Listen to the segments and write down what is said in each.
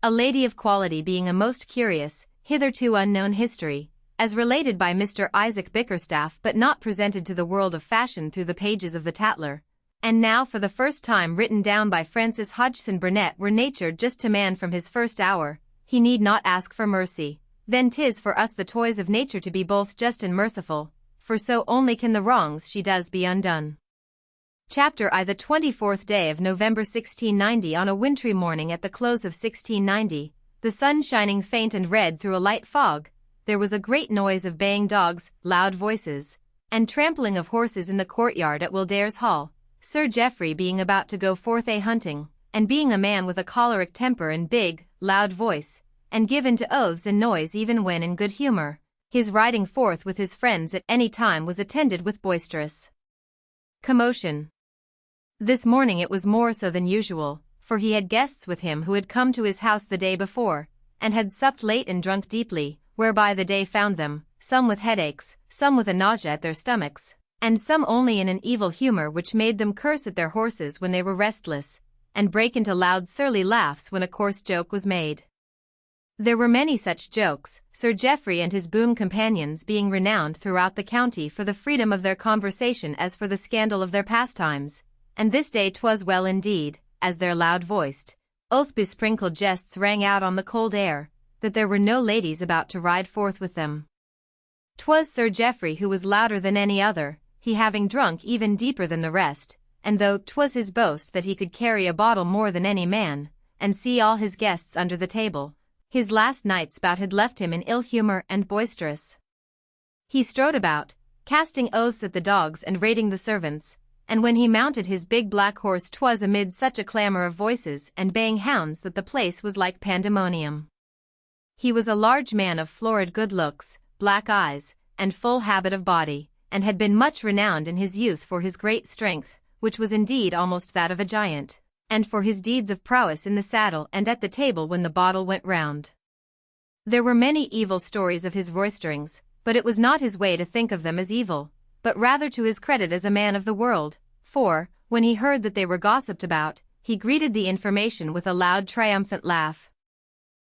A lady of quality being a most curious, hitherto unknown history, as related by Mr. Isaac Bickerstaff but not presented to the world of fashion through the pages of the Tatler, and now for the first time written down by Frances Hodgson Burnett. Were nature just to man from his first hour, he need not ask for mercy, then 'tis for us the toys of nature to be both just and merciful, for so only can the wrongs she does be undone. Chapter I. The 24th day of November 1690. On a wintry morning at the close of 1690, the sun shining faint and red through a light fog, there was a great noise of baying dogs, loud voices, and trampling of horses in the courtyard at Wildair's Hall, Sir Geoffrey being about to go forth a-hunting, and being a man with a choleric temper and big, loud voice, and given to oaths and noise even when in good humour, his riding forth with his friends at any time was attended with boisterous commotion. This morning it was more so than usual, for he had guests with him who had come to his house the day before, and had supped late and drunk deeply, whereby the day found them, some with headaches, some with a nausea at their stomachs, and some only in an evil humour which made them curse at their horses when they were restless, and break into loud surly laughs when a coarse joke was made. There were many such jokes, Sir Geoffrey and his boon companions being renowned throughout the county for the freedom of their conversation as for the scandal of their pastimes, and this day 'twas well indeed, as their loud-voiced, oath-besprinkled jests rang out on the cold air, that there were no ladies about to ride forth with them. 'Twas Sir Geoffrey who was louder than any other, he having drunk even deeper than the rest, and though 'twas his boast that he could carry a bottle more than any man, and see all his guests under the table, his last night's bout had left him in ill humour and boisterous. He strode about, casting oaths at the dogs and rating the servants, and when he mounted his big black horse 'twas amid such a clamour of voices and baying hounds that the place was like pandemonium. He was a large man of florid good looks, black eyes, and full habit of body, and had been much renowned in his youth for his great strength, which was indeed almost that of a giant, and for his deeds of prowess in the saddle and at the table when the bottle went round. There were many evil stories of his roisterings, but it was not his way to think of them as evil, but rather to his credit as a man of the world, for, when he heard that they were gossiped about, he greeted the information with a loud triumphant laugh.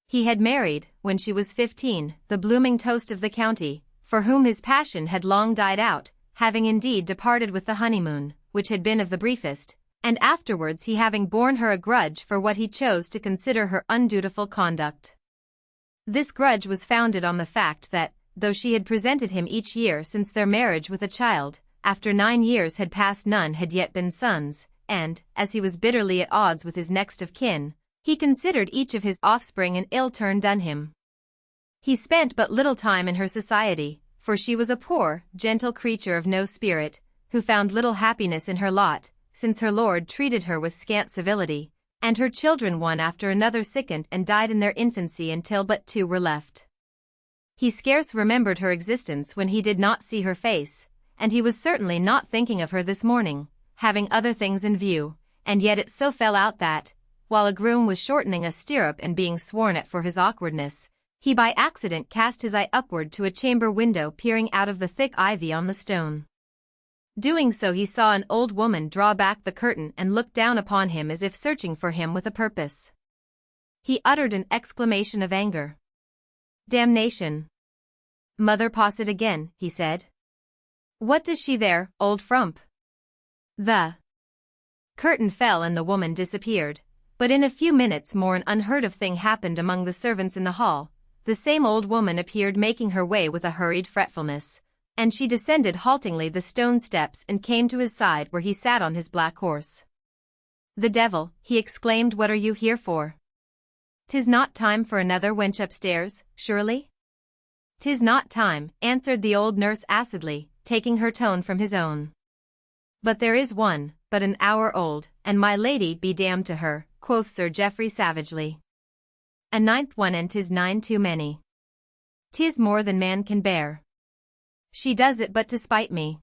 He had married, when she was 15, the blooming toast of the county, for whom his passion had long died out, having indeed departed with the honeymoon, which had been of the briefest, and afterwards he having borne her a grudge for what he chose to consider her undutiful conduct. This grudge was founded on the fact that, though she had presented him each year since their marriage with a child, after 9 years had passed none had yet been sons, and, as he was bitterly at odds with his next of kin, he considered each of his offspring an ill turn done him. He spent but little time in her society, for she was a poor, gentle creature of no spirit, who found little happiness in her lot, since her lord treated her with scant civility, and her children one after another sickened and died in their infancy until but 2 were left. He scarce remembered her existence when he did not see her face, and he was certainly not thinking of her this morning, having other things in view, and yet it so fell out that, while a groom was shortening a stirrup and being sworn at for his awkwardness, he by accident cast his eye upward to a chamber window peering out of the thick ivy on the stone. Doing so he saw an old woman draw back the curtain and look down upon him as if searching for him with a purpose. He uttered an exclamation of anger. "Damnation! Mother Posset again," he said. "What does she there, old frump?" The curtain fell and the woman disappeared, but in a few minutes more an unheard-of thing happened among the servants in the hall. The same old woman appeared making her way with a hurried fretfulness, and she descended haltingly the stone steps and came to his side where he sat on his black horse. "The devil," he exclaimed, "what are you here for? 'Tis not time for another wench upstairs, surely?" "'Tis not time," answered the old nurse acidly, taking her tone from his own. "But there is one, but an hour old, and my lady be damned to her," quoth Sir Geoffrey savagely. "A 9th one, and 'tis 9 too many. 'Tis more than man can bear. She does it but to spite me."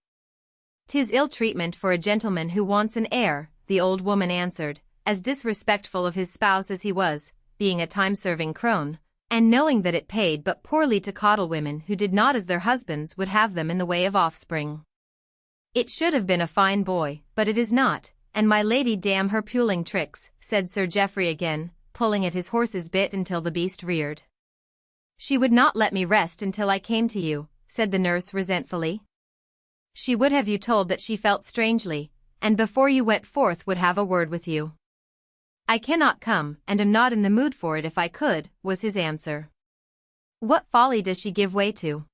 "'Tis ill treatment for a gentleman who wants an heir," the old woman answered, as disrespectful of his spouse as he was, being a time-serving crone, and knowing that it paid but poorly to coddle women who did not as their husbands would have them in the way of offspring. "It should have been a fine boy, but it is not, and my lady damn her puling tricks," said Sir Geoffrey again, pulling at his horse's bit until the beast reared. "She would not let me rest until I came to you," said the nurse resentfully. "She would have you told that she felt strangely, and before you went forth would have a word with you." "I cannot come, and am not in the mood for it if I could," was his answer. "What folly does she give way to?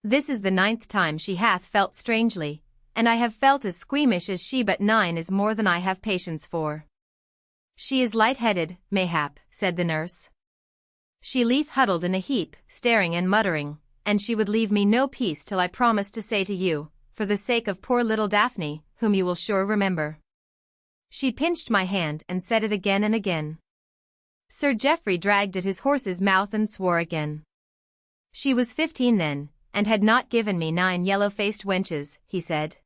This is the 9th time she hath felt strangely, and I have felt as squeamish as she, but 9 is more than I have patience for." "She is light-headed, mayhap," said the nurse. "She lieth huddled in a heap, staring and muttering, and she would leave me no peace till I promised to say to you, for the sake of poor little Daphne, whom you will sure remember." She pinched my hand and said it again and again. Sir Geoffrey dragged at his horse's mouth and swore again. "She was 15 then, and had not given me 9 yellow-faced wenches," he said.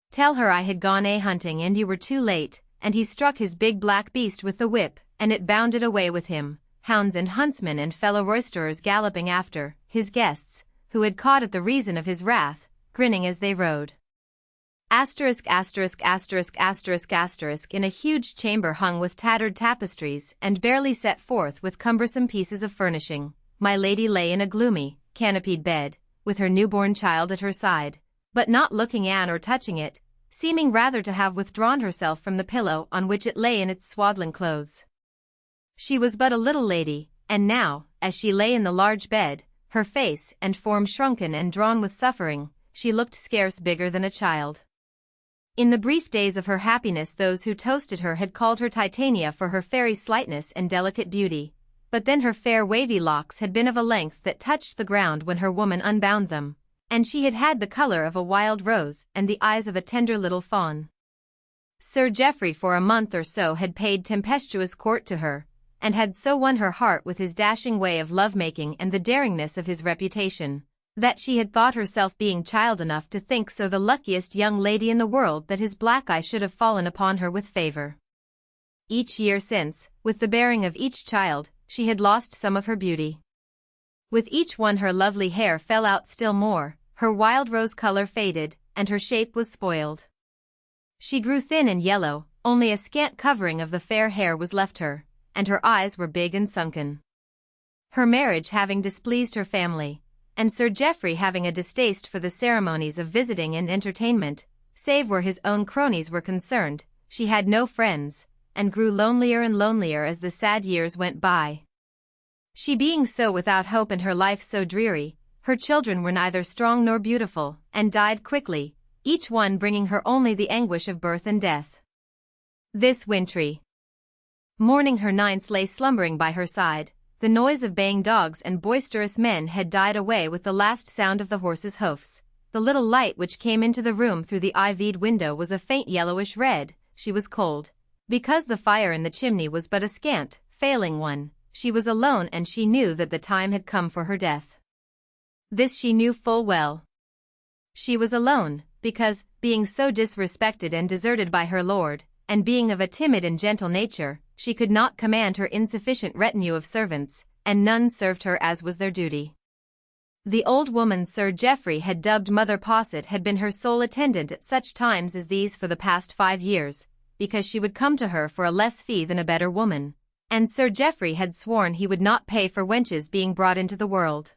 "Tell her I had gone a-hunting and you were too late," and he struck his big black beast with the whip, and it bounded away with him, hounds and huntsmen and fellow roisterers galloping after, his guests, who had caught at the reason of his wrath, grinning as they rode. In a huge chamber hung with tattered tapestries and barely set forth with cumbersome pieces of furnishing, my lady lay in a gloomy, canopied bed, with her newborn child at her side, but not looking at or touching it, seeming rather to have withdrawn herself from the pillow on which it lay in its swaddling clothes. She was but a little lady, and now, as she lay in the large bed, her face and form shrunken and drawn with suffering, she looked scarce bigger than a child. In the brief days of her happiness those who toasted her had called her Titania for her fairy slightness and delicate beauty, but then her fair wavy locks had been of a length that touched the ground when her woman unbound them, and she had had the color of a wild rose and the eyes of a tender little fawn. Sir Geoffrey for a month or so had paid tempestuous court to her, and had so won her heart with his dashing way of love-making and the daringness of his reputation, that she had thought herself being child enough to think so the luckiest young lady in the world that his black eye should have fallen upon her with favor. Each year since, with the bearing of each child, she had lost some of her beauty. With each one her lovely hair fell out still more, her wild rose color faded, and her shape was spoiled. She grew thin and yellow, only a scant covering of the fair hair was left her, and her eyes were big and sunken. Her marriage having displeased her family, and Sir Geoffrey having a distaste for the ceremonies of visiting and entertainment, save where his own cronies were concerned, she had no friends, and grew lonelier and lonelier as the sad years went by. She being so without hope and her life so dreary, her children were neither strong nor beautiful, and died quickly, each one bringing her only the anguish of birth and death. This wintry morning her 9th lay slumbering by her side. The noise of baying dogs and boisterous men had died away with the last sound of the horse's hoofs. The little light which came into the room through the ivied window was a faint yellowish red. She was cold, because the fire in the chimney was but a scant, failing one. She was alone and she knew that the time had come for her death. This she knew full well. She was alone, because, being so disrespected and deserted by her lord, and being of a timid and gentle nature, she could not command her insufficient retinue of servants, and none served her as was their duty. The old woman Sir Geoffrey had dubbed Mother Posset had been her sole attendant at such times as these for the past 5 years, because she would come to her for a less fee than a better woman, and Sir Geoffrey had sworn he would not pay for wenches being brought into the world.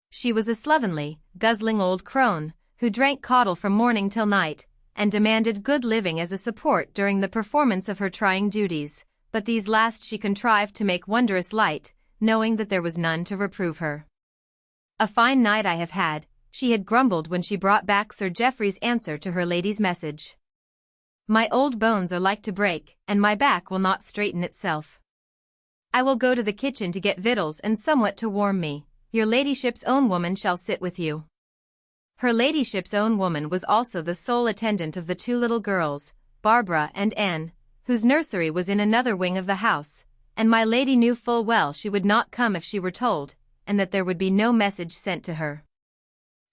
She was a slovenly, guzzling old crone, who drank caudle from morning till night, and demanded good living as a support during the performance of her trying duties, but these last she contrived to make wondrous light, knowing that there was none to reprove her. "A fine night I have had," she had grumbled when she brought back Sir Geoffrey's answer to her lady's message. "My old bones are like to break, and my back will not straighten itself. I will go to the kitchen to get victuals and somewhat to warm me. Your ladyship's own woman shall sit with you." Her ladyship's own woman was also the sole attendant of the 2 little girls, Barbara and Anne, whose nursery was in another wing of the house, and my lady knew full well she would not come if she were told, and that there would be no message sent to her.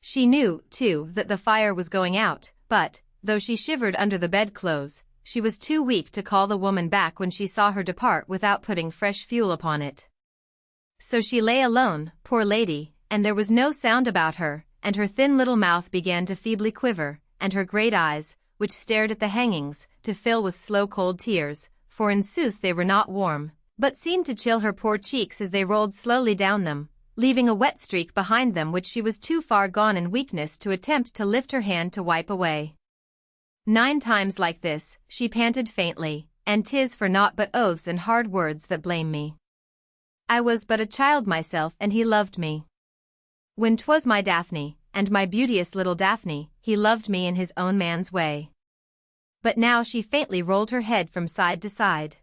She knew, too, that the fire was going out, but, though she shivered under the bedclothes, she was too weak to call the woman back when she saw her depart without putting fresh fuel upon it. So she lay alone, poor lady, and there was no sound about her, and her thin little mouth began to feebly quiver, and her great eyes, which stared at the hangings, to fill with slow cold tears, for in sooth they were not warm, but seemed to chill her poor cheeks as they rolled slowly down them, leaving a wet streak behind them which she was too far gone in weakness to attempt to lift her hand to wipe away. 9 times like this, she panted faintly, and 'tis for naught but oaths and hard words that blame me. I was but a child myself and he loved me. When 'twas my Daphne, and my beauteous little Daphne, he loved me in his own man's way. But now she faintly rolled her head from side to side.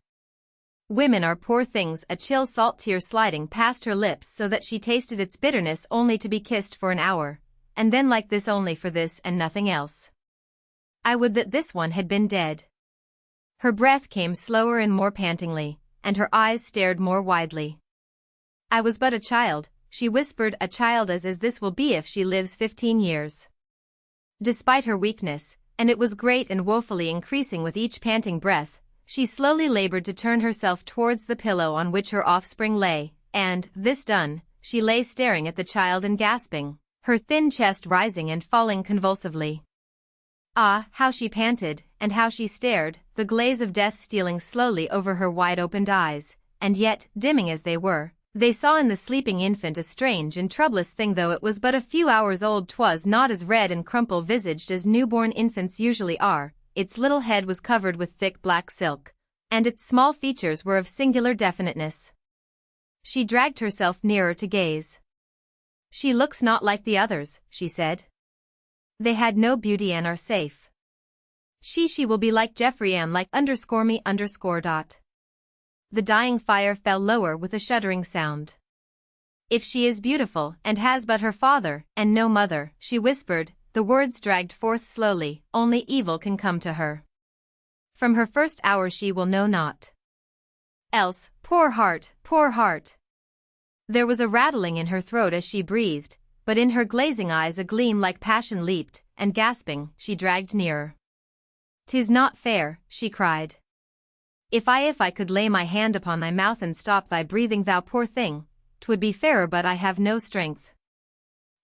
Women are poor things, a chill salt tear sliding past her lips so that she tasted its bitterness only to be kissed for an hour, and then like this only for this and nothing else. I would that this one had been dead. Her breath came slower and more pantingly, and her eyes stared more widely. I was but a child, she whispered, a child as this will be if she lives 15 years. Despite her weakness, and it was great and woefully increasing with each panting breath, she slowly labored to turn herself towards the pillow on which her offspring lay, and, this done, she lay staring at the child and gasping, her thin chest rising and falling convulsively. Ah, how she panted, and how she stared, the glaze of death stealing slowly over her wide-opened eyes, and yet, dimming as they were, they saw in the sleeping infant a strange and troublous thing. Though it was but a few hours old, 'twas not as red and crumple-visaged as newborn infants usually are. Its little head was covered with thick black silk, and its small features were of singular definiteness. She dragged herself nearer to gaze. She looks not like the others, she said. They had no beauty and are safe. She will be like Jeffrey and like _me_. The dying fire fell lower with a shuddering sound. If she is beautiful and has but her father and no mother, she whispered, the words dragged forth slowly, only evil can come to her. From her first hour she will know not else, poor heart, poor heart. There was a rattling in her throat as she breathed, but in her glazing eyes a gleam like passion leaped, and gasping, she dragged nearer. 'Tis not fair, she cried. If I could lay my hand upon thy mouth and stop thy breathing, thou poor thing, 'twould be fairer, but I have no strength.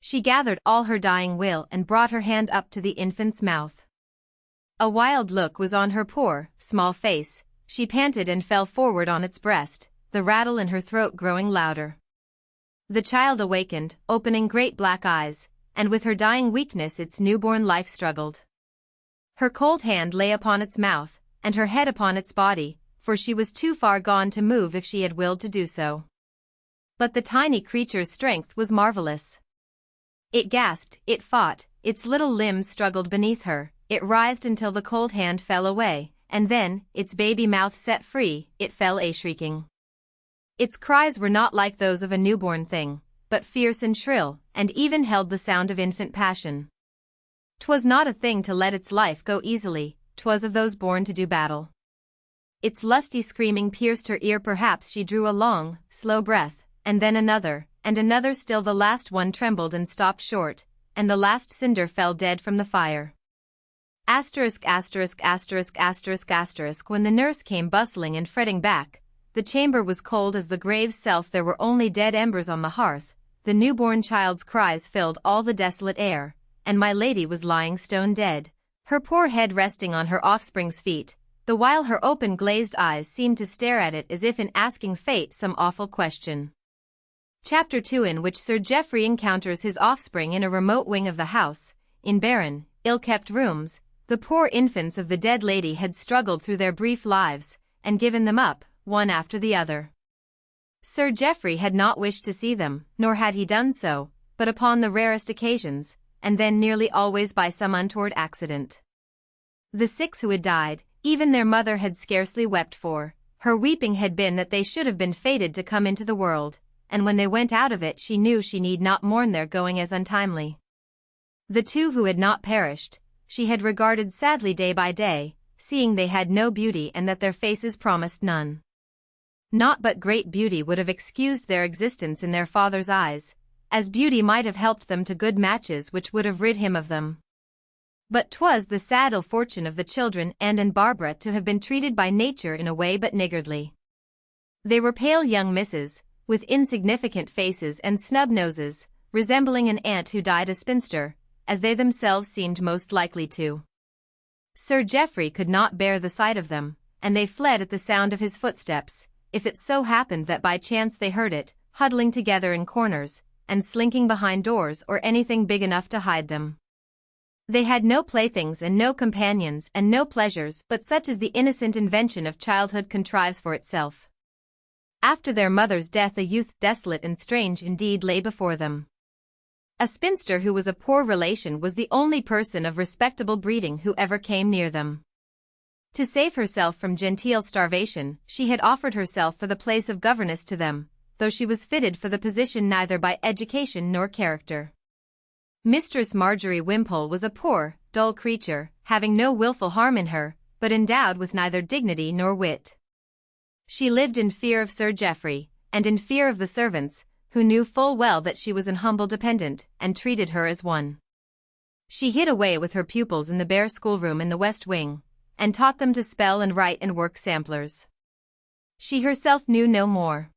She gathered all her dying will and brought her hand up to the infant's mouth. A wild look was on her poor, small face, she panted and fell forward on its breast, the rattle in her throat growing louder. The child awakened, opening great black eyes, and with her dying weakness its newborn life struggled. Her cold hand lay upon its mouth, and her head upon its body, for she was too far gone to move if she had willed to do so. But the tiny creature's strength was marvelous. It gasped, it fought, its little limbs struggled beneath her, it writhed until the cold hand fell away, and then, its baby mouth set free, it fell a-shrieking. Its cries were not like those of a newborn thing, but fierce and shrill, and even held the sound of infant passion. 'Twas not a thing to let its life go easily, 'twas of those born to do battle. Its lusty screaming pierced her ear. Perhaps she drew a long, slow breath, and then another, and another still. The last one trembled and stopped short, and the last cinder fell dead from the fire. When the nurse came bustling and fretting back, the chamber was cold as the grave's self. There were only dead embers on the hearth, the newborn child's cries filled all the desolate air, and my lady was lying stone dead, her poor head resting on her offspring's feet, the while her open glazed eyes seemed to stare at it as if in asking fate some awful question. Chapter 2, in which Sir Geoffrey encounters his offspring in a remote wing of the house, in barren, ill-kept rooms. The poor infants of the dead lady had struggled through their brief lives, and given them up, one after the other. Sir Geoffrey had not wished to see them, nor had he done so, but upon the rarest occasions, and then nearly always by some untoward accident. The 6 who had died, even their mother had scarcely wept for. Her weeping had been that they should have been fated to come into the world, and when they went out of it she knew she need not mourn their going as untimely. The 2 who had not perished, she had regarded sadly day by day, seeing they had no beauty and that their faces promised none. Not but great beauty would have excused their existence in their father's eyes, as beauty might have helped them to good matches which would have rid him of them. But 'twas the sad ill fortune of the children and Barbara to have been treated by nature in a way but niggardly. They were pale young misses, with insignificant faces and snub noses, resembling an aunt who died a spinster, as they themselves seemed most likely to. Sir Geoffrey could not bear the sight of them, and they fled at the sound of his footsteps, if it so happened that by chance they heard it, huddling together in corners, and slinking behind doors or anything big enough to hide them. They had no playthings and no companions and no pleasures but such as the innocent invention of childhood contrives for itself. After their mother's death a youth desolate and strange indeed lay before them. A spinster who was a poor relation was the only person of respectable breeding who ever came near them. To save herself from genteel starvation, she had offered herself for the place of governess to them, though she was fitted for the position neither by education nor character. Mistress Marjorie Wimpole was a poor, dull creature, having no wilful harm in her, but endowed with neither dignity nor wit. She lived in fear of Sir Geoffrey, and in fear of the servants, who knew full well that she was an humble dependent, and treated her as one. She hid away with her pupils in the bare schoolroom in the west wing, and taught them to spell and write and work samplers. She herself knew no more.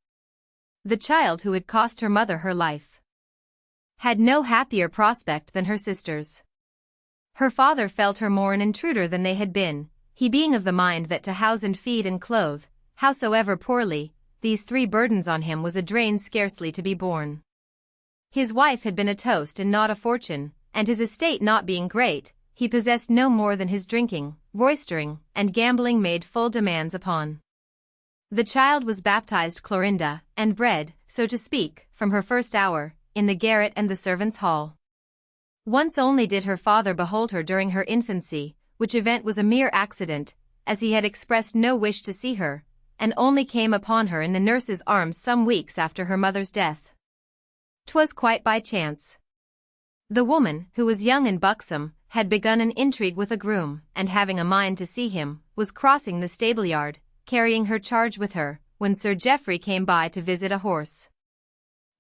The child who had cost her mother her life had no happier prospect than her sisters. Her father felt her more an intruder than they had been, he being of the mind that to house and feed and clothe, howsoever poorly, these three burdens on him was a drain scarcely to be borne. His wife had been a toast and not a fortune, and his estate not being great, he possessed no more than his drinking, roistering, and gambling made full demands upon. The child was baptized Clorinda, and bred, so to speak, from her first hour, in the garret and the servants' hall. Once only did her father behold her during her infancy, which event was a mere accident, as he had expressed no wish to see her, and only came upon her in the nurse's arms some weeks after her mother's death. 'Twas quite by chance. The woman, who was young and buxom, had begun an intrigue with a groom, and having a mind to see him, was crossing the stable-yard, carrying her charge with her, when Sir Geoffrey came by to visit a horse.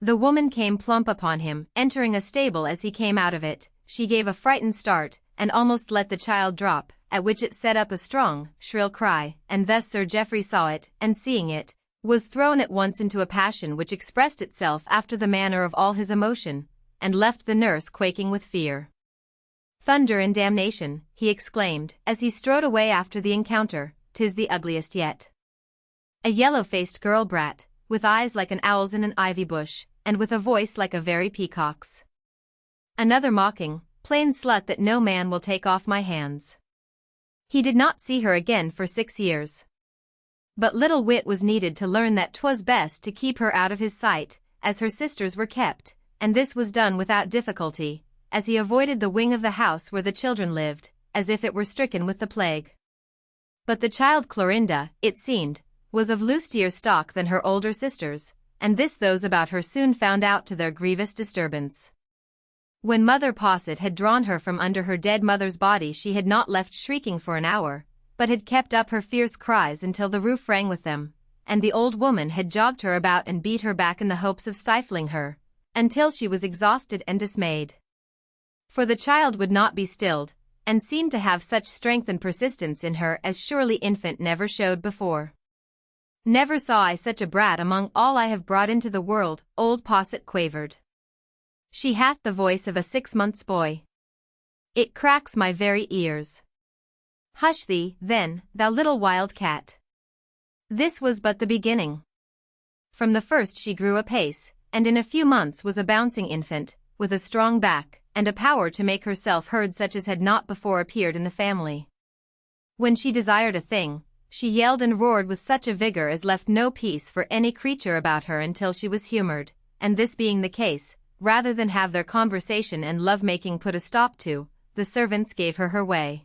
The woman came plump upon him, entering a stable as he came out of it. She gave a frightened start, and almost let the child drop, at which it set up a strong, shrill cry, and thus Sir Geoffrey saw it, and seeing it, was thrown at once into a passion which expressed itself after the manner of all his emotion, and left the nurse quaking with fear. "Thunder and damnation," he exclaimed, as he strode away after the encounter, "'tis the ugliest yet. A yellow-faced girl brat, with eyes like an owl's in an ivy bush, and with a voice like a very peacock's. Another mocking, plain slut that no man will take off my hands." He did not see her again for 6 years. But little wit was needed to learn that 'twas best to keep her out of his sight, as her sisters were kept, and this was done without difficulty, as he avoided the wing of the house where the children lived, as if it were stricken with the plague. But the child Clorinda, it seemed, was of lustier stock than her older sisters, and this those about her soon found out to their grievous disturbance. When Mother Posset had drawn her from under her dead mother's body she had not left shrieking for an hour, but had kept up her fierce cries until the roof rang with them, and the old woman had jogged her about and beat her back in the hopes of stifling her, until she was exhausted and dismayed. For the child would not be stilled, and seemed to have such strength and persistence in her as surely infant never showed before. "Never saw I such a brat among all I have brought into the world," old Posset quavered. "She hath the voice of a 6 months' boy. It cracks my very ears." "Hush thee, then, thou little wild cat." This was but the beginning. From the first she grew apace, and in a few months was a bouncing infant, with a strong back, and a power to make herself heard such as had not before appeared in the family. When she desired a thing, she yelled and roared with such a vigor as left no peace for any creature about her until she was humored, and this being the case, rather than have their conversation and love-making put a stop to, the servants gave her her way.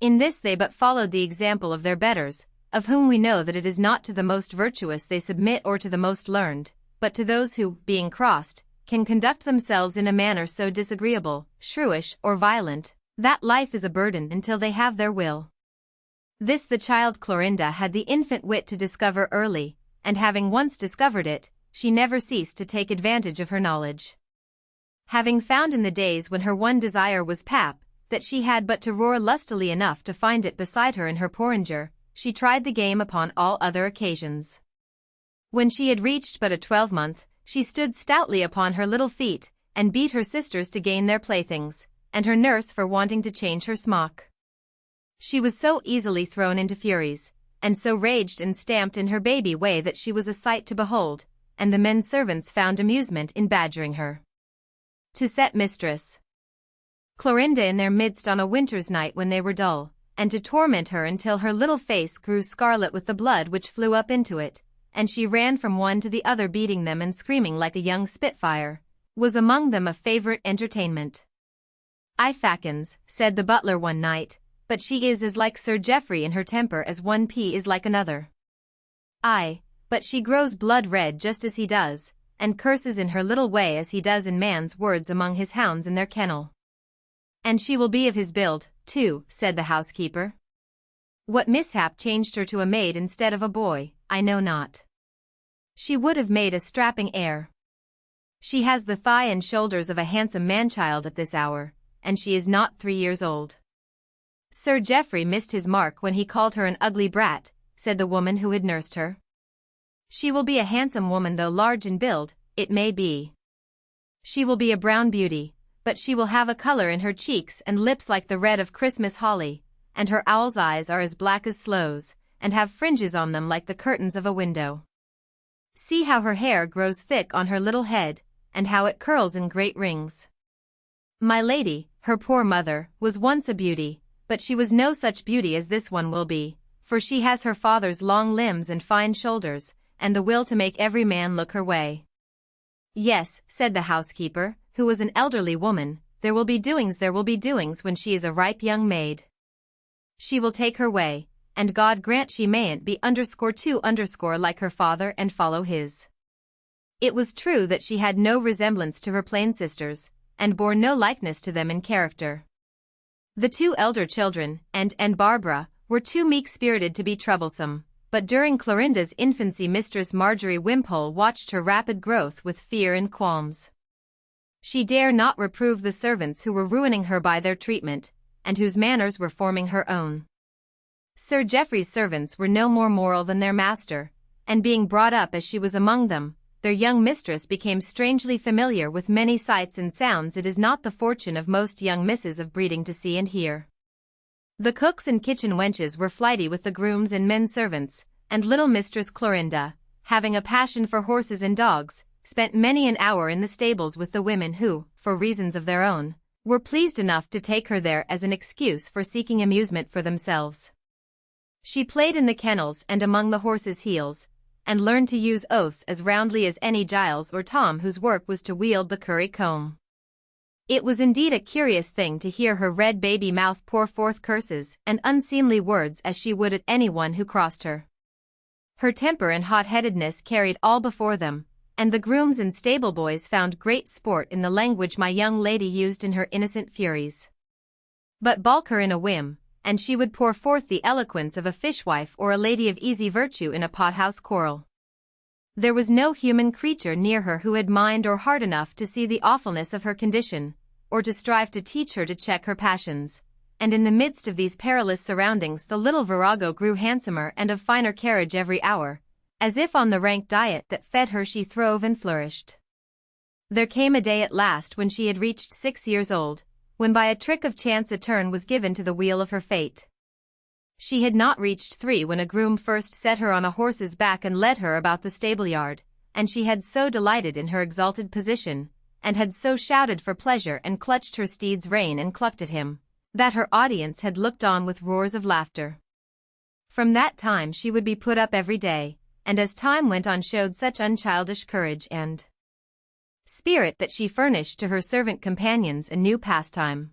In this they but followed the example of their betters, of whom we know that it is not to the most virtuous they submit or to the most learned, but to those who, being crossed, can conduct themselves in a manner so disagreeable, shrewish, or violent, that life is a burden until they have their will. This the child Clorinda had the infant wit to discover early, and having once discovered it, she never ceased to take advantage of her knowledge. Having found in the days when her one desire was pap, that she had but to roar lustily enough to find it beside her in her porringer, she tried the game upon all other occasions. When she had reached but a 12-month, she stood stoutly upon her little feet, and beat her sisters to gain their playthings, and her nurse for wanting to change her smock. She was so easily thrown into furies, and so raged and stamped in her baby way that she was a sight to behold, and the men servants found amusement in badgering her. To set Mistress Clorinda in their midst on a winter's night when they were dull, and to torment her until her little face grew scarlet with the blood which flew up into it, and she ran from one to the other beating them and screaming like a young spitfire, was among them a favourite entertainment. "I fackins," said the butler one night, "but she is as like Sir Geoffrey in her temper as one pea is like another. Aye, but she grows blood red just as he does, and curses in her little way as he does in man's words among his hounds in their kennel." "And she will be of his build, too," said the housekeeper. "What mishap changed her to a maid instead of a boy, I know not. She would have made a strapping heir. She has the thigh and shoulders of a handsome man-child at this hour, and she is not 3 years old." "Sir Geoffrey missed his mark when he called her an ugly brat," said the woman who had nursed her. "She will be a handsome woman though large in build, it may be. She will be a brown beauty, but she will have a color in her cheeks and lips like the red of Christmas holly, and her owl's eyes are as black as sloes, and have fringes on them like the curtains of a window. See how her hair grows thick on her little head, and how it curls in great rings. My lady, her poor mother, was once a beauty, but she was no such beauty as this one will be, for she has her father's long limbs and fine shoulders, and the will to make every man look her way." "Yes," said the housekeeper, who was an elderly woman, there will be doings when she is a ripe young maid. She will take her way, and God grant she mayn't be _2_ like her father and follow his." It was true that she had no resemblance to her plain sisters, and bore no likeness to them in character. The 2 elder children, and Barbara, were too meek-spirited to be troublesome, but during Clorinda's infancy Mistress Marjorie Wimpole watched her rapid growth with fear and qualms. She dare not reprove the servants who were ruining her by their treatment, and whose manners were forming her own. Sir Geoffrey's servants were no more moral than their master, and being brought up as she was among them, their young mistress became strangely familiar with many sights and sounds it is not the fortune of most young misses of breeding to see and hear. The cooks and kitchen wenches were flighty with the grooms and men servants, and little Mistress Clorinda, having a passion for horses and dogs, spent many an hour in the stables with the women who, for reasons of their own, were pleased enough to take her there as an excuse for seeking amusement for themselves. She played in the kennels and among the horses' heels, and learned to use oaths as roundly as any Giles or Tom whose work was to wield the curry comb. It was indeed a curious thing to hear her red baby mouth pour forth curses and unseemly words as she would at anyone who crossed her. Her temper and hot-headedness carried all before them, and the grooms and stable boys found great sport in the language my young lady used in her innocent furies. But balk her in a whim, and she would pour forth the eloquence of a fishwife or a lady of easy virtue in a pothouse quarrel. There was no human creature near her who had mind or heart enough to see the awfulness of her condition, or to strive to teach her to check her passions, and in the midst of these perilous surroundings the little virago grew handsomer and of finer carriage every hour, as if on the rank diet that fed her she throve and flourished. There came a day at last when she had reached 6 years old, when by a trick of chance a turn was given to the wheel of her fate. She had not reached 3 when a groom first set her on a horse's back and led her about the stable-yard, and she had so delighted in her exalted position, and had so shouted for pleasure and clutched her steed's rein and clucked at him, that her audience had looked on with roars of laughter. From that time she would be put up every day, and as time went on showed such unchildish courage and spirit that she furnished to her servant companions a new pastime.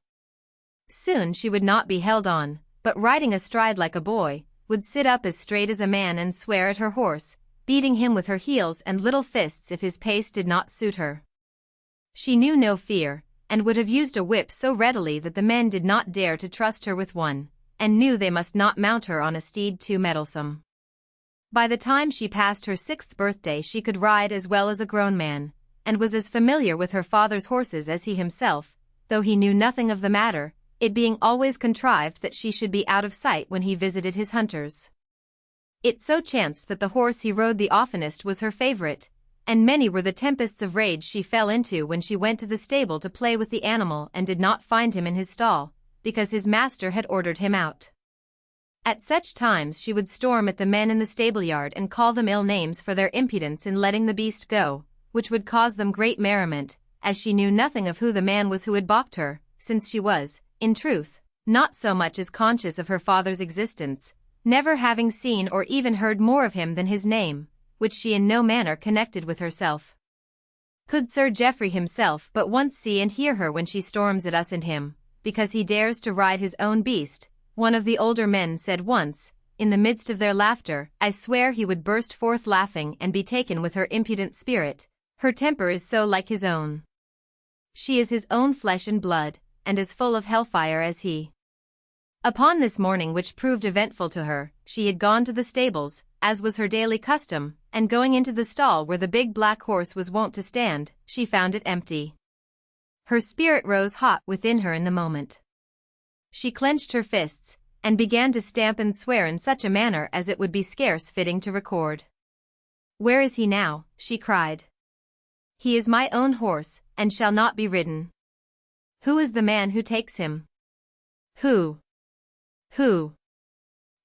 Soon she would not be held on, but riding astride like a boy, would sit up as straight as a man and swear at her horse, beating him with her heels and little fists if his pace did not suit her. She knew no fear, and would have used a whip so readily that the men did not dare to trust her with one, and knew they must not mount her on a steed too mettlesome. By the time she passed her 6th birthday she could ride as well as a grown man, and was as familiar with her father's horses as he himself, though he knew nothing of the matter, it being always contrived that she should be out of sight when he visited his hunters. It so chanced that the horse he rode the oftenest was her favorite, and many were the tempests of rage she fell into when she went to the stable to play with the animal and did not find him in his stall, because his master had ordered him out. At such times she would storm at the men in the stableyard and call them ill names for their impudence in letting the beast go, which would cause them great merriment, as she knew nothing of who the man was who had balked her, since she was, in truth, not so much as conscious of her father's existence, never having seen or even heard more of him than his name, which she in no manner connected with herself. Could Sir Geoffrey himself but once see and hear her when she storms at us and him, because he dares to ride his own beast, one of the older men said once, in the midst of their laughter, I swear he would burst forth laughing and be taken with her impudent spirit, her temper is so like his own. She is his own flesh and blood, and as full of hellfire as he. Upon this morning which proved eventful to her, she had gone to the stables, as was her daily custom, and going into the stall where the big black horse was wont to stand, she found it empty. Her spirit rose hot within her in the moment. She clenched her fists, and began to stamp and swear in such a manner as it would be scarce fitting to record. Where is he now? She cried. He is my own horse, and shall not be ridden. Who is the man who takes him? Who?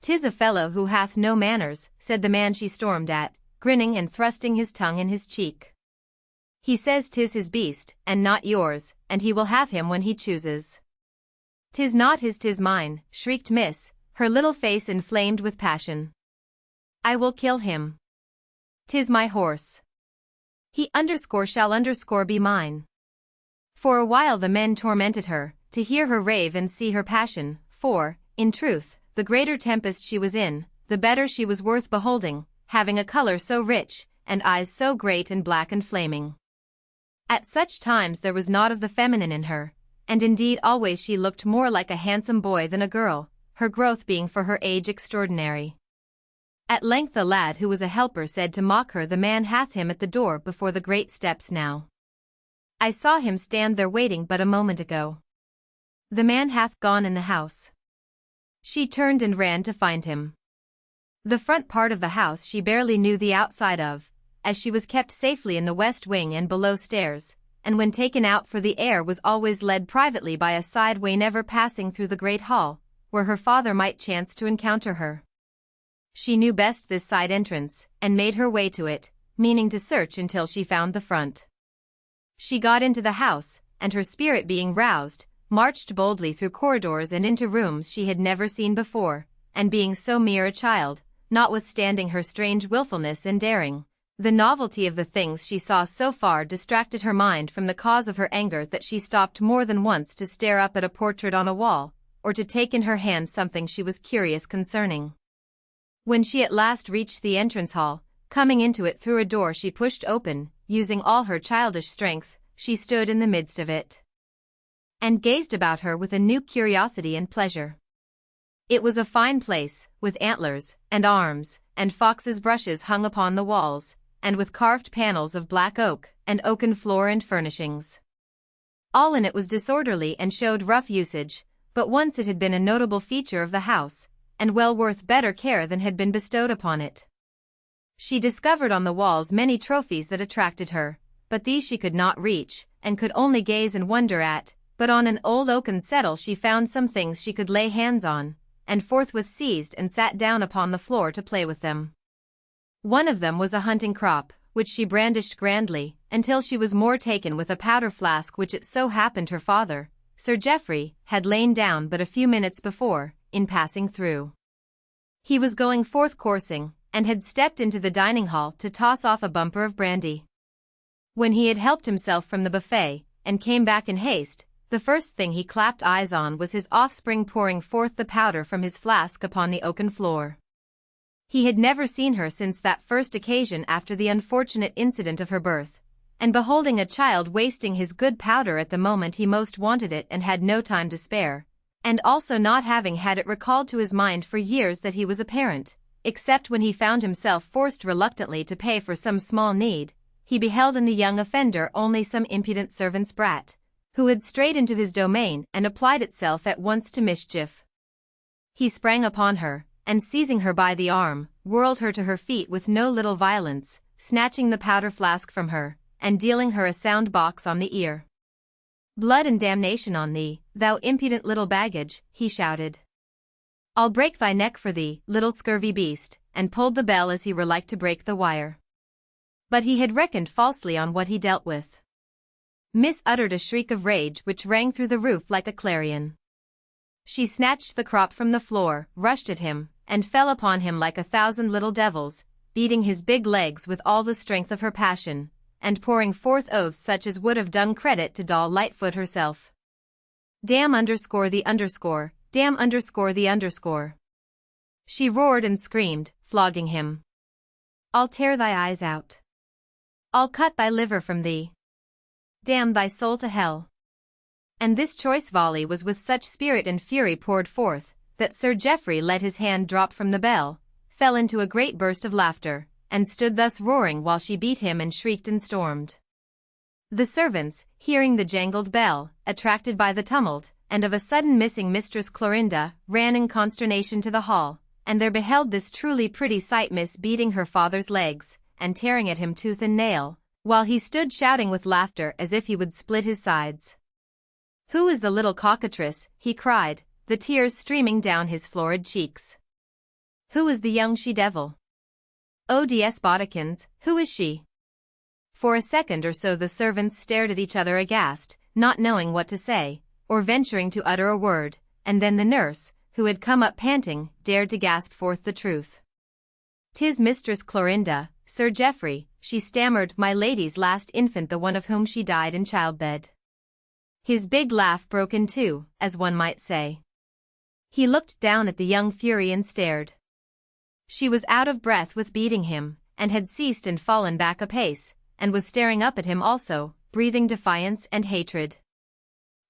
'Tis a fellow who hath no manners, said the man she stormed at, grinning and thrusting his tongue in his cheek. He says 'tis his beast, and not yours, and he will have him when he chooses. 'Tis not his 'tis mine, shrieked Miss, her little face inflamed with passion. I will kill him. 'Tis my horse. He shall be mine. For a while the men tormented her, to hear her rave and see her passion, for, in truth, the greater tempest she was in, the better she was worth beholding, having a color so rich, and eyes so great and black and flaming. At such times there was naught of the feminine in her, and indeed always she looked more like a handsome boy than a girl, her growth being for her age extraordinary. At length a lad who was a helper said to mock her, the man hath him at the door before the great steps now. I saw him stand there waiting but a moment ago. The man hath gone in the house. She turned and ran to find him. The front part of the house she barely knew the outside of, as she was kept safely in the west wing and below stairs, and when taken out for the air was always led privately by a side way, never passing through the great hall, where her father might chance to encounter her. She knew best this side entrance, and made her way to it, meaning to search until she found the front. She got into the house, and her spirit being roused, marched boldly through corridors and into rooms she had never seen before, and being so mere a child, notwithstanding her strange wilfulness and daring, the novelty of the things she saw so far distracted her mind from the cause of her anger that she stopped more than once to stare up at a portrait on a wall, or to take in her hand something she was curious concerning. When she at last reached the entrance hall, coming into it through a door she pushed open, using all her childish strength, she stood in the midst of it, and gazed about her with a new curiosity and pleasure. It was a fine place, with antlers, and arms, and foxes' brushes hung upon the walls, and with carved panels of black oak, and oaken floor and furnishings. All in it was disorderly and showed rough usage, but once it had been a notable feature of the house, and well worth better care than had been bestowed upon it. She discovered on the walls many trophies that attracted her, but these she could not reach, and could only gaze and wonder at, but on an old oaken settle she found some things she could lay hands on, and forthwith seized and sat down upon the floor to play with them. One of them was a hunting crop, which she brandished grandly, until she was more taken with a powder flask which it so happened her father, Sir Geoffrey, had lain down but a few minutes before, in passing through. He was going forth coursing, and had stepped into the dining hall to toss off a bumper of brandy. When he had helped himself from the buffet, and came back in haste, the first thing he clapped eyes on was his offspring pouring forth the powder from his flask upon the oaken floor. He had never seen her since that first occasion after the unfortunate incident of her birth, and beholding a child wasting his good powder at the moment he most wanted it and had no time to spare, and also not having had it recalled to his mind for years that he was a parent, except when he found himself forced reluctantly to pay for some small need, he beheld in the young offender only some impudent servant's brat, who had strayed into his domain and applied itself at once to mischief. He sprang upon her, and seizing her by the arm, whirled her to her feet with no little violence, snatching the powder flask from her, and dealing her a sound box on the ear. "Blood and damnation on thee, thou impudent little baggage," he shouted. I'll break thy neck for thee, little scurvy beast, and pulled the bell as he were like to break the wire. But he had reckoned falsely on what he dealt with. Miss uttered a shriek of rage which rang through the roof like a clarion. She snatched the crop from the floor, rushed at him, and fell upon him like 1,000 little devils, beating his big legs with all the strength of her passion, and pouring forth oaths such as would have done credit to Doll Lightfoot herself. Damn _the _, damn _the _. She roared and screamed, flogging him. I'll tear thy eyes out. I'll cut thy liver from thee. Damn thy soul to hell. And this choice volley was with such spirit and fury poured forth, that Sir Geoffrey let his hand drop from the bell, fell into a great burst of laughter, and stood thus roaring while she beat him and shrieked and stormed. The servants, hearing the jangled bell, attracted by the tumult, and of a sudden missing Mistress Clorinda, ran in consternation to the hall, and there beheld this truly pretty sight, Miss beating her father's legs, and tearing at him tooth and nail, while he stood shouting with laughter as if he would split his sides. Who is the little cockatrice? He cried, the tears streaming down his florid cheeks. Who is the young she-devil? O.D.S. Bodikins, who is she? For a second or so the servants stared at each other aghast, not knowing what to say, or venturing to utter a word, and then the nurse, who had come up panting, dared to gasp forth the truth. "'Tis Mistress Clorinda, Sir Geoffrey," she stammered, "my lady's last infant, the one of whom she died in childbed." His big laugh broke in two, as one might say. He looked down at the young fury and stared. She was out of breath with beating him, and had ceased and fallen back a pace, and was staring up at him also, breathing defiance and hatred.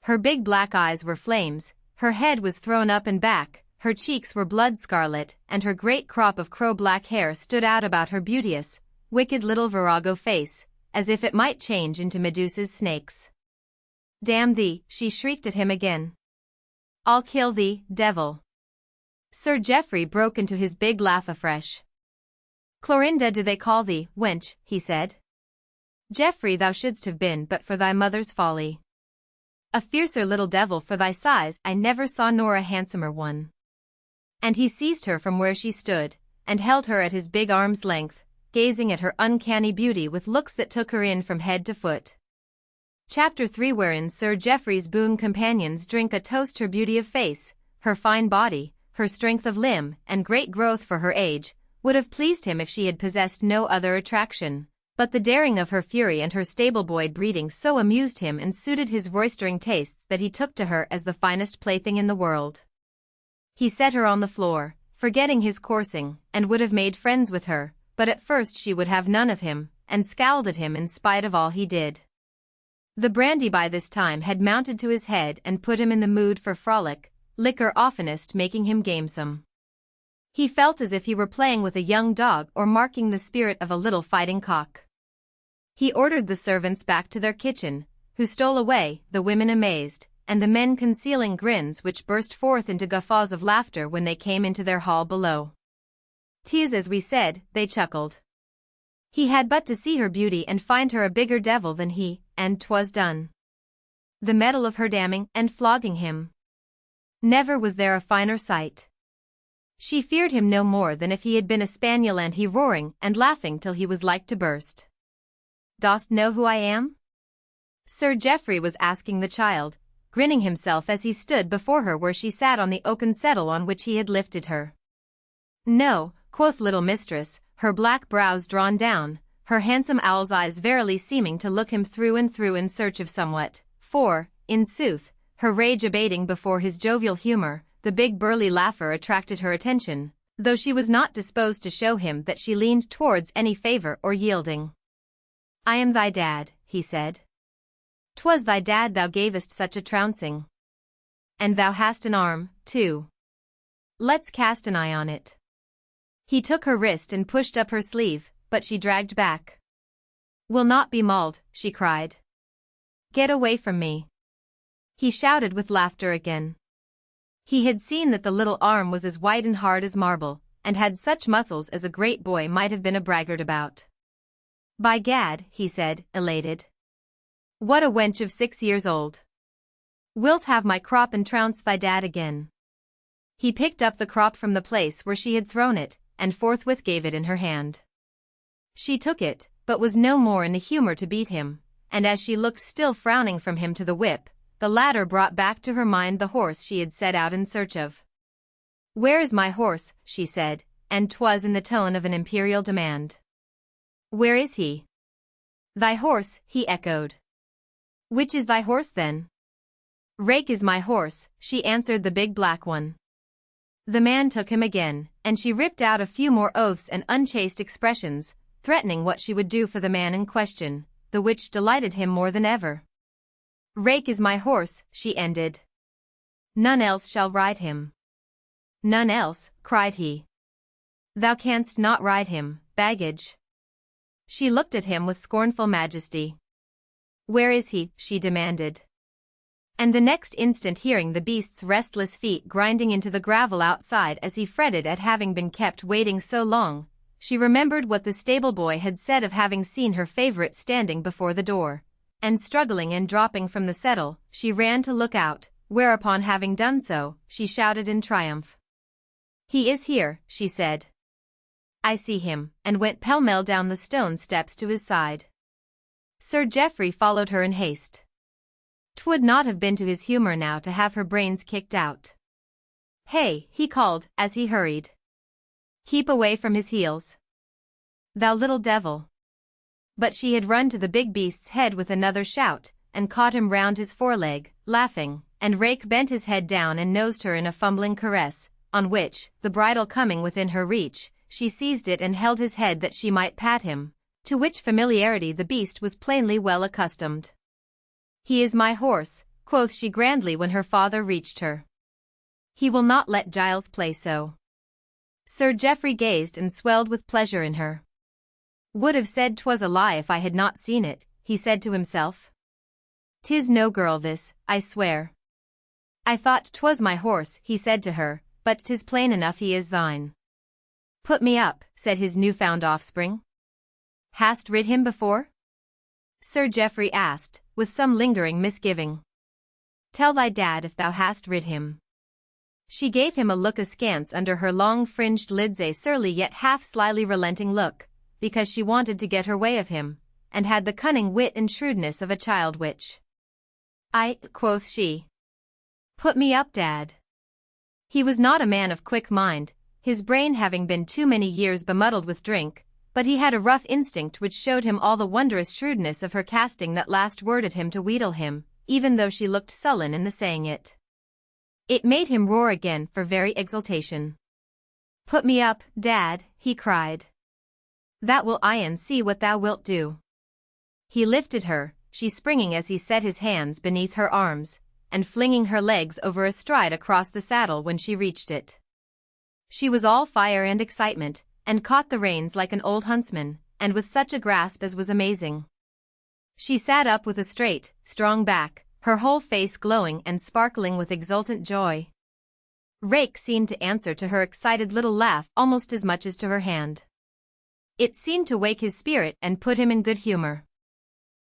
Her big black eyes were flames, her head was thrown up and back, her cheeks were blood scarlet, and her great crop of crow-black hair stood out about her beauteous, wicked little virago face, as if it might change into Medusa's snakes. "Damn thee," she shrieked at him again. "I'll kill thee, devil." Sir Geoffrey broke into his big laugh afresh. "Clorinda do they call thee, wench," he said. "Geoffrey thou shouldst have been but for thy mother's folly. A fiercer little devil for thy size I never saw nor a handsomer one." And he seized her from where she stood, and held her at his big arm's length, gazing at her uncanny beauty with looks that took her in from head to foot. Chapter 3, wherein Sir Geoffrey's boon companions drink a toast her beauty of face, her fine body, her strength of limb, and great growth for her age, would have pleased him if she had possessed no other attraction, but the daring of her fury and her stable-boy breeding so amused him and suited his roistering tastes that he took to her as the finest plaything in the world. He set her on the floor, forgetting his coursing, and would have made friends with her, but at first she would have none of him, and scowled at him in spite of all he did. The brandy by this time had mounted to his head and put him in the mood for frolic, liquor oftenest making him gamesome. He felt as if he were playing with a young dog or marking the spirit of a little fighting cock. He ordered the servants back to their kitchen, who stole away, the women amazed, and the men concealing grins which burst forth into guffaws of laughter when they came into their hall below. "'Tis as we said," they chuckled. He had but to see her beauty and find her a bigger devil than he, and 'twas done. The mettle of her damning and flogging him. Never was there a finer sight. She feared him no more than if he had been a spaniel, and he roaring and laughing till he was like to burst. "Dost know who I am?" Sir Geoffrey was asking the child, grinning himself as he stood before her where she sat on the oaken settle on which he had lifted her. "No," quoth little mistress, her black brows drawn down, her handsome owl's eyes verily seeming to look him through and through in search of somewhat, for, in sooth, her rage abating before his jovial humor, the big burly laugher attracted her attention, though she was not disposed to show him that she leaned towards any favor or yielding. "I am thy dad," he said. "'Twas thy dad thou gavest such a trouncing. And thou hast an arm, too. Let's cast an eye on it." He took her wrist and pushed up her sleeve, but she dragged back. "Will not be mauled," she cried. "Get away from me." He shouted with laughter again. He had seen that the little arm was as white and hard as marble, and had such muscles as a great boy might have been a braggart about. "By gad," he said, elated. "What a wench of 6 years old. Wilt have my crop and trounce thy dad again?" He picked up the crop from the place where she had thrown it, and forthwith gave it in her hand. She took it, but was no more in the humor to beat him, and as she looked still frowning from him to the whip, the latter brought back to her mind the horse she had set out in search of. "Where is my horse?" she said, and 'twas in the tone of an imperial demand. "Where is he?" "Thy horse," he echoed. "Which is thy horse then?" "Rake is my horse," she answered, the big black one. The man took him again, and she ripped out a few more oaths and unchaste expressions, threatening what she would do for the man in question, the which delighted him more than ever. "Rake is my horse," she ended. "None else shall ride him." "None else," cried he. "Thou canst not ride him, baggage." She looked at him with scornful majesty. "Where is he?" she demanded. And the next instant, hearing the beast's restless feet grinding into the gravel outside as he fretted at having been kept waiting so long, she remembered what the stable boy had said of having seen her favorite standing before the door, and struggling and dropping from the settle, she ran to look out, whereupon, having done so, she shouted in triumph. "He is here," she said. "I see him," and went pell-mell down the stone steps to his side. Sir Geoffrey followed her in haste. 'Twould not have been to his humor now to have her brains kicked out. "Hey," he called, as he hurried. "Keep away from his heels. Thou little devil." But she had run to the big beast's head with another shout, and caught him round his foreleg, laughing, and Rake bent his head down and nosed her in a fumbling caress, on which, the bridle coming within her reach, she seized it and held his head that she might pat him, to which familiarity the beast was plainly well accustomed. "He is my horse," quoth she grandly when her father reached her. "He will not let Giles play so." Sir Geoffrey gazed and swelled with pleasure in her. "Would have said 'twas a lie if I had not seen it," he said to himself. "'Tis no girl this, I swear." "I thought 'twas my horse," he said to her, "but 'tis plain enough he is thine." "Put me up," said his new-found offspring. "Hast rid him before?" Sir Geoffrey asked, with some lingering misgiving. "Tell thy dad if thou hast rid him." She gave him a look askance under her long-fringed lids, a surly yet half-slyly relenting look, because she wanted to get her way of him, and had the cunning wit and shrewdness of a child which. "I," quoth she. "Put me up, Dad." He was not a man of quick mind, his brain having been too many years bemuddled with drink, but he had a rough instinct which showed him all the wondrous shrewdness of her casting that last worded him to wheedle him, even though she looked sullen in the saying it. It made him roar again for very exultation. "Put me up, Dad," he cried. "That will I, and see what thou wilt do." He lifted her, she springing as he set his hands beneath her arms, and flinging her legs over astride across the saddle when she reached it. She was all fire and excitement, and caught the reins like an old huntsman, and with such a grasp as was amazing. She sat up with a straight, strong back, her whole face glowing and sparkling with exultant joy. Rake seemed to answer to her excited little laugh almost as much as to her hand. It seemed to wake his spirit and put him in good humor.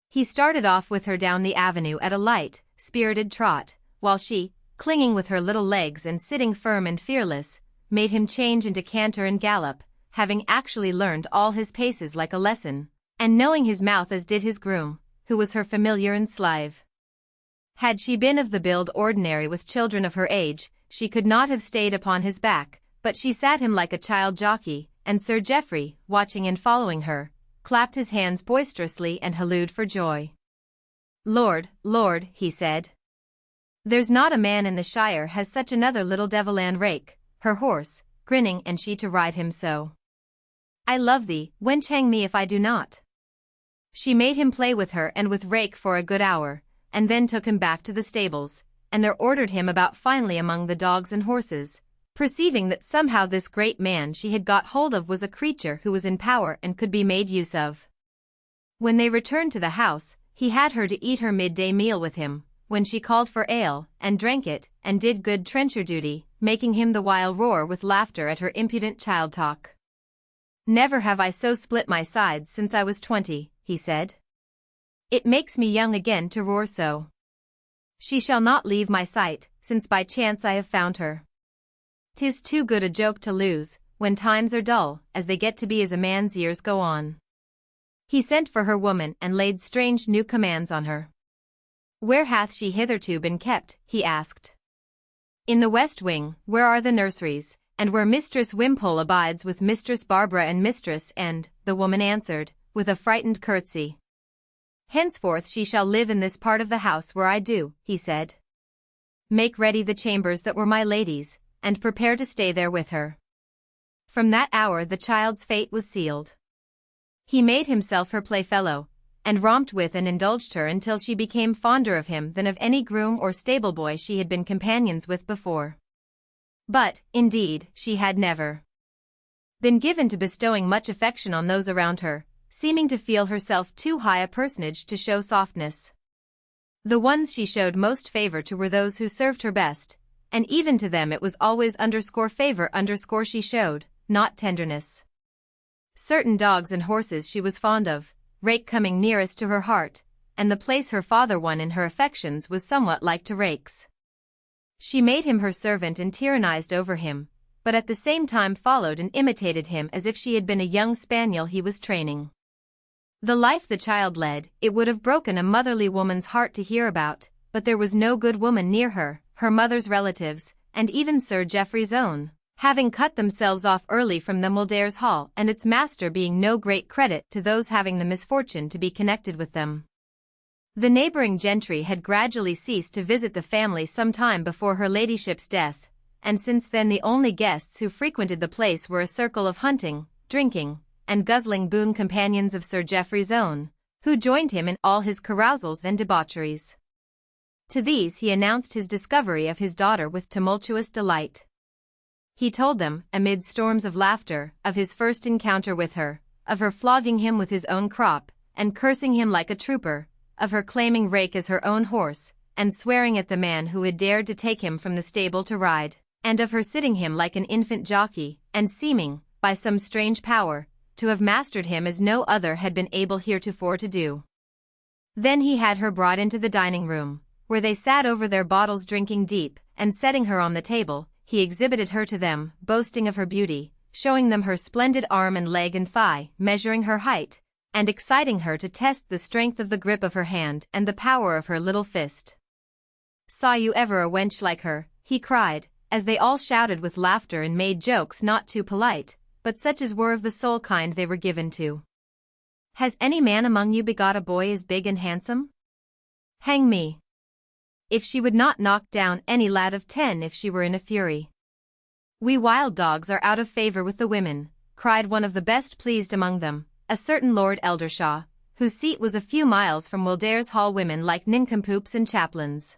He started off with her down the avenue at a light, spirited trot, while she, clinging with her little legs and sitting firm and fearless, made him change into canter and gallop, having actually learned all his paces like a lesson, and knowing his mouth as did his groom, who was her familiar and slave. Had she been of the build ordinary with children of her age, she could not have stayed upon his back, but she sat him like a child jockey, and Sir Geoffrey, watching and following her, clapped his hands boisterously and hallooed for joy. "Lord, Lord," he said. "There's not a man in the Shire has such another little devil and Rake, her horse, grinning, and she to ride him so. I love thee, wench, hang me if I do not." She made him play with her and with Rake for a good hour, and then took him back to the stables, and there ordered him about finally among the dogs and horses, perceiving that somehow this great man she had got hold of was a creature who was in power and could be made use of. When they returned to the house, he had her to eat her midday meal with him, when she called for ale, and drank it, and did good trencher duty, making him the while roar with laughter at her impudent child talk. "Never have I so split my sides since I was 20, he said. "It makes me young again to roar so. She shall not leave my sight, since by chance I have found her." 'Tis too good a joke to lose, when times are dull, as they get to be as a man's years go on. He sent for her woman and laid strange new commands on her. Where hath she hitherto been kept, he asked. In the west wing, where are the nurseries, and where Mistress Wimpole abides with Mistress Barbara and Mistress and, the woman answered, with a frightened curtsy. Henceforth she shall live in this part of the house where I do, he said. Make ready the chambers that were my lady's, and prepare to stay there with her. From that hour the child's fate was sealed. He made himself her playfellow, and romped with and indulged her until she became fonder of him than of any groom or stable boy she had been companions with before. But, indeed, she had never been given to bestowing much affection on those around her, seeming to feel herself too high a personage to show softness. The ones she showed most favor to were those who served her best, and even to them it was always _favor_ she showed, not tenderness. Certain dogs and horses she was fond of, Rake coming nearest to her heart, and the place her father won in her affections was somewhat like to Rake's. She made him her servant and tyrannized over him, but at the same time followed and imitated him as if she had been a young spaniel he was training. The life the child led, it would have broken a motherly woman's heart to hear about, but there was no good woman near her, her mother's relatives, and even Sir Geoffrey's own, having cut themselves off early from the Muldares' Hall and its master being no great credit to those having the misfortune to be connected with them. The neighbouring gentry had gradually ceased to visit the family some time before her ladyship's death, and since then the only guests who frequented the place were a circle of hunting, drinking, and guzzling boon companions of Sir Geoffrey's own, who joined him in all his carousals and debaucheries. To these he announced his discovery of his daughter with tumultuous delight. He told them, amid storms of laughter, of his first encounter with her, of her flogging him with his own crop, and cursing him like a trooper, of her claiming Rake as her own horse, and swearing at the man who had dared to take him from the stable to ride, and of her sitting him like an infant jockey, and seeming, by some strange power, to have mastered him as no other had been able heretofore to do. Then he had her brought into the dining-room, where they sat over their bottles drinking deep, and setting her on the table, he exhibited her to them, boasting of her beauty, showing them her splendid arm and leg and thigh, measuring her height, and exciting her to test the strength of the grip of her hand and the power of her little fist. "Saw you ever a wench like her?" he cried, as they all shouted with laughter and made jokes not too polite, but such as were of the soul kind they were given to. "Has any man among you begot a boy as big and handsome? Hang me if she would not knock down any lad of 10 if she were in a fury. We wild dogs are out of favour with the women," cried one of the best pleased among them, a certain Lord Eldershaw, whose seat was a few miles from Muldares' Hall. "Women like nincompoops and chaplains.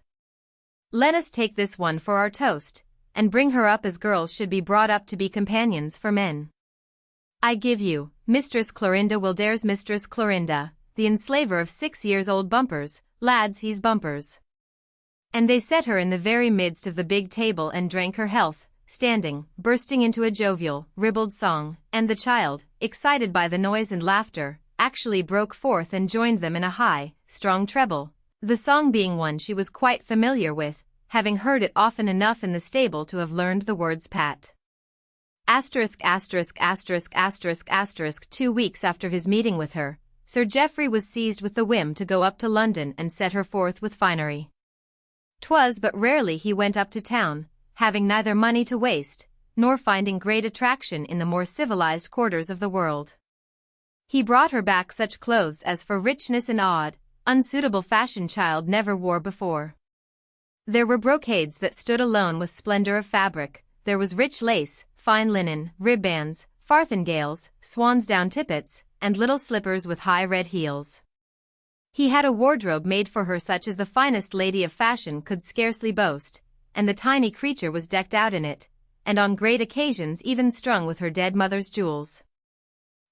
Let us take this one for our toast, and bring her up as girls should be brought up to be companions for men. I give you, Mistress Clorinda Wildares, Mistress Clorinda, the enslaver of 6-years-old Bumpers, lads he's Bumpers." And they set her in the very midst of the big table and drank her health, standing, bursting into a jovial, ribald song, and the child, excited by the noise and laughter, actually broke forth and joined them in a high, strong treble, the song being one she was quite familiar with, having heard it often enough in the stable to have learned the words pat. *********. 2 weeks after his meeting with her, Sir Geoffrey was seized with the whim to go up to London and set her forth with finery. 'Twas but rarely he went up to town, having neither money to waste, nor finding great attraction in the more civilized quarters of the world. He brought her back such clothes as for richness and odd, unsuitable fashion child never wore before. There were brocades that stood alone with splendor of fabric, there was rich lace, fine linen, ribbands, farthingales, swansdown tippets, and little slippers with high red heels. He had a wardrobe made for her such as the finest lady of fashion could scarcely boast, and the tiny creature was decked out in it, and on great occasions even strung with her dead mother's jewels.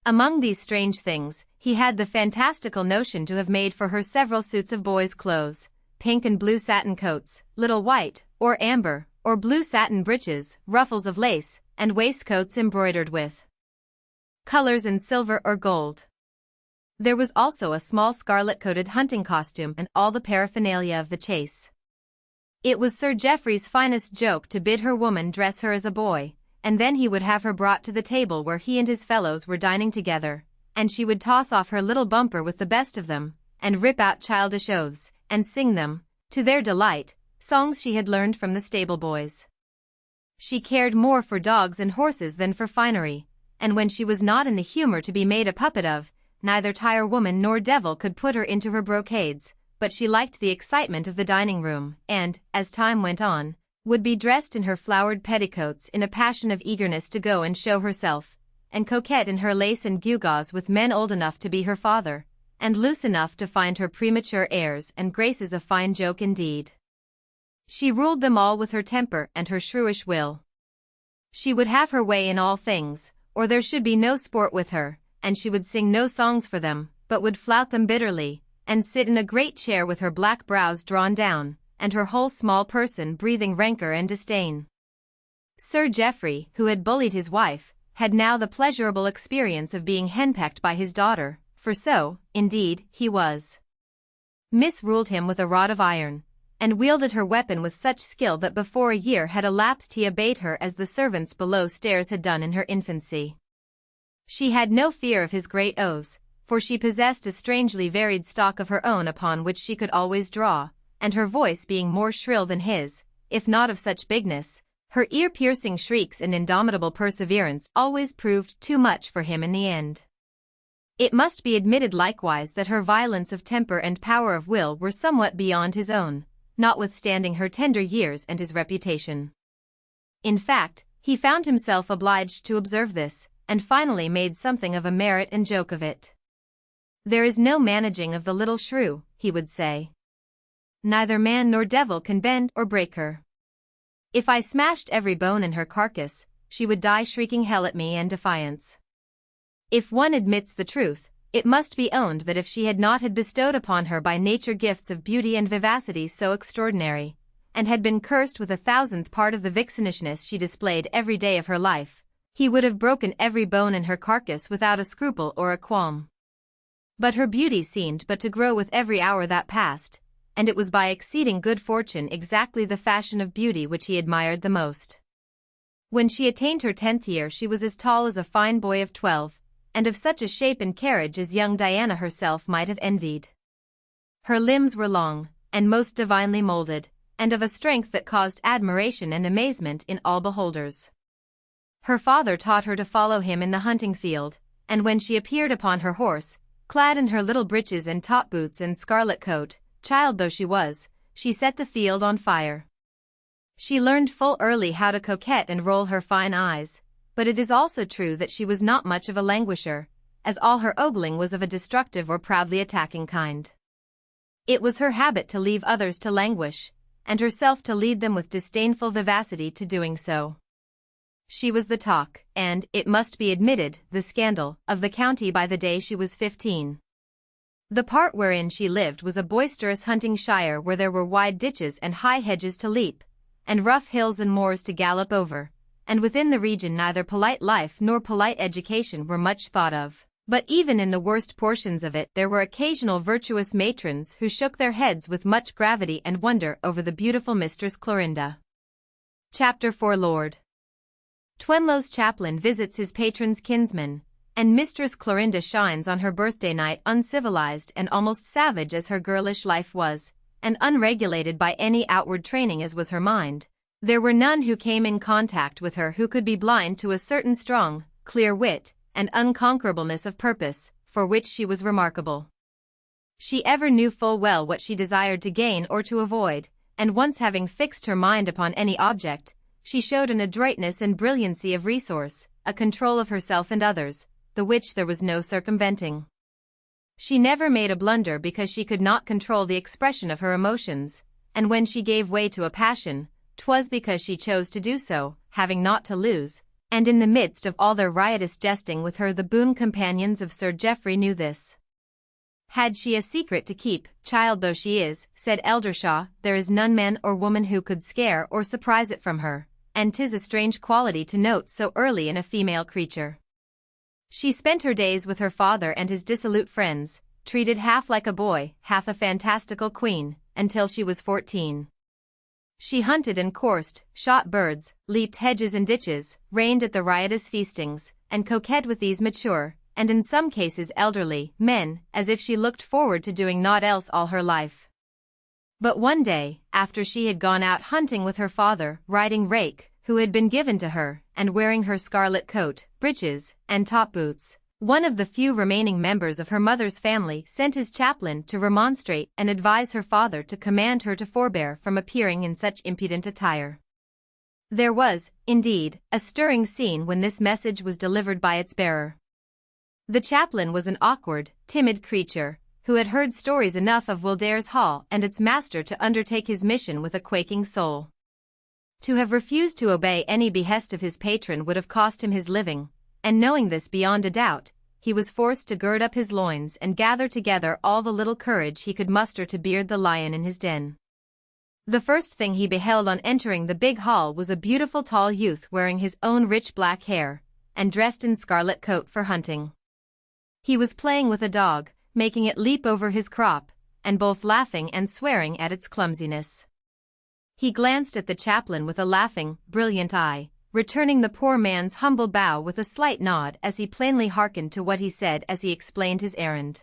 Among these strange things, he had the fantastical notion to have made for her several suits of boys' clothes, pink and blue satin coats, little white, or amber, or blue satin breeches, ruffles of lace, and waistcoats embroidered with colors in silver or gold. There was also a small scarlet-coated hunting costume and all the paraphernalia of the chase. It was Sir Geoffrey's finest joke to bid her woman dress her as a boy, and then he would have her brought to the table where he and his fellows were dining together, and she would toss off her little bumper with the best of them, and rip out childish oaths, and sing them, to their delight, songs she had learned from the stable boys. She cared more for dogs and horses than for finery, and when she was not in the humor to be made a puppet of, neither tire-woman nor devil could put her into her brocades, but she liked the excitement of the dining-room, and, as time went on, would be dressed in her flowered petticoats in a passion of eagerness to go and show herself, and coquette in her lace and gewgaws with men old enough to be her father, and loose enough to find her premature airs and graces a fine joke indeed. She ruled them all with her temper and her shrewish will. She would have her way in all things, or there should be no sport with her, and she would sing no songs for them, but would flout them bitterly, and sit in a great chair with her black brows drawn down, and her whole small person breathing rancour and disdain. Sir Geoffrey, who had bullied his wife, had now the pleasurable experience of being henpecked by his daughter, for so, indeed, he was. Miss ruled him with a rod of iron, and wielded her weapon with such skill that before a year had elapsed he obeyed her as the servants below stairs had done in her infancy. She had no fear of his great oaths, for she possessed a strangely varied stock of her own upon which she could always draw, and her voice being more shrill than his, if not of such bigness, her ear-piercing shrieks and indomitable perseverance always proved too much for him in the end. It must be admitted likewise that her violence of temper and power of will were somewhat beyond his own, notwithstanding her tender years and his reputation. In fact, he found himself obliged to observe this, and finally made something of a merit and joke of it. "There is no managing of the little shrew," he would say. "Neither man nor devil can bend or break her. If I smashed every bone in her carcass, she would die shrieking hell at me and defiance." If one admits the truth, it must be owned that if she had not had bestowed upon her by nature gifts of beauty and vivacity so extraordinary, and had been cursed with 1,000th part of the vixenishness she displayed every day of her life, he would have broken every bone in her carcass without a scruple or a qualm. But her beauty seemed but to grow with every hour that passed, and it was by exceeding good fortune exactly the fashion of beauty which he admired the most. When she attained her 10th year she was as tall as a fine boy of 12, and of such a shape and carriage as young Diana herself might have envied. Her limbs were long, and most divinely molded, and of a strength that caused admiration and amazement in all beholders. Her father taught her to follow him in the hunting field, and when she appeared upon her horse, clad in her little breeches and top boots and scarlet coat, child though she was, she set the field on fire. She learned full early how to coquette and roll her fine eyes, but it is also true that she was not much of a languisher, as all her ogling was of a destructive or proudly attacking kind. It was her habit to leave others to languish, and herself to lead them with disdainful vivacity to doing so. She was the talk, and, it must be admitted, the scandal, of the county by the day she was 15. The part wherein she lived was a boisterous hunting shire where there were wide ditches and high hedges to leap, and rough hills and moors to gallop over, and within the region neither polite life nor polite education were much thought of. But even in the worst portions of it there were occasional virtuous matrons who shook their heads with much gravity and wonder over the beautiful Mistress Clorinda. Chapter 4 Lord Twenlow's chaplain visits his patron's kinsman, and Mistress Clorinda shines on her birthday night uncivilized and almost savage as her girlish life was, and unregulated by any outward training as was her mind. There were none who came in contact with her who could be blind to a certain strong, clear wit, and unconquerableness of purpose, for which she was remarkable. She ever knew full well what she desired to gain or to avoid, and once having fixed her mind upon any object, she showed an adroitness and brilliancy of resource, a control of herself and others, the which there was no circumventing. She never made a blunder because she could not control the expression of her emotions, and when she gave way to a passion, 'twas because she chose to do so, having naught to lose, and in the midst of all their riotous jesting with her the boon companions of Sir Geoffrey knew this. Had she a secret to keep, child though she is, said Eldershaw, there is none man or woman who could scare or surprise it from her, and 'tis a strange quality to note so early in a female creature. She spent her days with her father and his dissolute friends, treated half like a boy, half a fantastical queen, until she was 14. She hunted and coursed, shot birds, leaped hedges and ditches, reigned at the riotous feastings, and coquetted with these mature, and in some cases elderly, men, as if she looked forward to doing naught else all her life. But one day, after she had gone out hunting with her father, riding Rake, who had been given to her, and wearing her scarlet coat, breeches, and top boots, one of the few remaining members of her mother's family sent his chaplain to remonstrate and advise her father to command her to forbear from appearing in such impudent attire. There was, indeed, a stirring scene when this message was delivered by its bearer. The chaplain was an awkward, timid creature, who had heard stories enough of Wildair's Hall and its master to undertake his mission with a quaking soul. To have refused to obey any behest of his patron would have cost him his living, and knowing this beyond a doubt, he was forced to gird up his loins and gather together all the little courage he could muster to beard the lion in his den. The first thing he beheld on entering the big hall was a beautiful tall youth wearing his own rich black hair, and dressed in scarlet coat for hunting. He was playing with a dog, making it leap over his crop, and both laughing and swearing at its clumsiness. He glanced at the chaplain with a laughing, brilliant eye, returning the poor man's humble bow with a slight nod as he plainly hearkened to what he said as he explained his errand.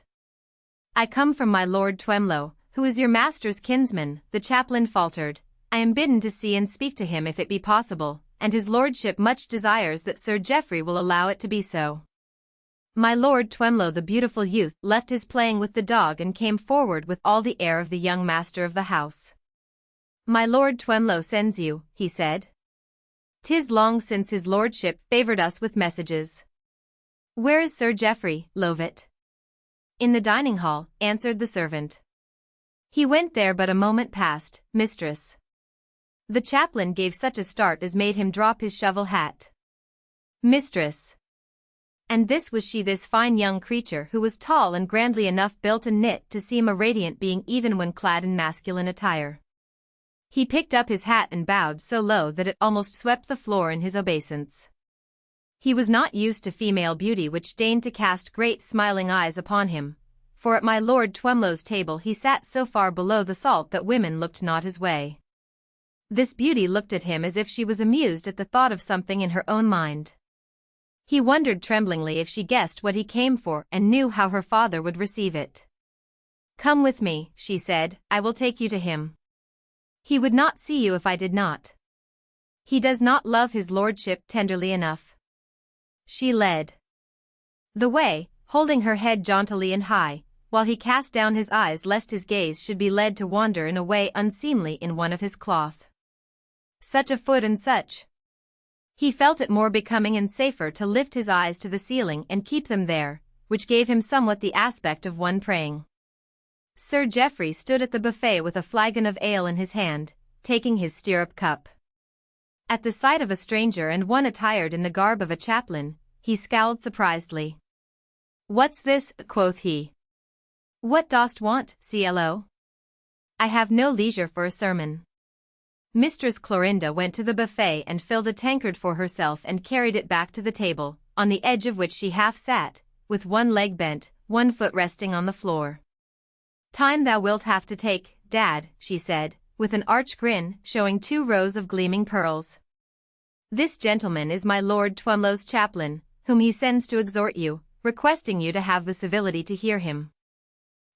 "I come from my Lord Twemlow, who is your master's kinsman," the chaplain faltered. "I am bidden to see and speak to him if it be possible, and his lordship much desires that Sir Geoffrey will allow it to be so." My Lord Twemlow, the beautiful youth, left his playing with the dog and came forward with all the air of the young master of the house. "My Lord Twemlow sends you," he said. "'Tis long since his lordship favoured us with messages." "Where is Sir Geoffrey, Lovett?" "In the dining hall," answered the servant. "He went there but a moment past, mistress." The chaplain gave such a start as made him drop his shovel hat. Mistress! And this was she, this fine young creature who was tall and grandly enough built and knit to seem a radiant being even when clad in masculine attire. He picked up his hat and bowed so low that it almost swept the floor in his obeisance. He was not used to female beauty which deigned to cast great smiling eyes upon him, for at my Lord Twemlow's table he sat so far below the salt that women looked not his way. This beauty looked at him as if she was amused at the thought of something in her own mind. He wondered tremblingly if she guessed what he came for and knew how her father would receive it. "Come with me," she said, "I will take you to him. He would not see you if I did not. He does not love his lordship tenderly enough." She led the way, holding her head jauntily and high, while he cast down his eyes lest his gaze should be led to wander in a way unseemly in one of his cloth. Such a foot and such! He felt it more becoming and safer to lift his eyes to the ceiling and keep them there, which gave him somewhat the aspect of one praying. Sir Geoffrey stood at the buffet with a flagon of ale in his hand, taking his stirrup cup. At the sight of a stranger and one attired in the garb of a chaplain, he scowled surprisedly. "What's this?" quoth he. "What dost want, CLO? I have no leisure for a sermon." Mistress Clorinda went to the buffet and filled a tankard for herself and carried it back to the table, on the edge of which she half sat, with one leg bent, one foot resting on the floor. "Time thou wilt have to take, Dad," she said, with an arch grin, showing 2 rows of gleaming pearls. "This gentleman is my Lord Twemlow's chaplain, whom he sends to exhort you, requesting you to have the civility to hear him."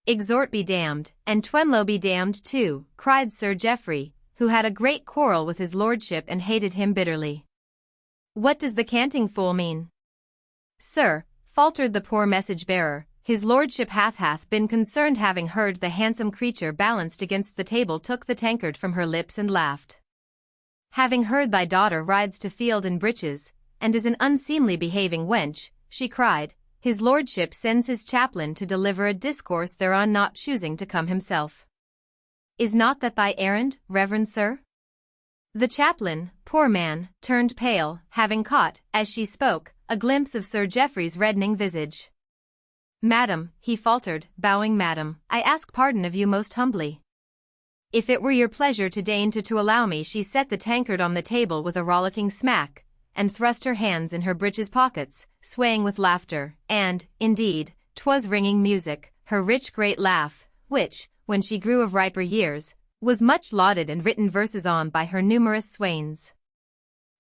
"Exhort be damned, and Twemlow be damned too," cried Sir Geoffrey, who had a great quarrel with his lordship and hated him bitterly. "What does the canting fool mean?" "Sir," faltered the poor message-bearer, "his lordship hath been concerned, having heard." The handsome creature balanced against the table took the tankard from her lips and laughed. "Having heard thy daughter rides to field in breeches, and is an unseemly behaving wench," she cried, "his lordship sends his chaplain to deliver a discourse thereon, not choosing to come himself. Is not that thy errand, reverend sir?" The chaplain, poor man, turned pale, having caught, as she spoke, a glimpse of Sir Geoffrey's reddening visage. "Madam," he faltered, bowing, "madam, I ask pardon of you most humbly. If it were your pleasure to deign to allow me." She set the tankard on the table with a rollicking smack, and thrust her hands in her breeches pockets, swaying with laughter, and, indeed, 'twas ringing music, her rich great laugh, which, when she grew of riper years, was much lauded and written verses on by her numerous swains.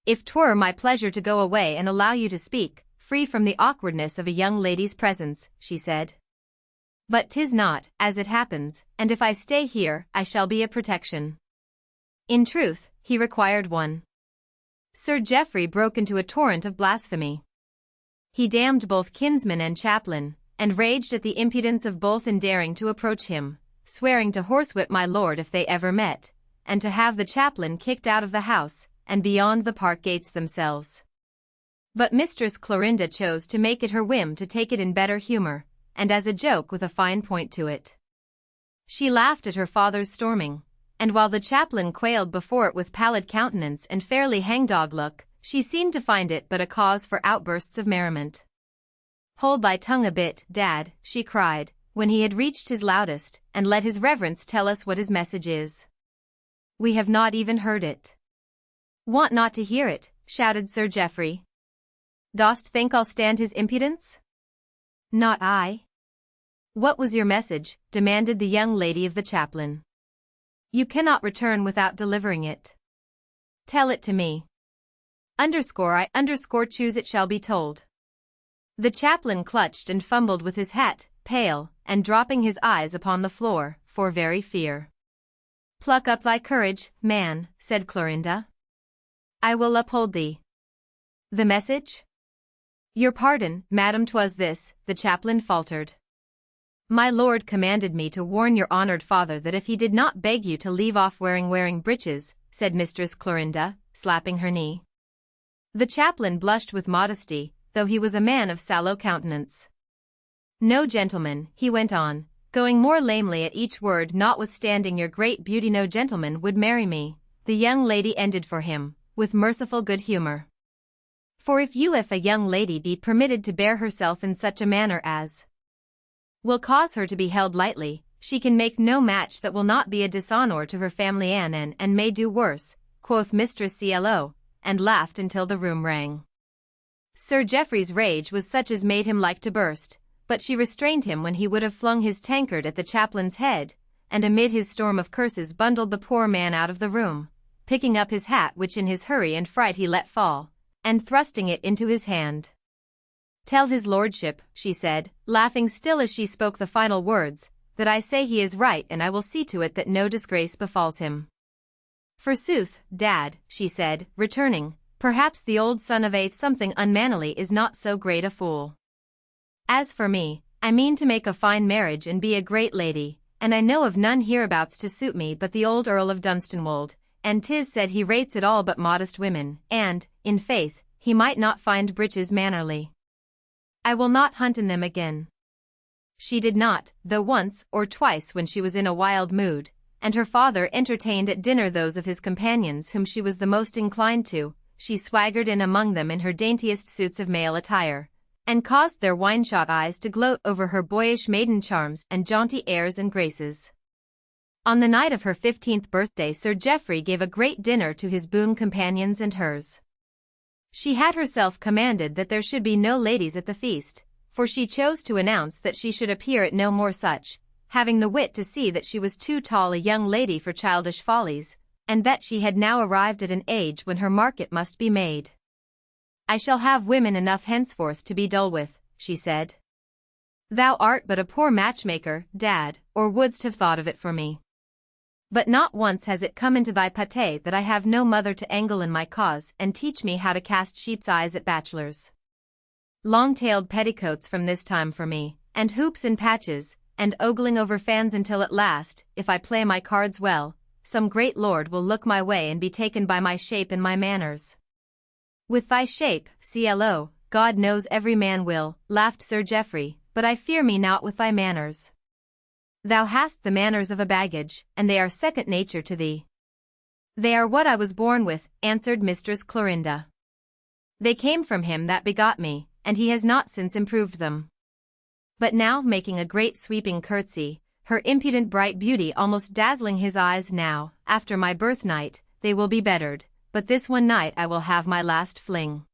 If 'twere my pleasure to go away and allow you to speak, free from the awkwardness of a young lady's presence, she said. But 'tis not, as it happens, and if I stay here, I shall be a protection. In truth, he required one. Sir Geoffrey broke into a torrent of blasphemy. He damned both kinsman and chaplain, and raged at the impudence of both in daring to approach him, swearing to horsewhip my lord if they ever met, and to have the chaplain kicked out of the house, and beyond the park gates themselves. But Mistress Clorinda chose to make it her whim to take it in better humor, and as a joke with a fine point to it. She laughed at her father's storming, and while the chaplain quailed before it with pallid countenance and fairly hangdog look, she seemed to find it but a cause for outbursts of merriment. "Hold thy tongue a bit, Dad," she cried, when he had reached his loudest, "and let his reverence tell us what his message is. We have not even heard it." "Want not to hear it," shouted Sir Geoffrey. "Dost think I'll stand his impudence?" "Not I." "What was your message?" demanded the young lady of the chaplain. "You cannot return without delivering it. Tell it to me. I choose it shall be told." The chaplain clutched and fumbled with his hat, pale, and dropping his eyes upon the floor, for very fear. "Pluck up thy courage, man," said Clorinda. "I will uphold thee." "The message?" "Your pardon, madam, 'twas this," the chaplain faltered. "My lord commanded me to warn your honored father that if he did not beg you to leave off wearing breeches," said Mistress Clorinda, slapping her knee. The chaplain blushed with modesty, though he was a man of sallow countenance. "No gentleman," he went on, going more lamely at each word, "notwithstanding your great beauty, no gentleman would marry me," the young lady ended for him, with merciful good humor. "For if a young lady be permitted to bear herself in such a manner as will cause her to be held lightly, she can make no match that will not be a dishonour to her family and may do worse," quoth Mistress Clo, and laughed until the room rang. Sir Geoffrey's rage was such as made him like to burst, but she restrained him when he would have flung his tankard at the chaplain's head, and amid his storm of curses bundled the poor man out of the room, picking up his hat which in his hurry and fright he let fall, and thrusting it into his hand. "Tell his lordship," she said, laughing still as she spoke the final words, "that I say he is right, and I will see to it that no disgrace befalls him." "Forsooth, Dad," she said, returning, "perhaps the old son of a something unmannerly is not so great a fool. As for me, I mean to make a fine marriage and be a great lady, and I know of none hereabouts to suit me but the old Earl of Dunstanwold, and 'tis said he rates at all but modest women, and, in faith, he might not find breeches mannerly. I will not hunt in them again." She did not, though once or twice when she was in a wild mood, and her father entertained at dinner those of his companions whom she was the most inclined to, she swaggered in among them in her daintiest suits of male attire, and caused their wine-shot eyes to gloat over her boyish maiden charms and jaunty airs and graces. On the night of her 15th birthday Sir Geoffrey gave a great dinner to his boon companions and hers. She had herself commanded that there should be no ladies at the feast, for she chose to announce that she should appear at no more such, having the wit to see that she was too tall a young lady for childish follies, and that she had now arrived at an age when her market must be made. "I shall have women enough henceforth to be dull with," she said. "Thou art but a poor matchmaker, Dad, or wouldst have thought of it for me. But not once has it come into thy pate that I have no mother to angle in my cause and teach me how to cast sheep's eyes at bachelors. Long-tailed petticoats from this time for me, and hoops and patches, and ogling over fans until at last, if I play my cards well, some great lord will look my way and be taken by my shape and my manners." "With thy shape, Clo, God knows every man will," laughed Sir Geoffrey, "but I fear me not with thy manners. Thou hast the manners of a baggage, and they are second nature to thee." "They are what I was born with," answered Mistress Clorinda. "They came from him that begot me, and he has not since improved them." But now, making a great sweeping curtsy, her impudent bright beauty almost dazzling his eyes, "Now, after my birthnight, they will be bettered, but this one night I will have my last fling."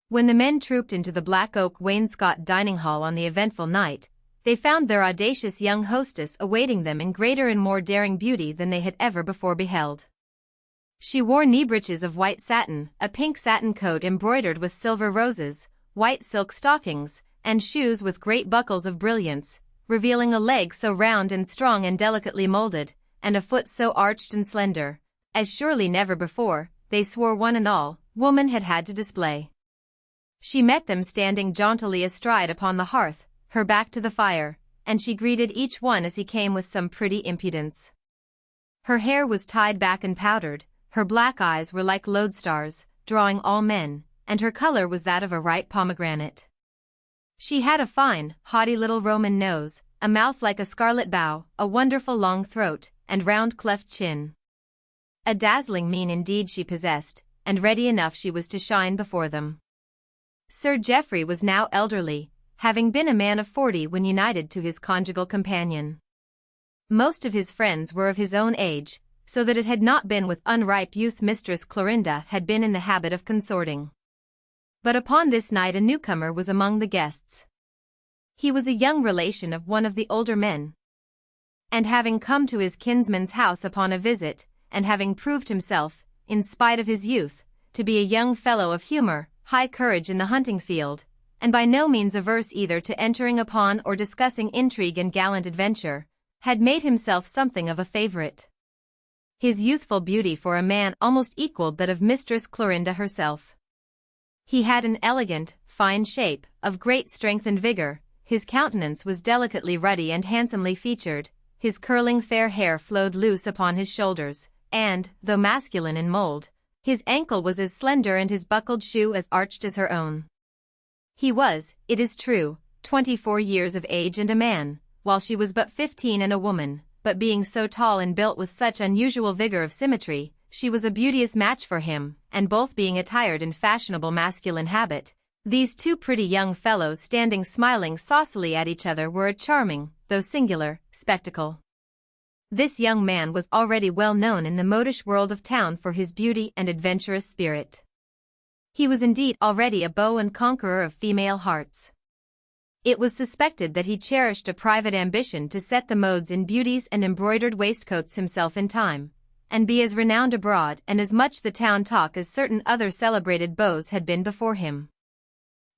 When the men trooped into the black oak wainscot dining hall on the eventful night, they found their audacious young hostess awaiting them in greater and more daring beauty than they had ever before beheld. She wore knee breeches of white satin, a pink satin coat embroidered with silver roses, white silk stockings, and shoes with great buckles of brilliants, revealing a leg so round and strong and delicately molded, and a foot so arched and slender, as surely never before, they swore one and all, woman had had to display. She met them standing jauntily astride upon the hearth, her back to the fire, and she greeted each one as he came with some pretty impudence. Her hair was tied back and powdered, her black eyes were like lodestars, drawing all men, and her color was that of a ripe pomegranate. She had a fine, haughty little Roman nose, a mouth like a scarlet bow, a wonderful long throat, and round cleft chin. A dazzling mien indeed she possessed, and ready enough she was to shine before them. Sir Geoffrey was now elderly, having been a man of 40 when united to his conjugal companion. Most of his friends were of his own age, so that it had not been with unripe youth Mistress Clorinda had been in the habit of consorting. But upon this night a newcomer was among the guests. He was a young relation of one of the older men. And having come to his kinsman's house upon a visit, and having proved himself, in spite of his youth, to be a young fellow of humor, high courage in the hunting field, and by no means averse either to entering upon or discussing intrigue and gallant adventure, had made himself something of a favorite. His youthful beauty for a man almost equaled that of Mistress Clorinda herself. He had an elegant, fine shape, of great strength and vigor, his countenance was delicately ruddy and handsomely featured, his curling fair hair flowed loose upon his shoulders, and, though masculine in mold, his ankle was as slender and his buckled shoe as arched as her own. He was, it is true, 24 years of age and a man, while she was but 15 and a woman, but being so tall and built with such unusual vigor of symmetry, she was a beauteous match for him, and both being attired in fashionable masculine habit, these two pretty young fellows standing smiling saucily at each other were a charming, though singular, spectacle. This young man was already well known in the modish world of town for his beauty and adventurous spirit. He was indeed already a beau and conqueror of female hearts. It was suspected that he cherished a private ambition to set the modes in beauties and embroidered waistcoats himself in time, and be as renowned abroad and as much the town talk as certain other celebrated beaux had been before him.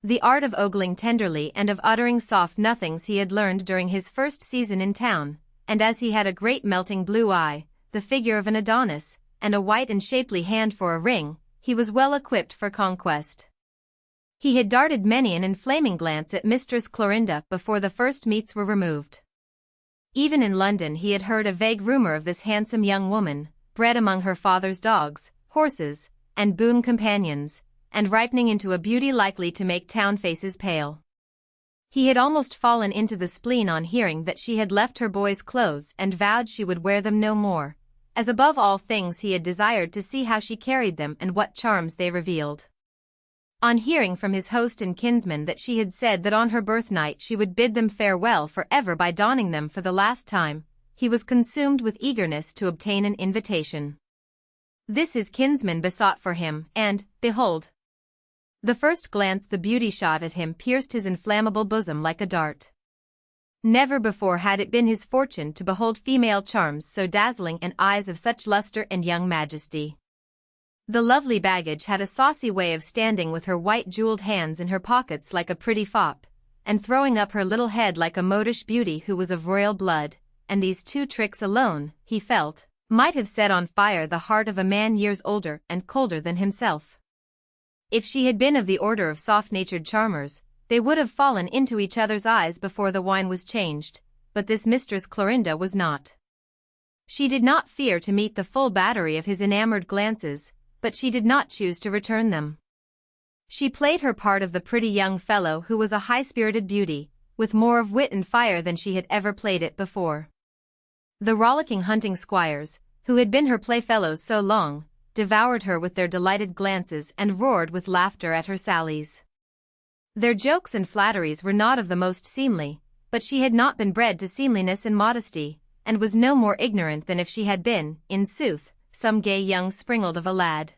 The art of ogling tenderly and of uttering soft nothings he had learned during his first season in town, and as he had a great melting blue eye, the figure of an Adonis, and a white and shapely hand for a ring, he was well equipped for conquest. He had darted many an inflaming glance at Mistress Clorinda before the first meats were removed. Even in London he had heard a vague rumor of this handsome young woman, bred among her father's dogs, horses, and boon companions, and ripening into a beauty likely to make town faces pale. He had almost fallen into the spleen on hearing that she had left her boy's clothes and vowed she would wear them no more, as above all things he had desired to see how she carried them and what charms they revealed. On hearing from his host and kinsman that she had said that on her birthnight she would bid them farewell forever by donning them for the last time, he was consumed with eagerness to obtain an invitation. This his kinsman besought for him, and, behold, the first glance the beauty shot at him pierced his inflammable bosom like a dart. Never before had it been his fortune to behold female charms so dazzling and eyes of such luster and young majesty. The lovely baggage had a saucy way of standing with her white jeweled hands in her pockets like a pretty fop, and throwing up her little head like a modish beauty who was of royal blood, and these two tricks alone, he felt, might have set on fire the heart of a man years older and colder than himself. If she had been of the order of soft-natured charmers, they would have fallen into each other's eyes before the wine was changed, but this Mistress Clorinda was not. She did not fear to meet the full battery of his enamored glances, but she did not choose to return them. She played her part of the pretty young fellow who was a high-spirited beauty, with more of wit and fire than she had ever played it before. The rollicking hunting squires, who had been her playfellows so long, devoured her with their delighted glances and roared with laughter at her sallies. Their jokes and flatteries were not of the most seemly, but she had not been bred to seemliness and modesty, and was no more ignorant than if she had been, in sooth, some gay young springald of a lad.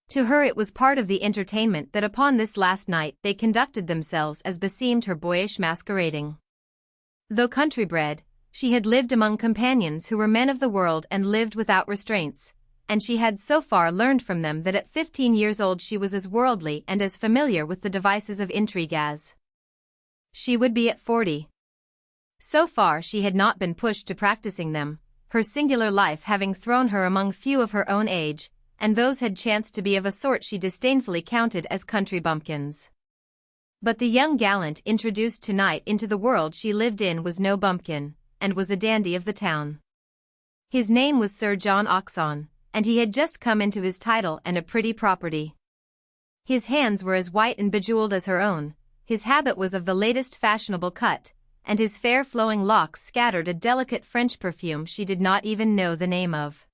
To her it was part of the entertainment that upon this last night they conducted themselves as beseemed her boyish masquerading. Though country-bred, she had lived among companions who were men of the world and lived without restraints, and she had so far learned from them that at 15 years old she was as worldly and as familiar with the devices of intrigue as she would be at 40. So far she had not been pushed to practicing them, her singular life having thrown her among few of her own age, and those had chanced to be of a sort she disdainfully counted as country bumpkins. But the young gallant introduced tonight into the world she lived in was no bumpkin, and was a dandy of the town. His name was Sir John Oxon, and he had just come into his title and a pretty property. His hands were as white and bejewelled as her own, his habit was of the latest fashionable cut, and his fair flowing locks scattered a delicate French perfume she did not even know the name of.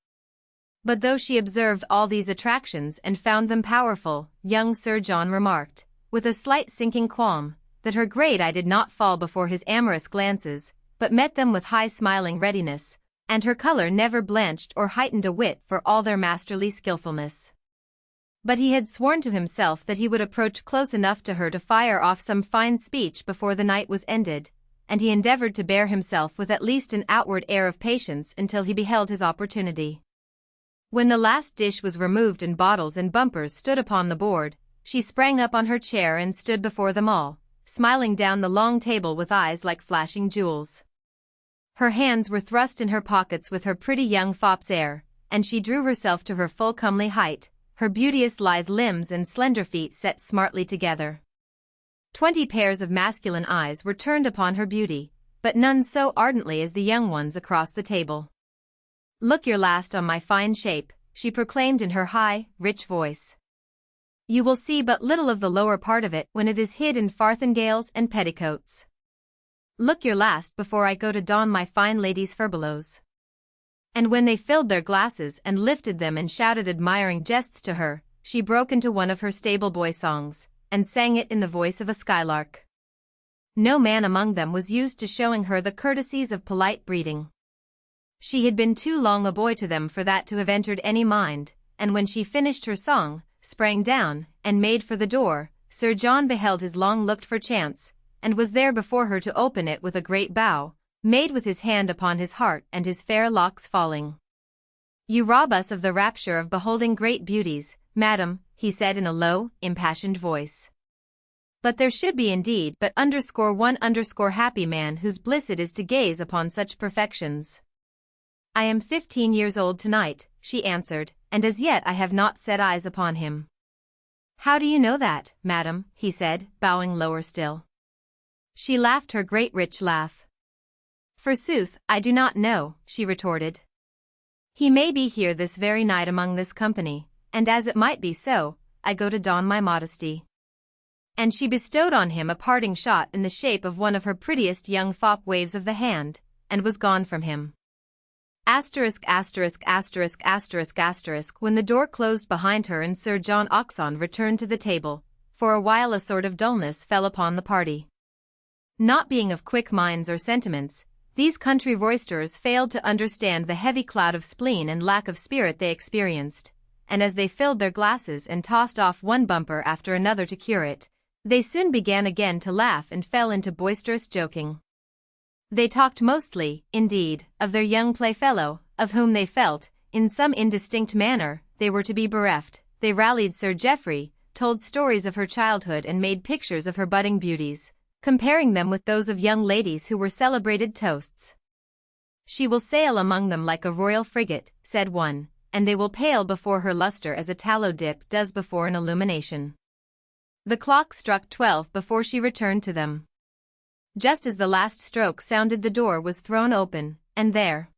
But though she observed all these attractions and found them powerful, young Sir John remarked, with a slight sinking qualm, that her great eye did not fall before his amorous glances, but met them with high smiling readiness, and her color never blanched or heightened a whit for all their masterly skillfulness. But he had sworn to himself that he would approach close enough to her to fire off some fine speech before the night was ended, and he endeavored to bear himself with at least an outward air of patience until he beheld his opportunity. When the last dish was removed and bottles and bumpers stood upon the board, she sprang up on her chair and stood before them all, smiling down the long table with eyes like flashing jewels. Her hands were thrust in her pockets with her pretty young fop's air, and she drew herself to her full comely height, her beauteous lithe limbs and slender feet set smartly together. 20 pairs of masculine eyes were turned upon her beauty, but none so ardently as the young ones across the table. "Look your last on my fine shape," she proclaimed in her high, rich voice. "You will see but little of the lower part of it when it is hid in farthingales and petticoats. Look your last before I go to don my fine lady's furbelows." And when they filled their glasses and lifted them and shouted admiring jests to her, she broke into one of her stable-boy songs, and sang it in the voice of a skylark. No man among them was used to showing her the courtesies of polite breeding. She had been too long a boy to them for that to have entered any mind, and when she finished her song, sprang down, and made for the door, Sir John beheld his long-looked-for chance, and was there before her to open it with a great bow, made with his hand upon his heart and his fair locks falling. "You rob us of the rapture of beholding great beauties, madam," he said in a low, impassioned voice. "But there should be indeed but _one happy man whose bliss it is to gaze upon such perfections." "I am 15 years old tonight," she answered, "and as yet I have not set eyes upon him." "How do you know that, madam?" he said, bowing lower still. She laughed her great rich laugh. "Forsooth, I do not know," she retorted. "He may be here this very night among this company, and as it might be so, I go to don my modesty." And she bestowed on him a parting shot in the shape of one of her prettiest young fop waves of the hand, and was gone from him. When the door closed behind her and Sir John Oxon returned to the table, for a while a sort of dullness fell upon the party. Not being of quick minds or sentiments, these country roisterers failed to understand the heavy cloud of spleen and lack of spirit they experienced, and as they filled their glasses and tossed off one bumper after another to cure it, they soon began again to laugh and fell into boisterous joking. They talked mostly, indeed, of their young playfellow, of whom they felt, in some indistinct manner, they were to be bereft. They rallied Sir Geoffrey, told stories of her childhood and made pictures of her budding beauties, comparing them with those of young ladies who were celebrated toasts. "She will sail among them like a royal frigate," said one, "and they will pale before her luster as a tallow dip does before an illumination." The clock struck 12 before she returned to them. Just as the last stroke sounded the door was thrown open, and there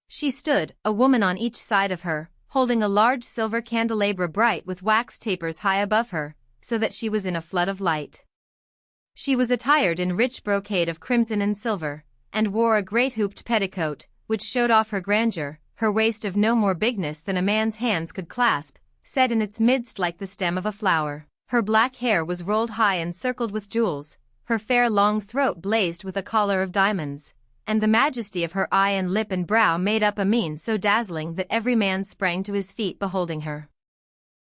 she stood, a woman on each side of her, holding a large silver candelabra bright with wax tapers high above her, so that she was in a flood of light. She was attired in rich brocade of crimson and silver, and wore a great hooped petticoat, which showed off her grandeur, her waist of no more bigness than a man's hands could clasp, set in its midst like the stem of a flower. Her black hair was rolled high and circled with jewels, her fair long throat blazed with a collar of diamonds, and the majesty of her eye and lip and brow made up a mien so dazzling that every man sprang to his feet beholding her.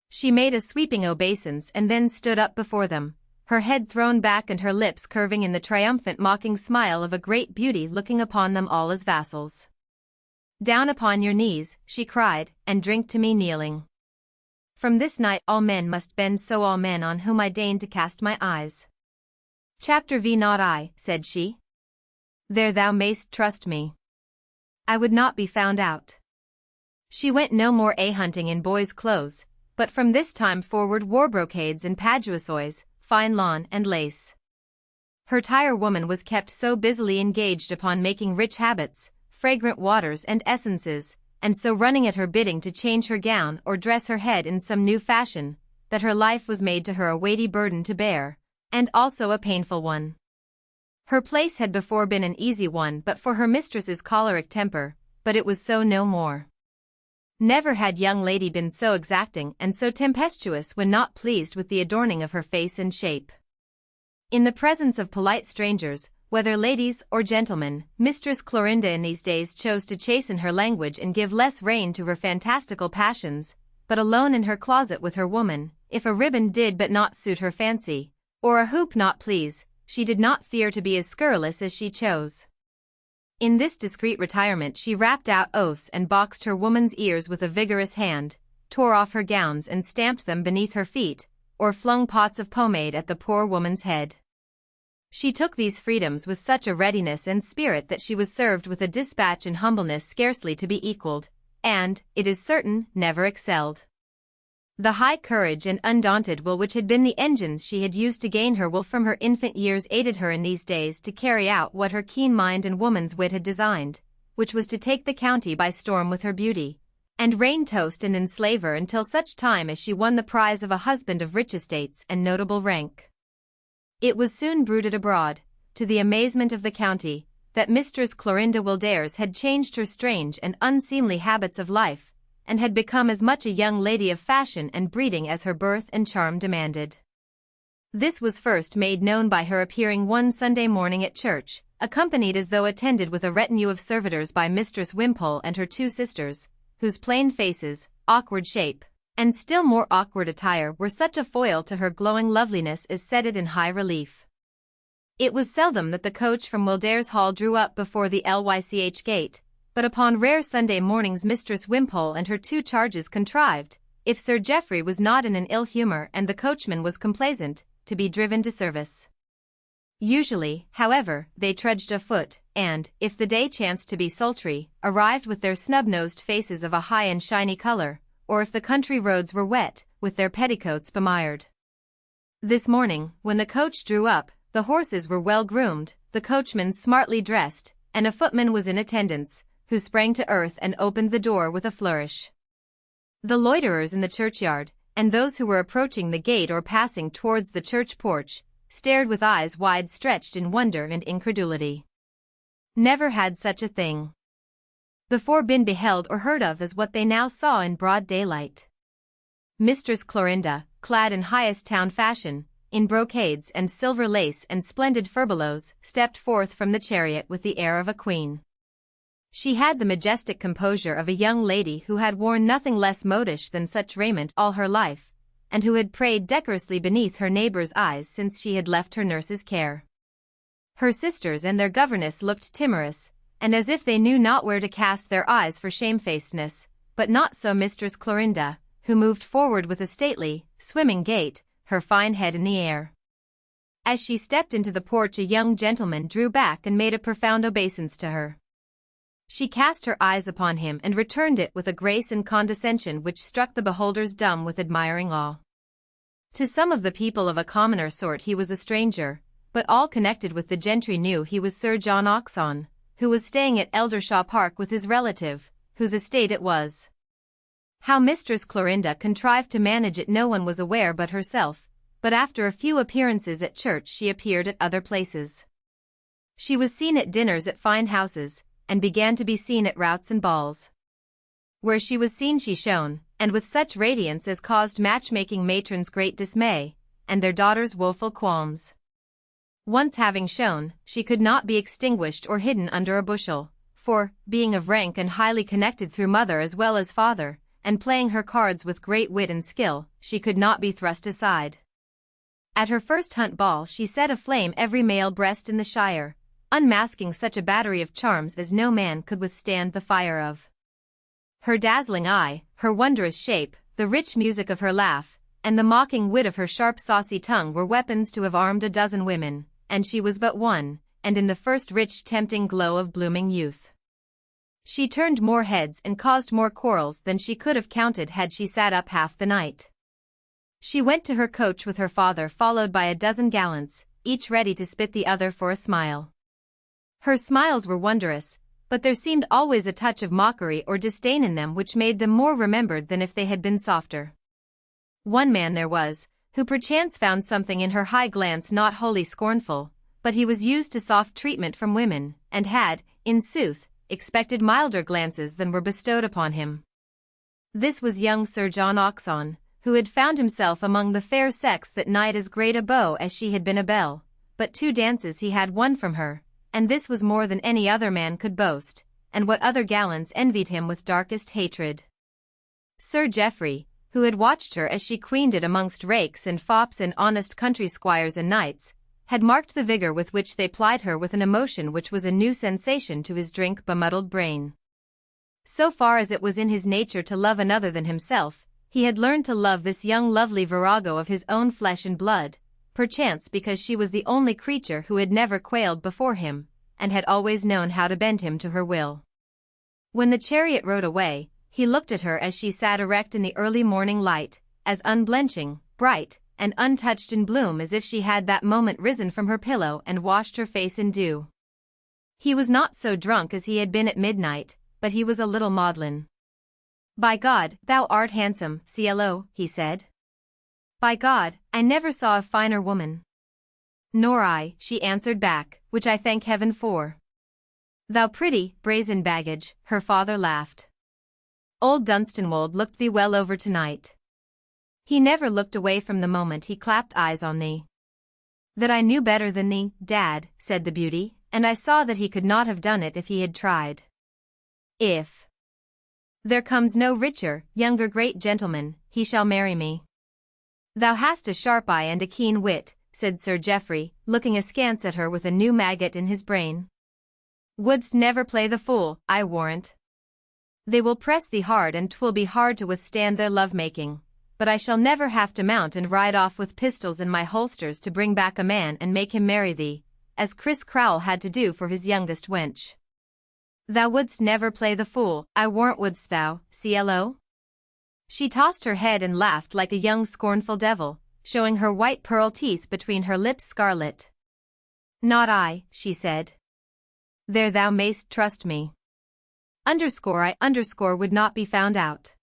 She made a sweeping obeisance and then stood up before them, her head thrown back and her lips curving in the triumphant mocking smile of a great beauty looking upon them all as vassals. "Down upon your knees," she cried, "and drink to me kneeling. From this night all men must bend, so all men on whom I deign to cast my eyes." "Chapter V not I," said she. "There thou mayst trust me. I would not be found out." She went no more hunting in boys' clothes, but from this time forward wore brocades and paduasoys, fine lawn and lace. Her tirewoman was kept so busily engaged upon making rich habits, fragrant waters and essences, and so running at her bidding to change her gown or dress her head in some new fashion, that her life was made to her a weighty burden to bear, and also a painful one. Her place had before been an easy one but for her mistress's choleric temper, but it was so no more. Never had young lady been so exacting and so tempestuous when not pleased with the adorning of her face and shape. In the presence of polite strangers, whether ladies or gentlemen, Mistress Clorinda in these days chose to chasten her language and give less rein to her fantastical passions, but alone in her closet with her woman, if a ribbon did but not suit her fancy, or a hoop not please, she did not fear to be as scurrilous as she chose. In this discreet retirement she rapped out oaths and boxed her woman's ears with a vigorous hand, tore off her gowns and stamped them beneath her feet, or flung pots of pomade at the poor woman's head. She took these freedoms with such a readiness and spirit that she was served with a dispatch and humbleness scarcely to be equaled, and, it is certain, never excelled. The high courage and undaunted will which had been the engines she had used to gain her will from her infant years aided her in these days to carry out what her keen mind and woman's wit had designed, which was to take the county by storm with her beauty, and reign toast and enslave her until such time as she won the prize of a husband of rich estates and notable rank. It was soon bruited abroad, to the amazement of the county, that Mistress Clorinda Wildares had changed her strange and unseemly habits of life, and had become as much a young lady of fashion and breeding as her birth and charm demanded. This was first made known by her appearing one Sunday morning at church, accompanied as though attended with a retinue of servitors by Mistress Wimpole and her two sisters, whose plain faces, awkward shape, and still more awkward attire were such a foil to her glowing loveliness as set it in high relief. It was seldom that the coach from Wildares Hall drew up before the Lych gate, but upon rare Sunday mornings Mistress Wimpole and her two charges contrived, if Sir Geoffrey was not in an ill humor and the coachman was complaisant, to be driven to service. Usually, however, they trudged afoot, and, if the day chanced to be sultry, arrived with their snub-nosed faces of a high and shiny color, or if the country roads were wet, with their petticoats bemired. This morning, when the coach drew up, the horses were well groomed, the coachman smartly dressed, and a footman was in attendance, who sprang to earth and opened the door with a flourish. The loiterers in the churchyard, and those who were approaching the gate or passing towards the church porch, stared with eyes wide stretched in wonder and incredulity. Never had such a thing before been beheld or heard of as what they now saw in broad daylight. Mistress Clorinda, clad in highest town fashion, in brocades and silver lace and splendid furbelows, stepped forth from the chariot with the air of a queen. She had the majestic composure of a young lady who had worn nothing less modish than such raiment all her life, and who had prayed decorously beneath her neighbor's eyes since she had left her nurse's care. Her sisters and their governess looked timorous, and as if they knew not where to cast their eyes for shamefacedness, but not so Mistress Clorinda, who moved forward with a stately, swimming gait, her fine head in the air. As she stepped into the porch a young gentleman drew back and made a profound obeisance to her. She cast her eyes upon him and returned it with a grace and condescension which struck the beholders dumb with admiring awe. To some of the people of a commoner sort he was a stranger, but all connected with the gentry knew he was Sir John Oxon, who was staying at Eldershaw Park with his relative, whose estate it was. How Mistress Clorinda contrived to manage it no one was aware but herself, but after a few appearances at church she appeared at other places. She was seen at dinners at fine houses, and began to be seen at routs and balls. Where she was seen she shone, and with such radiance as caused matchmaking matrons great dismay, and their daughters woeful qualms. Once having shone, she could not be extinguished or hidden under a bushel, for, being of rank and highly connected through mother as well as father, and playing her cards with great wit and skill, she could not be thrust aside. At her first hunt ball she set aflame every male breast in the shire, unmasking such a battery of charms as no man could withstand the fire of. Her dazzling eye, her wondrous shape, the rich music of her laugh, and the mocking wit of her sharp saucy tongue were weapons to have armed a dozen women, and she was but one, and in the first rich tempting glow of blooming youth. She turned more heads and caused more quarrels than she could have counted had she sat up half the night. She went to her coach with her father followed by a dozen gallants, each ready to spit the other for a smile. Her smiles were wondrous, but there seemed always a touch of mockery or disdain in them which made them more remembered than if they had been softer. One man there was, who perchance found something in her high glance not wholly scornful, but he was used to soft treatment from women, and had, in sooth, expected milder glances than were bestowed upon him. This was young Sir John Oxon, who had found himself among the fair sex that night as great a beau as she had been a belle, but 2 dances he had won from her, and this was more than any other man could boast, and what other gallants envied him with darkest hatred. Sir Geoffrey, who had watched her as she queened it amongst rakes and fops and honest country squires and knights, had marked the vigor with which they plied her with an emotion which was a new sensation to his drink-bemuddled brain. So far as it was in his nature to love another than himself, he had learned to love this young lovely virago of his own flesh and blood, perchance because she was the only creature who had never quailed before him, and had always known how to bend him to her will. When the chariot rode away, he looked at her as she sat erect in the early morning light, as unblenching, bright, and untouched in bloom as if she had that moment risen from her pillow and washed her face in dew. He was not so drunk as he had been at midnight, but he was a little maudlin. "By God, thou art handsome, Cielo," he said. "By God, I never saw a finer woman." "Nor I," she answered back, "which I thank heaven for." "Thou pretty, brazen baggage," her father laughed. "Old Dunstanwold looked thee well over tonight. He never looked away from the moment he clapped eyes on thee." "That I knew better than thee, Dad," said the beauty, "and I saw that he could not have done it if he had tried. If there comes no richer, younger great gentleman, he shall marry me." "Thou hast a sharp eye and a keen wit," said Sir Geoffrey, looking askance at her with a new maggot in his brain. "Wouldst never play the fool, I warrant. They will press thee hard and 'twill be hard to withstand their love-making, but I shall never have to mount and ride off with pistols in my holsters to bring back a man and make him marry thee, as Chris Crowell had to do for his youngest wench. Thou wouldst never play the fool, I warrant, wouldst thou, Cielo?" She tossed her head and laughed like a young scornful devil, showing her white pearl teeth between her lips scarlet. "Not I," she said. "There thou mayst trust me. I would not be found out."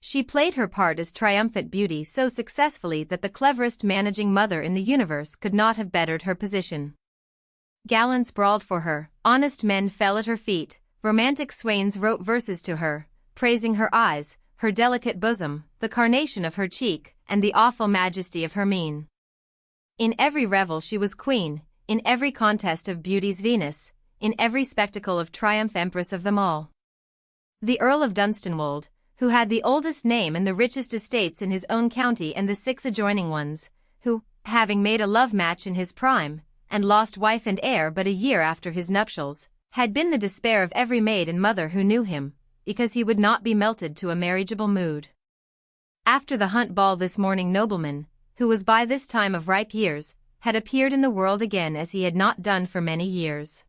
She played her part as triumphant beauty so successfully that the cleverest managing mother in the universe could not have bettered her position. Gallants brawled for her, honest men fell at her feet, romantic swains wrote verses to her, praising her eyes, her delicate bosom, the carnation of her cheek, and the awful majesty of her mien. In every revel she was queen, in every contest of beauty's Venus, in every spectacle of triumph empress of them all. The Earl of Dunstanwold, who had the oldest name and the richest estates in his own county and the 6 adjoining ones, who, having made a love match in his prime, and lost wife and heir but a year after his nuptials, had been the despair of every maid and mother who knew him, because he would not be melted to a marriageable mood. After the hunt ball this morning nobleman, who was by this time of ripe years, had appeared in the world again as he had not done for many years.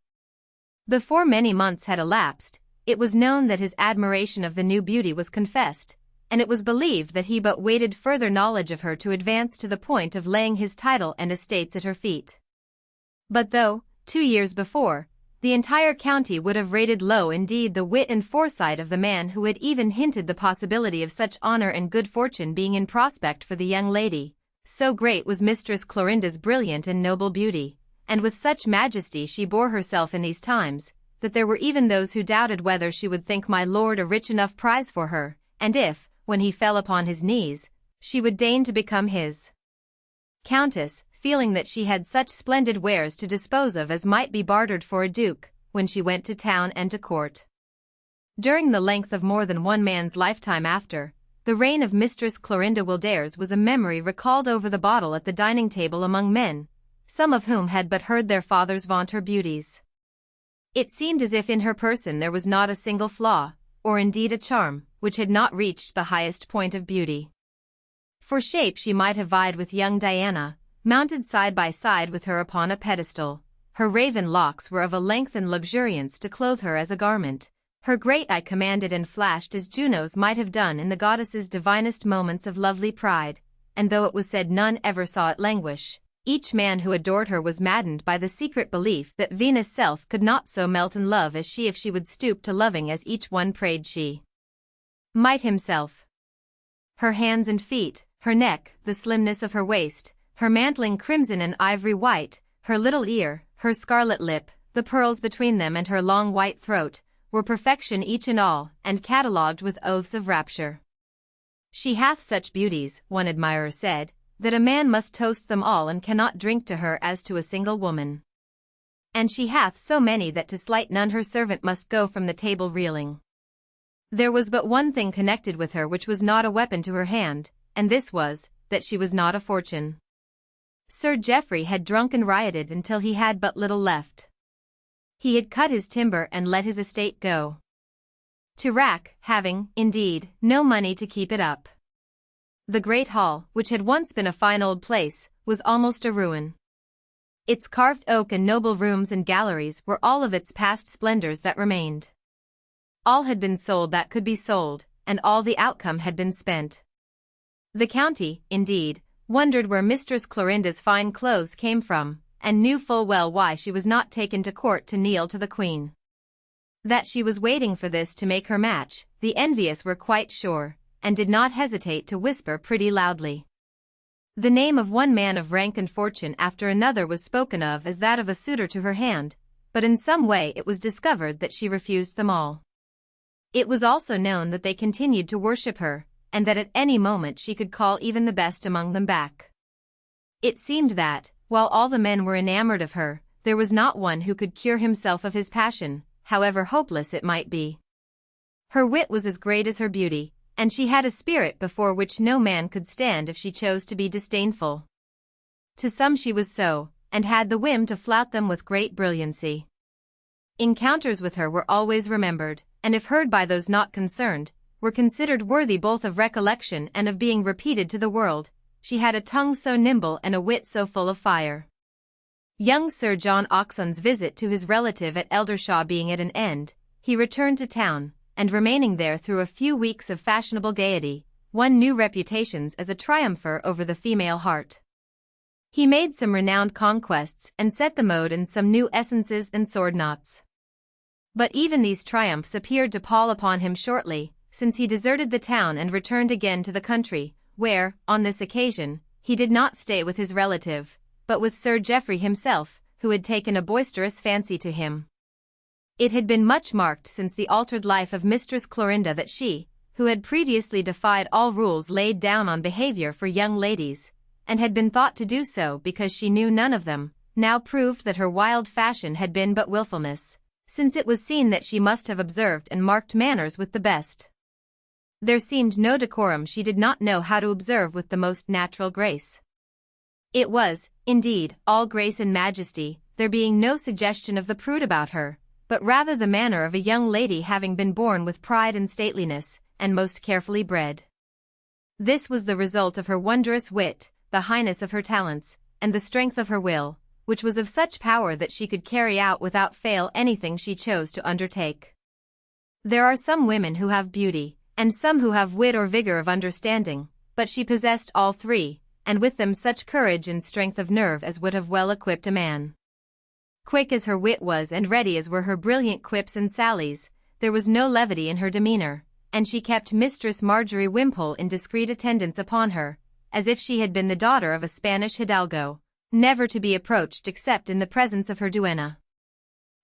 Before many months had elapsed, it was known that his admiration of the new beauty was confessed, and it was believed that he but waited further knowledge of her to advance to the point of laying his title and estates at her feet. But though, 2 years before, the entire county would have rated low indeed the wit and foresight of the man who had even hinted the possibility of such honor and good fortune being in prospect for the young lady, so great was Mistress Clorinda's brilliant and noble beauty, and with such majesty she bore herself in these times, that there were even those who doubted whether she would think my lord a rich enough prize for her, and if, when he fell upon his knees, she would deign to become his countess, feeling that she had such splendid wares to dispose of as might be bartered for a duke, when she went to town and to court. During the length of more than one man's lifetime after, the reign of Mistress Clorinda Wildares was a memory recalled over the bottle at the dining table among men, some of whom had but heard their fathers vaunt her beauties. It seemed as if in her person there was not a single flaw, or indeed a charm, which had not reached the highest point of beauty. For shape she might have vied with young Diana, mounted side by side with her upon a pedestal. Her raven locks were of a length and luxuriance to clothe her as a garment. Her great eye commanded and flashed as Juno's might have done in the goddess's divinest moments of lovely pride, and though it was said none ever saw it languish, each man who adored her was maddened by the secret belief that Venus' self could not so melt in love as she if she would stoop to loving as each one prayed she might himself. Her hands and feet, her neck, the slimness of her waist, her mantling crimson and ivory white, her little ear, her scarlet lip, the pearls between them and her long white throat, were perfection each and all, and catalogued with oaths of rapture. She hath such beauties, one admirer said, that a man must toast them all and cannot drink to her as to a single woman. And she hath so many that to slight none her servant must go from the table reeling. There was but one thing connected with her which was not a weapon to her hand, and this was, that she was not a fortune. Sir Geoffrey had drunk and rioted until he had but little left. He had cut his timber and let his estate go to wrack, having, indeed, no money to keep it up. The great hall, which had once been a fine old place, was almost a ruin. Its carved oak and noble rooms and galleries were all of its past splendors that remained. All had been sold that could be sold, and all the outcome had been spent. The county, indeed, wondered where Mistress Clorinda's fine clothes came from, and knew full well why she was not taken to court to kneel to the Queen. That she was waiting for this to make her match, the envious were quite sure, and did not hesitate to whisper pretty loudly. The name of one man of rank and fortune after another was spoken of as that of a suitor to her hand, but in some way it was discovered that she refused them all. It was also known that they continued to worship her, and that at any moment she could call even the best among them back. It seemed that, while all the men were enamored of her, there was not one who could cure himself of his passion, however hopeless it might be. Her wit was as great as her beauty, and she had a spirit before which no man could stand if she chose to be disdainful. To some she was so, and had the whim to flout them with great brilliancy. Encounters with her were always remembered, and if heard by those not concerned, were considered worthy both of recollection and of being repeated to the world. She had a tongue so nimble and a wit so full of fire. Young Sir John Oxon's visit to his relative at Eldershaw being at an end, he returned to town, and remaining there through a few weeks of fashionable gaiety, won new reputations as a triumpher over the female heart. He made some renowned conquests and set the mode in some new essences and sword knots. But even these triumphs appeared to pall upon him shortly, since he deserted the town and returned again to the country, where, on this occasion, he did not stay with his relative, but with Sir Geoffrey himself, who had taken a boisterous fancy to him. It had been much marked since the altered life of Mistress Clorinda that she, who had previously defied all rules laid down on behavior for young ladies, and had been thought to do so because she knew none of them, now proved that her wild fashion had been but wilfulness, since it was seen that she must have observed and marked manners with the best. There seemed no decorum she did not know how to observe with the most natural grace. It was, indeed, all grace and majesty, there being no suggestion of the prude about her, but rather the manner of a young lady having been born with pride and stateliness, and most carefully bred. This was the result of her wondrous wit, the highness of her talents, and the strength of her will, which was of such power that she could carry out without fail anything she chose to undertake. There are some women who have beauty, and some who have wit or vigor of understanding, but she possessed all three, and with them such courage and strength of nerve as would have well equipped a man. Quick as her wit was and ready as were her brilliant quips and sallies, there was no levity in her demeanor, and she kept Mistress Marjorie Wimpole in discreet attendance upon her, as if she had been the daughter of a Spanish hidalgo, never to be approached except in the presence of her duenna.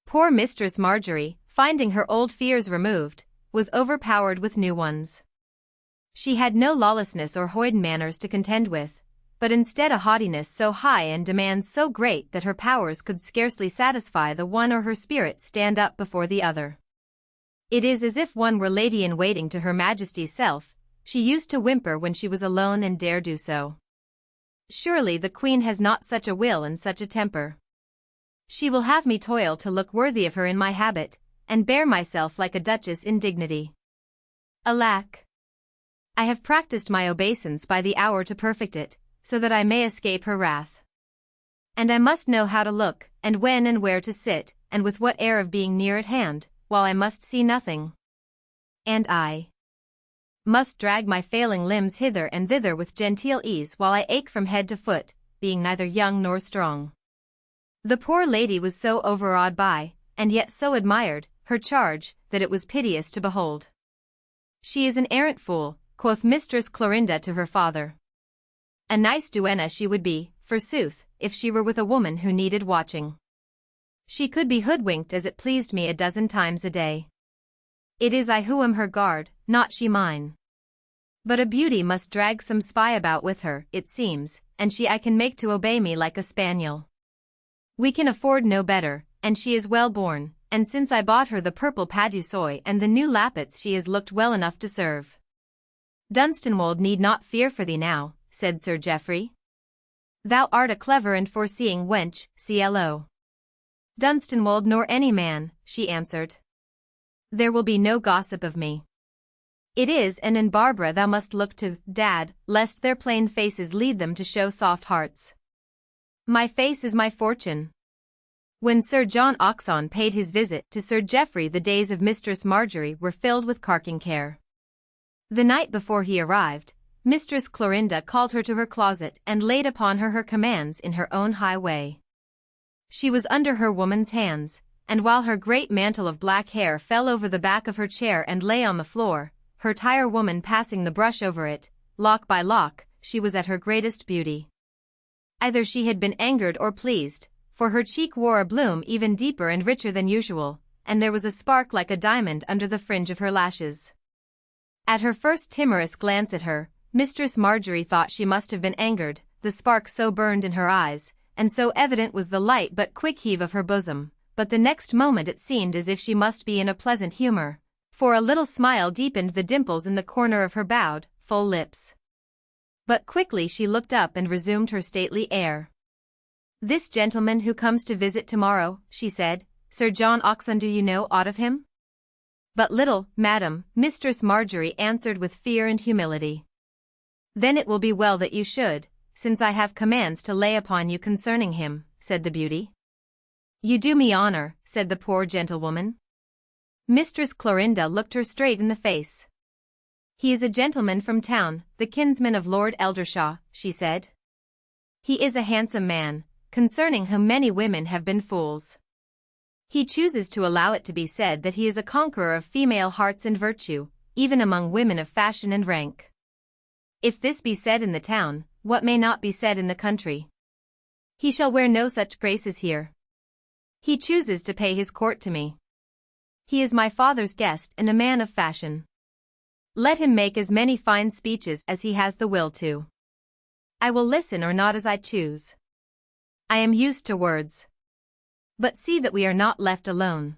Poor Mistress Marjorie, finding her old fears removed, was overpowered with new ones. She had no lawlessness or hoyden manners to contend with, but instead a haughtiness so high and demands so great that her powers could scarcely satisfy the one or her spirit stand up before the other. It is as if one were lady-in-waiting to her Majesty's self, she used to whimper when she was alone and dare do so. Surely the queen has not such a will and such a temper. She will have me toil to look worthy of her in my habit, and bear myself like a duchess in dignity. Alack! I have practiced my obeisance by the hour to perfect it, so that I may escape her wrath. And I must know how to look, and when and where to sit, and with what air of being near at hand, while I must see nothing. And I must drag my failing limbs hither and thither with genteel ease while I ache from head to foot, being neither young nor strong. The poor lady was so overawed by, and yet so admired, her charge, that it was piteous to behold. She is an arrant fool, quoth Mistress Clorinda to her father. A nice duenna she would be, forsooth, if she were with a woman who needed watching. She could be hoodwinked as it pleased me a dozen times a day. It is I who am her guard, not she mine. But a beauty must drag some spy about with her, it seems, and she I can make to obey me like a spaniel. We can afford no better, and she is well born, and since I bought her the purple paduasoy and the new lappets she has looked well enough to serve. Dunstanwolde need not fear for thee now, said Sir Geoffrey. Thou art a clever and foreseeing wench, CLO. Dunstanwolde nor any man, she answered. There will be no gossip of me. It is and in Barbara thou must look to, Dad, lest their plain faces lead them to show soft hearts. My face is my fortune. When Sir John Oxon paid his visit to Sir Geoffrey, the days of Mistress Marjorie were filled with carking care. The night before he arrived, Mistress Clorinda called her to her closet and laid upon her her commands in her own high way. She was under her woman's hands, and while her great mantle of black hair fell over the back of her chair and lay on the floor, her tirewoman passing the brush over it, lock by lock, she was at her greatest beauty. Either she had been angered or pleased, for her cheek wore a bloom even deeper and richer than usual, and there was a spark like a diamond under the fringe of her lashes. At her first timorous glance at her, Mistress Marjorie thought she must have been angered, the spark so burned in her eyes, and so evident was the light but quick heave of her bosom, but the next moment it seemed as if she must be in a pleasant humor, for a little smile deepened the dimples in the corner of her bowed, full lips. But quickly she looked up and resumed her stately air. This gentleman who comes to visit tomorrow, she said, Sir John Oxon, do you know aught of him? But little, madam, Mistress Marjorie answered with fear and humility. Then it will be well that you should, since I have commands to lay upon you concerning him, said the beauty. You do me honor, said the poor gentlewoman. Mistress Clorinda looked her straight in the face. He is a gentleman from town, the kinsman of Lord Eldershaw, she said. He is a handsome man, concerning whom many women have been fools. He chooses to allow it to be said that he is a conqueror of female hearts and virtue, even among women of fashion and rank. If this be said in the town, what may not be said in the country? He shall wear no such graces here. He chooses to pay his court to me. He is my father's guest and a man of fashion. Let him make as many fine speeches as he has the will to. I will listen or not as I choose. I am used to words. But see that we are not left alone.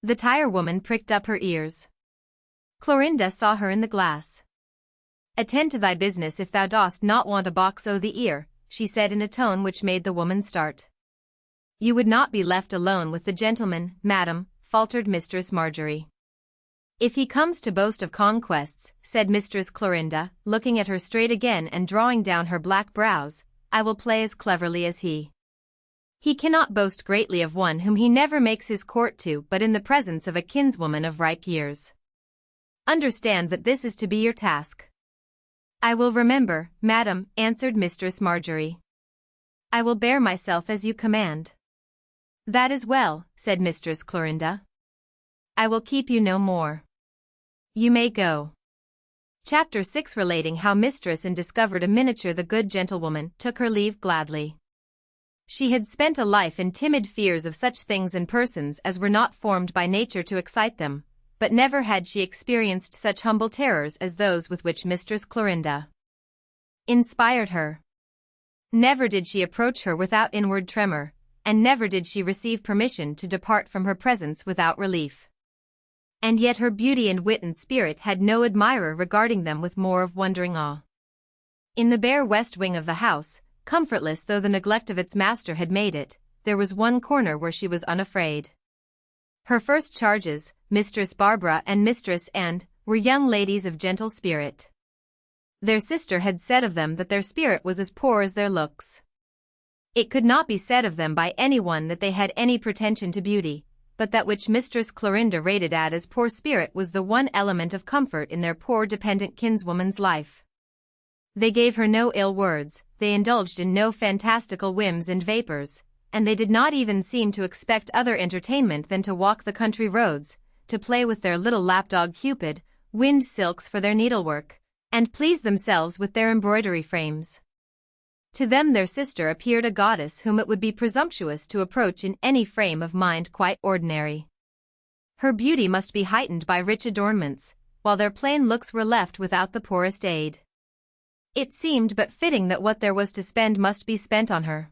The tirewoman pricked up her ears. Clorinda saw her in the glass. Attend to thy business if thou dost not want a box o' the ear, she said in a tone which made the woman start. You would not be left alone with the gentleman, madam, faltered Mistress Marjorie. If he comes to boast of conquests, said Mistress Clorinda, looking at her straight again and drawing down her black brows, I will play as cleverly as he. He cannot boast greatly of one whom he never makes his court to but in the presence of a kinswoman of ripe years. Understand that this is to be your task. I will remember, madam, answered Mistress Marjorie. I will bear myself as you command. That is well, said Mistress Clorinda. I will keep you no more. You may go. Chapter 6, relating how Mistress and discovered a miniature. The good gentlewoman took her leave gladly. She had spent a life in timid fears of such things and persons as were not formed by nature to excite them, but never had she experienced such humble terrors as those with which Mistress Clorinda inspired her. Never did she approach her without inward tremor, and never did she receive permission to depart from her presence without relief. And yet her beauty and wit and spirit had no admirer regarding them with more of wondering awe. In the bare west wing of the house, comfortless though the neglect of its master had made it, there was one corner where she was unafraid. Her first charges, Mistress Barbara and Mistress Anne, were young ladies of gentle spirit. Their sister had said of them that their spirit was as poor as their looks. It could not be said of them by anyone that they had any pretension to beauty, but that which Mistress Clorinda rated at as poor spirit was the one element of comfort in their poor dependent kinswoman's life. They gave her no ill words, they indulged in no fantastical whims and vapors, and they did not even seem to expect other entertainment than to walk the country roads, to play with their little lapdog Cupid, wind silks for their needlework, and please themselves with their embroidery frames. To them their sister appeared a goddess whom it would be presumptuous to approach in any frame of mind quite ordinary. Her beauty must be heightened by rich adornments, while their plain looks were left without the poorest aid. It seemed but fitting that what there was to spend must be spent on her.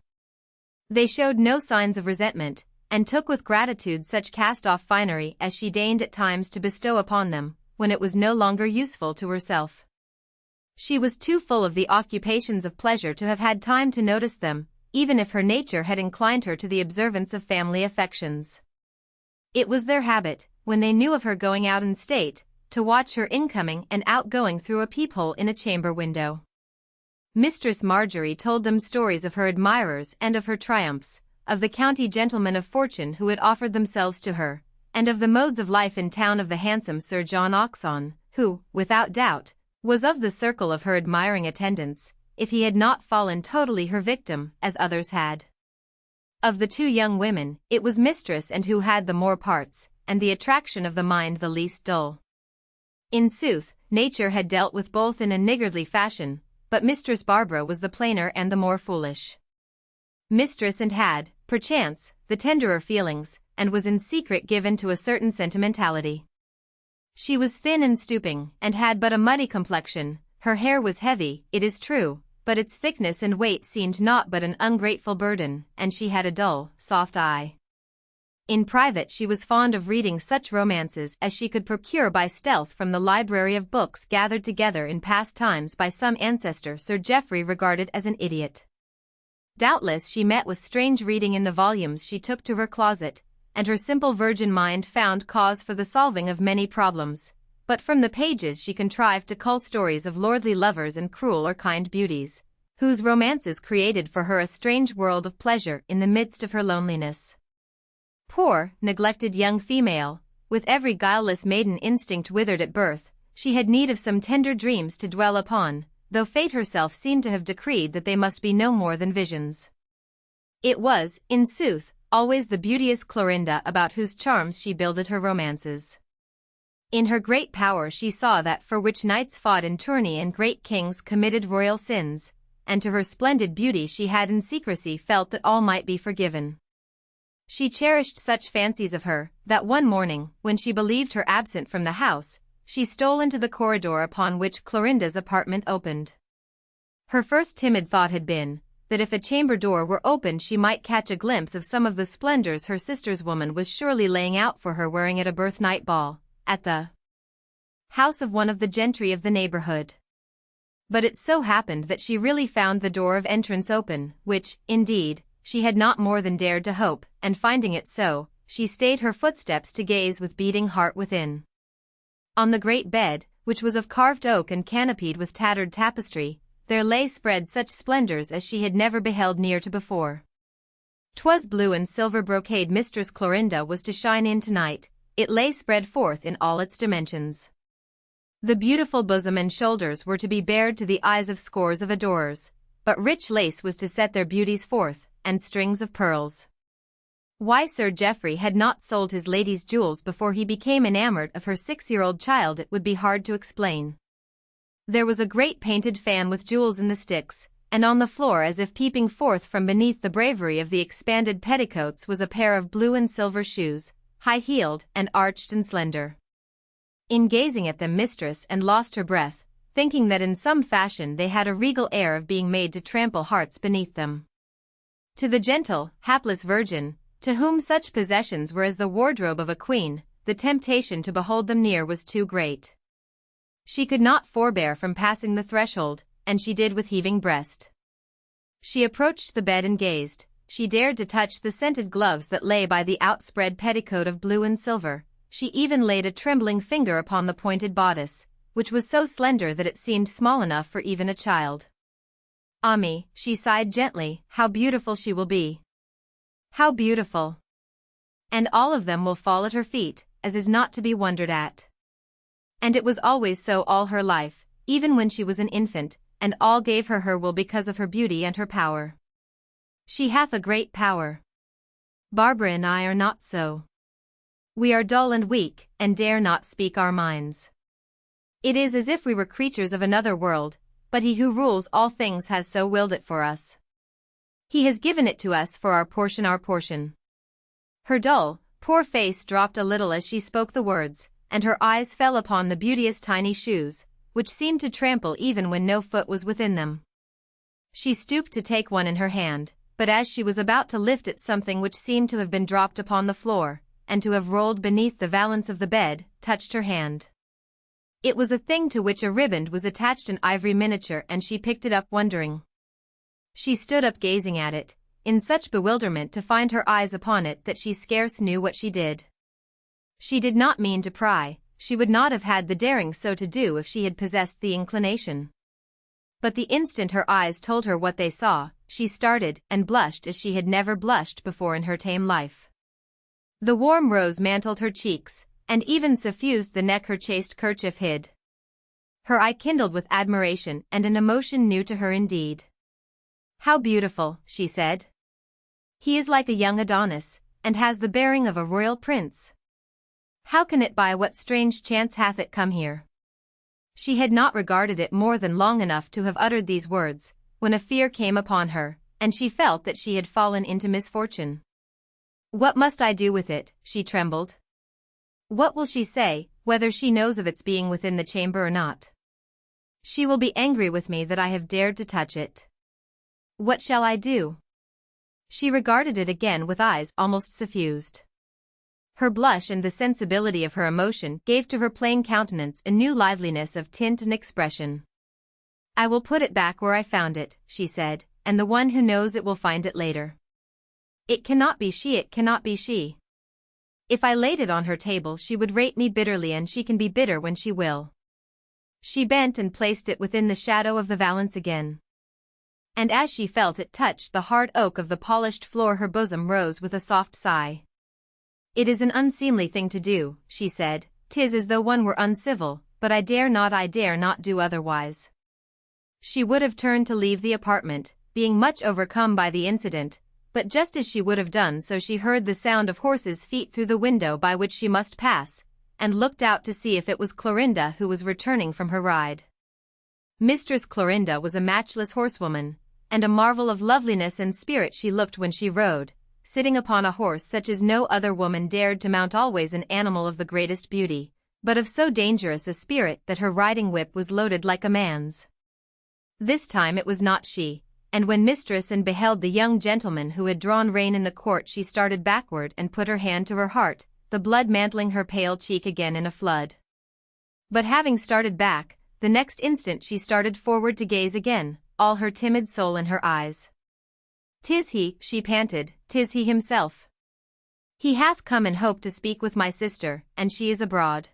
They showed no signs of resentment, and took with gratitude such cast-off finery as she deigned at times to bestow upon them, when it was no longer useful to herself. She was too full of the occupations of pleasure to have had time to notice them, even if her nature had inclined her to the observance of family affections. It was their habit, when they knew of her going out in state, to watch her incoming and outgoing through a peephole in a chamber window. Mistress Marjorie told them stories of her admirers and of her triumphs, of the county gentlemen of fortune who had offered themselves to her, and of the modes of life in town of the handsome Sir John Oxon, who, without doubt, was of the circle of her admiring attendants, if he had not fallen totally her victim, as others had. Of the two young women, it was Mistress and who had the more parts, and the attraction of the mind the least dull. In sooth, nature had dealt with both in a niggardly fashion, but Mistress Barbara was the plainer and the more foolish. Mistress and had, perchance, the tenderer feelings, and was in secret given to a certain sentimentality. She was thin and stooping, and had but a muddy complexion. Her hair was heavy, it is true, but its thickness and weight seemed naught but an ungrateful burden, and she had a dull, soft eye. In private she was fond of reading such romances as she could procure by stealth from the library of books gathered together in past times by some ancestor Sir Geoffrey regarded as an idiot. Doubtless she met with strange reading in the volumes she took to her closet, and her simple virgin mind found cause for the solving of many problems, but from the pages she contrived to cull stories of lordly lovers and cruel or kind beauties, whose romances created for her a strange world of pleasure in the midst of her loneliness. Poor, neglected young female, with every guileless maiden instinct withered at birth, she had need of some tender dreams to dwell upon, though fate herself seemed to have decreed that they must be no more than visions. It was, in sooth, always the beauteous Clorinda about whose charms she builded her romances. In her great power she saw that for which knights fought in tourney and great kings committed royal sins, and to her splendid beauty she had in secrecy felt that all might be forgiven. She cherished such fancies of her, that one morning, when she believed her absent from the house, she stole into the corridor upon which Clorinda's apartment opened. Her first timid thought had been, that if a chamber door were opened she might catch a glimpse of some of the splendors her sister's woman was surely laying out for her wearing at a birthnight ball, at the house of one of the gentry of the neighborhood. But it so happened that she really found the door of entrance open, which, indeed, she had not more than dared to hope, and finding it so, she stayed her footsteps to gaze with beating heart within. On the great bed, which was of carved oak and canopied with tattered tapestry, there lay spread such splendors as she had never beheld near to before. 'Twas blue and silver brocade Mistress Clorinda was to shine in tonight, it lay spread forth in all its dimensions. The beautiful bosom and shoulders were to be bared to the eyes of scores of adorers, but rich lace was to set their beauties forth, and strings of pearls. Why Sir Geoffrey had not sold his lady's jewels before he became enamored of her 6-year-old child it would be hard to explain. There was a great painted fan with jewels in the sticks, and on the floor as if peeping forth from beneath the bravery of the expanded petticoats was a pair of blue and silver shoes, high-heeled and arched and slender. In gazing at them Mistress and lost her breath, thinking that in some fashion they had a regal air of being made to trample hearts beneath them. To the gentle, hapless virgin, to whom such possessions were as the wardrobe of a queen, the temptation to behold them near was too great. She could not forbear from passing the threshold, and she did with heaving breast. She approached the bed and gazed. She dared to touch the scented gloves that lay by the outspread petticoat of blue and silver. She even laid a trembling finger upon the pointed bodice, which was so slender that it seemed small enough for even a child. "Ah me," she sighed gently, "how beautiful she will be. How beautiful. And all of them will fall at her feet, as is not to be wondered at." And it was always so all her life, even when she was an infant, and all gave her will because of her beauty and her power. She hath a great power. Barbara and I are not so. We are dull and weak, and dare not speak our minds. It is as if we were creatures of another world, but he who rules all things has so willed it for us. He has given it to us for our portion, our portion. Her dull, poor face dropped a little as she spoke the words, and her eyes fell upon the beauteous tiny shoes, which seemed to trample even when no foot was within them. She stooped to take one in her hand, but as she was about to lift it something which seemed to have been dropped upon the floor, and to have rolled beneath the valance of the bed, touched her hand. It was a thing to which a riband was attached, an ivory miniature, and she picked it up wondering. She stood up gazing at it, in such bewilderment to find her eyes upon it that she scarce knew what she did. She did not mean to pry, she would not have had the daring so to do if she had possessed the inclination. But the instant her eyes told her what they saw, she started and blushed as she had never blushed before in her tame life. The warm rose mantled her cheeks, and even suffused the neck her chaste kerchief hid. Her eye kindled with admiration and an emotion new to her indeed. "How beautiful," she said. "He is like a young Adonis, and has the bearing of a royal prince. How can it by what strange chance hath it come here?" She had not regarded it more than long enough to have uttered these words, when a fear came upon her, and she felt that she had fallen into misfortune. "What must I do with it?" she trembled. "What will she say, whether she knows of its being within the chamber or not? She will be angry with me that I have dared to touch it. What shall I do?" She regarded it again with eyes almost suffused. Her blush and the sensibility of her emotion gave to her plain countenance a new liveliness of tint and expression. "I will put it back where I found it," she said, "and the one who knows it will find it later. It cannot be she, it cannot be she. If I laid it on her table she would rate me bitterly, and she can be bitter when she will." She bent and placed it within the shadow of the valance again. And as she felt it touch the hard oak of the polished floor, her bosom rose with a soft sigh. "It is an unseemly thing to do," she said. "'Tis as though one were uncivil, but I dare not do otherwise." She would have turned to leave the apartment, being much overcome by the incident, but just as she would have done so she heard the sound of horses' feet through the window by which she must pass, and looked out to see if it was Clorinda who was returning from her ride. Mistress Clorinda was a matchless horsewoman, and a marvel of loveliness and spirit she looked when she rode, sitting upon a horse such as no other woman dared to mount, always an animal of the greatest beauty, but of so dangerous a spirit that her riding whip was loaded like a man's. This time it was not she, and when mistress and beheld the young gentleman who had drawn rein in the court, she started backward and put her hand to her heart, the blood mantling her pale cheek again in a flood. But having started back, the next instant she started forward to gaze again, all her timid soul in her eyes. "'Tis he," she panted, "'tis he himself. He hath come in hope to speak with my sister, and she is abroad.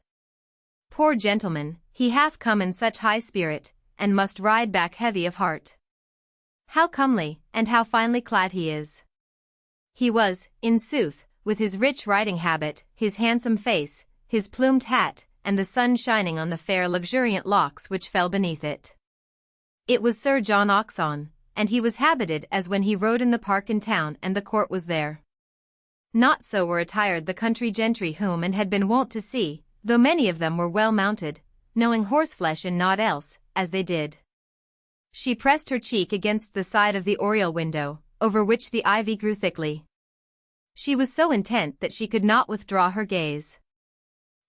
Poor gentleman, he hath come in such high spirit, and must ride back heavy of heart. How comely, and how finely clad he is." He was, in sooth, with his rich riding habit, his handsome face, his plumed hat, and the sun shining on the fair luxuriant locks which fell beneath it. It was Sir John Oxon, and he was habited as when he rode in the park in town and the court was there. Not so were attired the country gentry whom and had been wont to see, though many of them were well mounted, knowing horseflesh and naught else, as they did. She pressed her cheek against the side of the oriel window, over which the ivy grew thickly. She was so intent that she could not withdraw her gaze.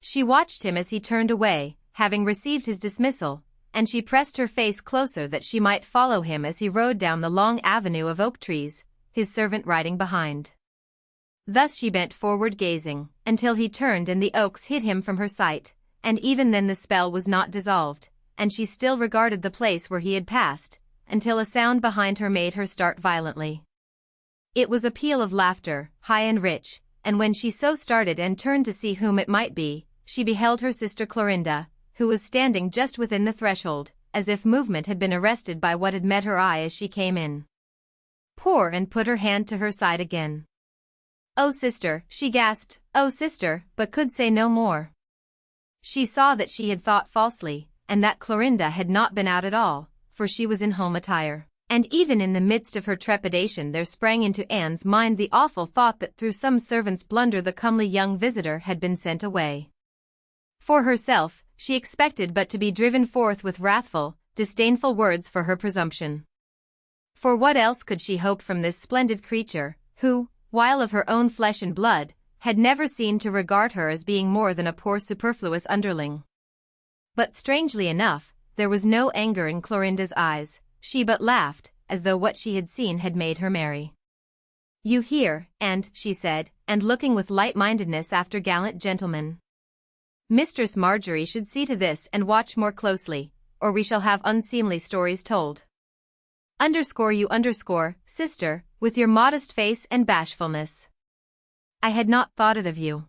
She watched him as he turned away, having received his dismissal, and she pressed her face closer that she might follow him as he rode down the long avenue of oak trees, his servant riding behind. Thus she bent forward gazing, until he turned and the oaks hid him from her sight, and even then the spell was not dissolved, and she still regarded the place where he had passed, until a sound behind her made her start violently. It was a peal of laughter, high and rich, and when she so started and turned to see whom it might be, she beheld her sister Clorinda, who was standing just within the threshold, as if movement had been arrested by what had met her eye as she came in. Poor Anne put her hand to her side again. "Oh, sister," she gasped, "oh, sister," but could say no more. She saw that she had thought falsely, and that Clorinda had not been out at all, for she was in home attire. And even in the midst of her trepidation there sprang into Anne's mind the awful thought that through some servant's blunder the comely young visitor had been sent away. For herself, she expected but to be driven forth with wrathful, disdainful words for her presumption. For what else could she hope from this splendid creature, who, while of her own flesh and blood, had never seemed to regard her as being more than a poor superfluous underling? But strangely enough, there was no anger in Clorinda's eyes. She but laughed, as though what she had seen had made her merry. "You hear, and," she said, and looking with light-mindedness after gallant gentlemen. "Mistress Marjorie should see to this and watch more closely, or we shall have unseemly stories told. You, sister, with your modest face and bashfulness. I had not thought it of you."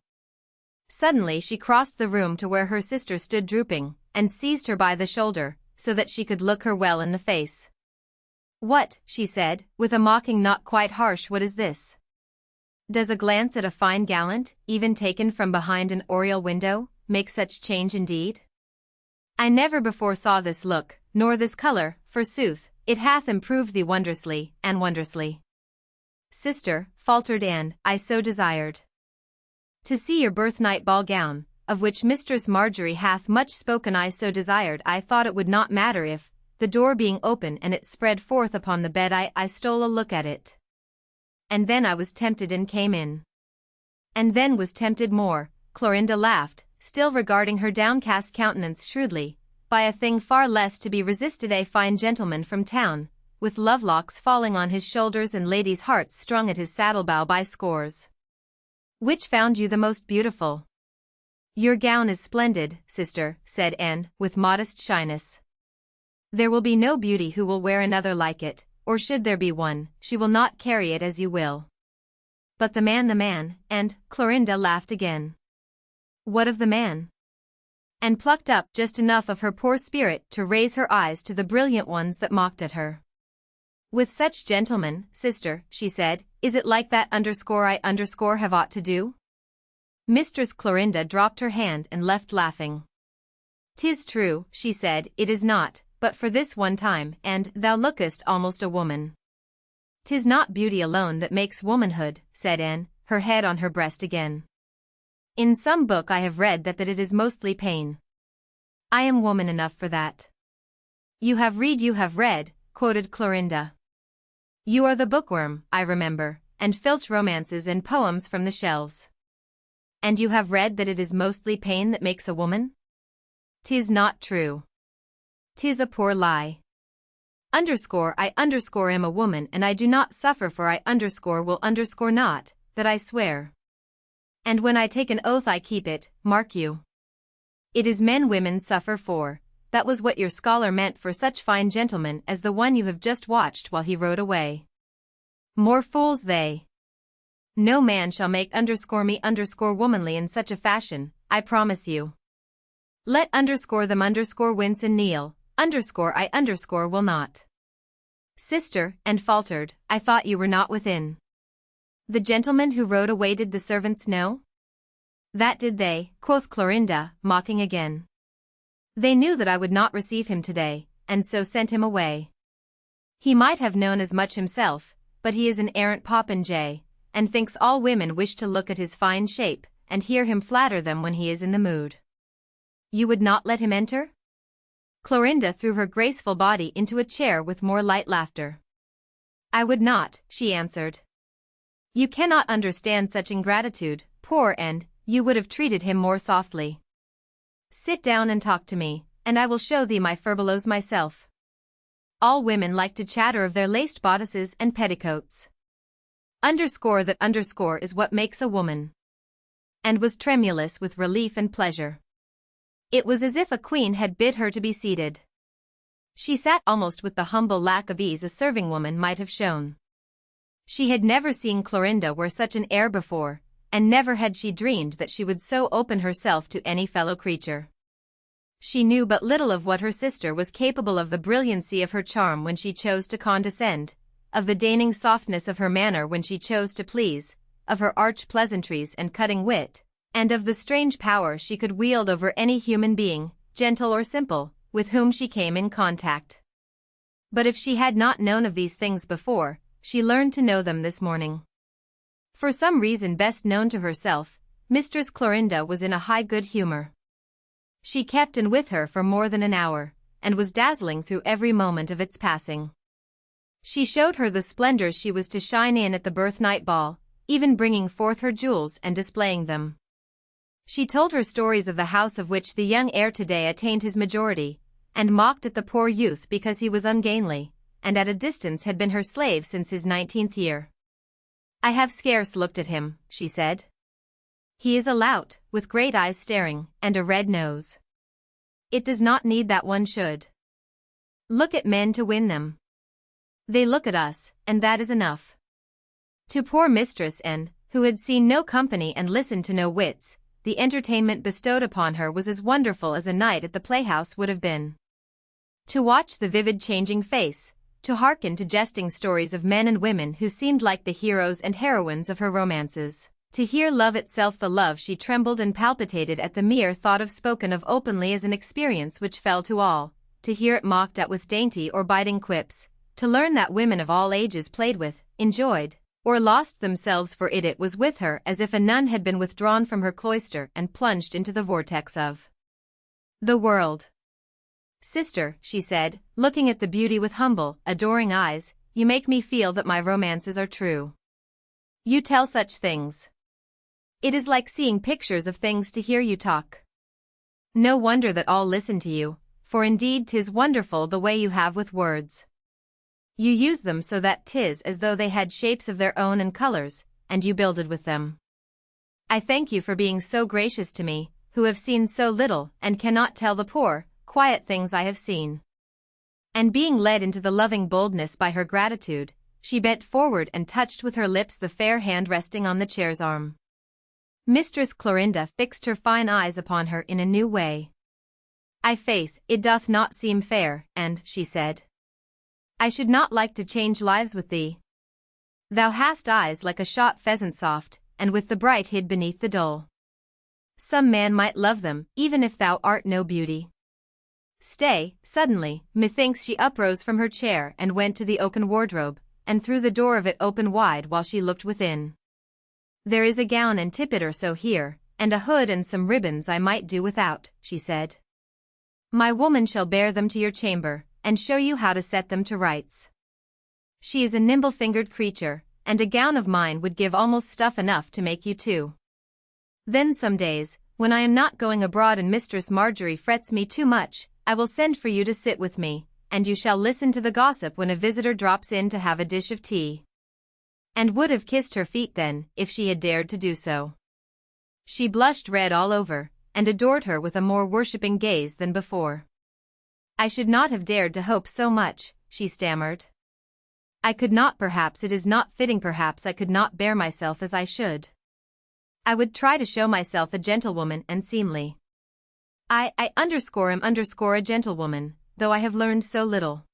Suddenly she crossed the room to where her sister stood drooping, and seized her by the shoulder, so that she could look her well in the face. "What," she said, with a mocking not quite harsh, "what is this? Does a glance at a fine gallant, even taken from behind an oriel window, make such change indeed? I never before saw this look, nor this color, forsooth, it hath improved thee wondrously, and wondrously." "Sister," faltered Anne, "I so desired to see your birthnight ball gown, of which Mistress Marjorie hath much spoken. I so desired I thought it would not matter if, the door being open and it spread forth upon the bed, I stole a look at it. And then I was tempted and came in. And then was tempted more," Clorinda laughed, still regarding her downcast countenance shrewdly, "by a thing far less to be resisted, a fine gentleman from town, with love-locks falling on his shoulders and ladies' hearts strung at his saddle-bow by scores. Which found you the most beautiful?" "Your gown is splendid, sister," said Anne, with modest shyness. "There will be no beauty who will wear another like it, or should there be one, she will not carry it as you will. But the man, and," Clorinda laughed again. "What of the man?" And plucked up just enough of her poor spirit to raise her eyes to the brilliant ones that mocked at her. "With such gentlemen, sister," she said, "is it like that I have aught to do?" Mistress Clorinda dropped her hand and left laughing. "'Tis true," she said, "it is not, but for this one time, and thou lookest almost a woman." "'Tis not beauty alone that makes womanhood," said Anne, her head on her breast again. "In some book I have read that it is mostly pain. I am woman enough for that." You have read," quoted Clorinda. "You are the bookworm, I remember, and filch romances and poems from the shelves. And you have read that it is mostly pain that makes a woman? 'Tis not true. 'Tis a poor lie. I am a woman, and I do not suffer, for I will not, that I swear. And when I take an oath I keep it, mark you. It is men women suffer for. That was what your scholar meant for such fine gentlemen as the one you have just watched while he rode away. More fools they. No man shall make me womanly in such a fashion, I promise you. Let them wince and kneel, I will not." "Sister," and faltered, "I thought you were not within. The gentleman who rode away, did the servants know?" "That did they," quoth Clorinda, mocking again. "They knew that I would not receive him today, and so sent him away. He might have known as much himself, but he is an arrant popinjay, and thinks all women wish to look at his fine shape, and hear him flatter them when he is in the mood." "You would not let him enter?" Clorinda threw her graceful body into a chair with more light laughter. "I would not," she answered. "You cannot understand such ingratitude, poor and you would have treated him more softly. Sit down and talk to me, and I will show thee my furbelows myself. All women like to chatter of their laced bodices and petticoats. That is what makes a woman. and was tremulous with relief and pleasure. It was as if a queen had bid her to be seated. She sat almost with the humble lack of ease a serving woman might have shown. She had never seen Clorinda wear such an air before, and never had she dreamed that she would so open herself to any fellow creature. She knew but little of what her sister was capable of, the brilliancy of her charm when she chose to condescend, of the deigning softness of her manner when she chose to please, of her arch pleasantries and cutting wit, and of the strange power she could wield over any human being, gentle or simple, with whom she came in contact. But if she had not known of these things before, she learned to know them this morning. For some reason best known to herself, Mistress Clorinda was in a high good humor. She kept in with her for more than an hour, and was dazzling through every moment of its passing. She showed her the splendors she was to shine in at the birthnight ball, even bringing forth her jewels and displaying them. She told her stories of the house of which the young heir today attained his majority, and mocked at the poor youth because he was ungainly, and at a distance had been her slave since his 19th year. "I have scarce looked at him," she said. "He is a lout, with great eyes staring, and a red nose. It does not need that one should look at men to win them. They look at us, and that is enough." To poor Mistress N, who had seen no company and listened to no wits, the entertainment bestowed upon her was as wonderful as a night at the playhouse would have been. To watch the vivid changing face, to hearken to jesting stories of men and women who seemed like the heroes and heroines of her romances, to hear love itself, the love she trembled and palpitated at the mere thought of, spoken of openly as an experience which fell to all, to hear it mocked at with dainty or biting quips, to learn that women of all ages played with, enjoyed, or lost themselves for it was with her as if a nun had been withdrawn from her cloister and plunged into the vortex of the world. "Sister," she said, looking at the beauty with humble, adoring eyes, "you make me feel that my romances are true. You tell such things. It is like seeing pictures of things to hear you talk. No wonder that all listen to you, for indeed 'tis wonderful the way you have with words. You use them so that 'tis as though they had shapes of their own and colors, and you builded with them. I thank you for being so gracious to me, who have seen so little and cannot tell the poor, quiet things I have seen." And being led into the loving boldness by her gratitude, she bent forward and touched with her lips the fair hand resting on the chair's arm. Mistress Clorinda fixed her fine eyes upon her in a new way. "I faith, it doth not seem fair, and," she said, "I should not like to change lives with thee. Thou hast eyes like a shot pheasant soft, and with the bright hid beneath the dull. Some man might love them, even if thou art no beauty. Stay." Suddenly, methinks she uprose from her chair and went to the oaken wardrobe, and threw the door of it open wide while she looked within. "There is a gown and tippet or so here, and a hood and some ribbons I might do without," she said. "My woman shall bear them to your chamber, and show you how to set them to rights. She is a nimble-fingered creature, and a gown of mine would give almost stuff enough to make you two. Then some days, when I am not going abroad and Mistress Marjorie frets me too much, I will send for you to sit with me, and you shall listen to the gossip when a visitor drops in to have a dish of tea." And would have kissed her feet then, if she had dared to do so. She blushed red all over, and adored her with a more worshipping gaze than before. "I should not have dared to hope so much," she stammered. "I could not, perhaps it is not fitting, perhaps I could not bear myself as I should. I would try to show myself a gentlewoman and seemly. I am a gentlewoman, though I have learned so little.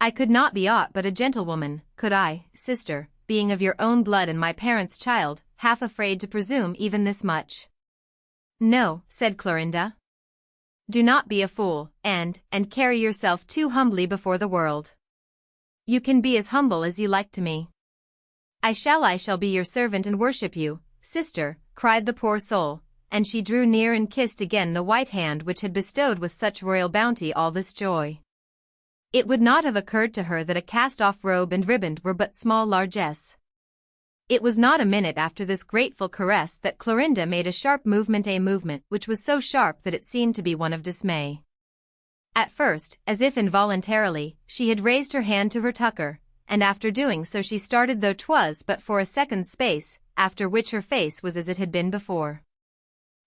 I could not be aught but a gentlewoman, could I, sister, being of your own blood and my parents' child, half afraid to presume even this much." "No," said Clorinda. "Do not be a fool, and carry yourself too humbly before the world. You can be as humble as you like to me." I shall be your servant and worship you, sister," cried the poor soul, and she drew near and kissed again the white hand which had bestowed with such royal bounty all this joy. It would not have occurred to her that a cast-off robe and riband were but small largesse. It was not a minute after this grateful caress that Clorinda made a sharp movement, a movement which was so sharp that it seemed to be one of dismay. At first, as if involuntarily, she had raised her hand to her tucker, and after doing so she started, though 'twas but for a second's space, after which her face was as it had been before.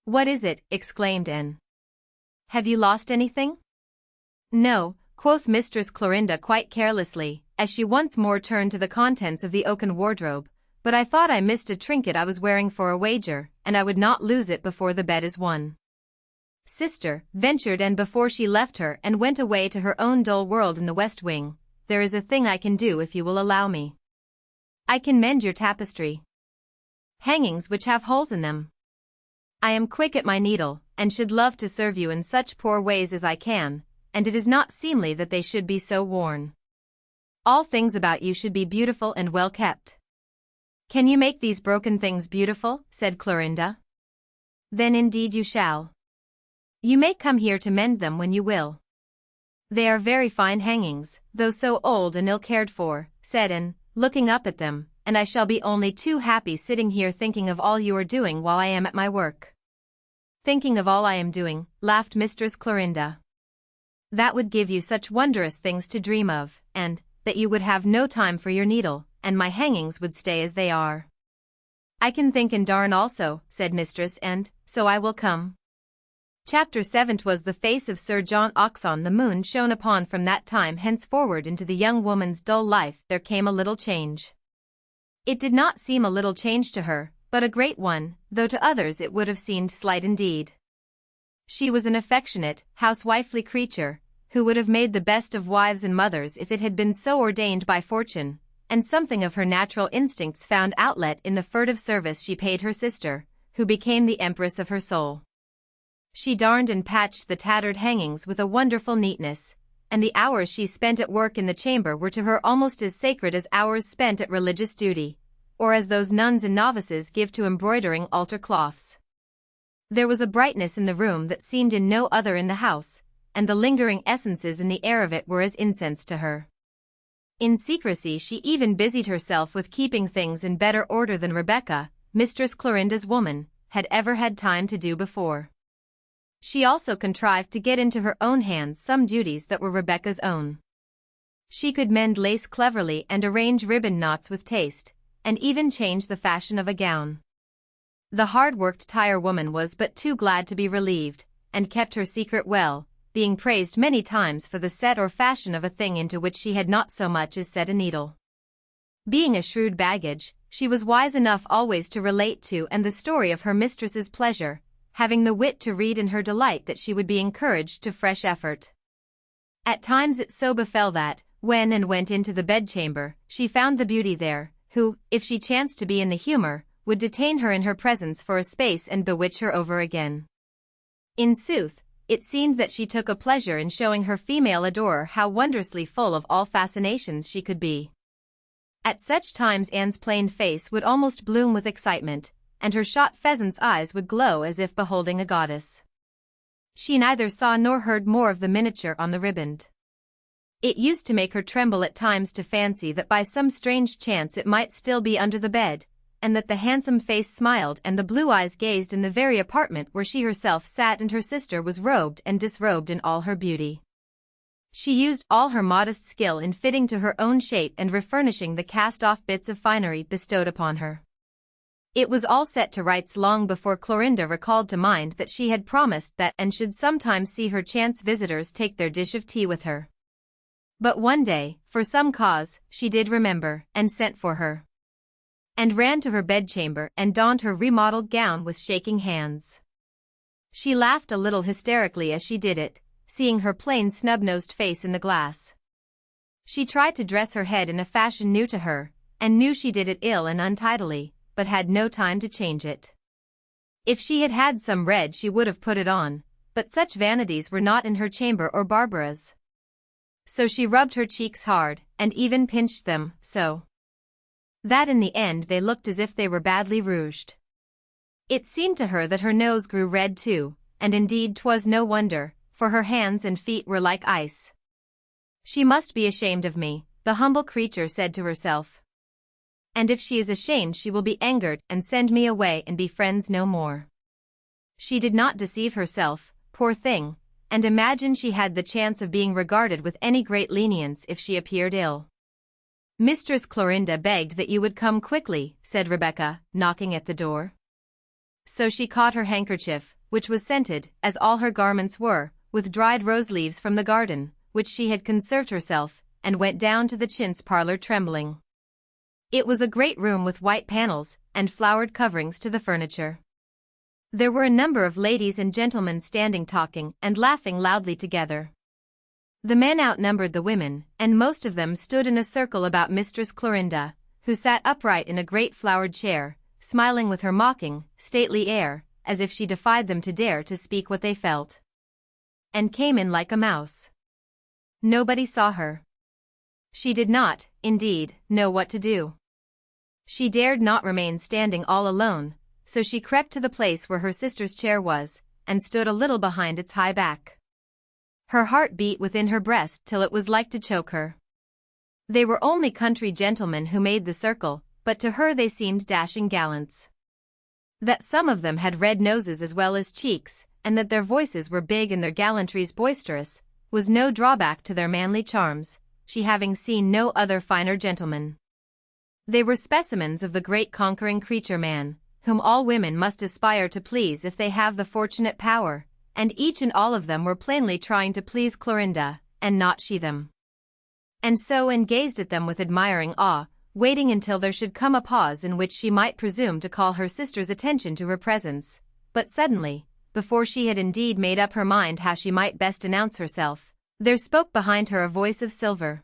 "What is it?" exclaimed Anne. "Have you lost anything?" "No," quoth Mistress Clorinda quite carelessly, as she once more turned to the contents of the oaken wardrobe, "but I thought I missed a trinket I was wearing for a wager, and I would not lose it before the bet is won." "Sister," ventured Anne before she left her and went away to her own dull world in the west wing, "there is a thing I can do if you will allow me. I can mend your tapestry hangings which have holes in them. I am quick at my needle, and should love to serve you in such poor ways as I can, and it is not seemly that they should be so worn. All things about you should be beautiful and well kept." "Can you make these broken things beautiful?" said Clorinda. "Then indeed you shall. You may come here to mend them when you will." "They are very fine hangings, though so old and ill cared for," said Anne, looking up at them, "and I shall be only too happy sitting here thinking of all you are doing while I am at my work." "Thinking of all I am doing," laughed Mistress Clorinda. "That would give you such wondrous things to dream of, and that you would have no time for your needle, and my hangings would stay as they are." "I can think and darn also," said Mistress, "and so I will come." Chapter 7. 'Twas the face of Sir John Oxon the moon shone upon. From that time henceforward into the young woman's dull life there came a little change. It did not seem a little change to her, but a great one, though to others it would have seemed slight indeed. She was an affectionate, housewifely creature, who would have made the best of wives and mothers if it had been so ordained by fortune, and something of her natural instincts found outlet in the furtive service she paid her sister, who became the empress of her soul. She darned and patched the tattered hangings with a wonderful neatness, and the hours she spent at work in the chamber were to her almost as sacred as hours spent at religious duty, or as those nuns and novices give to embroidering altar cloths. There was a brightness in the room that seemed in no other in the house, and the lingering essences in the air of it were as incense to her. In secrecy she even busied herself with keeping things in better order than Rebecca, Mistress Clorinda's woman, had ever had time to do before. She also contrived to get into her own hands some duties that were Rebecca's own. She could mend lace cleverly and arrange ribbon knots with taste, and even change the fashion of a gown. The hard-worked tire-woman was but too glad to be relieved, and kept her secret well, being praised many times for the set or fashion of a thing into which she had not so much as set a needle. Being a shrewd baggage, she was wise enough always to relate to and the story of her mistress's pleasure, having the wit to read in her delight that she would be encouraged to fresh effort. At times it so befell that, when Anne went into the bedchamber, she found the beauty there, who, if she chanced to be in the humor, would detain her in her presence for a space and bewitch her over again. In sooth, it seemed that she took a pleasure in showing her female adorer how wondrously full of all fascinations she could be. At such times Anne's plain face would almost bloom with excitement, and her shot pheasant's eyes would glow as if beholding a goddess. She neither saw nor heard more of the miniature on the riband. It used to make her tremble at times to fancy that by some strange chance it might still be under the bed, and that the handsome face smiled and the blue eyes gazed in the very apartment where she herself sat and her sister was robed and disrobed in all her beauty. She used all her modest skill in fitting to her own shape and refurnishing the cast-off bits of finery bestowed upon her. It was all set to rights long before Clorinda recalled to mind that she had promised that Anne should sometimes see her chance visitors take their dish of tea with her. But one day, for some cause, she did remember, and sent for her, and ran to her bedchamber and donned her remodeled gown with shaking hands. She laughed a little hysterically as she did it, seeing her plain snub-nosed face in the glass. She tried to dress her head in a fashion new to her, and knew she did it ill and untidily, but had no time to change it. If she had had some red she would have put it on, but such vanities were not in her chamber or Barbara's. So she rubbed her cheeks hard, and even pinched them, so that in the end they looked as if they were badly rouged. It seemed to her that her nose grew red too, and indeed 'twas no wonder, for her hands and feet were like ice. She must be ashamed of me, the humble creature said to herself. And if she is ashamed she will be angered and send me away and be friends no more. She did not deceive herself, poor thing, and imagine she had the chance of being regarded with any great lenience if she appeared ill. Mistress Clorinda begged that you would come quickly, said Rebecca, knocking at the door. So she caught her handkerchief, which was scented, as all her garments were, with dried rose leaves from the garden, which she had conserved herself, and went down to the chintz parlor trembling. It was a great room with white panels, and flowered coverings to the furniture. There were a number of ladies and gentlemen standing talking and laughing loudly together. The men outnumbered the women, and most of them stood in a circle about Mistress Clorinda, who sat upright in a great flowered chair, smiling with her mocking, stately air, as if she defied them to dare to speak what they felt. And came in like a mouse. Nobody saw her. She did not, indeed, know what to do. She dared not remain standing all alone, so she crept to the place where her sister's chair was, and stood a little behind its high back. Her heart beat within her breast till it was like to choke her. They were only country gentlemen who made the circle, but to her they seemed dashing gallants. That some of them had red noses as well as cheeks, and that their voices were big and their gallantries boisterous, was no drawback to their manly charms, she having seen no other finer gentlemen. They were specimens of the great conquering creature man, whom all women must aspire to please if they have the fortunate power, and each and all of them were plainly trying to please Clorinda, and not she them. And so and gazed at them with admiring awe, waiting until there should come a pause in which she might presume to call her sister's attention to her presence, but suddenly, before she had indeed made up her mind how she might best announce herself, there spoke behind her a voice of silver.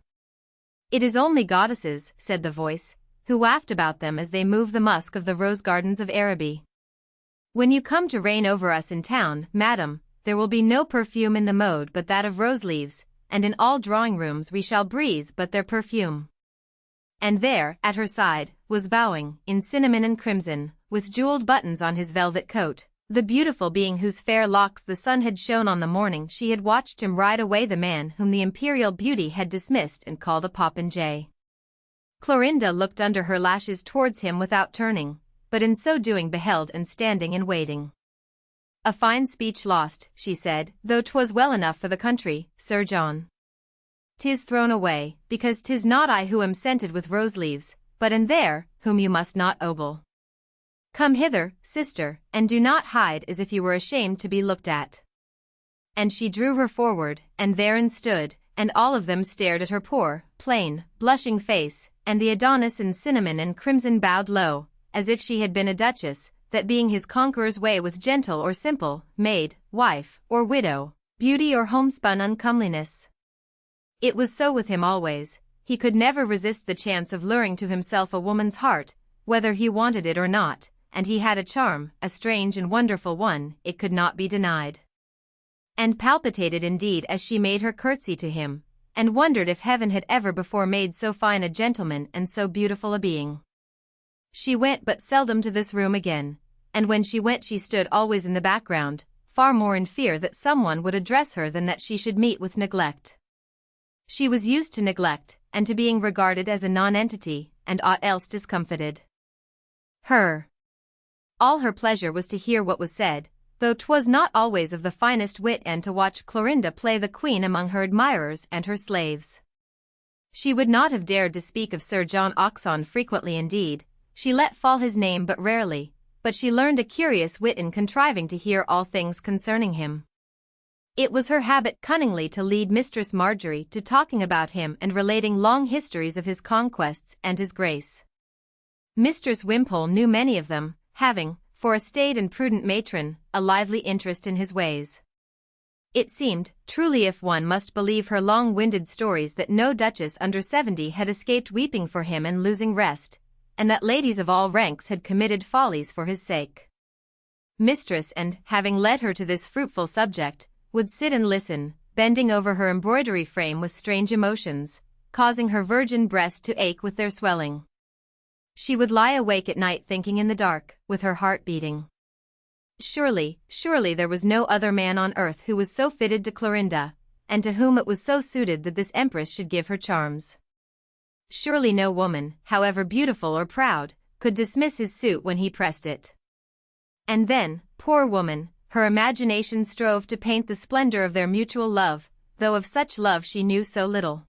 "It is only goddesses," said the voice, who wafted about them as they move the musk of the rose gardens of Araby. "When you come to reign over us in town, madam, there will be no perfume in the mode but that of rose leaves, and in all drawing-rooms we shall breathe but their perfume." And there, at her side, was bowing, in cinnamon and crimson, with jeweled buttons on his velvet coat, the beautiful being whose fair locks the sun had shone on the morning she had watched him ride away, the man whom the imperial beauty had dismissed and called a popinjay. Clorinda looked under her lashes towards him without turning, but in so doing beheld and standing and waiting. "A fine speech lost," she said, "though 'twas well enough for the country, Sir John. 'Tis thrown away, because 'tis not I who am scented with rose leaves, but an there, whom you must not ogle. Come hither, sister, and do not hide as if you were ashamed to be looked at." And she drew her forward, and therein stood, and all of them stared at her poor, plain, blushing face, and the Adonis in cinnamon and crimson bowed low, as if she had been a duchess, that being his conqueror's way with gentle or simple, maid, wife, or widow, beauty or homespun uncomeliness. It was so with him always, he could never resist the chance of luring to himself a woman's heart, whether he wanted it or not, and he had a charm, a strange and wonderful one, it could not be denied. And palpitated indeed as she made her curtsy to him, and wondered if heaven had ever before made so fine a gentleman and so beautiful a being. She went but seldom to this room again, and when she went she stood always in the background, far more in fear that someone would address her than that she should meet with neglect. She was used to neglect, and to being regarded as a nonentity, and aught else discomfited her. All her pleasure was to hear what was said, though 'twas not always of the finest wit, and to watch Clorinda play the queen among her admirers and her slaves. She would not have dared to speak of Sir John Oxon frequently indeed, she let fall his name but rarely, but she learned a curious wit in contriving to hear all things concerning him. It was her habit cunningly to lead Mistress Marjorie to talking about him and relating long histories of his conquests and his grace. Mistress Wimpole knew many of them, having, for a staid and prudent matron, a lively interest in his ways. It seemed, truly if one must believe her long-winded stories, that no duchess under 70 had escaped weeping for him and losing rest, and that ladies of all ranks had committed follies for his sake. Mistress, and, having led her to this fruitful subject, would sit and listen, bending over her embroidery frame with strange emotions, causing her virgin breast to ache with their swelling. She would lie awake at night thinking in the dark, with her heart beating. Surely, surely there was no other man on earth who was so fitted to Clorinda, and to whom it was so suited that this empress should give her charms. Surely no woman, however beautiful or proud, could dismiss his suit when he pressed it. And then, poor woman, her imagination strove to paint the splendor of their mutual love, though of such love she knew so little.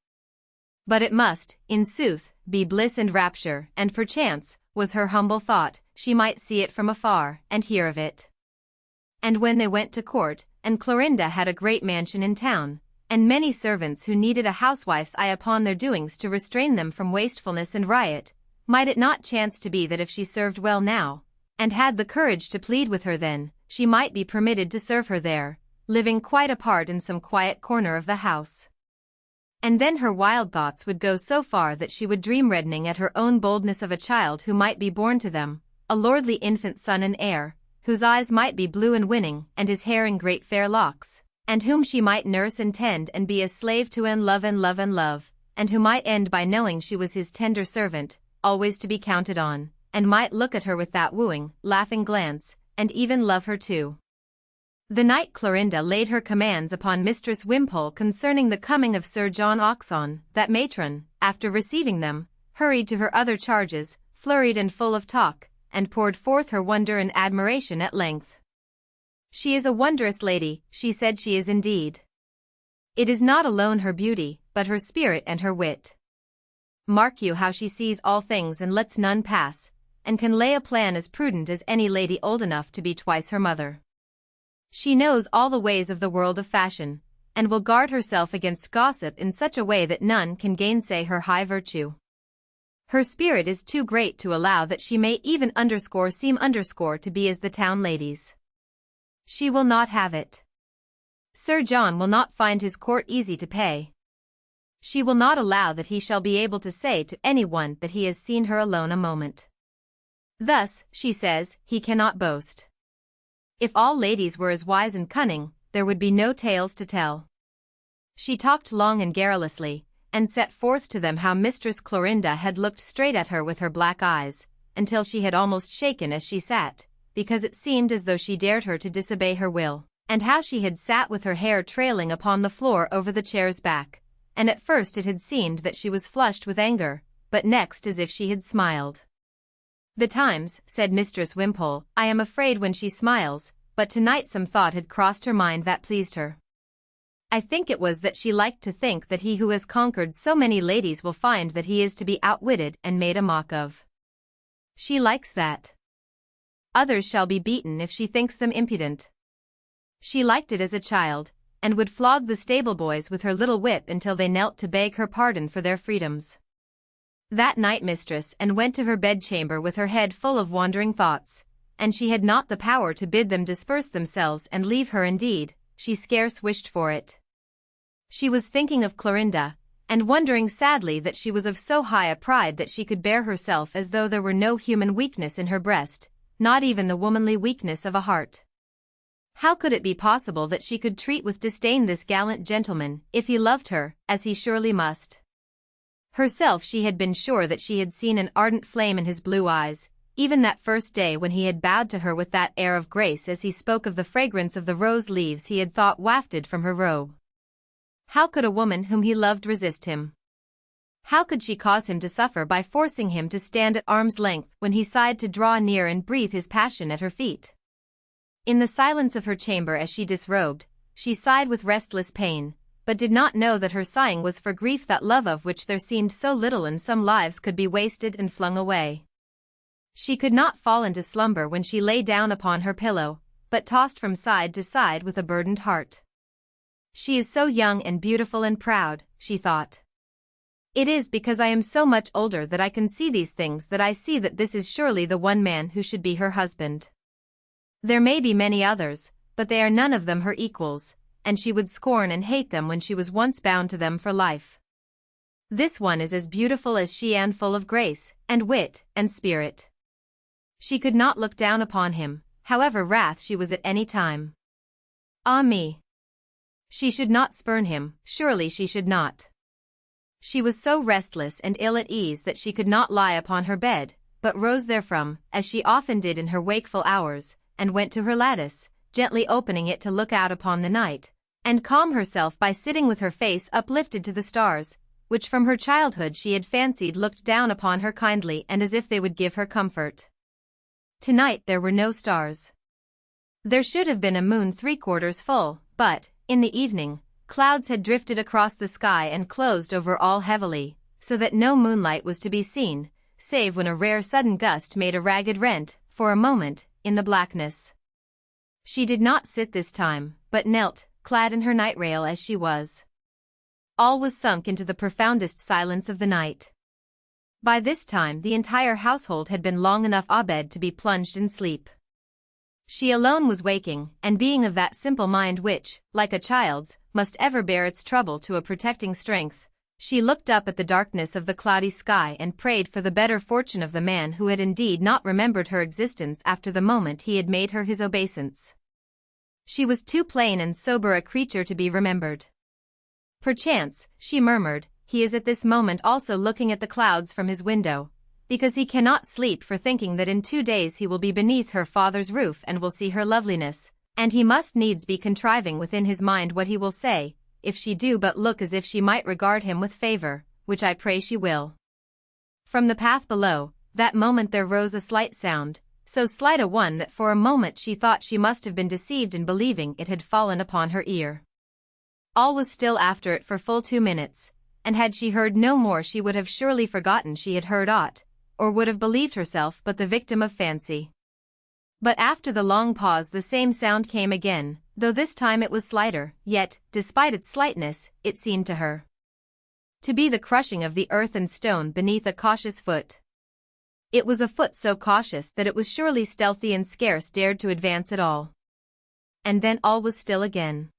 But it must, in sooth, be bliss and rapture, and perchance, was her humble thought, she might see it from afar, and hear of it. And when they went to court, and Clorinda had a great mansion in town, and many servants who needed a housewife's eye upon their doings to restrain them from wastefulness and riot, might it not chance to be that if she served well now, and had the courage to plead with her then, she might be permitted to serve her there, living quite apart in some quiet corner of the house. And then her wild thoughts would go so far that she would dream reddening at her own boldness of a child who might be born to them, a lordly infant son and heir, whose eyes might be blue and winning and his hair in great fair locks, and whom she might nurse and tend and be a slave to and love and love and love, and who might end by knowing she was his tender servant, always to be counted on, and might look at her with that wooing, laughing glance, and even love her too. The night Clorinda laid her commands upon Mistress Wimpole concerning the coming of Sir John Oxon, that matron, after receiving them, hurried to her other charges, flurried and full of talk, and poured forth her wonder and admiration at length. "She is a wondrous lady," she said, "she is indeed. It is not alone her beauty, but her spirit and her wit. Mark you how she sees all things and lets none pass, and can lay a plan as prudent as any lady old enough to be twice her mother. She knows all the ways of the world of fashion, and will guard herself against gossip in such a way that none can gainsay her high virtue. Her spirit is too great to allow that she may even seem to be as the town ladies. She will not have it. Sir John will not find his court easy to pay. She will not allow that he shall be able to say to anyone that he has seen her alone a moment. Thus, she says, he cannot boast. If all ladies were as wise and cunning, there would be no tales to tell." She talked long and garrulously, and set forth to them how Mistress Clorinda had looked straight at her with her black eyes, until she had almost shaken as she sat, because it seemed as though she dared her to disobey her will, and how she had sat with her hair trailing upon the floor over the chair's back, and at first it had seemed that she was flushed with anger, but next as if she had smiled. "Betimes," said Mistress Wimpole, "I am afraid when she smiles, but tonight some thought had crossed her mind that pleased her. I think it was that she liked to think that he who has conquered so many ladies will find that he is to be outwitted and made a mock of. She likes that. Others shall be beaten if she thinks them impudent. She liked it as a child, and would flog the stable boys with her little whip until they knelt to beg her pardon for their freedoms. That night mistress and went to her bedchamber with her head full of wandering thoughts, and she had not the power to bid them disperse themselves and leave her. Indeed, she scarce wished for it. She was thinking of Clorinda, and wondering sadly that she was of so high a pride that she could bear herself as though there were no human weakness in her breast, not even the womanly weakness of a heart. How could it be possible that she could treat with disdain this gallant gentleman, if he loved her, as he surely must? Herself she had been sure that she had seen an ardent flame in his blue eyes, even that first day when he had bowed to her with that air of grace as he spoke of the fragrance of the rose leaves he had thought wafted from her robe. How could a woman whom he loved resist him? How could she cause him to suffer by forcing him to stand at arm's length when he sighed to draw near and breathe his passion at her feet? In the silence of her chamber as she disrobed, she sighed with restless pain, but did not know that her sighing was for grief that love of which there seemed so little in some lives could be wasted and flung away. She could not fall into slumber when she lay down upon her pillow, but tossed from side to side with a burdened heart. She is so young and beautiful and proud, she thought. It is because I am so much older that I can see these things that I see that this is surely the one man who should be her husband. There may be many others, but they are none of them her equals, and she would scorn and hate them when she was once bound to them for life. This one is as beautiful as she and full of grace, and wit, and spirit. She could not look down upon him, however wrath she was at any time. Ah me! She should not spurn him, surely she should not. She was so restless and ill at ease that she could not lie upon her bed, but rose therefrom, as she often did in her wakeful hours, and went to her lattice, gently opening it to look out upon the night, and calm herself by sitting with her face uplifted to the stars, which from her childhood she had fancied looked down upon her kindly and as if they would give her comfort. Tonight there were no stars. There should have been a moon 3/4 full, but, in the evening, clouds had drifted across the sky and closed over all heavily, so that no moonlight was to be seen, save when a rare sudden gust made a ragged rent, for a moment, in the blackness. She did not sit this time, but knelt, clad in her night-rail as she was. All was sunk into the profoundest silence of the night. By this time the entire household had been long enough abed to be plunged in sleep. She alone was waking, and being of that simple mind which, like a child's, must ever bear its trouble to a protecting strength, she looked up at the darkness of the cloudy sky and prayed for the better fortune of the man who had indeed not remembered her existence after the moment he had made her his obeisance. She was too plain and sober a creature to be remembered. Perchance, she murmured, he is at this moment also looking at the clouds from his window, because he cannot sleep for thinking that in 2 days he will be beneath her father's roof and will see her loveliness, and he must needs be contriving within his mind what he will say, if she do but look as if she might regard him with favor, which I pray she will. From the path below, that moment there rose a slight sound, so slight a one that for a moment she thought she must have been deceived in believing it had fallen upon her ear. All was still after it for full 2 minutes, and had she heard no more she would have surely forgotten she had heard aught, or would have believed herself but the victim of fancy. But after the long pause the same sound came again, though this time it was slighter, yet, despite its slightness, it seemed to her to be the crushing of the earth and stone beneath a cautious foot. It was a foot so cautious that it was surely stealthy and scarce dared to advance at all. And then all was still again.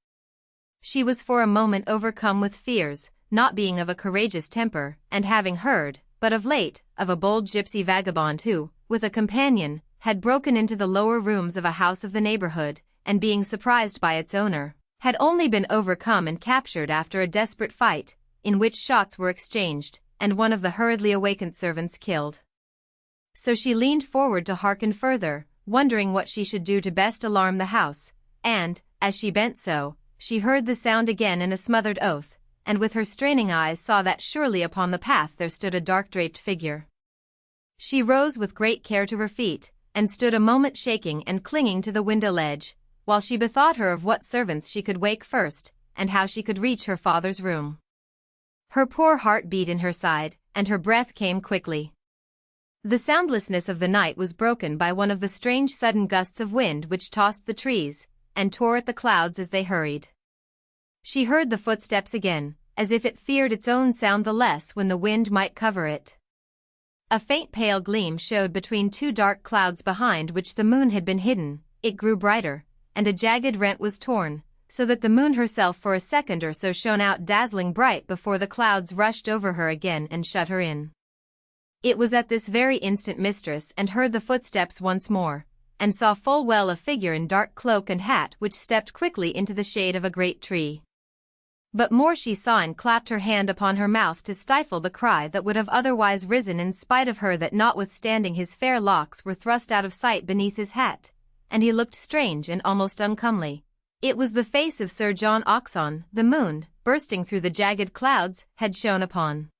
She was for a moment overcome with fears, not being of a courageous temper, and having heard, but of late, of a bold gypsy vagabond who, with a companion, had broken into the lower rooms of a house of the neighborhood, and being surprised by its owner, had only been overcome and captured after a desperate fight, in which shots were exchanged, and one of the hurriedly awakened servants killed. So she leaned forward to hearken further, wondering what she should do to best alarm the house, and, as she bent so, she heard the sound again in a smothered oath, and with her straining eyes saw that surely upon the path there stood a dark-draped figure. She rose with great care to her feet, and stood a moment shaking and clinging to the window ledge, while she bethought her of what servants she could wake first, and how she could reach her father's room. Her poor heart beat in her side, and her breath came quickly. The soundlessness of the night was broken by one of the strange sudden gusts of wind which tossed the trees, and tore at the clouds as they hurried. She heard the footsteps again, as if it feared its own sound the less when the wind might cover it. A faint pale gleam showed between 2 dark clouds behind which the moon had been hidden. It grew brighter, and a jagged rent was torn, so that the moon herself for a second or so shone out dazzling bright before the clouds rushed over her again and shut her in. It was at this very instant mistress and heard the footsteps once more, and saw full well a figure in dark cloak and hat which stepped quickly into the shade of a great tree. But more she saw and clapped her hand upon her mouth to stifle the cry that would have otherwise risen in spite of her, that notwithstanding his fair locks were thrust out of sight beneath his hat, and he looked strange and almost uncomely. It was the face of Sir John Oxon. The moon, bursting through the jagged clouds, had shone upon.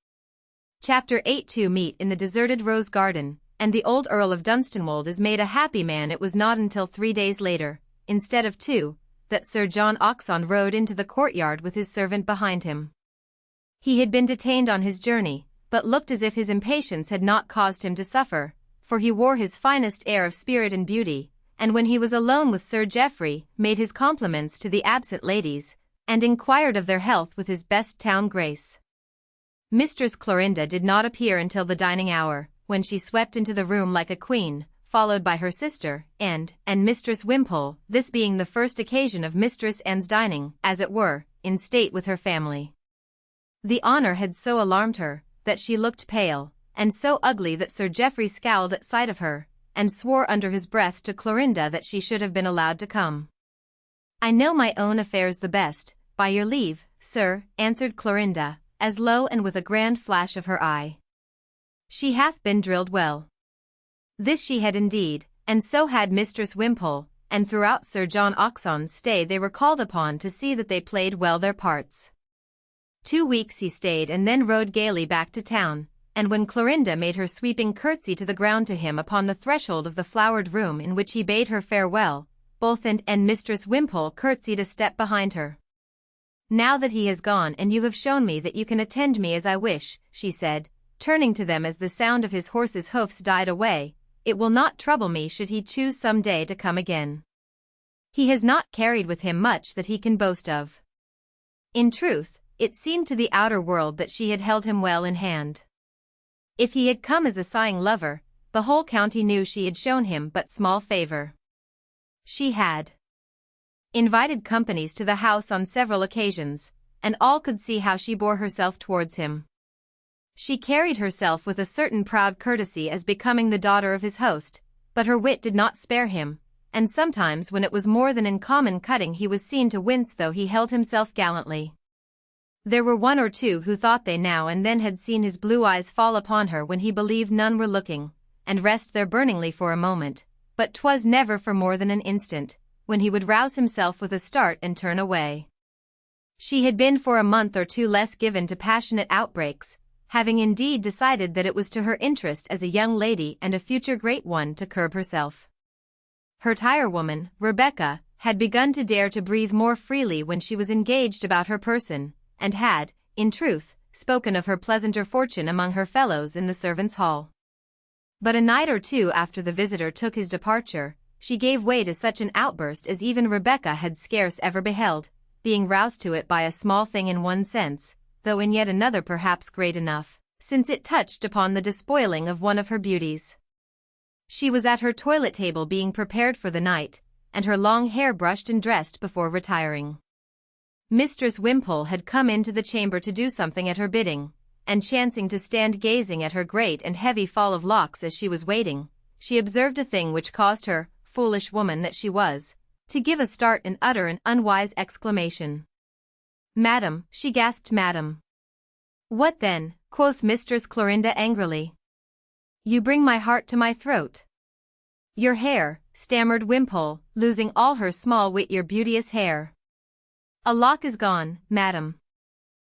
Chapter 8. Two meet in the deserted rose garden, and the old Earl of Dunstanwold is made a happy man. It was not until 3 days later, instead of 2, that Sir John Oxon rode into the courtyard with his servant behind him. He had been detained on his journey, but looked as if his impatience had not caused him to suffer, for he wore his finest air of spirit and beauty, and when he was alone with Sir Geoffrey, made his compliments to the absent ladies, and inquired of their health with his best town grace. Mistress Clorinda did not appear until the dining hour, when she swept into the room like a queen, followed by her sister, and Mistress Wimpole, this being the first occasion of Mistress Anne's dining, as it were, in state with her family. The honor had so alarmed her, that she looked pale, and so ugly that Sir Geoffrey scowled at sight of her, and swore under his breath to Clorinda that she should have been allowed to come. "I know my own affairs the best, by your leave, sir," answered Clorinda, as low and with a grand flash of her eye. "She hath been drilled well." This she had indeed, and so had Mistress Wimpole, and throughout Sir John Oxon's stay they were called upon to see that they played well their parts. 2 weeks he stayed and then rode gaily back to town, and when Clorinda made her sweeping curtsy to the ground to him upon the threshold of the flowered room in which he bade her farewell, both and Mistress Wimpole curtsied a step behind her. Now that he has gone and you have shown me that you can attend me as I wish, she said, turning to them as the sound of his horse's hoofs died away, it will not trouble me should he choose some day to come again. He has not carried with him much that he can boast of. In truth, it seemed to the outer world that she had held him well in hand. If he had come as a sighing lover, the whole county knew she had shown him but small favor. She had invited companies to the house on several occasions, and all could see how she bore herself towards him. She carried herself with a certain proud courtesy as becoming the daughter of his host, but her wit did not spare him, and sometimes when it was more than in common cutting he was seen to wince though he held himself gallantly. There were one or two who thought they now and then had seen his blue eyes fall upon her when he believed none were looking, and rest there burningly for a moment, but 'twas never for more than an instant, when he would rouse himself with a start and turn away. She had been for a month or two less given to passionate outbreaks, having indeed decided that it was to her interest as a young lady and a future great one to curb herself. Her tirewoman, Rebecca, had begun to dare to breathe more freely when she was engaged about her person, and had, in truth, spoken of her pleasanter fortune among her fellows in the servants' hall. But a night or two after the visitor took his departure, she gave way to such an outburst as even Rebecca had scarce ever beheld, being roused to it by a small thing in one sense, though in yet another perhaps great enough, since it touched upon the despoiling of one of her beauties. She was at her toilet table being prepared for the night, and her long hair brushed and dressed before retiring. Mistress Wimpole had come into the chamber to do something at her bidding, and chancing to stand gazing at her great and heavy fall of locks as she was waiting, she observed a thing which caused her, foolish woman that she was, to give a start and utter an unwise exclamation. "Madam," she gasped, "madam." "What then?" quoth Mistress Clorinda angrily. "You bring my heart to my throat." "Your hair," stammered Wimpole, losing all her small wit, "your beauteous hair." "A lock is gone, madam."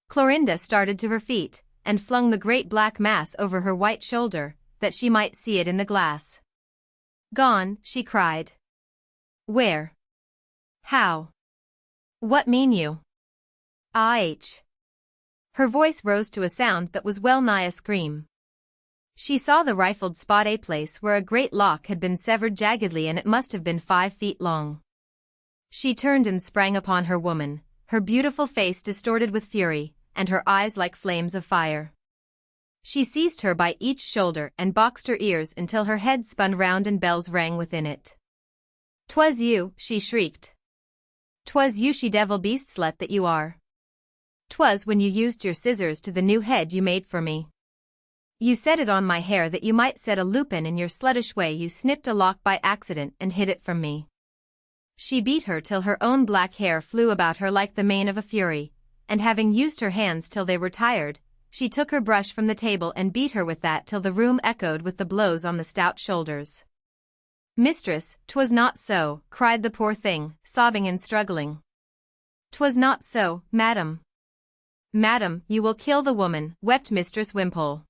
Clorinda started to her feet, and flung the great black mass over her white shoulder, that she might see it in the glass. "Gone," she cried. "Where? How? What mean you?" "Ah!" Her voice rose to a sound that was well nigh a scream. She saw the rifled spot, a place where a great lock had been severed jaggedly, and it must have been 5 feet long. She turned and sprang upon her woman, her beautiful face distorted with fury, and her eyes like flames of fire. She seized her by each shoulder and boxed her ears until her head spun round and bells rang within it. "'Twas you," she shrieked. "'Twas you, she devil beast slut that you are. 'Twas when you used your scissors to the new head you made for me. You set it on my hair that you might set a lupin in your sluttish way. You snipped a lock by accident and hid it from me." She beat her till her own black hair flew about her like the mane of a fury, and having used her hands till they were tired, she took her brush from the table and beat her with that till the room echoed with the blows on the stout shoulders. "Mistress, 'twas not so," cried the poor thing, sobbing and struggling. "'Twas not so, madam." "Madam, you will kill the woman," wept Mistress Wimpole.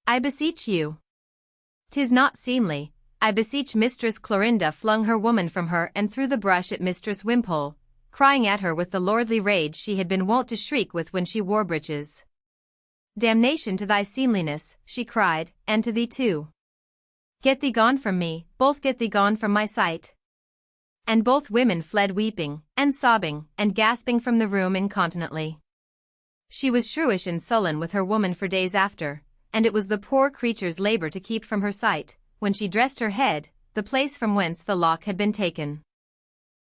"I beseech you. 'Tis not seemly, I beseech." Mistress Clorinda flung her woman from her and threw the brush at Mistress Wimpole, crying at her with the lordly rage she had been wont to shriek with when she wore breeches. "Damnation to thy seemliness," she cried, "and to thee too. Get thee gone from me, both get thee gone from my sight." And both women fled weeping, and sobbing, and gasping from the room incontinently. She was shrewish and sullen with her woman for days after, and it was the poor creature's labor to keep from her sight, when she dressed her head, the place from whence the lock had been taken.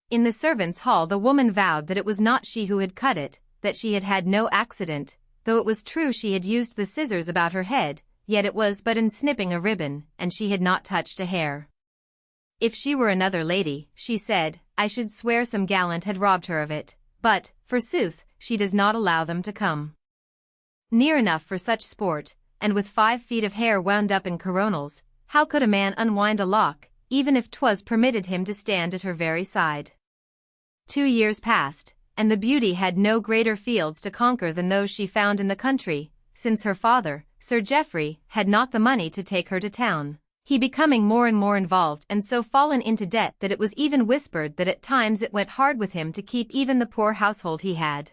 In the servants' hall the woman vowed that it was not she who had cut it, that she had had no accident, though it was true she had used the scissors about her head, yet it was but in snipping a ribbon, and she had not touched a hair. If she were another lady, she said, I should swear some gallant had robbed her of it, but, forsooth, she does not allow them to come near enough for such sport, and with 5 feet of hair wound up in coronals, how could a man unwind a lock, even if 'twas permitted him to stand at her very side? 2 years passed, and the beauty had no greater fields to conquer than those she found in the country, since her father, Sir Geoffrey, had not the money to take her to town, he becoming more and more involved and so fallen into debt that it was even whispered that at times it went hard with him to keep even the poor household he had.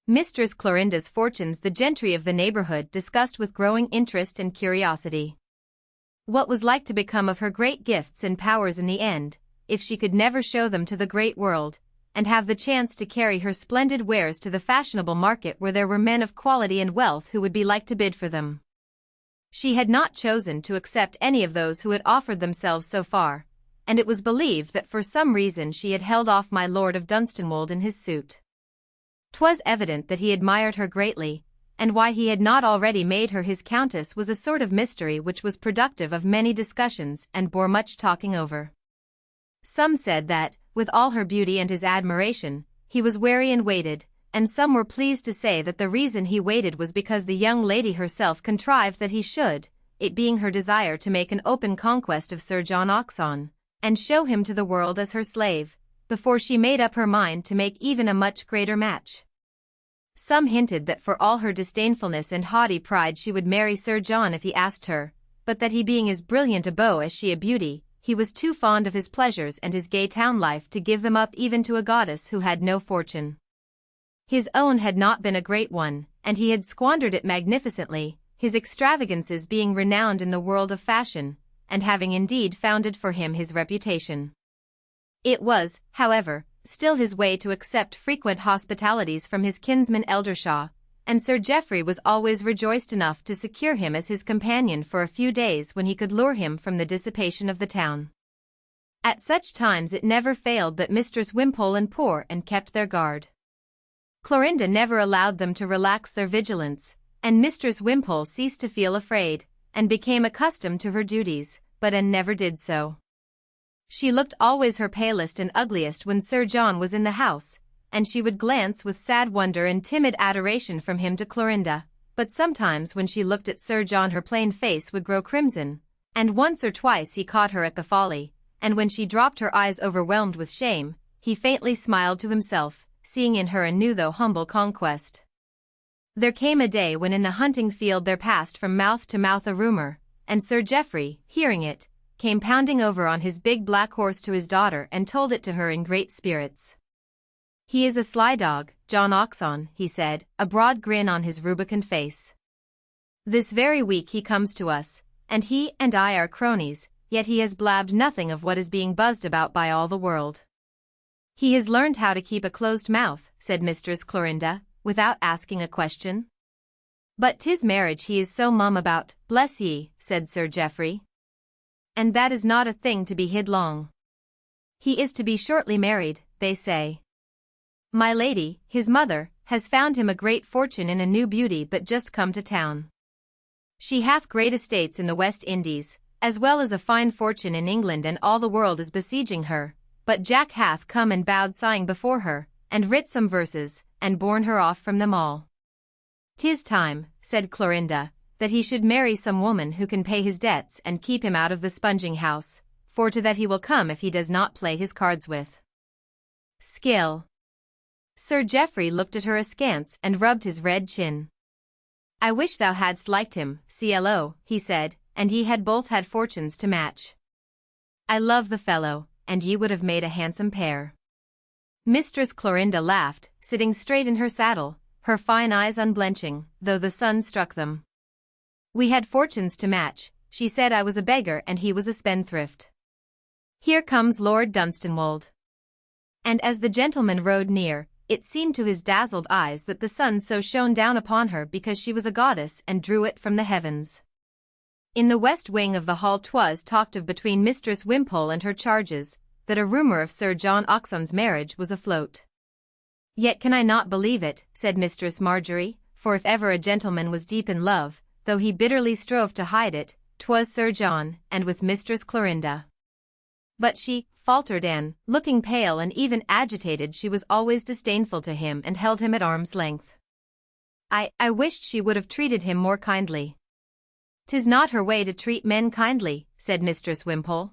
Mistress Clorinda's fortunes the gentry of the neighborhood discussed with growing interest and curiosity. What was like to become of her great gifts and powers in the end, if she could never show them to the great world, and have the chance to carry her splendid wares to the fashionable market where there were men of quality and wealth who would be like to bid for them. She had not chosen to accept any of those who had offered themselves so far, and it was believed that for some reason she had held off my Lord of Dunstanwold in his suit. 'Twas evident that he admired her greatly, and why he had not already made her his countess was a sort of mystery which was productive of many discussions and bore much talking over. Some said that, with all her beauty and his admiration, he was wary and waited, and some were pleased to say that the reason he waited was because the young lady herself contrived that he should, it being her desire to make an open conquest of Sir John Oxon, and show him to the world as her slave, before she made up her mind to make even a much greater match. Some hinted that for all her disdainfulness and haughty pride she would marry Sir John if he asked her, but that he being as brilliant a beau as she a beauty, he was too fond of his pleasures and his gay town life to give them up even to a goddess who had no fortune. His own had not been a great one, and he had squandered it magnificently, his extravagances being renowned in the world of fashion, and having indeed founded for him his reputation. It was, however, still his way to accept frequent hospitalities from his kinsman Eldershaw, and Sir Geoffrey was always rejoiced enough to secure him as his companion for a few days when he could lure him from the dissipation of the town. At such times it never failed that Mistress Wimpole and Poor and kept their guard. Clorinda never allowed them to relax their vigilance, and Mistress Wimpole ceased to feel afraid, and became accustomed to her duties, but Anne never did so. She looked always her palest and ugliest when Sir John was in the house, and she would glance with sad wonder and timid adoration from him to Clorinda, but sometimes when she looked at Sir John her plain face would grow crimson, and once or twice he caught her at the folly, and when she dropped her eyes overwhelmed with shame, he faintly smiled to himself, seeing in her a new though humble conquest. There came a day when in the hunting field there passed from mouth to mouth a rumor, and Sir Geoffrey, hearing it, came pounding over on his big black horse to his daughter and told it to her in great spirits. "He is a sly dog, John Oxon," he said, a broad grin on his rubicund face. "This very week he comes to us, and he and I are cronies, yet he has blabbed nothing of what is being buzzed about by all the world." "He has learned how to keep a closed mouth," said Mistress Clorinda, without asking a question. "But 'tis marriage he is so mum about, bless ye," said Sir Geoffrey. "And that is not a thing to be hid long. He is to be shortly married, they say. My lady, his mother, has found him a great fortune in a new beauty but just come to town. She hath great estates in the West Indies, as well as a fine fortune in England, and all the world is besieging her, but Jack hath come and bowed sighing before her, and writ some verses, and borne her off from them all. 'Tis time," said Clorinda, "that he should marry some woman who can pay his debts and keep him out of the sponging house, for to that he will come if he does not play his cards with skill." Sir Geoffrey looked at her askance and rubbed his red chin. "I wish thou hadst liked him, CLO," he said, "and ye had both had fortunes to match. I love the fellow, and ye would have made a handsome pair." Mistress Clorinda laughed, sitting straight in her saddle, her fine eyes unblenching, though the sun struck them. "We had fortunes to match," she said. "I was a beggar and he was a spendthrift. Here comes Lord Dunstanwold." And as the gentleman rode near, it seemed to his dazzled eyes that the sun so shone down upon her because she was a goddess and drew it from the heavens. In the west wing of the hall 'twas talked of between Mistress Wimpole and her charges, that a rumor of Sir John Oxon's marriage was afloat. "Yet can I not believe it," said Mistress Marjorie, "for if ever a gentleman was deep in love, though he bitterly strove to hide it, 'twas Sir John, and with Mistress Clorinda." "But she," faltered Anne, looking pale and even agitated. She was always disdainful to him and held him at arm's length. I wished she would have treated him more kindly." "'Tis not her way to treat men kindly," said Mistress Wimpole.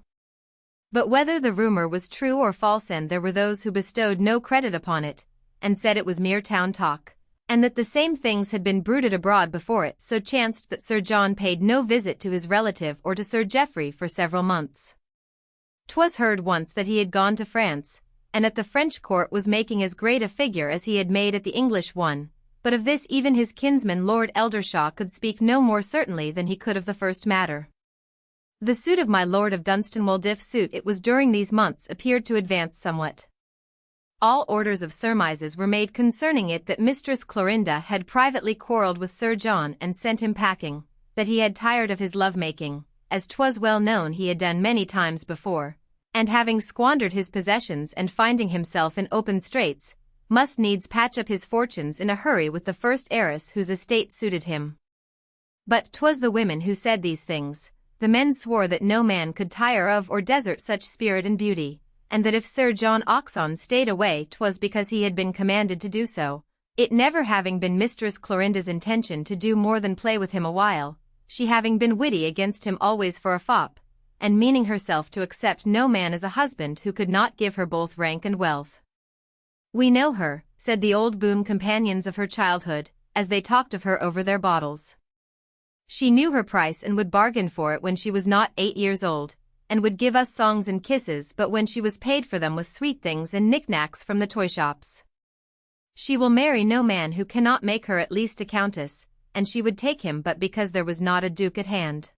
But whether the rumor was true or false, and there were those who bestowed no credit upon it, and said it was mere town talk, and that the same things had been bruited abroad before it so chanced that Sir John paid no visit to his relative or to Sir Geoffrey for several months. 'Twas heard once that he had gone to France, and at the French court was making as great a figure as he had made at the English one, But of this even his kinsman Lord Eldershaw could speak no more certainly than he could of the first matter. The suit of my Lord of Dunstanwolde, if suit it was during these months, appeared to advance somewhat. All orders of surmises were made concerning it, that Mistress Clorinda had privately quarrelled with Sir John and sent him packing, that he had tired of his love-making, as 'twas well known he had done many times before, and having squandered his possessions and finding himself in open straits, must needs patch up his fortunes in a hurry with the first heiress whose estate suited him. But 'twas the women who said these things. The men swore that no man could tire of or desert such spirit and beauty, and that if Sir John Oxon stayed away 'twas because he had been commanded to do so, it never having been Mistress Clorinda's intention to do more than play with him a while, she having been witty against him always for a fop, and meaning herself to accept no man as a husband who could not give her both rank and wealth. "We know her," said the old boon companions of her childhood, as they talked of her over their bottles. "She knew her price and would bargain for it when she was not 8 years old, and would give us songs and kisses but when she was paid for them with sweet things and knickknacks from the toy shops. She will marry no man who cannot make her at least a countess, and she would take him but because there was not a duke at hand.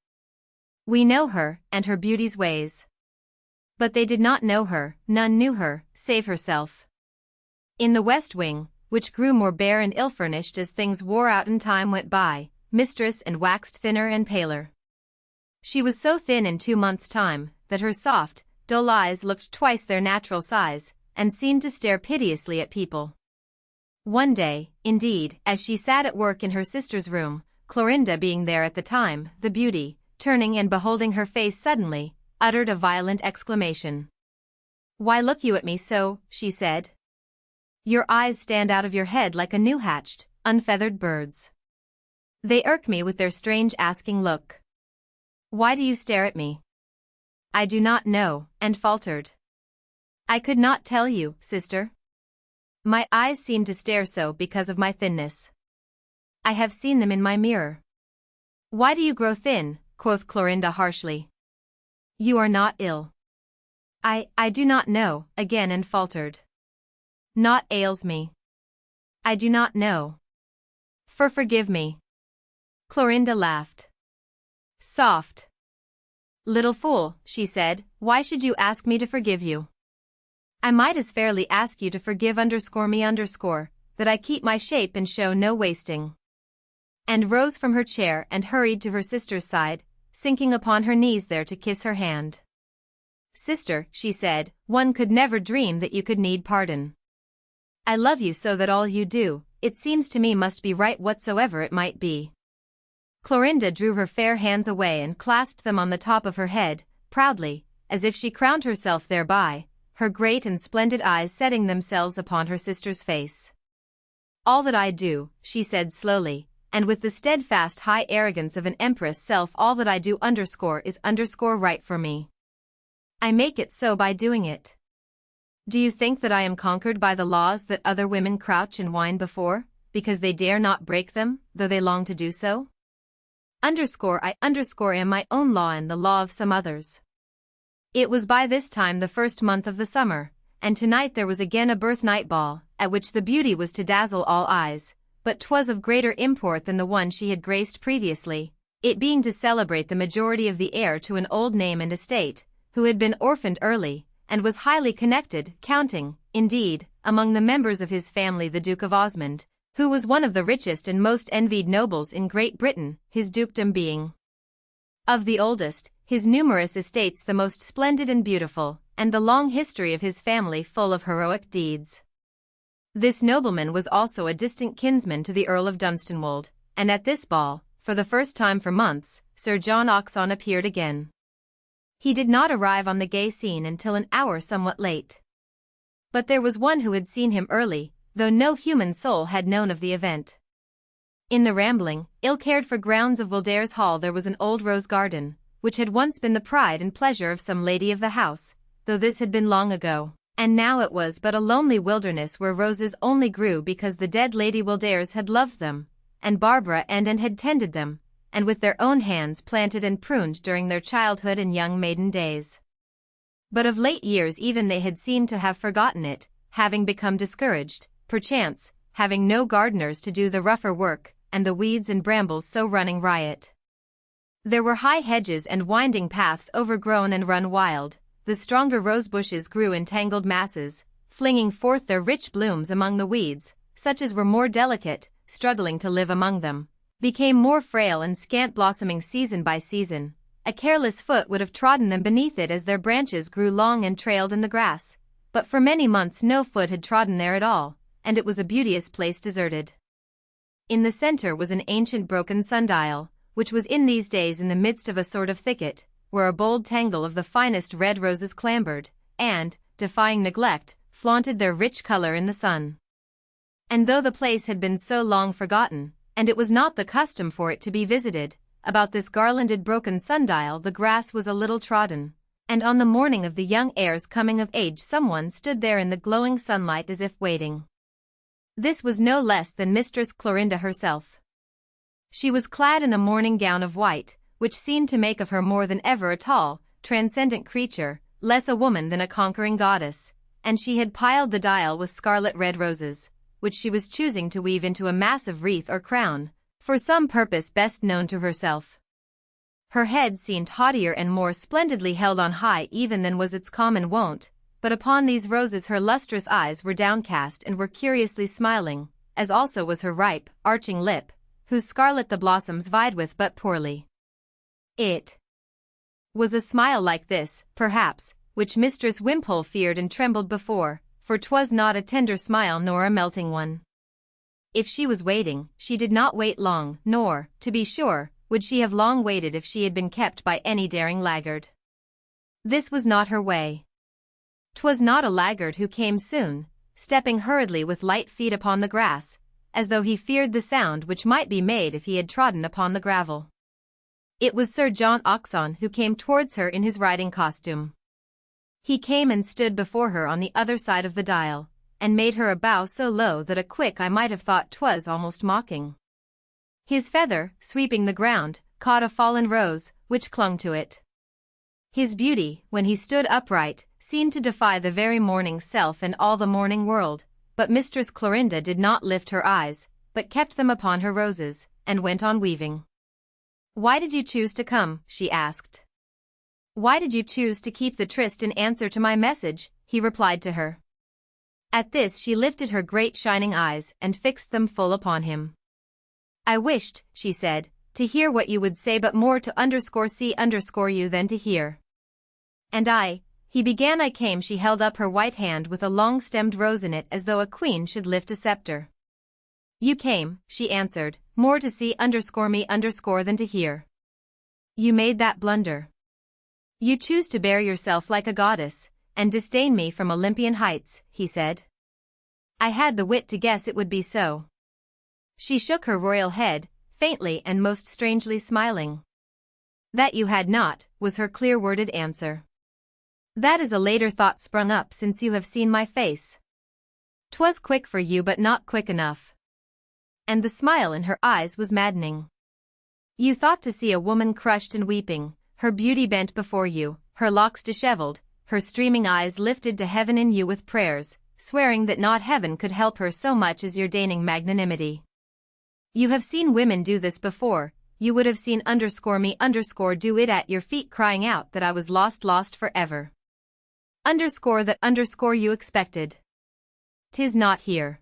We know her, and her beauty's ways." But they did not know her, none knew her, save herself. In the west wing, which grew more bare and ill-furnished as things wore out and time went by, mistress and waxed thinner and paler. She was so thin in 2 months' time, that her soft, dull eyes looked twice their natural size, and seemed to stare piteously at people. One day, indeed, as she sat at work in her sister's room, Clorinda being there at the time, the beauty, turning and beholding her face suddenly, uttered a violent exclamation. "Why look you at me so?" she said. "Your eyes stand out of your head like a new-hatched, unfeathered bird's. They irk me with their strange asking look. Why do you stare at me?" "I do not know," and faltered. "I could not tell you, sister. My eyes seem to stare so because of my thinness. I have seen them in my mirror." "Why do you grow thin?" quoth Clorinda harshly. "You are not ill." I do not know," again and faltered. "Naught ails me. I do not know. Forgive me." Clorinda laughed. "Soft little fool," she said, "why should you ask me to forgive you? I might as fairly ask you to forgive me that I keep my shape and show no wasting." And rose from her chair and hurried to her sister's side, sinking upon her knees there to kiss her hand. "Sister," she said, "one could never dream that you could need pardon. I love you so that all you do, it seems to me, must be right whatsoever it might be." Clorinda drew her fair hands away and clasped them on the top of her head, proudly, as if she crowned herself thereby, her great and splendid eyes setting themselves upon her sister's face. "All that I do," she said slowly, and with the steadfast high arrogance of an empress self, "all that I do is right for me. I make it so by doing it. Do you think that I am conquered by the laws that other women crouch and whine before, because they dare not break them, though they long to do so? I am my own law and the law of some others." It was by this time the first month of the summer, and tonight there was again a birthnight ball, at which the beauty was to dazzle all eyes, but 'twas of greater import than the one she had graced previously, it being to celebrate the majority of the heir to an old name and estate, who had been orphaned early, and was highly connected, counting, indeed, among the members of his family the Duke of Osmond, who was one of the richest and most envied nobles in Great Britain, his dukedom being of the oldest, his numerous estates the most splendid and beautiful, and the long history of his family full of heroic deeds. This nobleman was also a distant kinsman to the Earl of Dunstanwolde, and at this ball, for the first time for months, Sir John Oxon appeared again. He did not arrive on the gay scene until an hour somewhat late. But there was one who had seen him early, though no human soul had known of the event. In the rambling, ill-cared-for grounds of Wildair's Hall there was an old rose garden, which had once been the pride and pleasure of some lady of the house, though this had been long ago, and now it was but a lonely wilderness where roses only grew because the dead Lady Wildairs had loved them, and Barbara and had tended them, and with their own hands planted and pruned during their childhood and young maiden days. But of late years even they had seemed to have forgotten it, having become discouraged, perchance, having no gardeners to do the rougher work, and the weeds and brambles so running riot. There were high hedges and winding paths overgrown and run wild. The stronger rose bushes grew in tangled masses, flinging forth their rich blooms among the weeds. Such as were more delicate, struggling to live among them, became more frail and scant, blossoming season by season. A careless foot would have trodden them beneath it as their branches grew long and trailed in the grass. But for many months no foot had trodden there at all, and it was a beauteous place deserted. In the center was an ancient broken sundial, which was in these days in the midst of a sort of thicket, where a bold tangle of the finest red roses clambered, and, defying neglect, flaunted their rich color in the sun. And though the place had been so long forgotten, and it was not the custom for it to be visited, about this garlanded broken sundial the grass was a little trodden, and on the morning of the young heir's coming of age someone stood there in the glowing sunlight as if waiting. This was no less than Mistress Clorinda herself. She was clad in a morning gown of white, which seemed to make of her more than ever a tall, transcendent creature, less a woman than a conquering goddess, and she had piled the dial with scarlet red roses, which she was choosing to weave into a massive wreath or crown, for some purpose best known to herself. Her head seemed haughtier and more splendidly held on high even than was its common wont, but upon these roses her lustrous eyes were downcast and were curiously smiling, as also was her ripe, arching lip, whose scarlet the blossoms vied with but poorly. It was a smile like this, perhaps, which Mistress Wimpole feared and trembled before, for 'twas not a tender smile nor a melting one. If she was waiting, she did not wait long, nor, to be sure, would she have long waited if she had been kept by any daring laggard. This was not her way. 'Twas not a laggard who came soon, stepping hurriedly with light feet upon the grass, as though he feared the sound which might be made if he had trodden upon the gravel. It was Sir John Oxon who came towards her in his riding costume. He came and stood before her on the other side of the dial, and made her a bow so low that a quick eye might have thought 'twas almost mocking. His feather, sweeping the ground, caught a fallen rose, which clung to it. His beauty, when he stood upright, seemed to defy the very morning's self and all the morning world, but Mistress Clorinda did not lift her eyes, but kept them upon her roses, and went on weaving. "Why did you choose to come?" she asked. "Why did you choose to keep the tryst in answer to my message?" he replied to her. At this she lifted her great shining eyes and fixed them full upon him. "I wished," she said, "to hear what you would say, but more to see you than to hear." "And he began. "I came." She held up her white hand with a long-stemmed rose in it as though a queen should lift a scepter. "You came," she answered, "more to see me than to hear. You made that blunder. You choose to bear yourself like a goddess, and disdain me from Olympian heights," he said. "I had the wit to guess it would be so." She shook her royal head, faintly and most strangely smiling. "That you had not," was her clear-worded answer. "That is a later thought sprung up since you have seen my face. 'Twas quick for you but not quick enough." And the smile in her eyes was maddening. "You thought to see a woman crushed and weeping, her beauty bent before you, her locks disheveled, her streaming eyes lifted to heaven in you with prayers, swearing that not heaven could help her so much as your deigning magnanimity. You have seen women do this before, you would have seen me do it at your feet, crying out that I was lost forever. That you expected. 'Tis not here."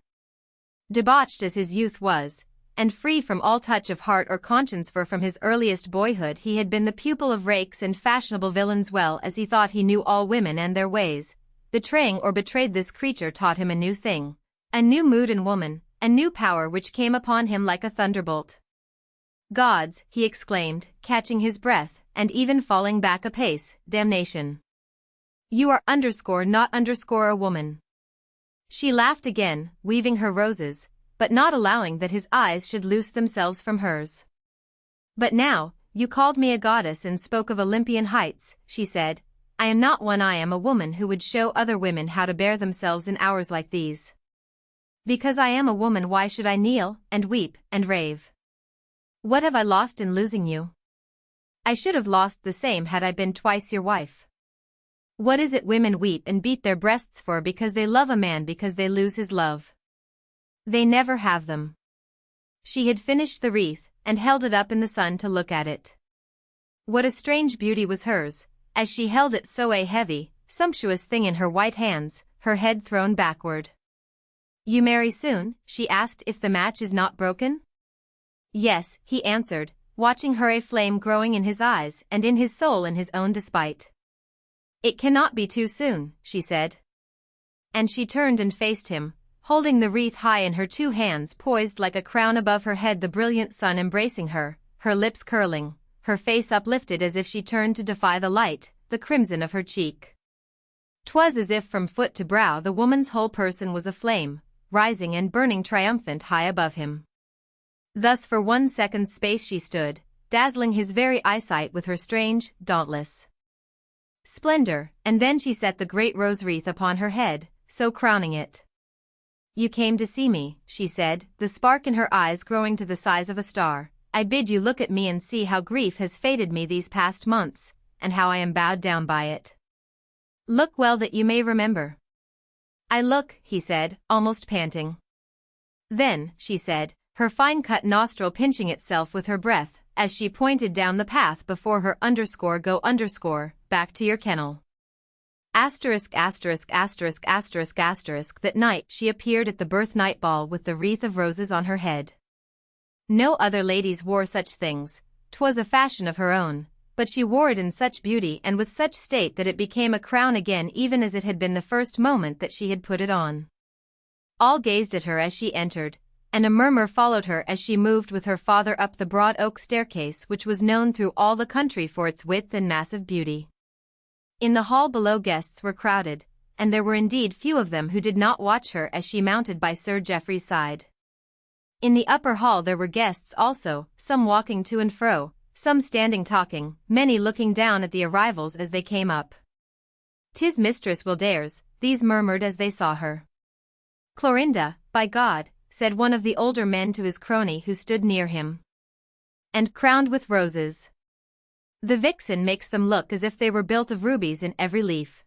Debauched as his youth was, and free from all touch of heart or conscience, for from his earliest boyhood he had been the pupil of rakes and fashionable villains, well as he thought he knew all women and their ways, betraying or betrayed this creature taught him a new thing, a new mood in woman, a new power which came upon him like a thunderbolt. "Gods," he exclaimed, catching his breath, and even falling back a pace, "damnation. You are not a woman." She laughed again, weaving her roses, but not allowing that his eyes should loose themselves from hers. "But now, you called me a goddess and spoke of Olympian heights," she said. "I am not one. I am a woman who would show other women how to bear themselves in hours like these. Because I am a woman, why should I kneel, and weep, and rave? What have I lost in losing you? I should have lost the same had I been twice your wife. What is it women weep and beat their breasts for because they love a man, because they lose his love? They never have them. She had finished the wreath, and held it up in the sun to look at it. What a strange beauty was hers, as she held it so a heavy, sumptuous thing in her white hands, her head thrown backward. "You marry soon?" she asked. "If the match is not broken?" "Yes," he answered, watching her, a flame growing in his eyes and in his soul in his own despite. "It cannot be too soon," she said. And she turned and faced him, holding the wreath high in her two hands, poised like a crown above her head, the brilliant sun embracing her, her lips curling, her face uplifted as if she turned to defy the light, the crimson of her cheek. 'Twas as if from foot to brow the woman's whole person was aflame, rising and burning triumphant high above him. Thus for 1 second's space she stood, dazzling his very eyesight with her strange, dauntless splendor, and then she set the great rose wreath upon her head, so crowning it. "You came to see me," she said, the spark in her eyes growing to the size of a star. "I bid you look at me and see how grief has fated me these past months, and how I am bowed down by it. Look well that you may remember." "I look," he said, almost panting. "Then," she said, her fine-cut nostril pinching itself with her breath, as she pointed down the path before her, "Go back to your kennel." That night she appeared at the birth-night ball with the wreath of roses on her head. No other ladies wore such things, 'twas a fashion of her own, but she wore it in such beauty and with such state that it became a crown again, even as it had been the first moment that she had put it on. All gazed at her as she entered, and a murmur followed her as she moved with her father up the broad oak staircase which was known through all the country for its width and massive beauty. In the hall below guests were crowded, and there were indeed few of them who did not watch her as she mounted by Sir Geoffrey's side. In the upper hall there were guests also, some walking to and fro, some standing talking, many looking down at the arrivals as they came up. "'Tis Mistress Wildair's," these murmured as they saw her. "Clorinda, by God," said one of the older men to his crony who stood near him. "And crowned with roses. The vixen makes them look as if they were built of rubies in every leaf."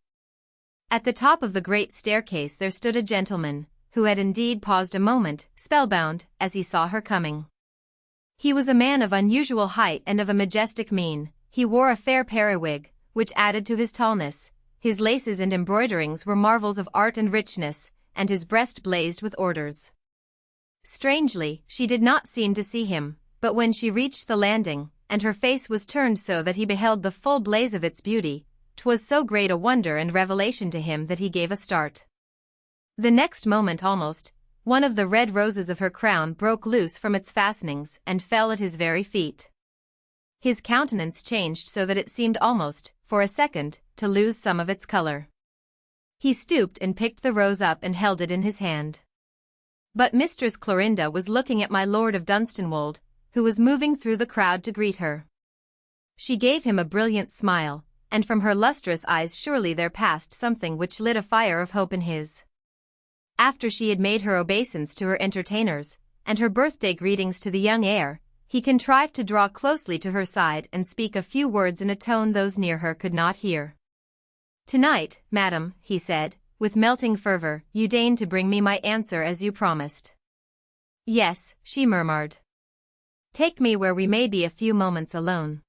At the top of the great staircase there stood a gentleman, who had indeed paused a moment, spellbound, as he saw her coming. He was a man of unusual height and of a majestic mien. He wore a fair periwig, which added to his tallness. His laces and embroiderings were marvels of art and richness, and his breast blazed with orders. Strangely, she did not seem to see him, but when she reached the landing, and her face was turned so that he beheld the full blaze of its beauty, 'twas so great a wonder and revelation to him that he gave a start. The next moment almost, one of the red roses of her crown broke loose from its fastenings and fell at his very feet. His countenance changed so that it seemed almost, for a second, to lose some of its color. He stooped and picked the rose up and held it in his hand. But Mistress Clorinda was looking at my Lord of Dunstanwold, who was moving through the crowd to greet her. She gave him a brilliant smile, and from her lustrous eyes surely there passed something which lit a fire of hope in his. After she had made her obeisance to her entertainers, and her birthday greetings to the young heir, he contrived to draw closely to her side and speak a few words in a tone those near her could not hear. "Tonight, madam," he said, with melting fervor, "you deign to bring me my answer as you promised." "Yes," she murmured. "Take me where we may be a few moments alone."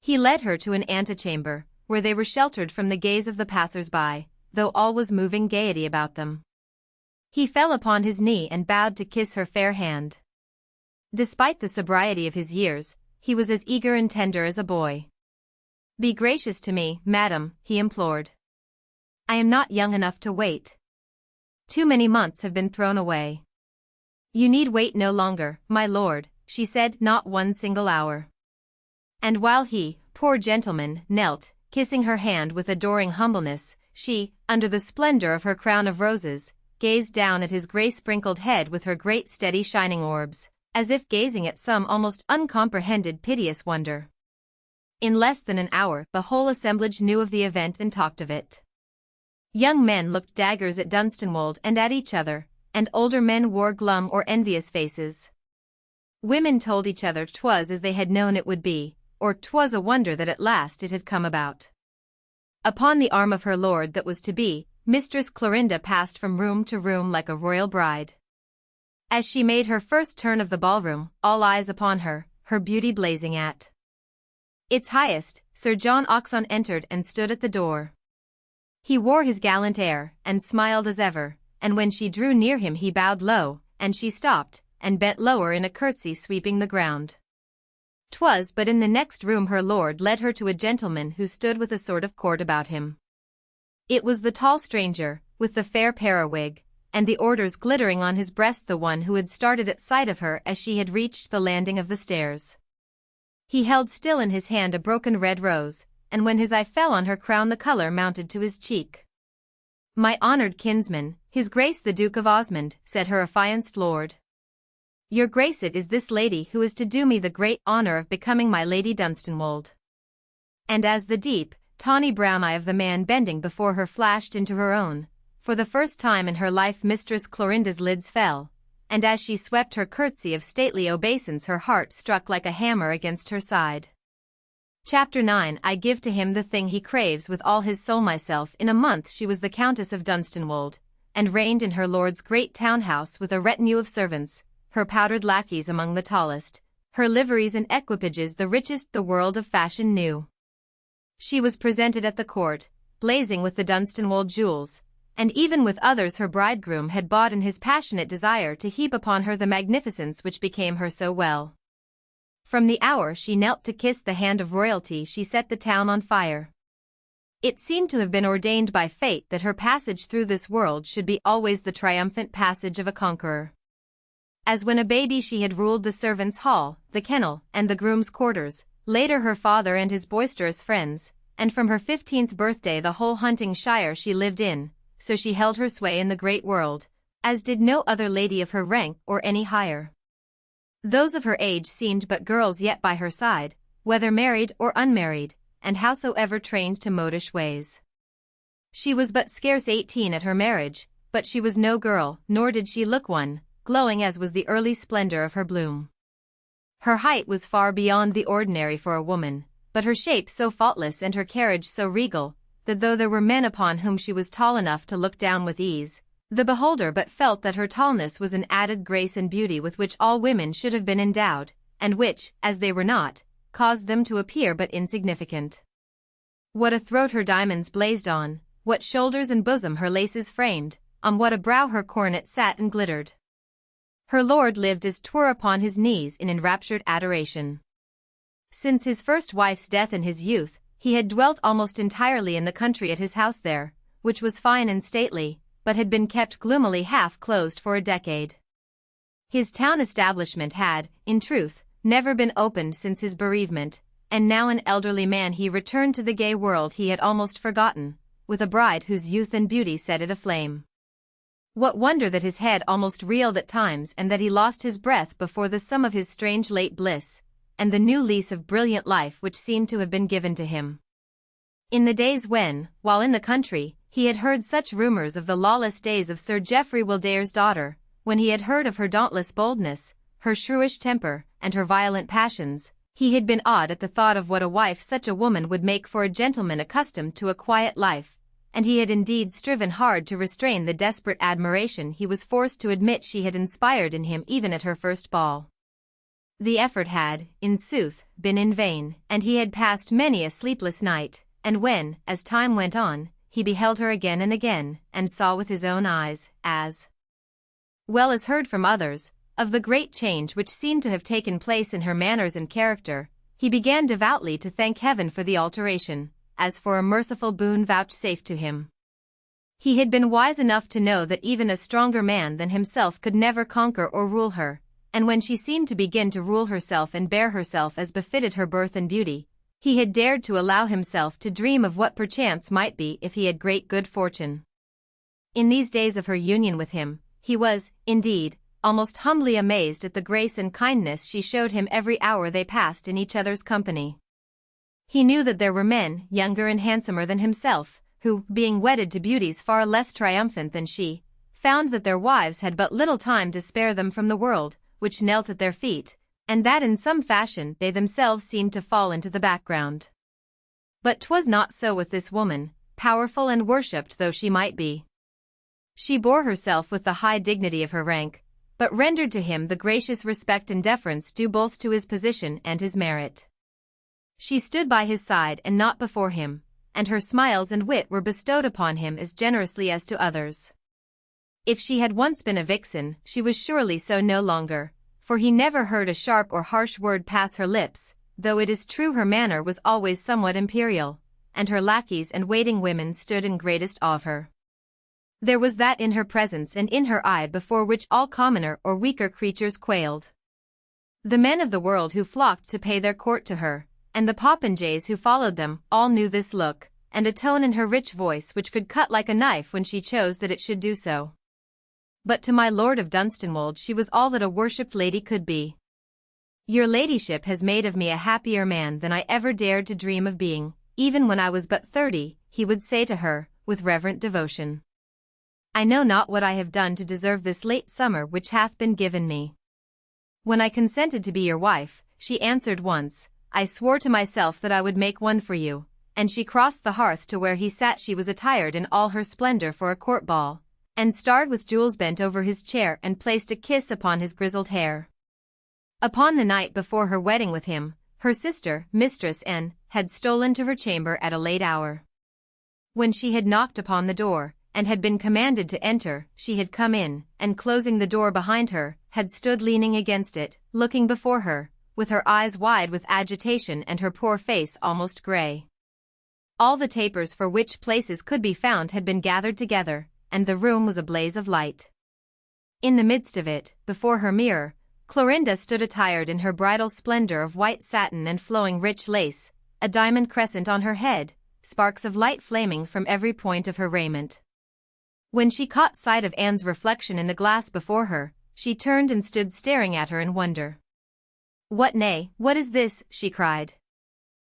He led her to an antechamber, where they were sheltered from the gaze of the passers-by, though all was moving gaiety about them. He fell upon his knee and bowed to kiss her fair hand. Despite the sobriety of his years, he was as eager and tender as a boy. "Be gracious to me, madam," he implored. "I am not young enough to wait. Too many months have been thrown away." "You need wait no longer, my lord," she said, "not one single hour." And while he, poor gentleman, knelt, kissing her hand with adoring humbleness, she, under the splendor of her crown of roses, gazed down at his gray-sprinkled head with her great steady shining orbs, as if gazing at some almost uncomprehended piteous wonder. In less than an hour the whole assemblage knew of the event and talked of it. Young men looked daggers at Dunstanwold and at each other, and older men wore glum or envious faces. Women told each other 'twas as they had known it would be, or 'twas a wonder that at last it had come about. Upon the arm of her lord that was to be, Mistress Clorinda passed from room to room like a royal bride. As she made her first turn of the ballroom, all eyes upon her, her beauty blazing at its highest, Sir John Oxon entered and stood at the door. He wore his gallant air, and smiled as ever, and when she drew near him he bowed low, and she stopped, and bent lower in a curtsy sweeping the ground. 'Twas but in the next room her lord led her to a gentleman who stood with a sort of court about him. It was the tall stranger, with the fair periwig, and the orders glittering on his breast, the one who had started at sight of her as she had reached the landing of the stairs. He held still in his hand a broken red rose, and when his eye fell on her crown the color mounted to his cheek. "My honored kinsman, his grace the Duke of Osmond," said her affianced lord. "Your grace, it is this lady who is to do me the great honor of becoming my Lady Dunstanwold." And as the deep, tawny brown eye of the man bending before her flashed into her own, for the first time in her life Mistress Clorinda's lids fell, and as she swept her curtsy of stately obeisance her heart struck like a hammer against her side. Chapter 9. I give to him the thing he craves with all his soul. Myself in a month she was the Countess of Dunstanwold, and reigned in her lord's great town-house with a retinue of servants, her powdered lackeys among the tallest, her liveries and equipages the richest the world of fashion knew. She was presented at the court, blazing with the Dunstanwold jewels, and even with others her bridegroom had bought in his passionate desire to heap upon her the magnificence which became her so well. From the hour she knelt to kiss the hand of royalty she set the town on fire. It seemed to have been ordained by fate that her passage through this world should be always the triumphant passage of a conqueror. As when a baby she had ruled the servants' hall, the kennel, and the groom's quarters, later her father and his boisterous friends, and from her 15th birthday the whole hunting shire she lived in, so she held her sway in the great world, as did no other lady of her rank or any higher. Those of her age seemed but girls yet by her side, whether married or unmarried, and howsoever trained to modish ways. She was but scarce 18 at her marriage, but she was no girl, nor did she look one, glowing as was the early splendor of her bloom. Her height was far beyond the ordinary for a woman, but her shape so faultless and her carriage so regal, that though there were men upon whom she was tall enough to look down with ease, the beholder but felt that her tallness was an added grace and beauty with which all women should have been endowed, and which, as they were not, caused them to appear but insignificant. What a throat her diamonds blazed on, what shoulders and bosom her laces framed, on what a brow her coronet sat and glittered. Her lord lived as 'twere upon his knees in enraptured adoration. Since his first wife's death in his youth, he had dwelt almost entirely in the country at his house there, which was fine and stately, but had been kept gloomily half-closed for a decade. His town establishment had, in truth, never been opened since his bereavement, and now an elderly man he returned to the gay world he had almost forgotten, with a bride whose youth and beauty set it aflame. What wonder that his head almost reeled at times and that he lost his breath before the sum of his strange late bliss, and the new lease of brilliant life which seemed to have been given to him. In the days when, while in the country, he had heard such rumors of the lawless days of Sir Geoffrey Wildair's daughter, when he had heard of her dauntless boldness, her shrewish temper, and her violent passions, he had been awed at the thought of what a wife such a woman would make for a gentleman accustomed to a quiet life, and he had indeed striven hard to restrain the desperate admiration he was forced to admit she had inspired in him even at her first ball. The effort had, in sooth, been in vain, and he had passed many a sleepless night, and when, as time went on, he beheld her again and again, and saw with his own eyes, as well as heard from others, of the great change which seemed to have taken place in her manners and character, he began devoutly to thank heaven for the alteration, as for a merciful boon vouchsafed to him. He had been wise enough to know that even a stronger man than himself could never conquer or rule her, and when she seemed to begin to rule herself and bear herself as befitted her birth and beauty, he had dared to allow himself to dream of what perchance might be if he had great good fortune. In these days of her union with him, he was, indeed, almost humbly amazed at the grace and kindness she showed him every hour they passed in each other's company. He knew that there were men, younger and handsomer than himself, who, being wedded to beauties far less triumphant than she, found that their wives had but little time to spare them from the world, which knelt at their feet, and that in some fashion they themselves seemed to fall into the background. But 'twas not so with this woman, powerful and worshipped though she might be. She bore herself with the high dignity of her rank, but rendered to him the gracious respect and deference due both to his position and his merit. She stood by his side and not before him, and her smiles and wit were bestowed upon him as generously as to others. If she had once been a vixen, she was surely so no longer, for he never heard a sharp or harsh word pass her lips, though it is true her manner was always somewhat imperial, and her lackeys and waiting women stood in greatest awe of her. There was that in her presence and in her eye before which all commoner or weaker creatures quailed. The men of the world who flocked to pay their court to her, and the popinjays who followed them, all knew this look, and a tone in her rich voice which could cut like a knife when she chose that it should do so. But to my Lord of Dunstanwold she was all that a worshipped lady could be. "Your ladyship has made of me a happier man than I ever dared to dream of being, even when I was but 30, he would say to her, with reverent devotion. "I know not what I have done to deserve this late summer which hath been given me." "When I consented to be your wife," she answered once, "I swore to myself that I would make one for you," and she crossed the hearth to where he sat. She was attired in all her splendor for a court ball, and starred with jewels, bent over his chair and placed a kiss upon his grizzled hair. Upon the night before her wedding with him, her sister, Mistress N, had stolen to her chamber at a late hour. When she had knocked upon the door, and had been commanded to enter, she had come in, and closing the door behind her, had stood leaning against it, looking before her, with her eyes wide with agitation and her poor face almost grey. All the tapers for which places could be found had been gathered together, and the room was a blaze of light. In the midst of it, before her mirror, Clorinda stood attired in her bridal splendor of white satin and flowing rich lace, a diamond crescent on her head, sparks of light flaming from every point of her raiment. When she caught sight of Anne's reflection in the glass before her, she turned and stood staring at her in wonder. "What is this?" she cried.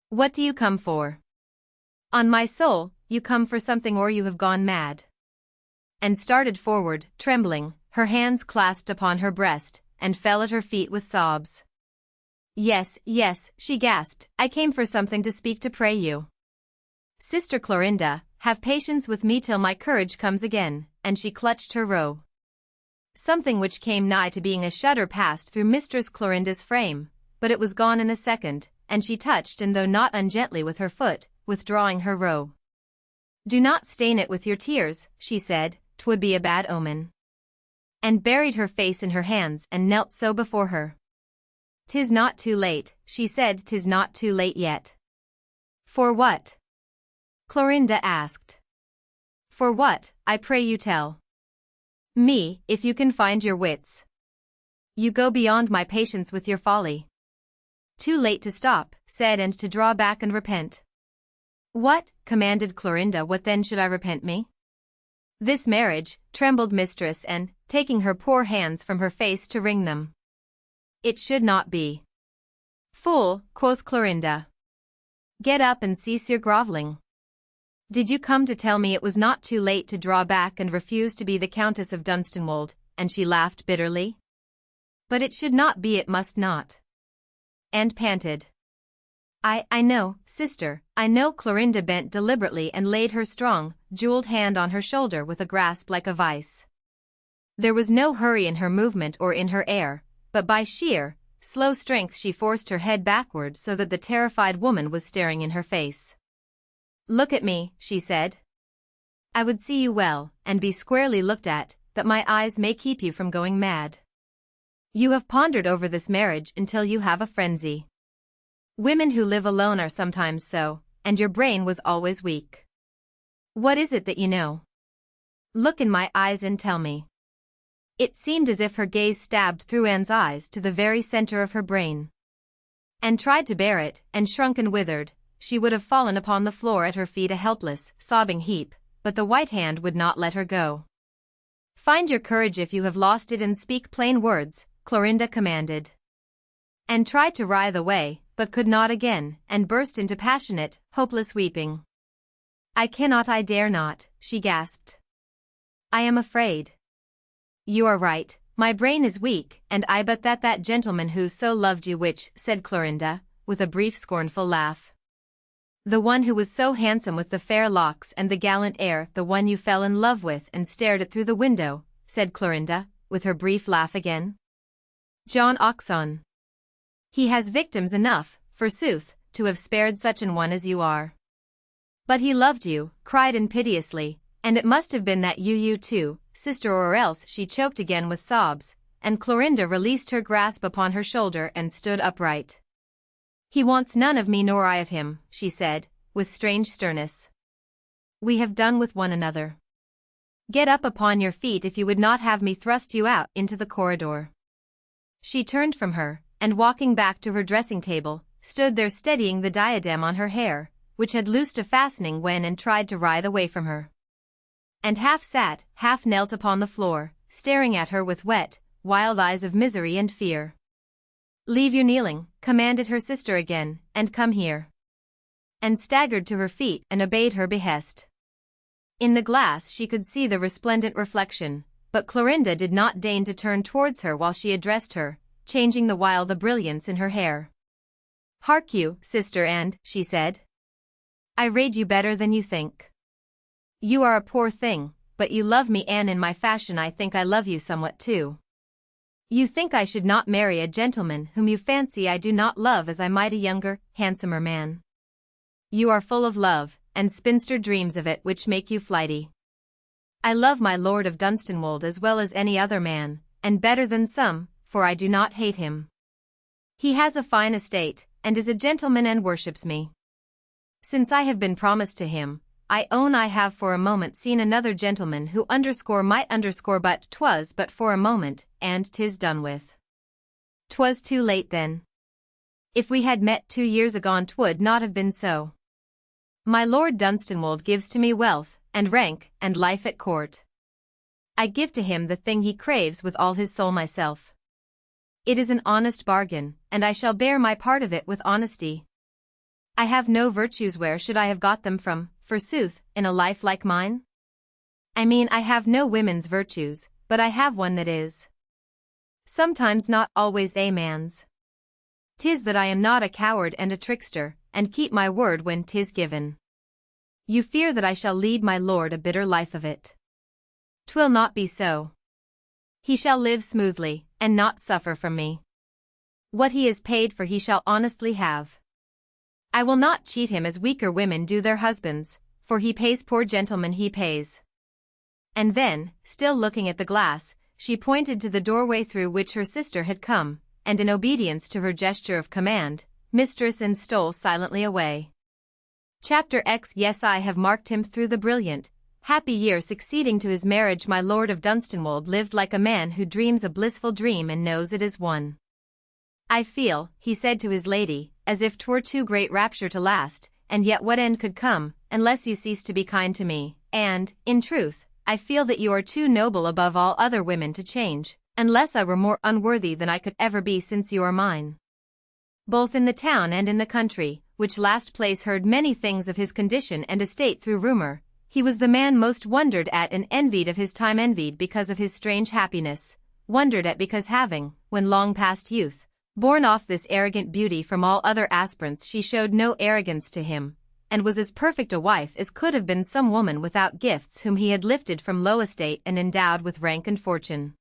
"What do you come for? On my soul, you come for something or you have gone mad." And started forward, trembling, her hands clasped upon her breast, and fell at her feet with sobs. Yes, she gasped, "I came for something to speak to pray you. Sister Clorinda, have patience with me till my courage comes again," and she clutched her robe. Something which came nigh to being a shudder passed through Mistress Clorinda's frame, but it was gone in a second, and she touched, and though not ungently with her foot, withdrawing her robe. "Do not stain it with your tears," she said, "'twould be a bad omen." And buried her face in her hands and knelt so before her. "'Tis not too late," she said, "'tis not too late yet." "For what?" Clorinda asked. "For what, I pray you tell me, if you can find your wits. You go beyond my patience with your folly." "Too late to stop," said and to draw back and repent." "What?" commanded Clorinda. "What then should I repent me?" "This marriage," trembled Mistress and, taking her poor hands from her face to wring them. "It should not be." "Fool," quoth Clorinda. "Get up and cease your groveling. Did you come to tell me it was not too late to draw back and refuse to be the Countess of Dunstanwold?" And she laughed bitterly. "But it should not be, it must not." And panted. I know, sister, I know." Clorinda bent deliberately and laid her strong, jeweled hand on her shoulder with a grasp like a vice. There was no hurry in her movement or in her air, but by sheer, slow strength she forced her head backward so that the terrified woman was staring in her face. "Look at me," she said. "I would see you well, and be squarely looked at, that my eyes may keep you from going mad. You have pondered over this marriage until you have a frenzy. Women who live alone are sometimes so, and your brain was always weak. What is it that you know? Look in my eyes and tell me." It seemed as if her gaze stabbed through Anne's eyes to the very center of her brain. Anne tried to bear it, and shrunk and withered. She would have fallen upon the floor at her feet a helpless, sobbing heap, but the white hand would not let her go. "Find your courage if you have lost it and speak plain words," Clorinda commanded. Anne tried to writhe away, but could not again, and burst into passionate, hopeless weeping. "I cannot, I dare not," she gasped. "I am afraid." "You are right, my brain is weak, and I but that gentleman who so loved you." "Which?" said Clorinda, with a brief scornful laugh. "The one who was so handsome with the fair locks and the gallant air, the one you fell in love with and stared at through the window," said Clorinda, with her brief laugh again. John Oxon. He has victims enough, forsooth, to have spared such an one as you are. But he loved you, cried in piteously, and it must have been that you too, sister, or else she choked again with sobs, and Clorinda released her grasp upon her shoulder and stood upright. He wants none of me nor I of him, she said, with strange sternness. We have done with one another. Get up upon your feet if you would not have me thrust you out into the corridor. She turned from her, and walking back to her dressing table, stood there steadying the diadem on her hair, which had loosed a fastening when and tried to writhe away from her. And half sat, half knelt upon the floor, staring at her with wet, wild eyes of misery and fear. Leave your kneeling, commanded her sister again, and come here. And staggered to her feet and obeyed her behest. In the glass she could see the resplendent reflection, but Clorinda did not deign to turn towards her while she addressed her, changing the while the brilliance in her hair. Hark you, sister, and, she said, I rate you better than you think. You are a poor thing, but you love me, and in my fashion I think I love you somewhat too. You think I should not marry a gentleman whom you fancy I do not love as I might a younger, handsomer man. You are full of love, and spinster dreams of it which make you flighty. I love my Lord of Dunstanwold as well as any other man, and better than some, for I do not hate him. He has a fine estate, and is a gentleman and worships me. Since I have been promised to him, I own I have for a moment seen another gentleman who might but 'twas but for a moment, and 'tis done with. 'Twas too late then. If we had met 2 years agone 'twould not have been so. My Lord Dunstanwold gives to me wealth, and rank, and life at court. I give to him the thing he craves with all his soul myself. It is an honest bargain, and I shall bear my part of it with honesty. I have no virtues, where should I have got them from, forsooth, in a life like mine? I mean, I have no women's virtues, but I have one that is. Sometimes not always a man's. 'Tis that I am not a coward and a trickster, and keep my word when 'tis given. You fear that I shall lead my lord a bitter life of it. 'Twill not be so. He shall live smoothly, and not suffer from me. What he is paid for he shall honestly have. I will not cheat him as weaker women do their husbands, for he pays poor gentlemen he pays. And then, still looking at the glass, she pointed to the doorway through which her sister had come, and in obedience to her gesture of command, mistress and stole silently away. Chapter X. Yes, I have marked him through the brilliant, happy year succeeding to his marriage. My Lord of Dunstanwold lived like a man who dreams a blissful dream and knows it is one. I feel, he said to his lady, as if 'twere too great rapture to last, and yet what end could come, unless you cease to be kind to me, and, in truth, I feel that you are too noble above all other women to change, unless I were more unworthy than I could ever be, since you are mine. Both in the town and in the country, which last place heard many things of his condition and estate through rumor, he was the man most wondered at and envied of his time, envied because of his strange happiness, wondered at because having, when long past youth, borne off this arrogant beauty from all other aspirants, she showed no arrogance to him, and was as perfect a wife as could have been some woman without gifts whom he had lifted from low estate and endowed with rank and fortune.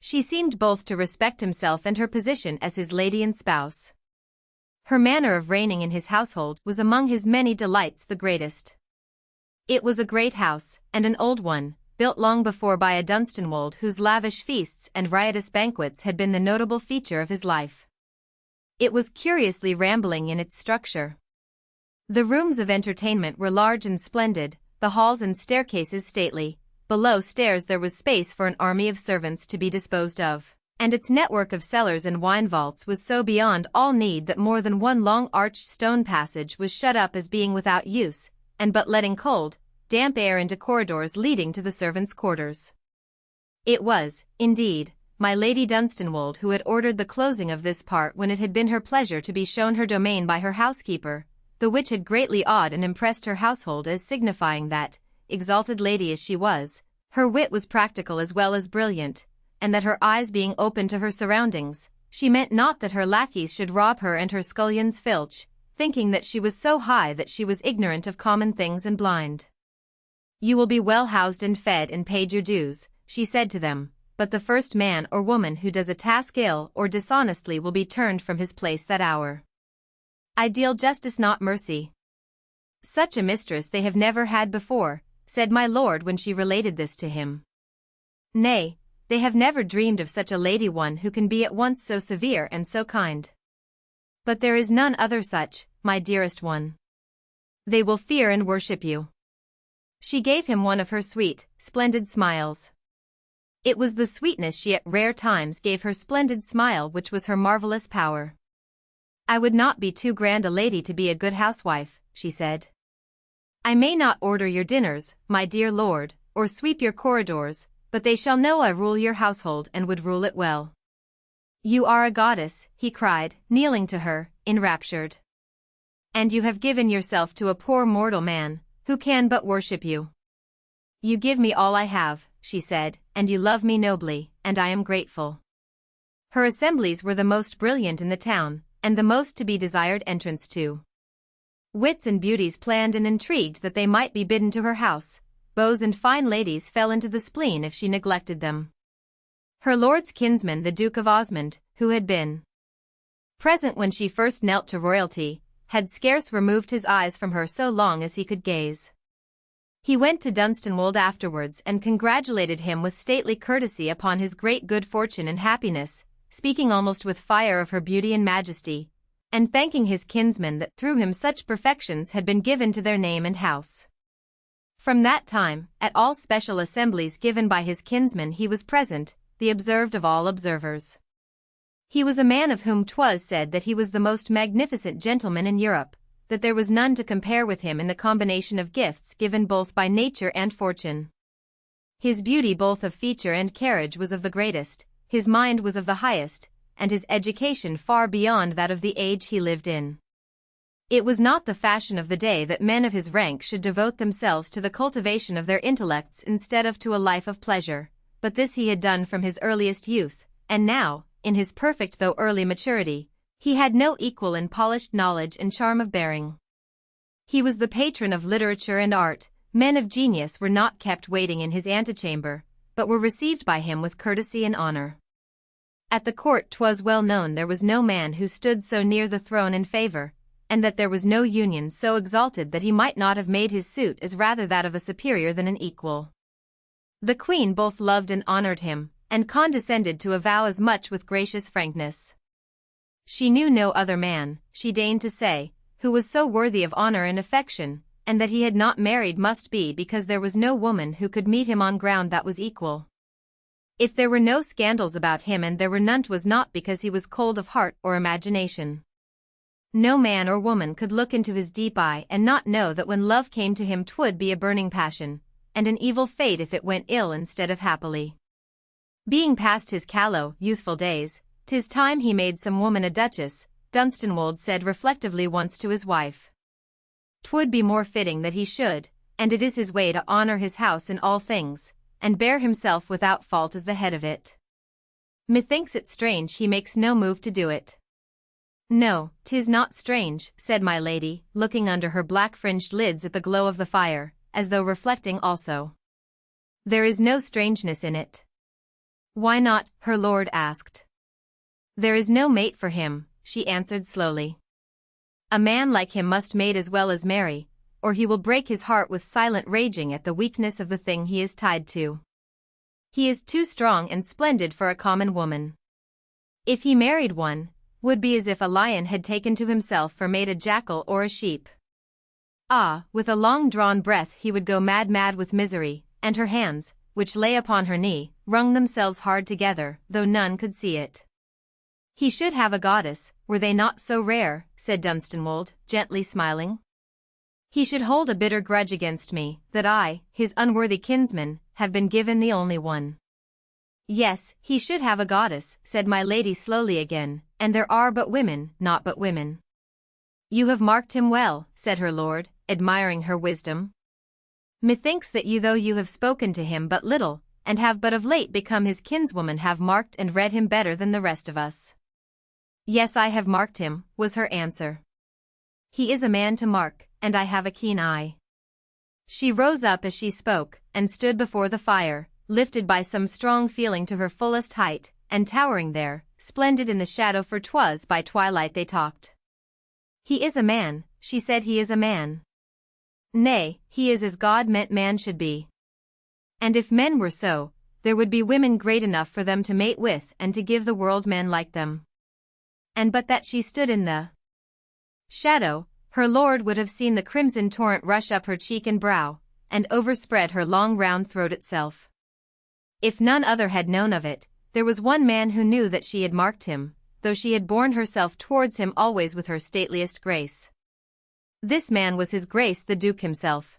She seemed both to respect himself and her position as his lady and spouse. Her manner of reigning in his household was among his many delights the greatest. It was a great house, and an old one, built long before by a Dunstanwold whose lavish feasts and riotous banquets had been the notable feature of his life. It was curiously rambling in its structure. The rooms of entertainment were large and splendid, the halls and staircases stately. Below stairs there was space for an army of servants to be disposed of, and its network of cellars and wine vaults was so beyond all need that more than one long arched stone passage was shut up as being without use, and but letting cold, damp air into corridors leading to the servants' quarters. It was, indeed, my Lady Dunstanwold who had ordered the closing of this part when it had been her pleasure to be shown her domain by her housekeeper, the which had greatly awed and impressed her household as signifying that, exalted lady as she was, her wit was practical as well as brilliant, and that her eyes being open to her surroundings, she meant not that her lackeys should rob her and her scullions filch, thinking that she was so high that she was ignorant of common things and blind. You will be well housed and fed and paid your dues, she said to them, but the first man or woman who does a task ill or dishonestly will be turned from his place that hour. I deal justice not mercy. Such a mistress they have never had before, said my lord when she related this to him. Nay, they have never dreamed of such a lady, one who can be at once so severe and so kind. But there is none other such, my dearest one. They will fear and worship you. She gave him one of her sweet, splendid smiles. It was the sweetness she at rare times gave her splendid smile which was her marvelous power. I would not be too grand a lady to be a good housewife, she said. I may not order your dinners, my dear lord, or sweep your corridors, but they shall know I rule your household and would rule it well. You are a goddess, he cried, kneeling to her, enraptured. And you have given yourself to a poor mortal man, who can but worship you. You give me all I have, she said, and you love me nobly, and I am grateful. Her assemblies were the most brilliant in the town, and the most to be desired entrance to. Wits and beauties planned and intrigued that they might be bidden to her house. Beaux and fine ladies fell into the spleen if she neglected them. Her lord's kinsman, the Duke of Osmond, who had been present when she first knelt to royalty, had scarce removed his eyes from her so long as he could gaze. He went to Dunstanwold afterwards and congratulated him with stately courtesy upon his great good fortune and happiness, speaking almost with fire of her beauty and majesty, and thanking his kinsman that through him such perfections had been given to their name and house. From that time, at all special assemblies given by his kinsman he was present, the observed of all observers. He was a man of whom 'twas said that he was the most magnificent gentleman in Europe, that there was none to compare with him in the combination of gifts given both by nature and fortune. His beauty both of feature and carriage was of the greatest, his mind was of the highest, and his education far beyond that of the age he lived in. It was not the fashion of the day that men of his rank should devote themselves to the cultivation of their intellects instead of to a life of pleasure, but this he had done from his earliest youth, and now, in his perfect though early maturity, he had no equal in polished knowledge and charm of bearing. He was the patron of literature and art. Men of genius were not kept waiting in his antechamber, but were received by him with courtesy and honor. At the court 'twas well known there was no man who stood so near the throne in favor, and that there was no union so exalted that he might not have made his suit as rather that of a superior than an equal. The Queen both loved and honored him, and condescended to avow as much with gracious frankness. She knew no other man, she deigned to say, who was so worthy of honor and affection, and that he had not married must be because there was no woman who could meet him on ground that was equal. If there were no scandals about him, and there were none, 'twas not because he was cold of heart or imagination. No man or woman could look into his deep eye and not know that when love came to him 'twould be a burning passion, and an evil fate if it went ill instead of happily. Being past his callow, youthful days, 'tis time he made some woman a duchess, Dunstanwold said reflectively once to his wife. 'Twould be more fitting that he should, and it is his way to honor his house in all things, and bear himself without fault as the head of it. Methinks it strange he makes no move to do it. No, 'tis not strange, said my lady, looking under her black-fringed lids at the glow of the fire, as though reflecting also. There is no strangeness in it. Why not? Her lord asked. There is no mate for him, she answered slowly. A man like him must mate as well as marry, or he will break his heart with silent raging at the weakness of the thing he is tied to. He is too strong and splendid for a common woman. If he married one, would be as if a lion had taken to himself for mate a jackal or a sheep. Ah, with a long-drawn breath he would go mad with misery, and her hands, which lay upon her knee, wrung themselves hard together, though none could see it. He should have a goddess, were they not so rare, said Dunstanwold, gently smiling. He should hold a bitter grudge against me, that I, his unworthy kinsman, have been given the only one. Yes, he should have a goddess, said my lady slowly again, and there are but women, not but women. You have marked him well, said her lord, admiring her wisdom. Methinks that you, though you have spoken to him but little, and have but of late become his kinswoman, have marked and read him better than the rest of us. Yes, I have marked him, was her answer. He is a man to mark, and I have a keen eye. She rose up as she spoke, and stood before the fire, lifted by some strong feeling to her fullest height, and towering there, splendid in the shadow, for 'twas by twilight they talked. "He is a man," she said, "he is a man. Nay, he is as God meant man should be. And if men were so, there would be women great enough for them to mate with and to give the world men like them." And but that she stood in the shadow, her lord would have seen the crimson torrent rush up her cheek and brow, and overspread her long round throat itself. If none other had known of it, there was one man who knew that she had marked him, though she had borne herself towards him always with her stateliest grace. This man was his Grace the Duke himself.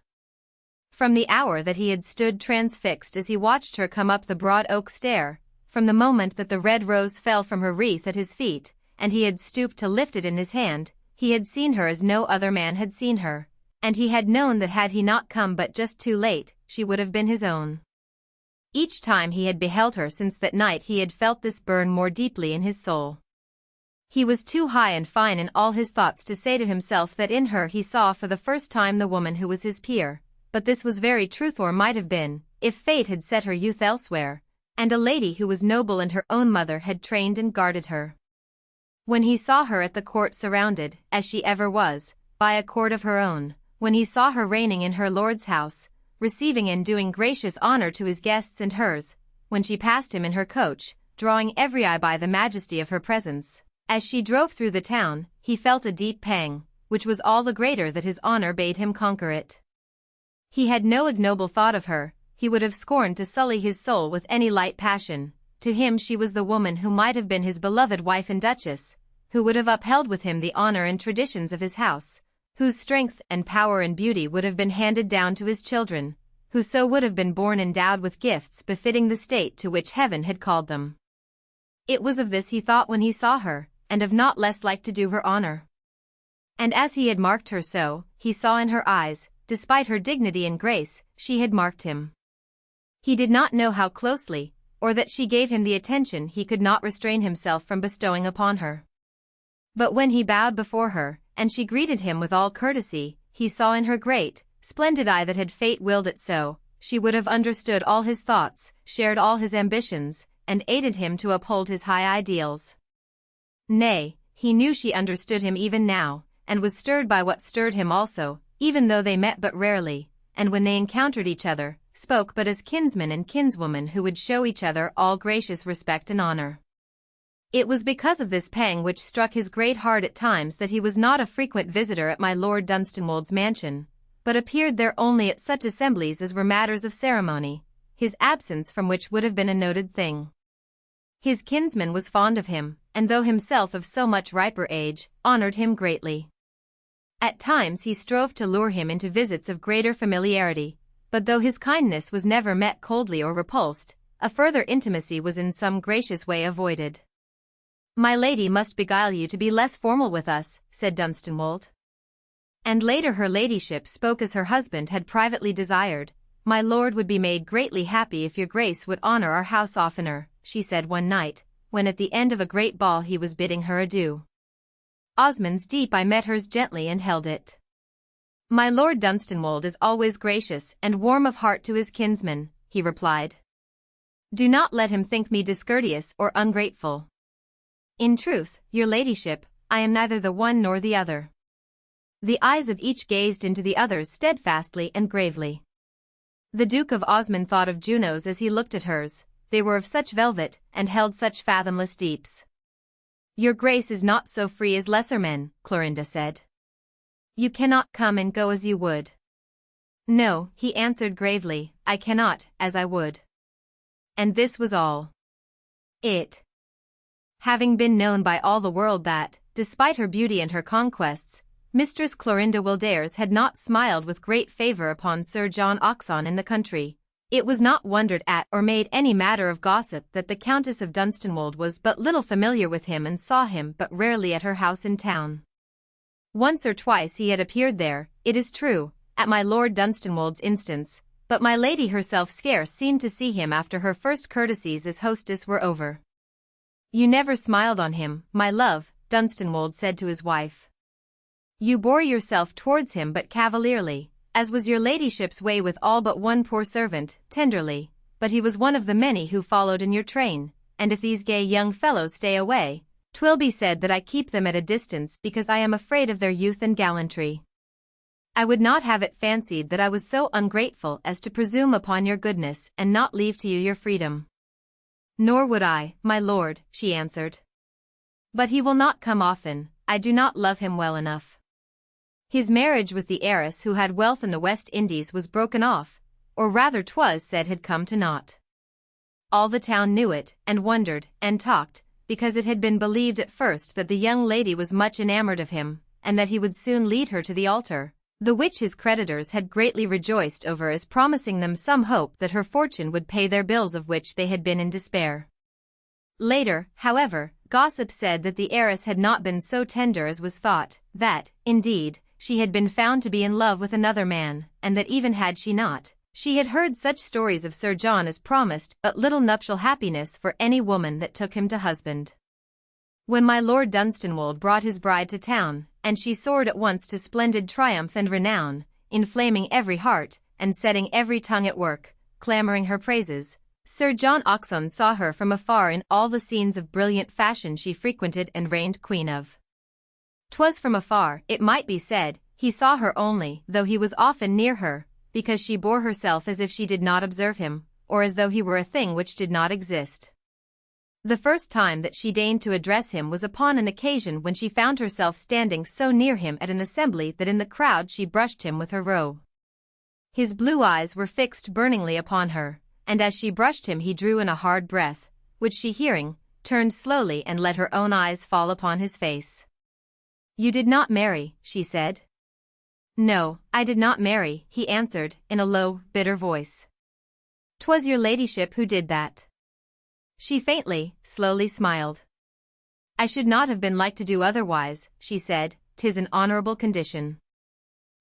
From the hour that he had stood transfixed as he watched her come up the broad oak stair, from the moment that the red rose fell from her wreath at his feet, and he had stooped to lift it in his hand, he had seen her as no other man had seen her, and he had known that had he not come but just too late, she would have been his own. Each time he had beheld her since that night he had felt this burn more deeply in his soul. He was too high and fine in all his thoughts to say to himself that in her he saw for the first time the woman who was his peer, but this was very truth, or might have been, if fate had set her youth elsewhere, and a lady who was noble and her own mother had trained and guarded her. When he saw her at the court surrounded, as she ever was, by a court of her own, when he saw her reigning in her lord's house, receiving and doing gracious honor to his guests and hers, when she passed him in her coach, drawing every eye by the majesty of her presence, as she drove through the town, he felt a deep pang, which was all the greater that his honor bade him conquer it. He had no ignoble thought of her, he would have scorned to sully his soul with any light passion. To him she was the woman who might have been his beloved wife and duchess, who would have upheld with him the honor and traditions of his house, whose strength and power and beauty would have been handed down to his children, who so would have been born endowed with gifts befitting the state to which heaven had called them. It was of this he thought when he saw her, and of not less like to do her honor. And as he had marked her so, he saw in her eyes, despite her dignity and grace, she had marked him. He did not know how closely, or that she gave him the attention he could not restrain himself from bestowing upon her. But when he bowed before her, and she greeted him with all courtesy, he saw in her great, splendid eye that had fate willed it so, she would have understood all his thoughts, shared all his ambitions, and aided him to uphold his high ideals. Nay, he knew she understood him even now, and was stirred by what stirred him also, even though they met but rarely, and when they encountered each other, spoke but as kinsman and kinswoman who would show each other all gracious respect and honor. It was because of this pang which struck his great heart at times that he was not a frequent visitor at my Lord Dunstanwold's mansion, but appeared there only at such assemblies as were matters of ceremony, his absence from which would have been a noted thing. His kinsman was fond of him, and though himself of so much riper age, honored him greatly. At times he strove to lure him into visits of greater familiarity, but though his kindness was never met coldly or repulsed, a further intimacy was in some gracious way avoided. "My lady must beguile you to be less formal with us," said Dunstanwold. And later her ladyship spoke as her husband had privately desired. "My lord would be made greatly happy if your grace would honor our house oftener," she said one night, when at the end of a great ball he was bidding her adieu. Osmond's deep eye met hers gently and held it. "My Lord Dunstanwold is always gracious and warm of heart to his kinsman," he replied. "Do not let him think me discourteous or ungrateful. In truth, your ladyship, I am neither the one nor the other." The eyes of each gazed into the other's steadfastly and gravely. The Duke of Osmond thought of Juno's as he looked at hers, they were of such velvet and held such fathomless deeps. "Your grace is not so free as lesser men," Clorinda said. "You cannot come and go as you would." "No," he answered gravely, "I cannot, as I would." And this was all. It having been known by all the world that, despite her beauty and her conquests, Mistress Clorinda Wildares had not smiled with great favour upon Sir John Oxon in the country, it was not wondered at or made any matter of gossip that the Countess of Dunstanwold was but little familiar with him and saw him but rarely at her house in town. Once or twice he had appeared there, it is true, at my Lord Dunstanwold's instance, but my lady herself scarce seemed to see him after her first courtesies as hostess were over. "You never smiled on him, my love," Dunstanwold said to his wife. "You bore yourself towards him but cavalierly, as was your ladyship's way with all but one poor servant, tenderly, but he was one of the many who followed in your train, and if these gay young fellows stay away, 'twill be said that I keep them at a distance because I am afraid of their youth and gallantry. I would not have it fancied that I was so ungrateful as to presume upon your goodness and not leave to you your freedom. Nor would I, my lord, she answered. But he will not come often, I do not love him well enough. His marriage with the heiress who had wealth in the West Indies was broken off, or rather 'twas said had come to naught. All the town knew it, and wondered, and talked, because it had been believed at first that the young lady was much enamored of him, and that he would soon lead her to the altar, the which his creditors had greatly rejoiced over as promising them some hope that her fortune would pay their bills of which they had been in despair. Later, however, gossip said that the heiress had not been so tender as was thought, that, indeed, she had been found to be in love with another man, and that even had she not, she had heard such stories of Sir John as promised but little nuptial happiness for any woman that took him to husband. When my Lord Dunstanwolde brought his bride to town, and she soared at once to splendid triumph and renown, inflaming every heart, and setting every tongue at work, clamoring her praises, Sir John Oxon saw her from afar in all the scenes of brilliant fashion she frequented and reigned queen of. 'Twas from afar, it might be said, he saw her only, though he was often near her, because she bore herself as if she did not observe him, or as though he were a thing which did not exist. The first time that she deigned to address him was upon an occasion when she found herself standing so near him at an assembly that in the crowd she brushed him with her robe. His blue eyes were fixed burningly upon her, and as she brushed him he drew in a hard breath, which she hearing, turned slowly and let her own eyes fall upon his face. "You did not marry," she said. "No, I did not marry," he answered, in a low, bitter voice. "'Twas your ladyship who did that." She faintly, slowly smiled. "I should not have been like to do otherwise," she said, "'tis an honorable condition.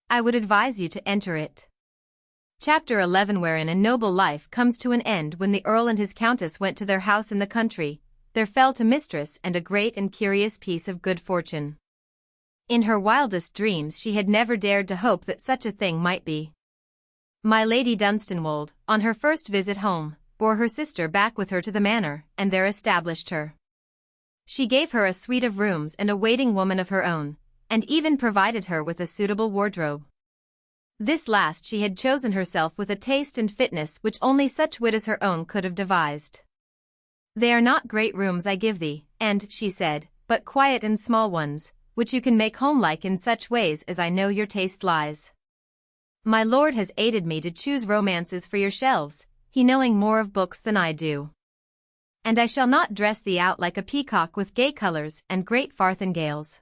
I would advise you to enter it." Chapter 11, wherein a noble life comes to an end. When the Earl and his Countess went to their house in the country, there fell to mistress and a great and curious piece of good fortune. In her wildest dreams she had never dared to hope that such a thing might be. My Lady Dunstanwolde, on her first visit home, bore her sister back with her to the manor, and there established her. She gave her a suite of rooms and a waiting woman of her own, and even provided her with a suitable wardrobe. This last she had chosen herself with a taste and fitness which only such wit as her own could have devised. "They are not great rooms I give thee, and," she said, "but quiet and small ones, which you can make homelike in such ways as I know your taste lies. My lord has aided me to choose romances for your shelves, he knowing more of books than I do. And I shall not dress thee out like a peacock with gay colors and great farthingales.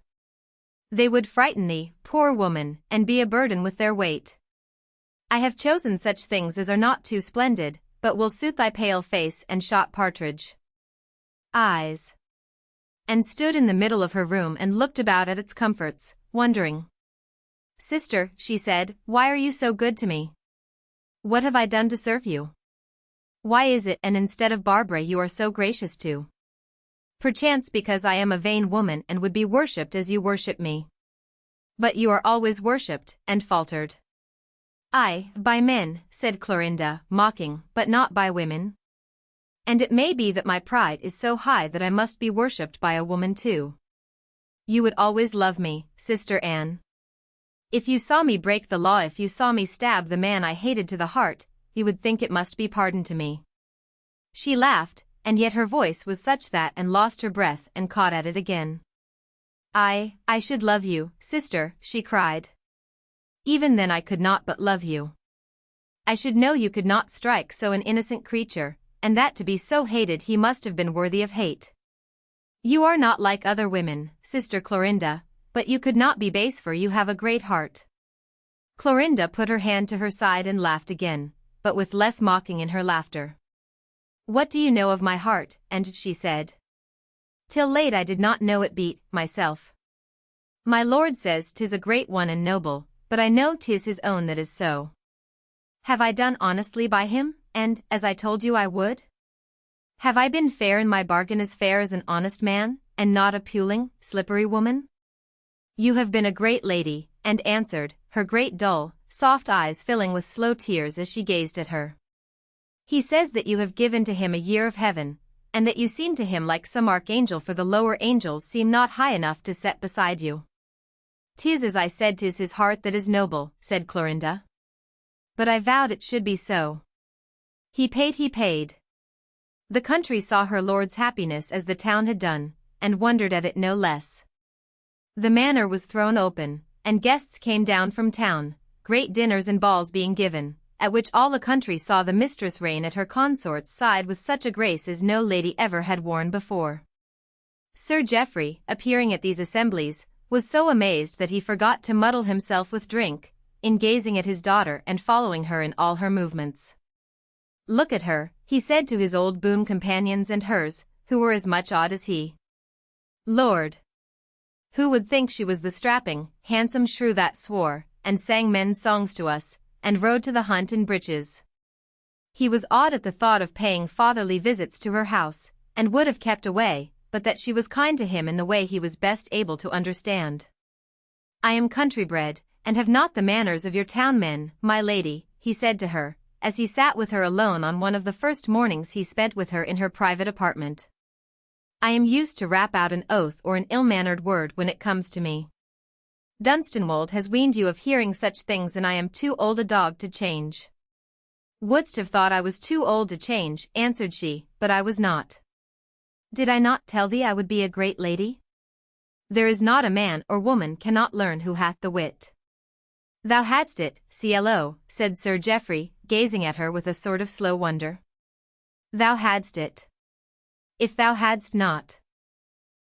They would frighten thee, poor woman, and be a burden with their weight. I have chosen such things as are not too splendid, but will suit thy pale face and shot partridge eyes." And stood in the middle of her room and looked about at its comforts, wondering. "Sister," she said, "why are you so good to me? What have I done to serve you? Why is it, and instead of Barbara you are so gracious to? Perchance because I am a vain woman and would be worshipped as you worship me. But you are always worshipped," and faltered. "Ay, by men," said Clorinda, mocking, "but not by women. And it may be that my pride is so high that I must be worshipped by a woman too. You would always love me, Sister Anne. If you saw me break the law, if you saw me stab the man I hated to the heart, you would think it must be pardon to me." She laughed, and yet her voice was such that and lost her breath and caught at it again. I should love you, sister," she cried. "Even then I could not but love you. I should know you could not strike so an innocent creature, and that to be so hated he must have been worthy of hate. You are not like other women, Sister Clorinda, but you could not be base, for you have a great heart." Clorinda put her hand to her side and laughed again, but with less mocking in her laughter. "What do you know of my heart?" and she said. "Till late I did not know it beat, myself. My lord says 'tis a great one and noble, but I know 'tis his own that is so. Have I done honestly by him, and, as I told you I would? Have I been fair in my bargain, as fair as an honest man, and not a puling, slippery woman?" "You have been a great lady," and answered, her great dull, soft eyes filling with slow tears as she gazed at her. He says that you have given to him a year of heaven, and that you seem to him like some archangel, for the lower angels seem not high enough to set beside you. "'Tis as I said, 'tis his heart that is noble," said Clorinda. "But I vowed it should be so. He paid. The country saw her lord's happiness as the town had done, and wondered at it no less. The manor was thrown open, and guests came down from town, great dinners and balls being given, at which all the country saw the mistress reign at her consort's side with such a grace as no lady ever had worn before. Sir Geoffrey, appearing at these assemblies, was so amazed that he forgot to muddle himself with drink, in gazing at his daughter and following her in all her movements. "Look at her," he said to his old boon companions and hers, who were as much awed as he. "Lord! Who would think she was the strapping, handsome shrew that swore, and sang men's songs to us, and rode to the hunt in breeches?" He was awed at the thought of paying fatherly visits to her house, and would have kept away, but that she was kind to him in the way he was best able to understand. "I am country-bred, and have not the manners of your town men, my lady," he said to her, as he sat with her alone on one of the first mornings he spent with her in her private apartment. "I am used to rap out an oath or an ill-mannered word when it comes to me. Dunstanwold has weaned you of hearing such things, and I am too old a dog to change." "Wouldst have thought I was too old to change," answered she, "but I was not. Did I not tell thee I would be a great lady? There is not a man or woman cannot learn who hath the wit." "Thou hadst it, CLO," said Sir Geoffrey, gazing at her with a sort of slow wonder. "Thou hadst it. If thou hadst not—"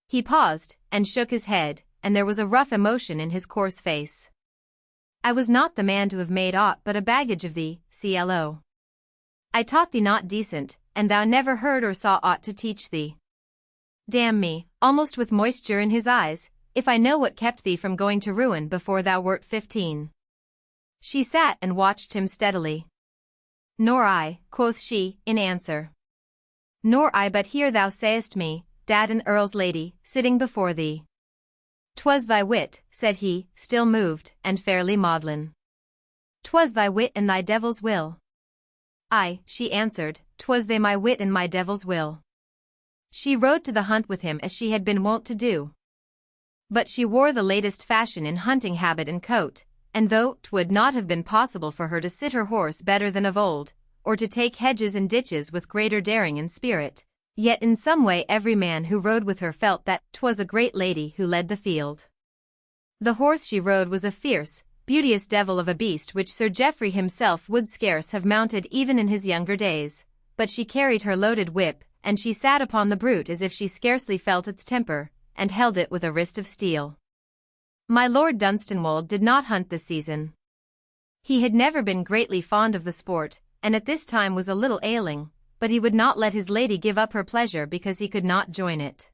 He paused, and shook his head, and there was a rough emotion in his coarse face. "I was not the man to have made aught but a baggage of thee, CLO. I taught thee not decent, and thou never heard or saw aught to teach thee. Damn me," almost with moisture in his eyes, "if I know what kept thee from going to ruin before thou wert 15. She sat and watched him steadily. "Nor I," quoth she, in answer. "Nor I, but here thou sayest me, dad an earl's lady, sitting before thee." "'Twas thy wit," said he, still moved, and fairly maudlin. "'Twas thy wit and thy devil's will." "Aye," she answered, "'twas they my wit and my devil's will." She rode to the hunt with him as she had been wont to do. But she wore the latest fashion in hunting habit and coat, and though 'twould not have been possible for her to sit her horse better than of old, or to take hedges and ditches with greater daring and spirit, yet in some way every man who rode with her felt that 'twas a great lady who led the field. The horse she rode was a fierce, beauteous devil of a beast which Sir Geoffrey himself would scarce have mounted even in his younger days, but she carried her loaded whip, and she sat upon the brute as if she scarcely felt its temper, and held it with a wrist of steel. My Lord Dunstanwold did not hunt this season. He had never been greatly fond of the sport, and at this time was a little ailing, but he would not let his lady give up her pleasure because he could not join it.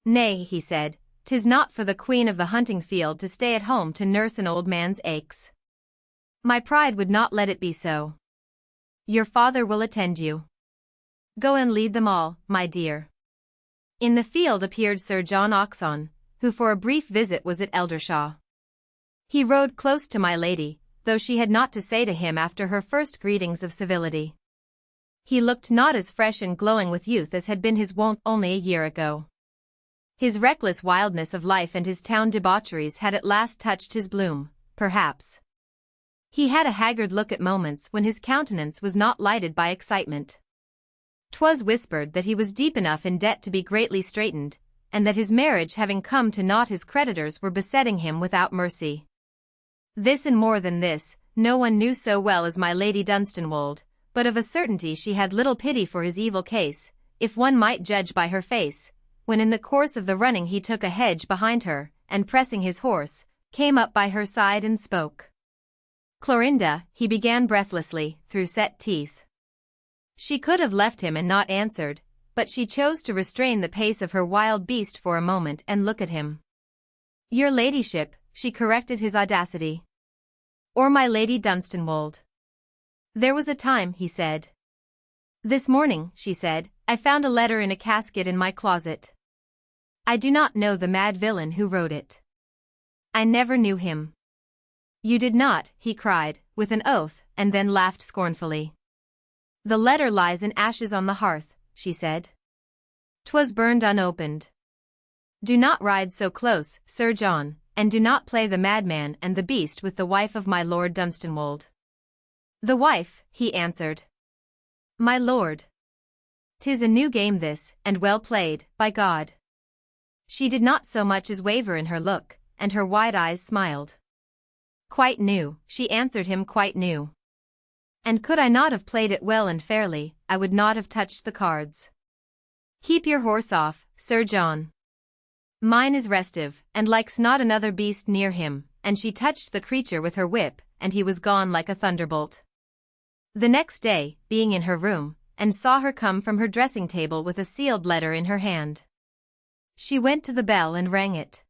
"Nay," he said, "'tis not for the queen of the hunting field to stay at home to nurse an old man's aches. My pride would not let it be so. Your father will attend you. Go and lead them all, my dear." In the field appeared Sir John Oxon, who for a brief visit was at Eldershaw. He rode close to my lady, though she had naught to say to him after her first greetings of civility. He looked not as fresh and glowing with youth as had been his wont only a year ago. His reckless wildness of life and his town debaucheries had at last touched his bloom, perhaps. He had a haggard look at moments when his countenance was not lighted by excitement. 'Twas whispered that he was deep enough in debt to be greatly straitened, and that his marriage having come to naught his creditors were besetting him without mercy. This and more than this, no one knew so well as my Lady Dunstanwold, but of a certainty she had little pity for his evil case, if one might judge by her face, when in the course of the running he took a hedge behind her, and pressing his horse, came up by her side and spoke. "Clorinda," he began breathlessly, through set teeth. She could have left him and not answered, but she chose to restrain the pace of her wild beast for a moment and look at him. "Your ladyship," she corrected his audacity. "Or my Lady Dunstanwold." "There was a time," he said. "This morning," she said, "I found a letter in a casket in my closet. I do not know the mad villain who wrote it. I never knew him." "You did not," he cried, with an oath, and then laughed scornfully. The letter lies in ashes on the hearth, she said. 'Twas burned unopened. Do not ride so close, Sir John, and do not play the madman and the beast with the wife of my Lord Dunstanwold. The wife, he answered. My lord. 'Tis a new game this, and well played, by God. She did not so much as waver in her look, and her wide eyes smiled. Quite new, she answered him, quite new. And could I not have played it well and fairly, I would not have touched the cards. Keep your horse off, Sir John. Mine is restive, and likes not another beast near him, and she touched the creature with her whip, and he was gone like a thunderbolt. The next day, being in her room, and saw her come from her dressing-table with a sealed letter in her hand. She went to the bell and rang it.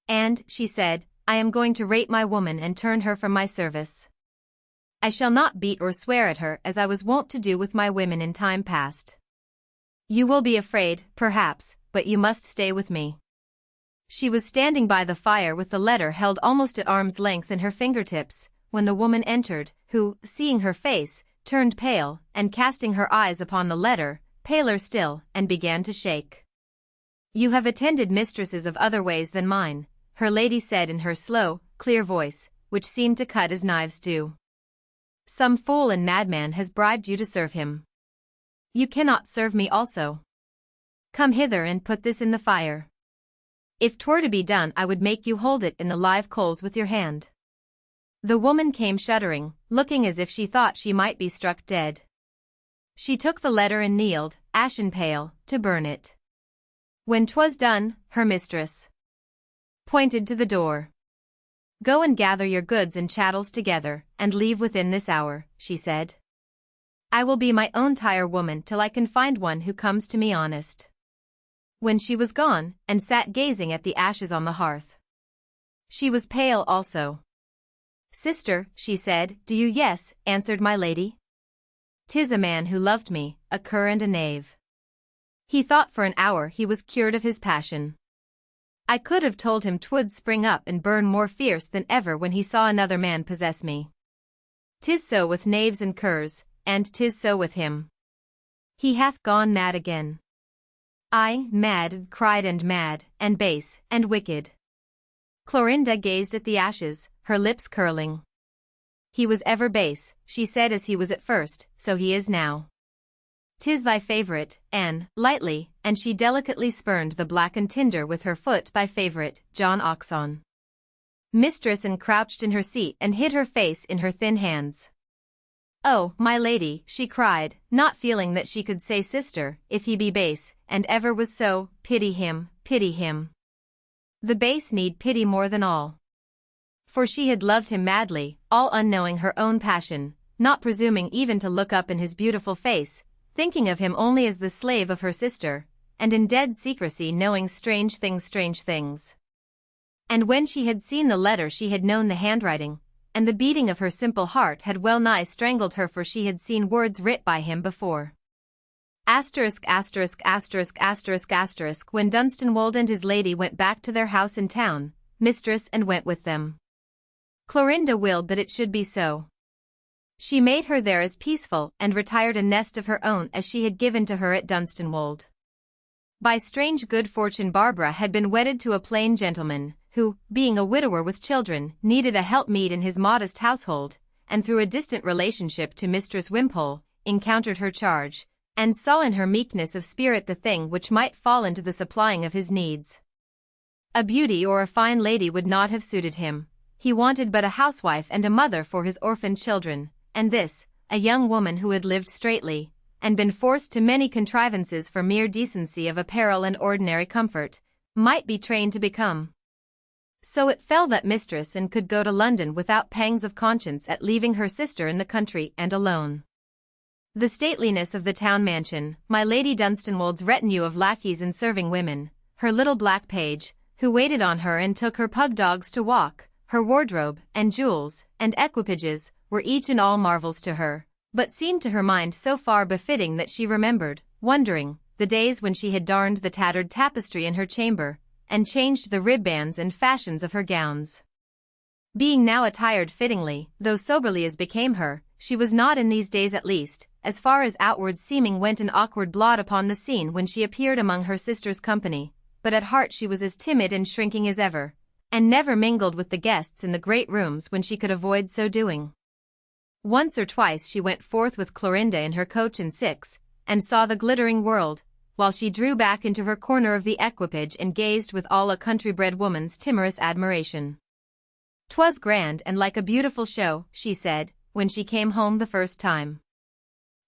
And, she said, I am going to rate my woman and turn her from my service. I shall not beat or swear at her as I was wont to do with my women in time past. You will be afraid, perhaps, but you must stay with me. She was standing by the fire with the letter held almost at arm's length in her fingertips, when the woman entered, who, seeing her face, turned pale, and casting her eyes upon the letter, paler still, and began to shake. You have attended mistresses of other ways than mine, her lady said in her slow, clear voice, which seemed to cut as knives do. Some fool and madman has bribed you to serve him. You cannot serve me also. Come hither and put this in the fire. If 'twere to be done I would make you hold it in the live coals with your hand. The woman came shuddering, looking as if she thought she might be struck dead. She took the letter and kneeled, ashen pale, to burn it. When 'twas done, her mistress pointed to the door. Go and gather your goods and chattels together, and leave within this hour, she said. I will be my own tirewoman till I can find one who comes to me honest. When she was gone, and sat gazing at the ashes on the hearth. She was pale also. Sister, she said, do you? Yes, answered my lady. 'Tis a man who loved me, a cur and a knave. He thought for an hour he was cured of his passion. I could have told him 'twould spring up and burn more fierce than ever when he saw another man possess me. 'Tis so with knaves and curs, and 'tis so with him. He hath gone mad again. I, mad, cried, and base, and wicked. Clorinda gazed at the ashes, her lips curling. He was ever base, she said, as he was at first, so he is now. 'Tis thy favourite, Anne, lightly, and she delicately spurned the blackened tinder with her foot, by favourite, John Oxon. Mistress, and crouched in her seat and hid her face in her thin hands. Oh, my lady, she cried, not feeling that she could say sister, if he be base, and ever was so, pity him, pity him. The base need pity more than all. For she had loved him madly, all unknowing her own passion, not presuming even to look up in his beautiful face, thinking of him only as the slave of her sister, and in dead secrecy knowing strange things. And when she had seen the letter she had known the handwriting, and the beating of her simple heart had well nigh strangled her, for she had seen words writ by him before. When Dunstanwold and his lady went back to their house in town, mistress and went with them. Clorinda willed that it should be so. She made her there as peaceful and retired a nest of her own as she had given to her at Dunstanwold. By strange good fortune Barbara had been wedded to a plain gentleman, who, being a widower with children, needed a helpmeet in his modest household, and through a distant relationship to Mistress Wimpole, encountered her charge, and saw in her meekness of spirit the thing which might fall into the supplying of his needs. A beauty or a fine lady would not have suited him. He wanted but a housewife and a mother for his orphaned children, and this, a young woman who had lived straitly, and been forced to many contrivances for mere decency of apparel and ordinary comfort, might be trained to become. So it fell that mistress and could go to London without pangs of conscience at leaving her sister in the country and alone. The stateliness of the town mansion, my Lady Dunstanwold's retinue of lackeys and serving women, her little black page, who waited on her and took her pug dogs to walk, her wardrobe, and jewels, and equipages, were each and all marvels to her, but seemed to her mind so far befitting that she remembered, wondering, the days when she had darned the tattered tapestry in her chamber, and changed the ribbands and fashions of her gowns. Being now attired fittingly, though soberly as became her, she was not in these days at least, as far as outward seeming went, an awkward blot upon the scene when she appeared among her sister's company, but at heart she was as timid and shrinking as ever, and never mingled with the guests in the great rooms when she could avoid so doing. Once or twice she went forth with Clorinda in her coach and six, and saw the glittering world, while she drew back into her corner of the equipage and gazed with all a country-bred woman's timorous admiration. "'Twas grand and like a beautiful show," she said, when she came home the first time.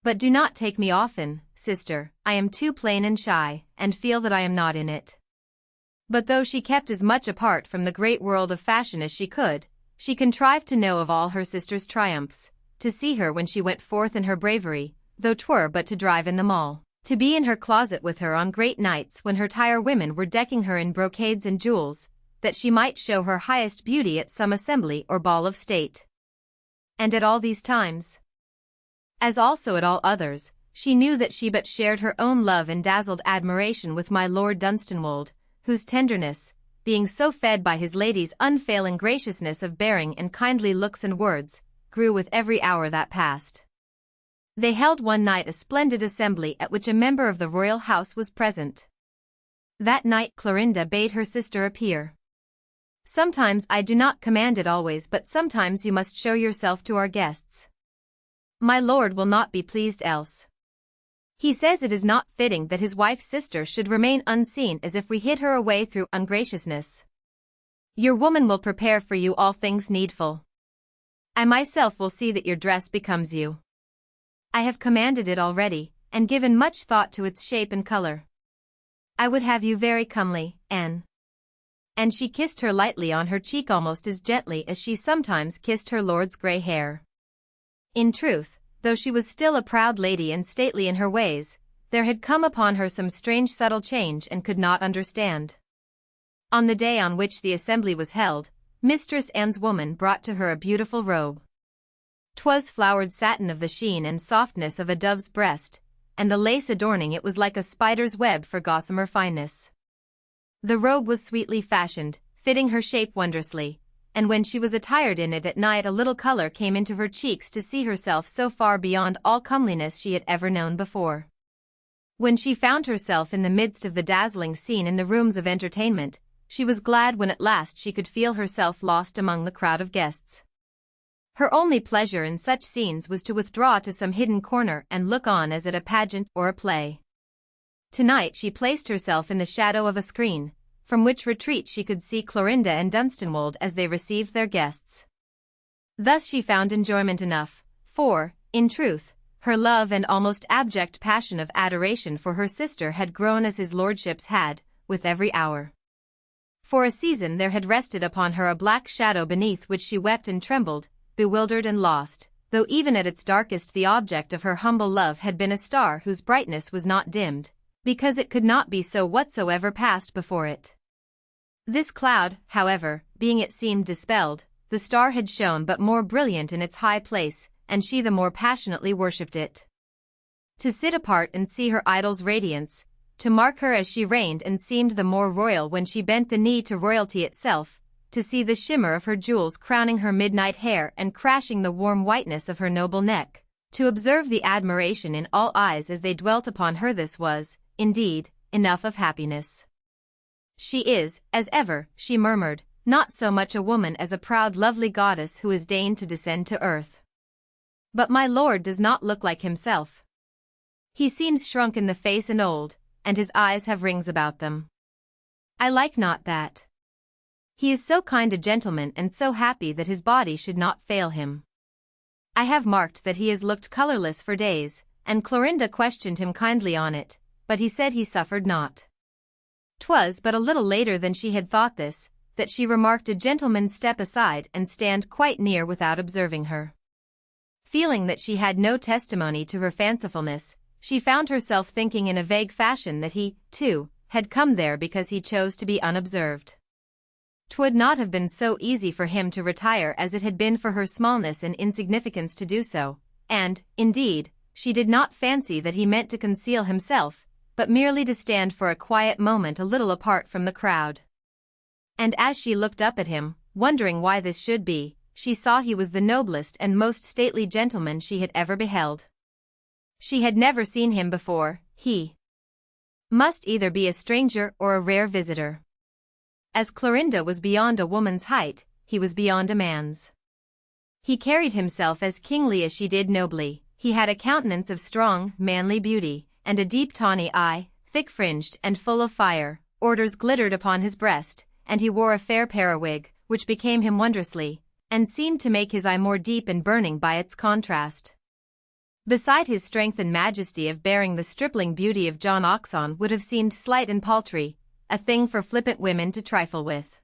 "But do not take me often, sister, I am too plain and shy, and feel that I am not in it." But though she kept as much apart from the great world of fashion as she could, she contrived to know of all her sister's triumphs, to see her when she went forth in her bravery, though 'twere but to drive in the mall, to be in her closet with her on great nights when her tirewomen were decking her in brocades and jewels, that she might show her highest beauty at some assembly or ball of state. And at all these times, as also at all others, she knew that she but shared her own love and dazzled admiration with my Lord Dunstanwold, whose tenderness, being so fed by his lady's unfailing graciousness of bearing and kindly looks and words, grew with every hour that passed. They held one night a splendid assembly at which a member of the royal house was present. That night Clorinda bade her sister appear. "Sometimes I do not command it always, but sometimes you must show yourself to our guests. My lord will not be pleased else. He says it is not fitting that his wife's sister should remain unseen, as if we hid her away through ungraciousness. Your woman will prepare for you all things needful. I myself will see that your dress becomes you. I have commanded it already, and given much thought to its shape and color. I would have you very comely, Anne." And she kissed her lightly on her cheek almost as gently as she sometimes kissed her lord's grey hair. In truth, though she was still a proud lady and stately in her ways, there had come upon her some strange subtle change and could not understand. On the day on which the assembly was held, Mistress Anne's woman brought to her a beautiful robe. 'Twas flowered satin of the sheen and softness of a dove's breast, and the lace adorning it was like a spider's web for gossamer fineness. The robe was sweetly fashioned, fitting her shape wondrously, and when she was attired in it at night a little color came into her cheeks to see herself so far beyond all comeliness she had ever known before. When she found herself in the midst of the dazzling scene in the rooms of entertainment, she was glad when at last she could feel herself lost among the crowd of guests. Her only pleasure in such scenes was to withdraw to some hidden corner and look on as at a pageant or a play. Tonight she placed herself in the shadow of a screen, from which retreat she could see Clorinda and Dunstanwold as they received their guests. Thus she found enjoyment enough, for, in truth, her love and almost abject passion of adoration for her sister had grown as his lordship's had, with every hour. For a season there had rested upon her a black shadow beneath which she wept and trembled, bewildered and lost, though even at its darkest the object of her humble love had been a star whose brightness was not dimmed, because it could not be so whatsoever passed before it. This cloud, however, being it seemed dispelled, the star had shone but more brilliant in its high place, and she the more passionately worshipped it. To sit apart and see her idol's radiance, to mark her as she reigned and seemed the more royal when she bent the knee to royalty itself, to see the shimmer of her jewels crowning her midnight hair and crashing the warm whiteness of her noble neck, to observe the admiration in all eyes as they dwelt upon her, this was, indeed, enough of happiness. "She is, as ever," she murmured, "not so much a woman as a proud lovely goddess who has deigned to descend to earth. But my lord does not look like himself. He seems shrunk in the face and old, and his eyes have rings about them. I like not that. He is so kind a gentleman and so happy that his body should not fail him. I have marked that he has looked colorless for days," and Clorinda questioned him kindly on it, but he said he suffered not. 'Twas but a little later than she had thought this, that she remarked a gentleman step aside and stand quite near without observing her. Feeling that she had no testimony to her fancifulness, she found herself thinking in a vague fashion that he, too, had come there because he chose to be unobserved. 'Twould not have been so easy for him to retire as it had been for her smallness and insignificance to do so, and, indeed, she did not fancy that he meant to conceal himself, but merely to stand for a quiet moment a little apart from the crowd. And as she looked up at him, wondering why this should be, she saw he was the noblest and most stately gentleman she had ever beheld. She had never seen him before. He must either be a stranger or a rare visitor. As Clorinda was beyond a woman's height, he was beyond a man's. He carried himself as kingly as she did nobly. He had a countenance of strong, manly beauty, and a deep tawny eye, thick-fringed and full of fire. Orders glittered upon his breast, and he wore a fair periwig, which became him wondrously, and seemed to make his eye more deep and burning by its contrast. Beside his strength and majesty of bearing, the stripling beauty of John Oxon would have seemed slight and paltry, a thing for flippant women to trifle with.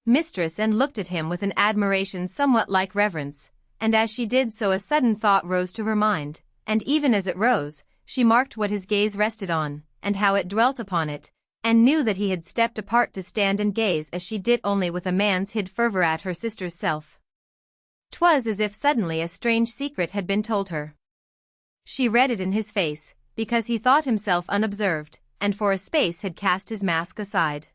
Mistress Anne looked at him with an admiration somewhat like reverence, and as she did so a sudden thought rose to her mind, and even as it rose, she marked what his gaze rested on, and how it dwelt upon it, and knew that he had stepped apart to stand and gaze as she did only with a man's hid fervor at her sister's self. 'Twas as if suddenly a strange secret had been told her. She read it in his face, because he thought himself unobserved, and for a space had cast his mask aside.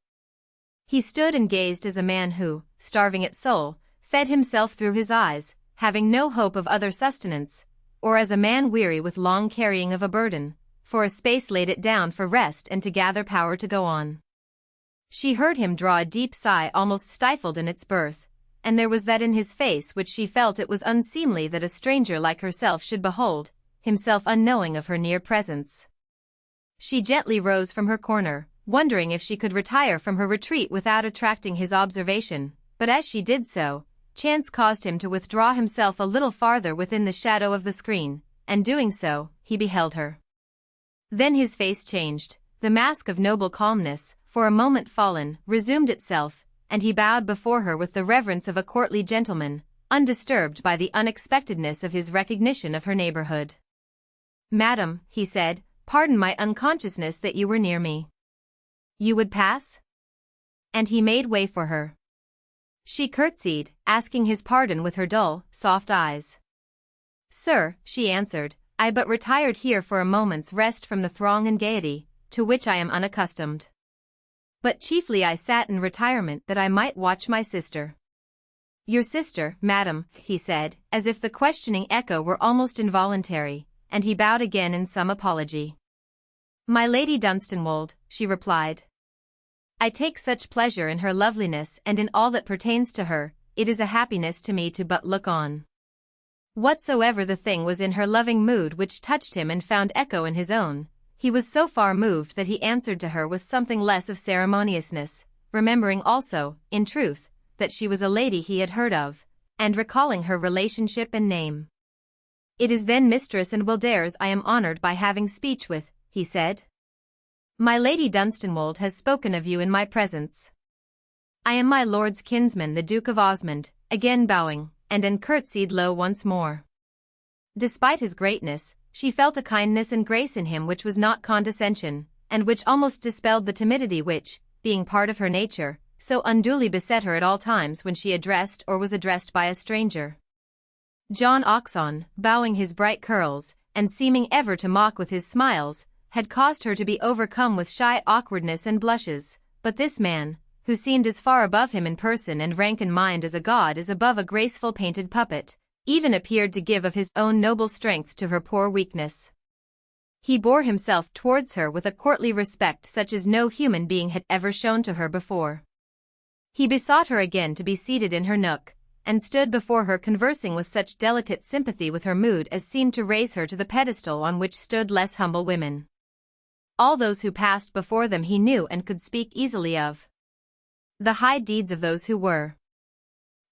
He stood and gazed as a man who, starving at soul, fed himself through his eyes, having no hope of other sustenance, or as a man weary with long carrying of a burden, for a space laid it down for rest and to gather power to go on. She heard him draw a deep sigh almost stifled in its birth, and there was that in his face which she felt it was unseemly that a stranger like herself should behold, himself unknowing of her near presence. She gently rose from her corner, wondering if she could retire from her retreat without attracting his observation, but as she did so, chance caused him to withdraw himself a little farther within the shadow of the screen, and doing so, he beheld her. Then his face changed, the mask of noble calmness, for a moment fallen, resumed itself, and he bowed before her with the reverence of a courtly gentleman, undisturbed by the unexpectedness of his recognition of her neighborhood. "Madam," he said, "pardon my unconsciousness that you were near me. You would pass?" And he made way for her. She curtsied, asking his pardon with her dull, soft eyes. "Sir," she answered, "I but retired here for a moment's rest from the throng and gaiety, to which I am unaccustomed. But chiefly I sat in retirement that I might watch my sister." "Your sister, madam," he said, as if the questioning echo were almost involuntary, and he bowed again in some apology. "My Lady Dunstanwold," she replied. "I take such pleasure in her loveliness and in all that pertains to her, it is a happiness to me to but look on." Whatsoever the thing was in her loving mood which touched him and found echo in his own, he was so far moved that he answered to her with something less of ceremoniousness, remembering also, in truth, that she was a lady he had heard of, and recalling her relationship and name. "It is then Mistress and Wildares I am honored by having speech with," he said. "My Lady Dunstanwold has spoken of you in my presence. I am my lord's kinsman the Duke of Osmond," again bowing, and curtsied low once more. Despite his greatness, she felt a kindness and grace in him which was not condescension, and which almost dispelled the timidity which, being part of her nature, so unduly beset her at all times when she addressed or was addressed by a stranger. John Oxon, bowing his bright curls, and seeming ever to mock with his smiles, had caused her to be overcome with shy awkwardness and blushes, but this man, who seemed as far above him in person and rank and mind as a god is above a graceful painted puppet, even appeared to give of his own noble strength to her poor weakness. He bore himself towards her with a courtly respect such as no human being had ever shown to her before. He besought her again to be seated in her nook, and stood before her conversing with such delicate sympathy with her mood as seemed to raise her to the pedestal on which stood less humble women. All those who passed before them he knew and could speak easily of. The high deeds of those who were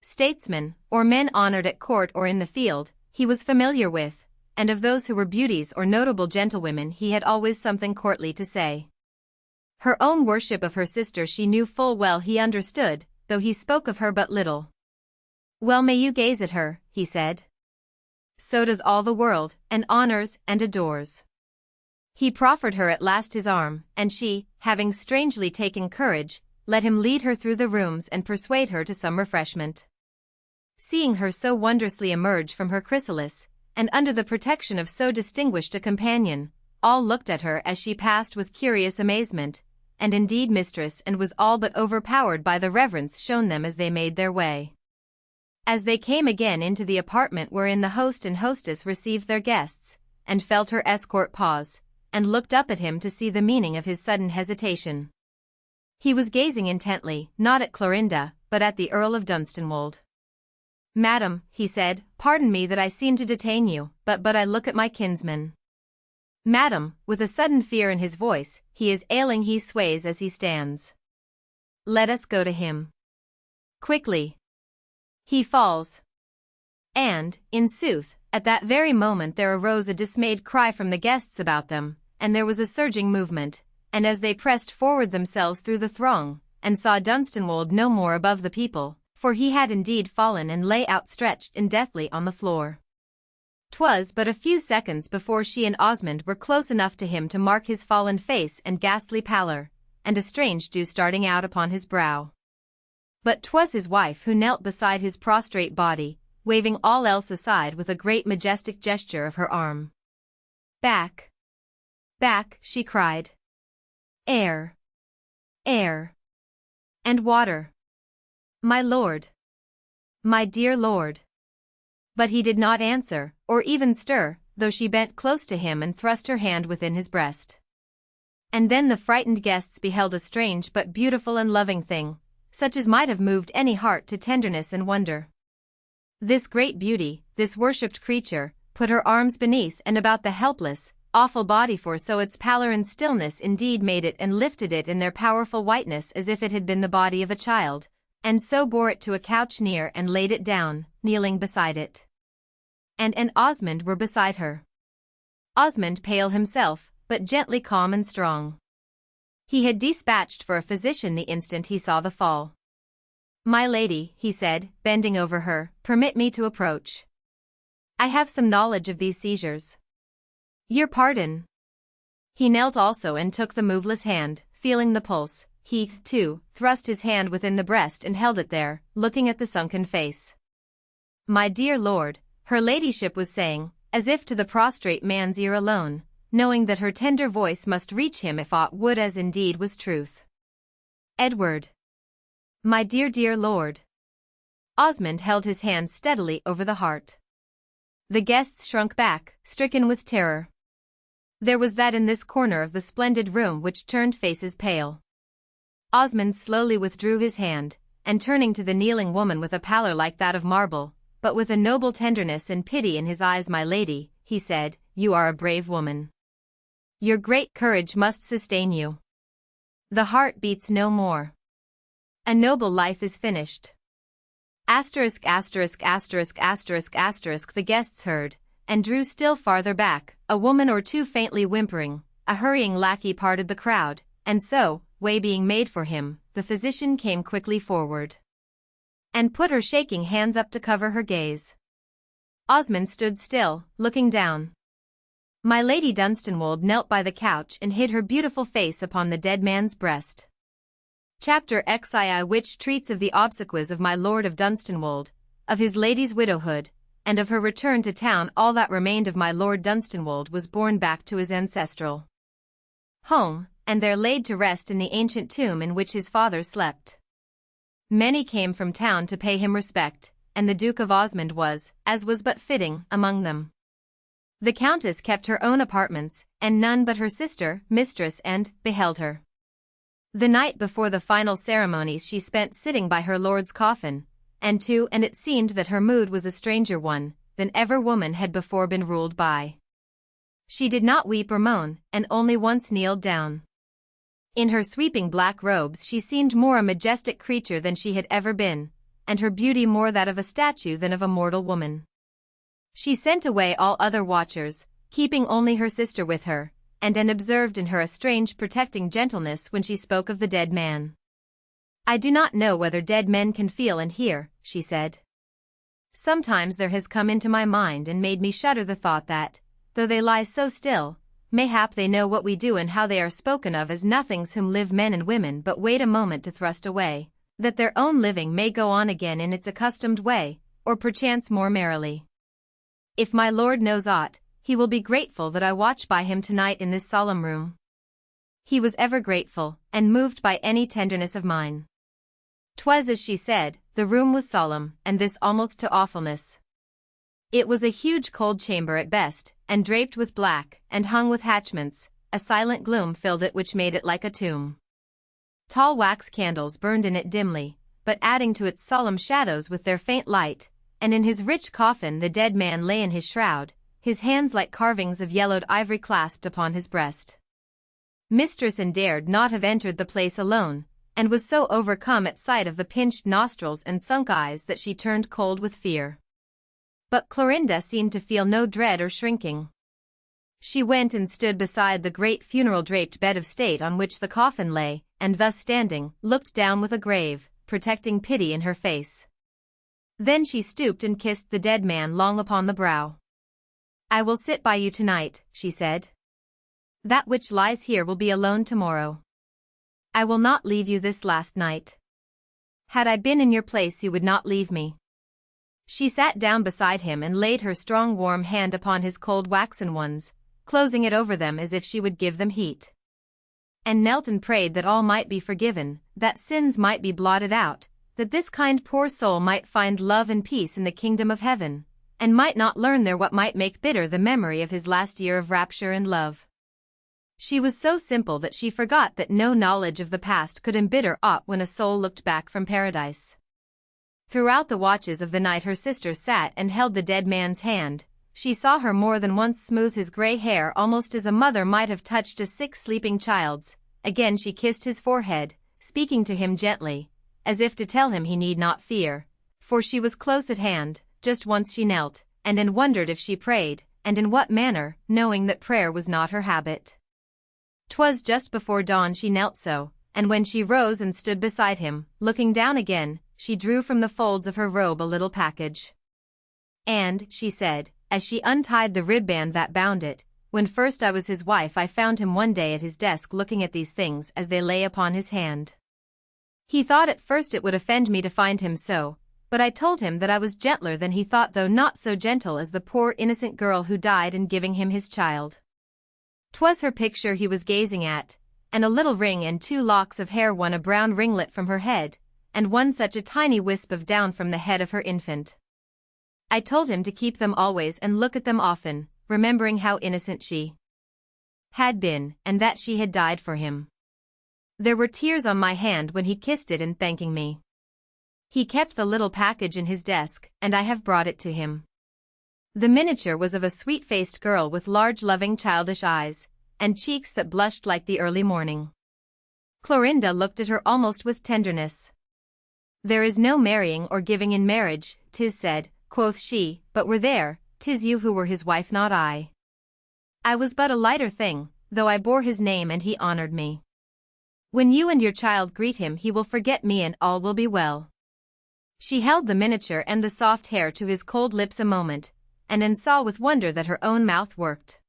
statesmen, or men honored at court or in the field, he was familiar with, and of those who were beauties or notable gentlewomen he had always something courtly to say. Her own worship of her sister she knew full well he understood, though he spoke of her but little. "Well may you gaze at her," he said. "So does all the world, and honors and adores." He proffered her at last his arm, and she, having strangely taken courage, let him lead her through the rooms and persuade her to some refreshment. Seeing her so wondrously emerge from her chrysalis, and under the protection of so distinguished a companion, all looked at her as she passed with curious amazement, and indeed Mistress and was all but overpowered by the reverence shown them as they made their way. As they came again into the apartment wherein the host and hostess received their guests, and felt her escort pause, and looked up at him to see the meaning of his sudden hesitation. He was gazing intently, not at Clorinda, but at the Earl of Dunstanwold. "Madam," he said, "pardon me that I seem to detain you, but I look at my kinsman. Madam," with a sudden fear in his voice, "he is ailing, he sways as he stands. Let us go to him. Quickly. He falls." And, in sooth, at that very moment there arose a dismayed cry from the guests about them, and there was a surging movement, and as they pressed forward themselves through the throng, and saw Dunstanwold no more above the people, for he had indeed fallen and lay outstretched and deathly on the floor. 'Twas but a few seconds before she and Osmond were close enough to him to mark his fallen face and ghastly pallor, and a strange dew starting out upon his brow. But 'twas his wife who knelt beside his prostrate body, waving all else aside with a great majestic gesture of her arm. "Back! Back!" she cried. "Air! Air! And water! My lord! My dear lord!" But he did not answer, or even stir, though she bent close to him and thrust her hand within his breast. And then the frightened guests beheld a strange but beautiful and loving thing, such as might have moved any heart to tenderness and wonder. This great beauty, this worshipped creature, put her arms beneath and about the helpless, awful body, for so its pallor and stillness indeed made it, and lifted it in their powerful whiteness as if it had been the body of a child, and so bore it to a couch near and laid it down, kneeling beside it. And Osmond were beside her. Osmond pale himself, but gently calm and strong. He had dispatched for a physician the instant he saw the fall. "My lady," he said, bending over her, "permit me to approach. I have some knowledge of these seizures. Your pardon." He knelt also and took the moveless hand, feeling the pulse. He, too, thrust his hand within the breast and held it there, looking at the sunken face. "My dear lord," her ladyship was saying, as if to the prostrate man's ear alone, knowing that her tender voice must reach him if aught would, as indeed was truth. "Edward. My dear lord." Osmond held his hand steadily over the heart. The guests shrunk back, stricken with terror. There was that in this corner of the splendid room which turned faces pale. Osmond slowly withdrew his hand, and turning to the kneeling woman with a pallor like that of marble, but with a noble tenderness and pity in his eyes, "My lady," he said, "you are a brave woman. Your great courage must sustain you. The heart beats no more. A noble life is finished." The guests heard, and drew still farther back, a woman or two faintly whimpering. A hurrying lackey parted the crowd, and so, way being made for him, the physician came quickly forward, and put her shaking hands up to cover her gaze. Osmond stood still, looking down. My Lady Dunstanwold knelt by the couch and hid her beautiful face upon the dead man's breast. Chapter XII, which treats of the obsequies of my Lord of Dunstanwold, of his lady's widowhood, and of her return to town. All that remained of my Lord Dunstanwold was borne back to his ancestral home, and there laid to rest in the ancient tomb in which his father slept. Many came from town to pay him respect, and the Duke of Osmond was, as was but fitting, among them. The Countess kept her own apartments, and none but her sister, mistress, and beheld her. The night before the final ceremonies she spent sitting by her lord's coffin, and it seemed that her mood was a stranger one than ever woman had before been ruled by. She did not weep or moan, and only once kneeled down. In her sweeping black robes she seemed more a majestic creature than she had ever been, and her beauty more that of a statue than of a mortal woman. She sent away all other watchers, keeping only her sister with her, and observed in her a strange protecting gentleness when she spoke of the dead man. "I do not know whether dead men can feel and hear," she said. "Sometimes there has come into my mind and made me shudder the thought that, though they lie so still, mayhap they know what we do and how they are spoken of as nothings whom live men and women but wait a moment to thrust away, that their own living may go on again in its accustomed way, or perchance more merrily. If my lord knows aught, he will be grateful that I watch by him tonight in this solemn room." He was ever grateful, and moved by any tenderness of mine. 'Twas as she said, the room was solemn, and this almost to awfulness. It was a huge cold chamber at best, and draped with black, and hung with hatchments. A silent gloom filled it which made it like a tomb. Tall wax candles burned in it dimly, but adding to its solemn shadows with their faint light, and in his rich coffin the dead man lay in his shroud, his hands like carvings of yellowed ivory clasped upon his breast. Mistress Anne dared not have entered the place alone, and was so overcome at sight of the pinched nostrils and sunk eyes that she turned cold with fear. But Clorinda seemed to feel no dread or shrinking. She went and stood beside the great funeral-draped bed of state on which the coffin lay, and thus standing, looked down with a grave, protecting pity in her face. Then she stooped and kissed the dead man long upon the brow. "I will sit by you tonight," she said. "That which lies here will be alone tomorrow. I will not leave you this last night. Had I been in your place you would not leave me." She sat down beside him and laid her strong warm hand upon his cold waxen ones, closing it over them as if she would give them heat. And knelt and prayed that all might be forgiven, that sins might be blotted out, that this kind poor soul might find love and peace in the kingdom of heaven, and might not learn there what might make bitter the memory of his last year of rapture and love. She was so simple that she forgot that no knowledge of the past could embitter aught when a soul looked back from paradise. Throughout the watches of the night her sister sat and held the dead man's hand. She saw her more than once smooth his gray hair almost as a mother might have touched a sick sleeping child's. Again she kissed his forehead, speaking to him gently, as if to tell him he need not fear, for she was close at hand. Just once she knelt, and then wondered if she prayed, and in what manner, knowing that prayer was not her habit. 'Twas just before dawn she knelt so, and when she rose and stood beside him, looking down again, she drew from the folds of her robe a little package. "And," she said, as she untied the ribband that bound it, "when first I was his wife I found him one day at his desk looking at these things as they lay upon his hand. He thought at first it would offend me to find him so, but I told him that I was gentler than he thought, though not so gentle as the poor innocent girl who died in giving him his child." 'Twas her picture he was gazing at, and a little ring and 2 locks of hair, one a brown ringlet from her head, and one such a tiny wisp of down from the head of her infant. I told him to keep them always and look at them often, remembering how innocent she had been, and that she had died for him. There were tears on my hand when he kissed it in thanking me. He kept the little package in his desk, and I have brought it to him." The miniature was of a sweet-faced girl with large loving childish eyes, and cheeks that blushed like the early morning. Clorinda looked at her almost with tenderness. "There is no marrying or giving in marriage, 'tis said," quoth she, "but were there, 'tis you who were his wife, not I. I was but a lighter thing, though I bore his name and he honored me. When you and your child greet him he will forget me and all will be well." She held the miniature and the soft hair to his cold lips a moment, and then saw with wonder that her own mouth worked.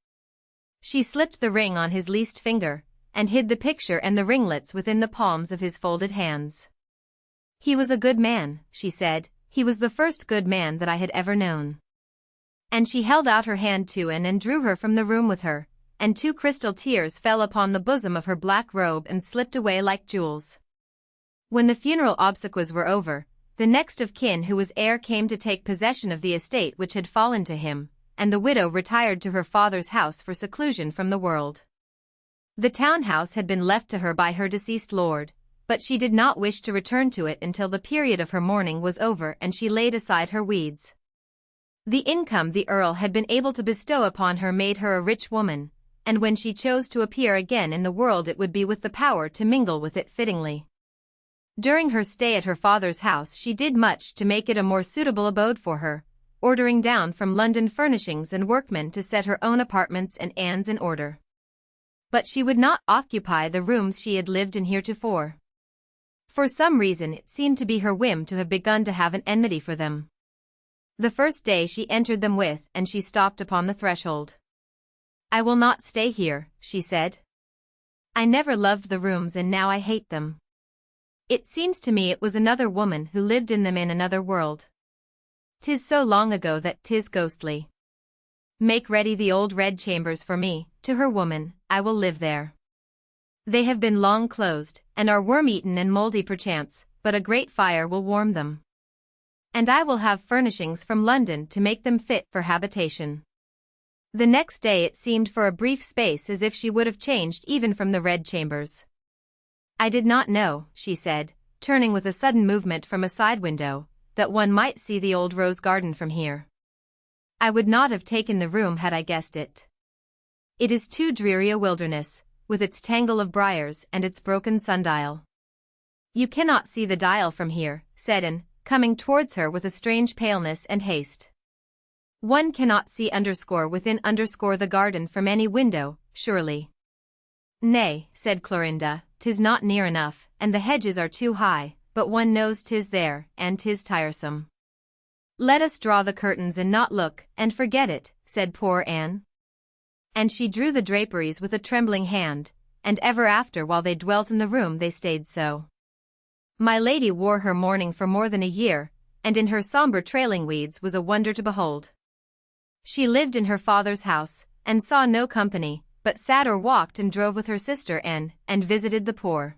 She slipped the ring on his least finger, and hid the picture and the ringlets within the palms of his folded hands. "He was a good man," she said, "he was the first good man that I had ever known." And she held out her hand to Anne and drew her from the room with her, and 2 crystal tears fell upon the bosom of her black robe and slipped away like jewels. When the funeral obsequies were over, the next of kin who was heir came to take possession of the estate which had fallen to him, and the widow retired to her father's house for seclusion from the world. The townhouse had been left to her by her deceased lord, but she did not wish to return to it until the period of her mourning was over and she laid aside her weeds. The income the Earl had been able to bestow upon her made her a rich woman, and when she chose to appear again in the world it would be with the power to mingle with it fittingly. During her stay at her father's house she did much to make it a more suitable abode for her, ordering down from London furnishings and workmen to set her own apartments and Anne's in order. But she would not occupy the rooms she had lived in heretofore. For some reason it seemed to be her whim to have begun to have an enmity for them. The first day she entered them with, and she stopped upon the threshold. "I will not stay here," she said. "I never loved the rooms and now I hate them. It seems to me it was another woman who lived in them in another world. 'Tis so long ago that 'tis ghostly. Make ready the old red chambers for me, to her woman, I will live there. They have been long closed, and are worm-eaten and mouldy perchance, but a great fire will warm them. And I will have furnishings from London to make them fit for habitation. The next day it seemed for a brief space as if she would have changed even from the red chambers. I did not know, she said, turning with a sudden movement from a side window, that one might see the old rose garden from here. I would not have taken the room had I guessed it. It is too dreary a wilderness, with its tangle of briars and its broken sundial. You cannot see the dial from here, said Anne, coming towards her with a strange paleness and haste. One cannot see within the garden from any window, surely. Nay, said Clorinda, 'tis not near enough, and the hedges are too high, but one knows 'tis there, and 'tis tiresome. Let us draw the curtains and not look, and forget it, said poor Anne. And she drew the draperies with a trembling hand, and ever after while they dwelt in the room they stayed so. My lady wore her mourning for more than a year, and in her sombre trailing weeds was a wonder to behold. She lived in her father's house, and saw no company, but sat or walked and drove with her sister Anne, and visited the poor.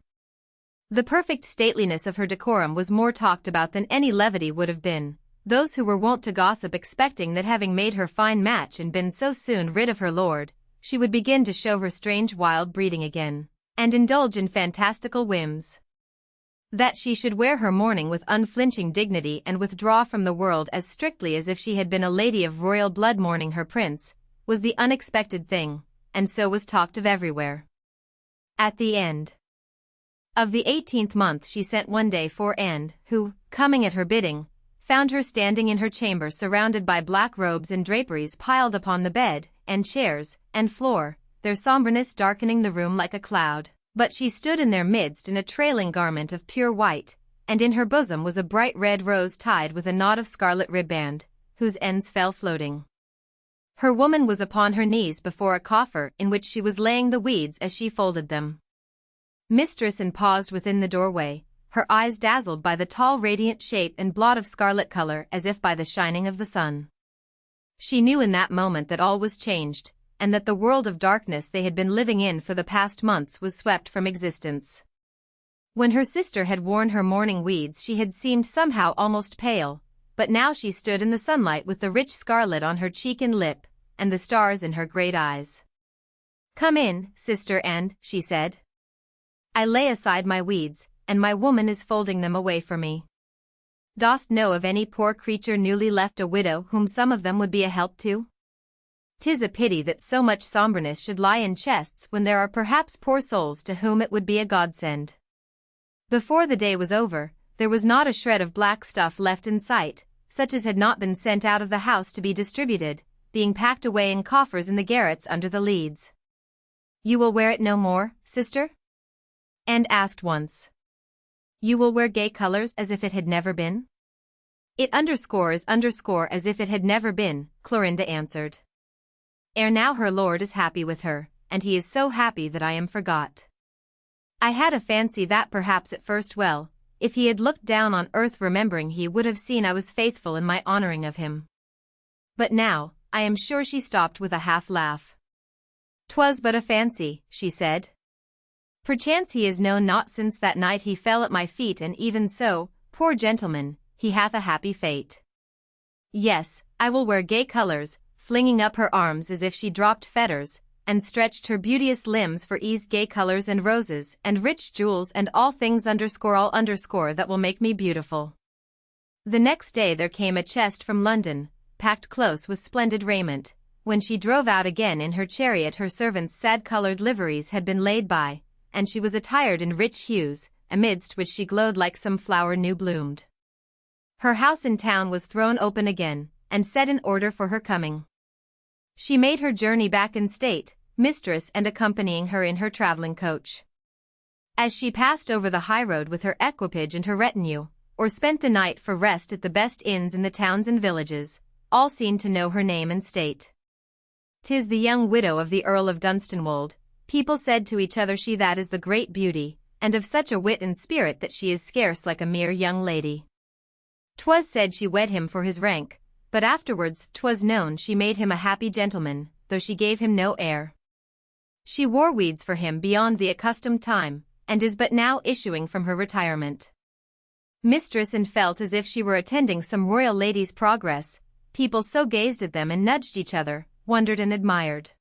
The perfect stateliness of her decorum was more talked about than any levity would have been, those who were wont to gossip expecting that having made her fine match and been so soon rid of her lord, she would begin to show her strange wild breeding again, and indulge in fantastical whims. That she should wear her mourning with unflinching dignity and withdraw from the world as strictly as if she had been a lady of royal blood mourning her prince, was the unexpected thing, and so was talked of everywhere. At the end of the 18th month she sent one day for Anne, who, coming at her bidding, found her standing in her chamber surrounded by black robes and draperies piled upon the bed, and chairs, and floor, their sombreness darkening the room like a cloud. But she stood in their midst in a trailing garment of pure white, and in her bosom was a bright red rose tied with a knot of scarlet ribband, whose ends fell floating. Her woman was upon her knees before a coffer in which she was laying the weeds as she folded them. Mistress Anne paused within the doorway, her eyes dazzled by the tall radiant shape and blot of scarlet color as if by the shining of the sun. She knew in that moment that all was changed, and that the world of darkness they had been living in for the past months was swept from existence. When her sister had worn her mourning weeds she had seemed somehow almost pale, but now she stood in the sunlight with the rich scarlet on her cheek and lip, and the stars in her great eyes. "Come in, Sister Anne," she said. "I lay aside my weeds, and my woman is folding them away for me. Dost know of any poor creature newly left a widow whom some of them would be a help to? 'Tis a pity that so much sombreness should lie in chests when there are perhaps poor souls to whom it would be a godsend." Before the day was over, there was not a shred of black stuff left in sight, such as had not been sent out of the house to be distributed, being packed away in coffers in the garrets under the leads. "You will wear it no more, sister?" Anne asked once. "You will wear gay colors as if it had never been?" "It underscores as if it had never been," Clorinda answered. "Ere now her lord is happy with her, and he is so happy that I am forgot. I had a fancy that perhaps at first if he had looked down on earth remembering he would have seen I was faithful in my honoring of him. But now, I am sure," she stopped with a half laugh. "'Twas but a fancy," she said. "Perchance he is known not since that night he fell at my feet, and even so, poor gentleman, he hath a happy fate. Yes, I will wear gay colors," flinging up her arms as if she dropped fetters, and stretched her beauteous limbs for ease, "gay colors and roses and rich jewels and all things _ that will make me beautiful." The next day there came a chest from London, packed close with splendid raiment. When she drove out again in her chariot her servants' sad-colored liveries had been laid by, and she was attired in rich hues, amidst which she glowed like some flower new bloomed. Her house in town was thrown open again, and set in order for her coming. She made her journey back in state, mistress and accompanying her in her traveling coach. As she passed over the highroad with her equipage and her retinue, or spent the night for rest at the best inns in the towns and villages, all seemed to know her name and state. "'Tis the young widow of the Earl of Dunstanwold," people said to each other. "She that is the great beauty, and of such a wit and spirit that she is scarce like a mere young lady. 'Twas said she wed him for his rank, but afterwards 'twas known she made him a happy gentleman, though she gave him no heir. She wore weeds for him beyond the accustomed time, and is but now issuing from her retirement. Mistress and felt as if she were attending some royal lady's progress. People so gazed at them and nudged each other, wondered and admired.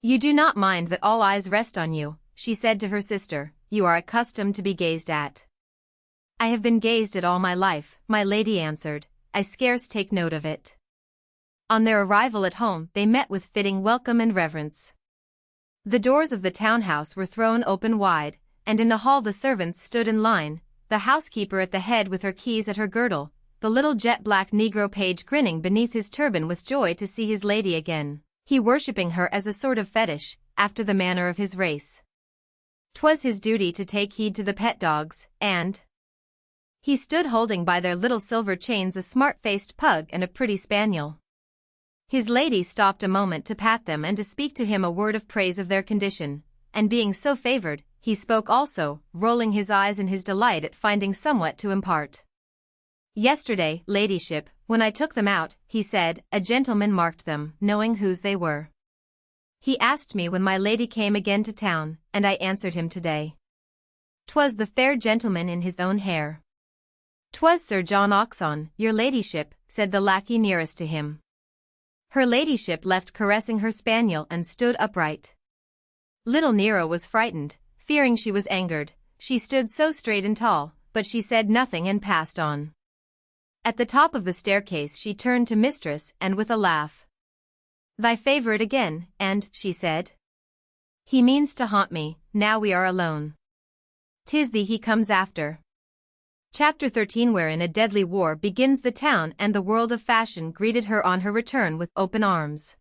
"You do not mind that all eyes rest on you," she said to her sister. "You are accustomed to be gazed at." "I have been gazed at all my life," my lady answered. "I scarce take note of it." On their arrival at home they met with fitting welcome and reverence. The doors of the townhouse were thrown open wide, and in the hall the servants stood in line, the housekeeper at the head with her keys at her girdle, the little jet-black Negro page grinning beneath his turban with joy to see his lady again, he worshipping her as a sort of fetish, after the manner of his race. 'Twas his duty to take heed to the pet dogs, and he stood holding by their little silver chains a smart-faced pug and a pretty spaniel. His lady stopped a moment to pat them and to speak to him a word of praise of their condition, and being so favored, he spoke also, rolling his eyes in his delight at finding somewhat to impart. "Yesterday, ladyship, when I took them out," he said, "a gentleman marked them, knowing whose they were. He asked me when my lady came again to town, and I answered him today. 'Twas the fair gentleman in his own hair." "'Twas Sir John Oxon, your ladyship," said the lackey nearest to him. Her ladyship left caressing her spaniel and stood upright. Little Nero was frightened, fearing she was angered. She stood so straight and tall, but she said nothing and passed on. At the top of the staircase she turned to mistress and with a laugh. "Thy favorite again, and," she said. "He means to haunt me, now we are alone. 'Tis thee he comes after." Chapter 13, wherein a deadly war begins. The town and the world of fashion greeted her on her return with open arms.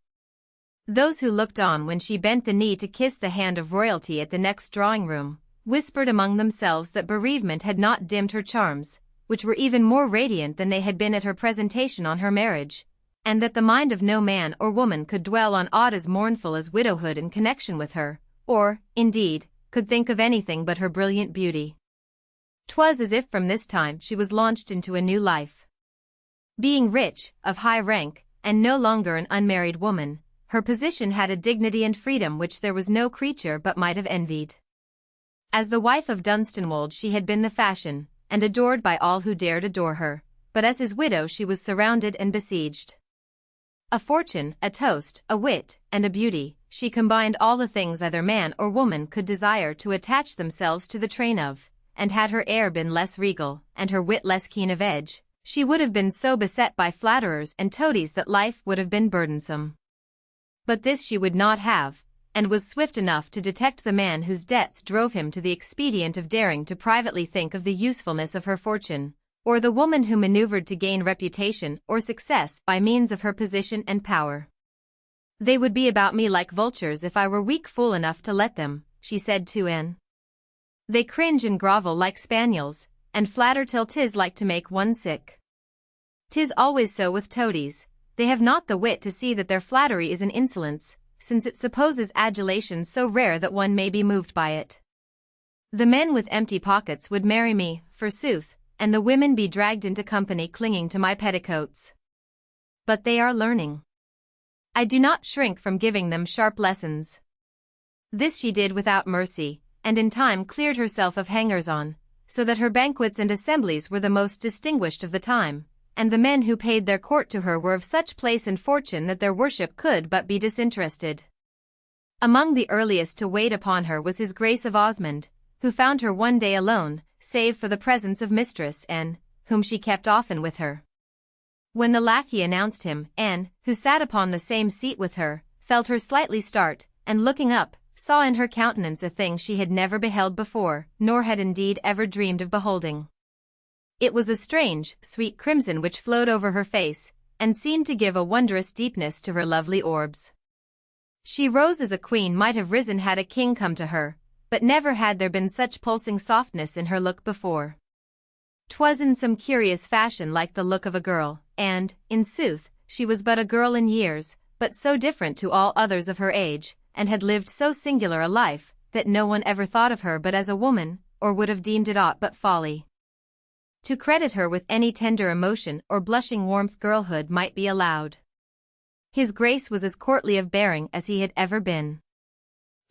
Those who looked on when she bent the knee to kiss the hand of royalty at the next drawing-room, whispered among themselves that bereavement had not dimmed her charms, which were even more radiant than they had been at her presentation on her marriage, and that the mind of no man or woman could dwell on aught as mournful as widowhood in connection with her, or, indeed, could think of anything but her brilliant beauty. 'Twas as if from this time she was launched into a new life. Being rich, of high rank, and no longer an unmarried woman, her position had a dignity and freedom which there was no creature but might have envied. As the wife of Dunstanwold she had been the fashion, and adored by all who dared adore her, but as his widow she was surrounded and besieged. A fortune, a toast, a wit, and a beauty, she combined all the things either man or woman could desire to attach themselves to the train of, and had her air been less regal, and her wit less keen of edge, she would have been so beset by flatterers and toadies that life would have been burdensome. But this she would not have, and was swift enough to detect the man whose debts drove him to the expedient of daring to privately think of the usefulness of her fortune, or the woman who maneuvered to gain reputation or success by means of her position and power. "They would be about me like vultures if I were weak fool enough to let them," she said to Anne. "They cringe and grovel like spaniels, and flatter till 'tis like to make one sick. 'Tis always so with toadies, they have not the wit to see that their flattery is an insolence, since it supposes adulation so rare that one may be moved by it. The men with empty pockets would marry me, forsooth, and the women be dragged into company clinging to my petticoats. But they are learning. I do not shrink from giving them sharp lessons." This she did without mercy, and in time cleared herself of hangers-on, so that her banquets and assemblies were the most distinguished of the time, and the men who paid their court to her were of such place and fortune that their worship could but be disinterested. Among the earliest to wait upon her was his Grace of Osmond, who found her one day alone, save for the presence of Mistress Anne, whom she kept often with her. When the lackey announced him, Anne, who sat upon the same seat with her, felt her slightly start, and looking up, saw in her countenance a thing she had never beheld before, nor had indeed ever dreamed of beholding. It was a strange, sweet crimson which flowed over her face, and seemed to give a wondrous deepness to her lovely orbs. She rose as a queen might have risen had a king come to her, but never had there been such pulsing softness in her look before. 'Twas in some curious fashion like the look of a girl, and, in sooth, she was but a girl in years, but so different to all others of her age, and had lived so singular a life, that no one ever thought of her but as a woman, or would have deemed it aught but folly. To credit her with any tender emotion or blushing warmth girlhood might be allowed. His Grace was as courtly of bearing as he had ever been.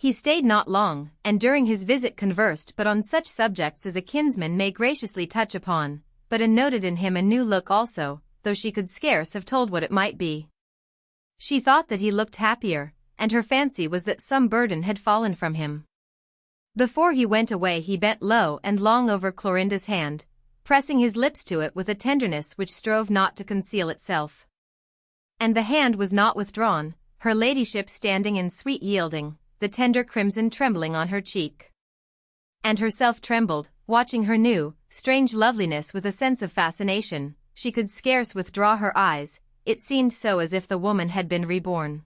He stayed not long, and during his visit conversed but on such subjects as a kinsman may graciously touch upon, but noted in him a new look also, though she could scarce have told what it might be. She thought that he looked happier, and her fancy was that some burden had fallen from him. Before he went away he bent low and long over Clorinda's hand, pressing his lips to it with a tenderness which strove not to conceal itself. And the hand was not withdrawn, her ladyship standing in sweet yielding, the tender crimson trembling on her cheek. And herself trembled, watching her new, strange loveliness with a sense of fascination. She could scarce withdraw her eyes, it seemed so as if the woman had been reborn.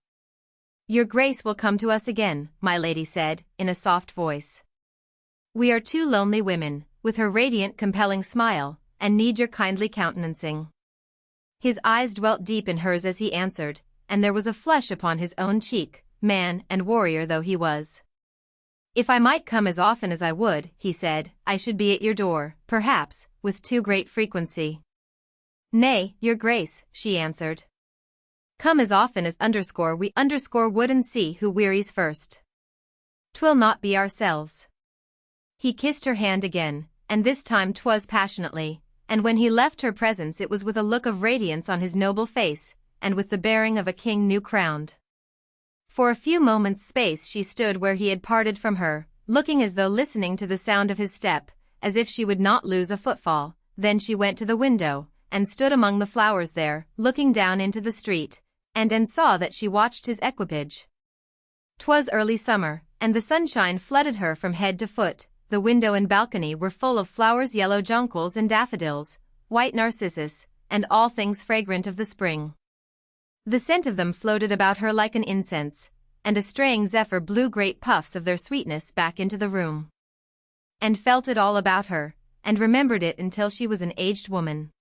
"Your Grace will come to us again," my lady said, in a soft voice. "We are two lonely women," with her radiant compelling smile, "and need your kindly countenancing." His eyes dwelt deep in hers as he answered, and there was a flush upon his own cheek, man and warrior though he was. "If I might come as often as I would," he said, "I should be at your door, perhaps, with too great frequency." "Nay, your Grace," she answered. "Come as often as we would and see who wearies first. 'Twill not be ourselves." He kissed her hand again, and this time 'twas passionately, and when he left her presence it was with a look of radiance on his noble face, and with the bearing of a king new crowned. For a few moments' space she stood where he had parted from her, looking as though listening to the sound of his step, as if she would not lose a footfall. Then she went to the window, and stood among the flowers there, looking down into the street, and saw that she watched his equipage. 'Twas early summer, and the sunshine flooded her from head to foot. The window and balcony were full of flowers, yellow jonquils and daffodils, white narcissus, and all things fragrant of the spring. The scent of them floated about her like an incense, and a straying zephyr blew great puffs of their sweetness back into the room. And felt it all about her, and remembered it until she was an aged woman.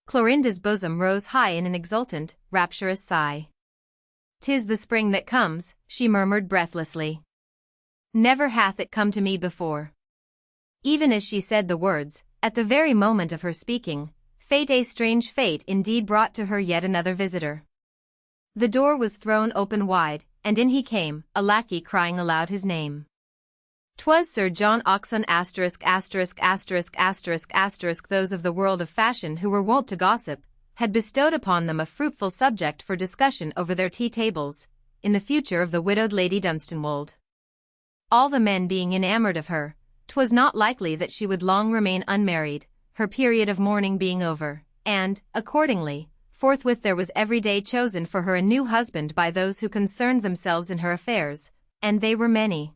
Clorinda's bosom rose high in an exultant, rapturous sigh. "'Tis the spring that comes," she murmured breathlessly. "Never hath it come to me before." Even as she said the words, at the very moment of her speaking, fate, a strange fate indeed, brought to her yet another visitor. The door was thrown open wide, and in he came, a lackey crying aloud his name. 'Twas Sir John Oxon ************. Those of the world of fashion who were wont to gossip, had bestowed upon them a fruitful subject for discussion over their tea-tables, in the future of the widowed Lady Dunstanwolde. All the men being enamoured of her, 'twas not likely that she would long remain unmarried, her period of mourning being over, and, accordingly, forthwith there was every day chosen for her a new husband by those who concerned themselves in her affairs, and they were many.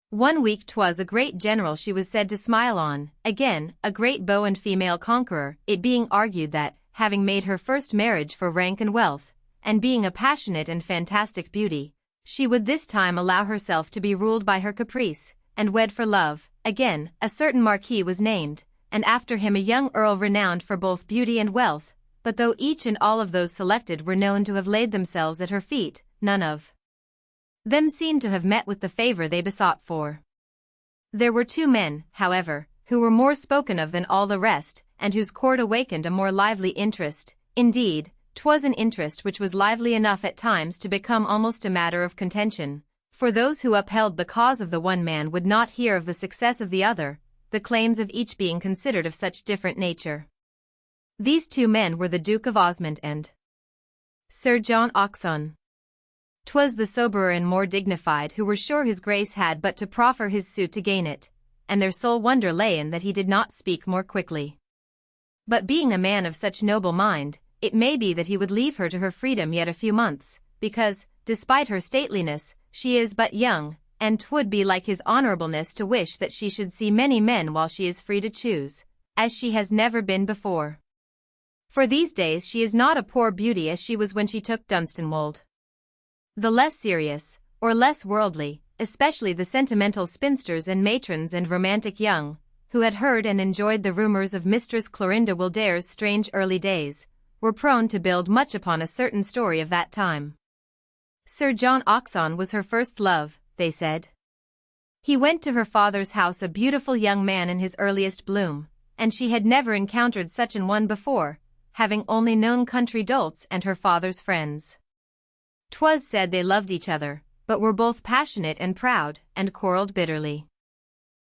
One week 'twas a great general she was said to smile on, again, a great beau and female conqueror, it being argued that, having made her first marriage for rank and wealth, and being a passionate and fantastic beauty, she would this time allow herself to be ruled by her caprice, and wed for love. Again, a certain marquis was named, and after him a young earl renowned for both beauty and wealth, but though each and all of those selected were known to have laid themselves at her feet, none of them seemed to have met with the favor they besought for. There were two men, however, who were more spoken of than all the rest, and whose court awakened a more lively interest. Indeed, 'twas an interest which was lively enough at times to become almost a matter of contention, for those who upheld the cause of the one man would not hear of the success of the other, the claims of each being considered of such different nature. These two men were the Duke of Osmond and Sir John Oxon. 'Twas the soberer and more dignified who were sure his Grace had but to proffer his suit to gain it, and their sole wonder lay in that he did not speak more quickly. But being a man of such noble mind, it may be that he would leave her to her freedom yet a few months, because, despite her stateliness, she is but young, and 'twould be like his honorableness to wish that she should see many men while she is free to choose, as she has never been before. For these days she is not a poor beauty as she was when she took Dunstanwolde. The less serious, or less worldly, especially the sentimental spinsters and matrons and romantic young, who had heard and enjoyed the rumors of Mistress Clorinda Wildair's strange early days, were prone to build much upon a certain story of that time. Sir John Oxon was her first love, they said. He went to her father's house a beautiful young man in his earliest bloom, and she had never encountered such an one before, having only known country dolts and her father's friends. 'Twas said they loved each other, but were both passionate and proud, and quarrelled bitterly.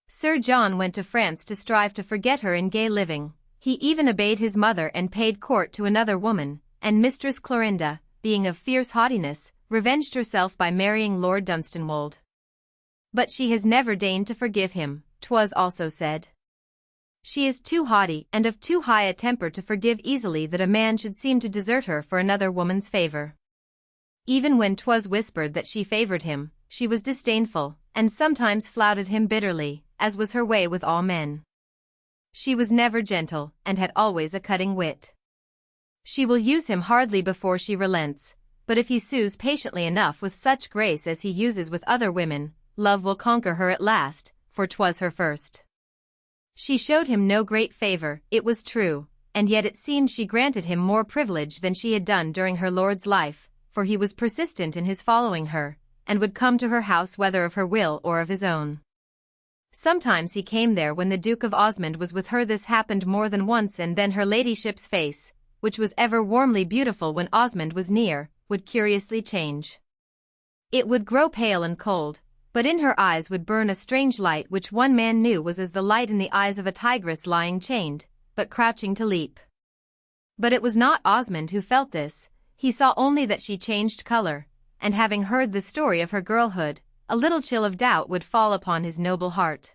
Sir John went to France to strive to forget her in gay living. He even obeyed his mother and paid court to another woman, and Mistress Clorinda, being of fierce haughtiness, revenged herself by marrying Lord Dunstanwold. But she has never deigned to forgive him, 'twas also said. She is too haughty and of too high a temper to forgive easily that a man should seem to desert her for another woman's favor. Even when 'twas whispered that she favored him, she was disdainful, and sometimes flouted him bitterly, as was her way with all men. She was never gentle, and had always a cutting wit. She will use him hardly before she relents, but if he sues patiently enough with such grace as he uses with other women, love will conquer her at last, for 'twas her first. She showed him no great favor, it was true, and yet it seemed she granted him more privilege than she had done during her lord's life, for he was persistent in his following her, and would come to her house whether of her will or of his own. Sometimes he came there when the Duke of Osmond was with her. This happened more than once, and then her ladyship's face, which was ever warmly beautiful when Osmond was near, would curiously change. It would grow pale and cold, but in her eyes would burn a strange light which one man knew was as the light in the eyes of a tigress lying chained, but crouching to leap. But it was not Osmond who felt this, he saw only that she changed color, and having heard the story of her girlhood, a little chill of doubt would fall upon his noble heart.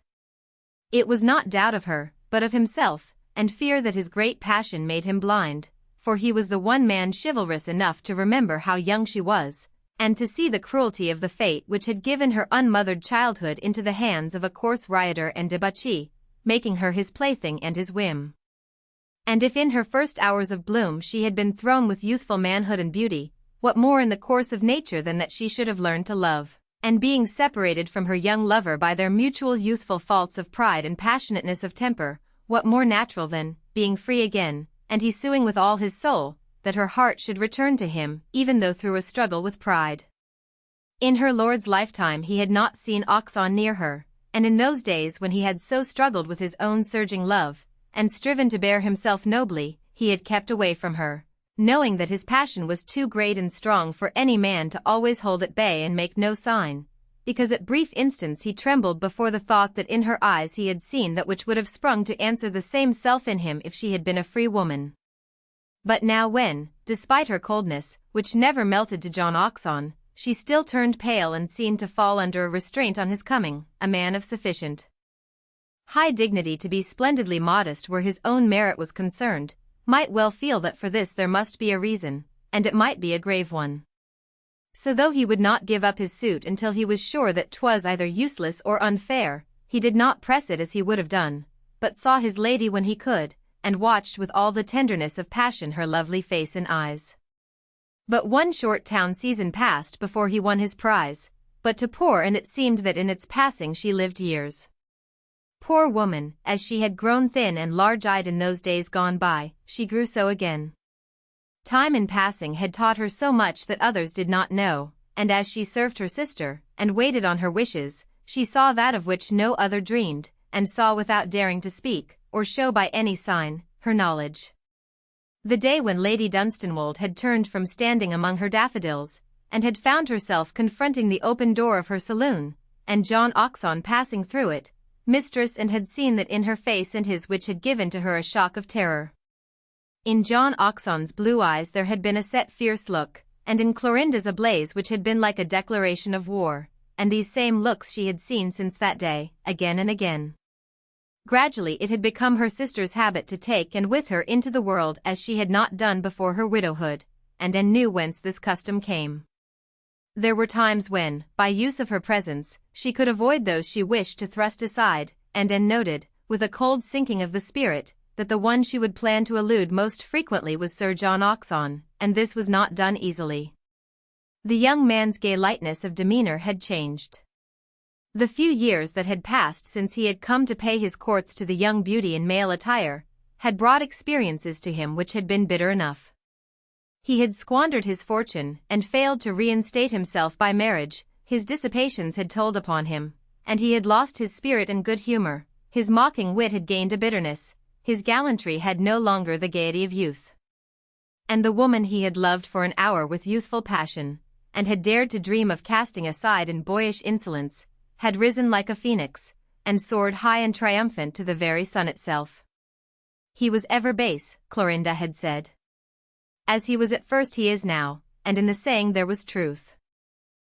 It was not doubt of her, but of himself, and fear that his great passion made him blind, for he was the one man chivalrous enough to remember how young she was, and to see the cruelty of the fate which had given her unmothered childhood into the hands of a coarse rioter and debauchee, making her his plaything and his whim. And if in her first hours of bloom she had been thrown with youthful manhood and beauty, what more in the course of nature than that she should have learned to love, and being separated from her young lover by their mutual youthful faults of pride and passionateness of temper, what more natural than, being free again, and he suing with all his soul, that her heart should return to him, even though through a struggle with pride. In her lord's lifetime he had not seen Oxon near her, and in those days when he had so struggled with his own surging love, and striven to bear himself nobly, he had kept away from her, knowing that his passion was too great and strong for any man to always hold at bay and make no sign, because at brief instants he trembled before the thought that in her eyes he had seen that which would have sprung to answer the same self in him if she had been a free woman. But now when, despite her coldness, which never melted to John Oxon, she still turned pale and seemed to fall under a restraint on his coming, a man of sufficient high dignity to be splendidly modest where his own merit was concerned, might well feel that for this there must be a reason, and it might be a grave one. So though he would not give up his suit until he was sure that 'twas either useless or unfair, he did not press it as he would have done, but saw his lady when he could, and watched with all the tenderness of passion her lovely face and eyes. But one short town season passed before he won his prize, but to poor and it seemed that in its passing she lived years. Poor woman, as she had grown thin and large-eyed in those days gone by, she grew so again. Time in passing had taught her so much that others did not know, and as she served her sister, and waited on her wishes, she saw that of which no other dreamed, and saw without daring to speak, or show by any sign, her knowledge. The day when Lady Dunstanwold had turned from standing among her daffodils, and had found herself confronting the open door of her saloon, and John Oxon passing through it, mistress, and had seen that in her face and his which had given to her a shock of terror. In John Oxon's blue eyes there had been a set fierce look, and in Clorinda's a blaze which had been like a declaration of war, and these same looks she had seen since that day, again and again. Gradually it had become her sister's habit to take and with her into the world as she had not done before her widowhood, and knew whence this custom came. There were times when, by use of her presence, she could avoid those she wished to thrust aside, and noted, with a cold sinking of the spirit, that the one she would plan to elude most frequently was Sir John Oxon, and this was not done easily. The young man's gay lightness of demeanor had changed. The few years that had passed since he had come to pay his courts to the young beauty in male attire, had brought experiences to him which had been bitter enough. He had squandered his fortune and failed to reinstate himself by marriage, his dissipations had told upon him, and he had lost his spirit and good humor, his mocking wit had gained a bitterness, his gallantry had no longer the gaiety of youth. And the woman he had loved for an hour with youthful passion, and had dared to dream of casting aside in boyish insolence, had risen like a phoenix, and soared high and triumphant to the very sun itself. He was ever base, Clorinda had said. As he was at first he is now, and in the saying there was truth.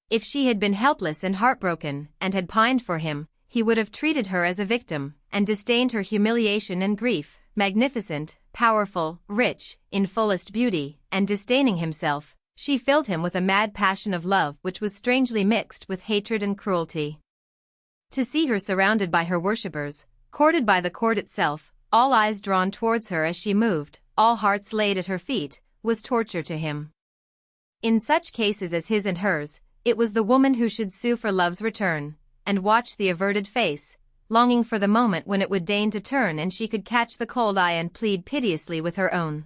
If she had been helpless and heartbroken, and had pined for him, he would have treated her as a victim, and disdained her humiliation and grief, magnificent, powerful, rich, in fullest beauty, and disdaining himself, she filled him with a mad passion of love which was strangely mixed with hatred and cruelty. To see her surrounded by her worshippers, courted by the court itself, all eyes drawn towards her as she moved, all hearts laid at her feet, was torture to him. In such cases as his and hers, it was the woman who should sue for love's return, and watch the averted face, longing for the moment when it would deign to turn and she could catch the cold eye and plead piteously with her own.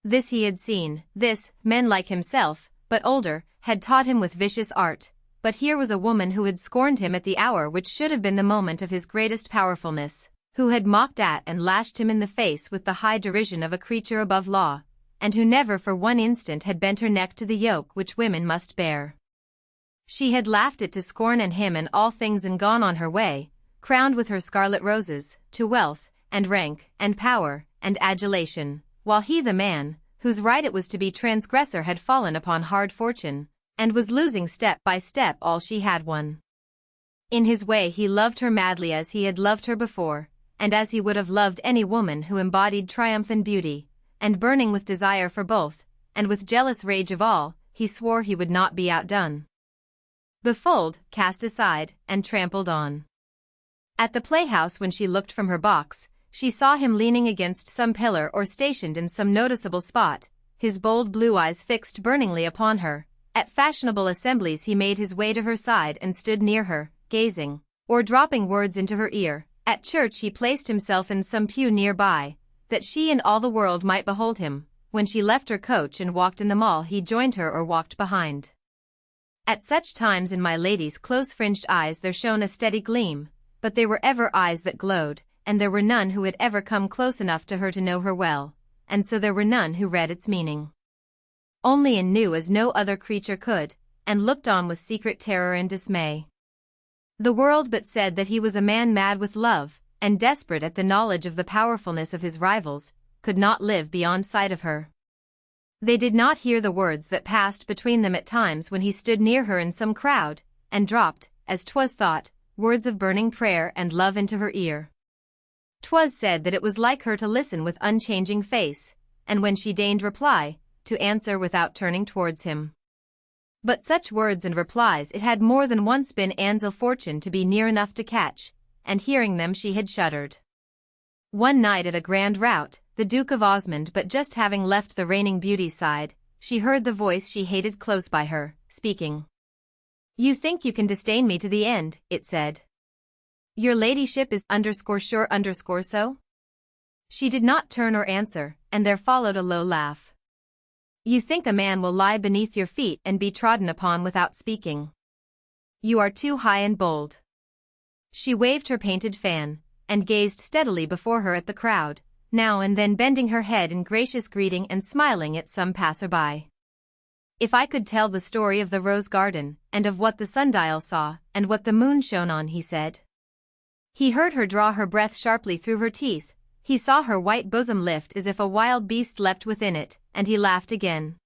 This he had seen, this, men like himself, but older, had taught him with vicious art, but here was a woman who had scorned him at the hour which should have been the moment of his greatest powerfulness, who had mocked at and lashed him in the face with the high derision of a creature above law, and who never for one instant had bent her neck to the yoke which women must bear. She had laughed it to scorn and him and all things and gone on her way, crowned with her scarlet roses, to wealth, and rank, and power, and adulation, while he the man, whose right it was to be transgressor had fallen upon hard fortune, and was losing step by step all she had won. In his way he loved her madly as he had loved her before, and as he would have loved any woman who embodied triumph and beauty, and burning with desire for both, and with jealous rage of all, he swore he would not be outdone. Befooled, cast aside, and trampled on. At the playhouse when she looked from her box, she saw him leaning against some pillar or stationed in some noticeable spot, his bold blue eyes fixed burningly upon her. At fashionable assemblies he made his way to her side and stood near her, gazing, or dropping words into her ear. At church he placed himself in some pew near by, that she and all the world might behold him. When she left her coach and walked in the mall he joined her or walked behind. At such times in my lady's close-fringed eyes there shone a steady gleam, but they were ever eyes that glowed, and there were none who had ever come close enough to her to know her well, and so there were none who read its meaning. Only and knew as no other creature could, and looked on with secret terror and dismay. The world but said that he was a man mad with love, and desperate at the knowledge of the powerfulness of his rivals, could not live beyond sight of her. They did not hear the words that passed between them at times when he stood near her in some crowd, and dropped, as 'twas thought, words of burning prayer and love into her ear. 'Twas said that it was like her to listen with unchanging face, and when she deigned reply, to answer without turning towards him. But such words and replies it had more than once been Anne's ill fortune to be near enough to catch, and hearing them she had shuddered. One night at a grand rout, the Duke of Osmond but just having left the reigning beauty's side, she heard the voice she hated close by her, speaking. "You think you can disdain me to the end," it said. "Your ladyship is _sure so?" She did not turn or answer, and there followed a low laugh. "You think a man will lie beneath your feet and be trodden upon without speaking. You are too high and bold." She waved her painted fan, and gazed steadily before her at the crowd, now and then bending her head in gracious greeting and smiling at some passer-by. "If I could tell the story of the rose garden, and of what the sundial saw, and what the moon shone on," he said. He heard her draw her breath sharply through her teeth, he saw her white bosom lift as if a wild beast leapt within it, and he laughed again.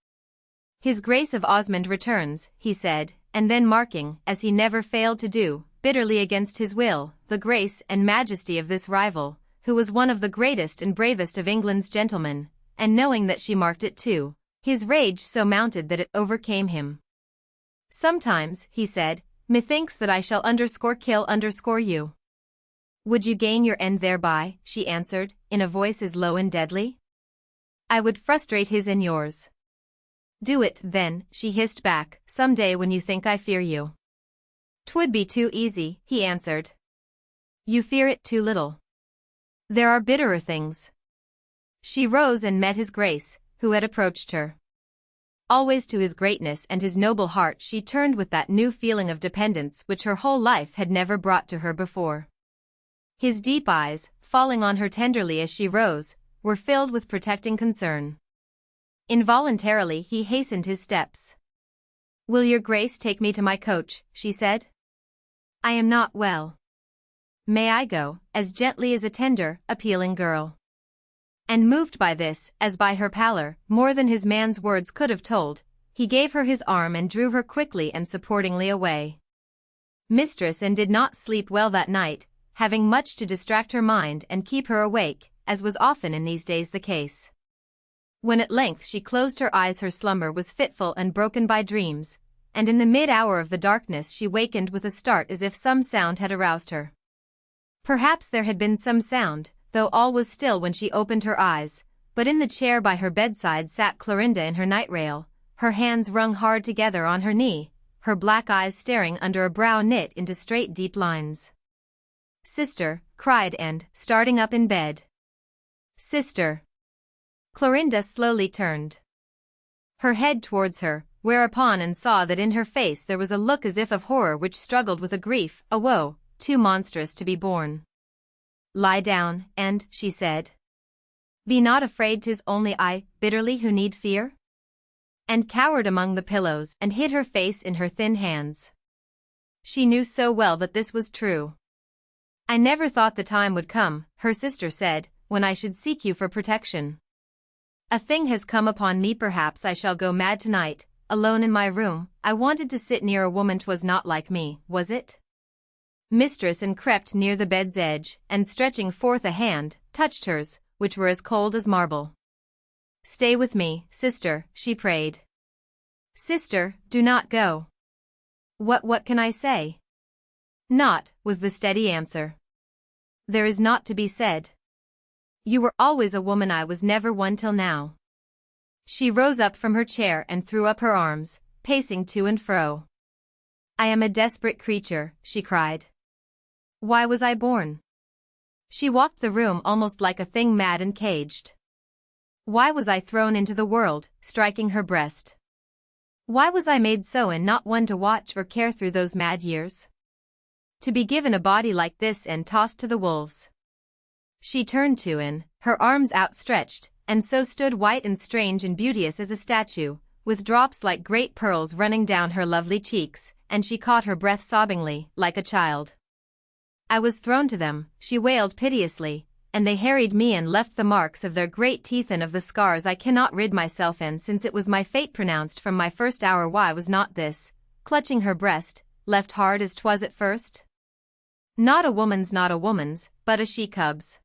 "His Grace of Osmond returns," he said, and then marking, as he never failed to do, bitterly against his will, the grace and majesty of this rival, who was one of the greatest and bravest of England's gentlemen, and knowing that she marked it too, his rage so mounted that it overcame him. "Sometimes," he said, "methinks that I shall kill you." "Would you gain your end thereby?" she answered, in a voice as low and deadly. "I would frustrate his and yours." "Do it, then," she hissed back, "some day when you think I fear you." "'Twould be too easy," he answered. "You fear it too little. There are bitterer things." She rose and met his Grace, who had approached her. Always to his greatness and his noble heart she turned with that new feeling of dependence which her whole life had never brought to her before. His deep eyes, falling on her tenderly as she rose, were filled with protecting concern. Involuntarily he hastened his steps. "Will your grace take me to my coach?" she said. "I am not well. May I go?" as gently as a tender, appealing girl. And moved by this, as by her pallor, more than his man's words could have told, he gave her his arm and drew her quickly and supportingly away. Mistress Anne did not sleep well that night, having much to distract her mind and keep her awake, as was often in these days the case. When at length she closed her eyes, her slumber was fitful and broken by dreams, and in the mid-hour of the darkness she wakened with a start as if some sound had aroused her. Perhaps there had been some sound, though all was still when she opened her eyes, but in the chair by her bedside sat Clorinda in her night-rail, her hands wrung hard together on her knee, her black eyes staring under a brow knit into straight deep lines. "Sister," cried Anne, starting up in bed. "Sister." Clorinda slowly turned her head towards her, whereupon Anne saw that in her face there was a look as if of horror which struggled with a grief, a woe, too monstrous to be borne. "Lie down, and," she said. "Be not afraid, 'tis only I, bitterly, who need fear?" And cowered among the pillows and hid her face in her thin hands. She knew so well that this was true. "I never thought the time would come," her sister said, "when I should seek you for protection. A thing has come upon me, perhaps I shall go mad tonight, alone in my room. I wanted to sit near a woman, 'twas not like me, was it?" Mistress Anne crept near the bed's edge, and stretching forth a hand, touched hers, which were as cold as marble. "Stay with me, sister," she prayed. "Sister, do not go." What can I say?" "Naught," was the steady answer. "There is naught to be said. You were always a woman, I was never one till now." She rose up from her chair and threw up her arms, pacing to and fro. "I am a desperate creature," she cried. "Why was I born?" She walked the room almost like a thing mad and caged. "Why was I thrown into the world?" striking her breast. "Why was I made so and not one to watch or care through those mad years? To be given a body like this and tossed to the wolves." She turned to Anne, her arms outstretched, and so stood white and strange and beauteous as a statue, with drops like great pearls running down her lovely cheeks, and she caught her breath sobbingly, like a child. "I was thrown to them," she wailed piteously, "and they harried me and left the marks of their great teeth and of the scars I cannot rid myself in, since it was my fate pronounced from my first hour. Why was not this," clutching her breast, "left hard as 'twas at first? Not a woman's, but a she-cub's.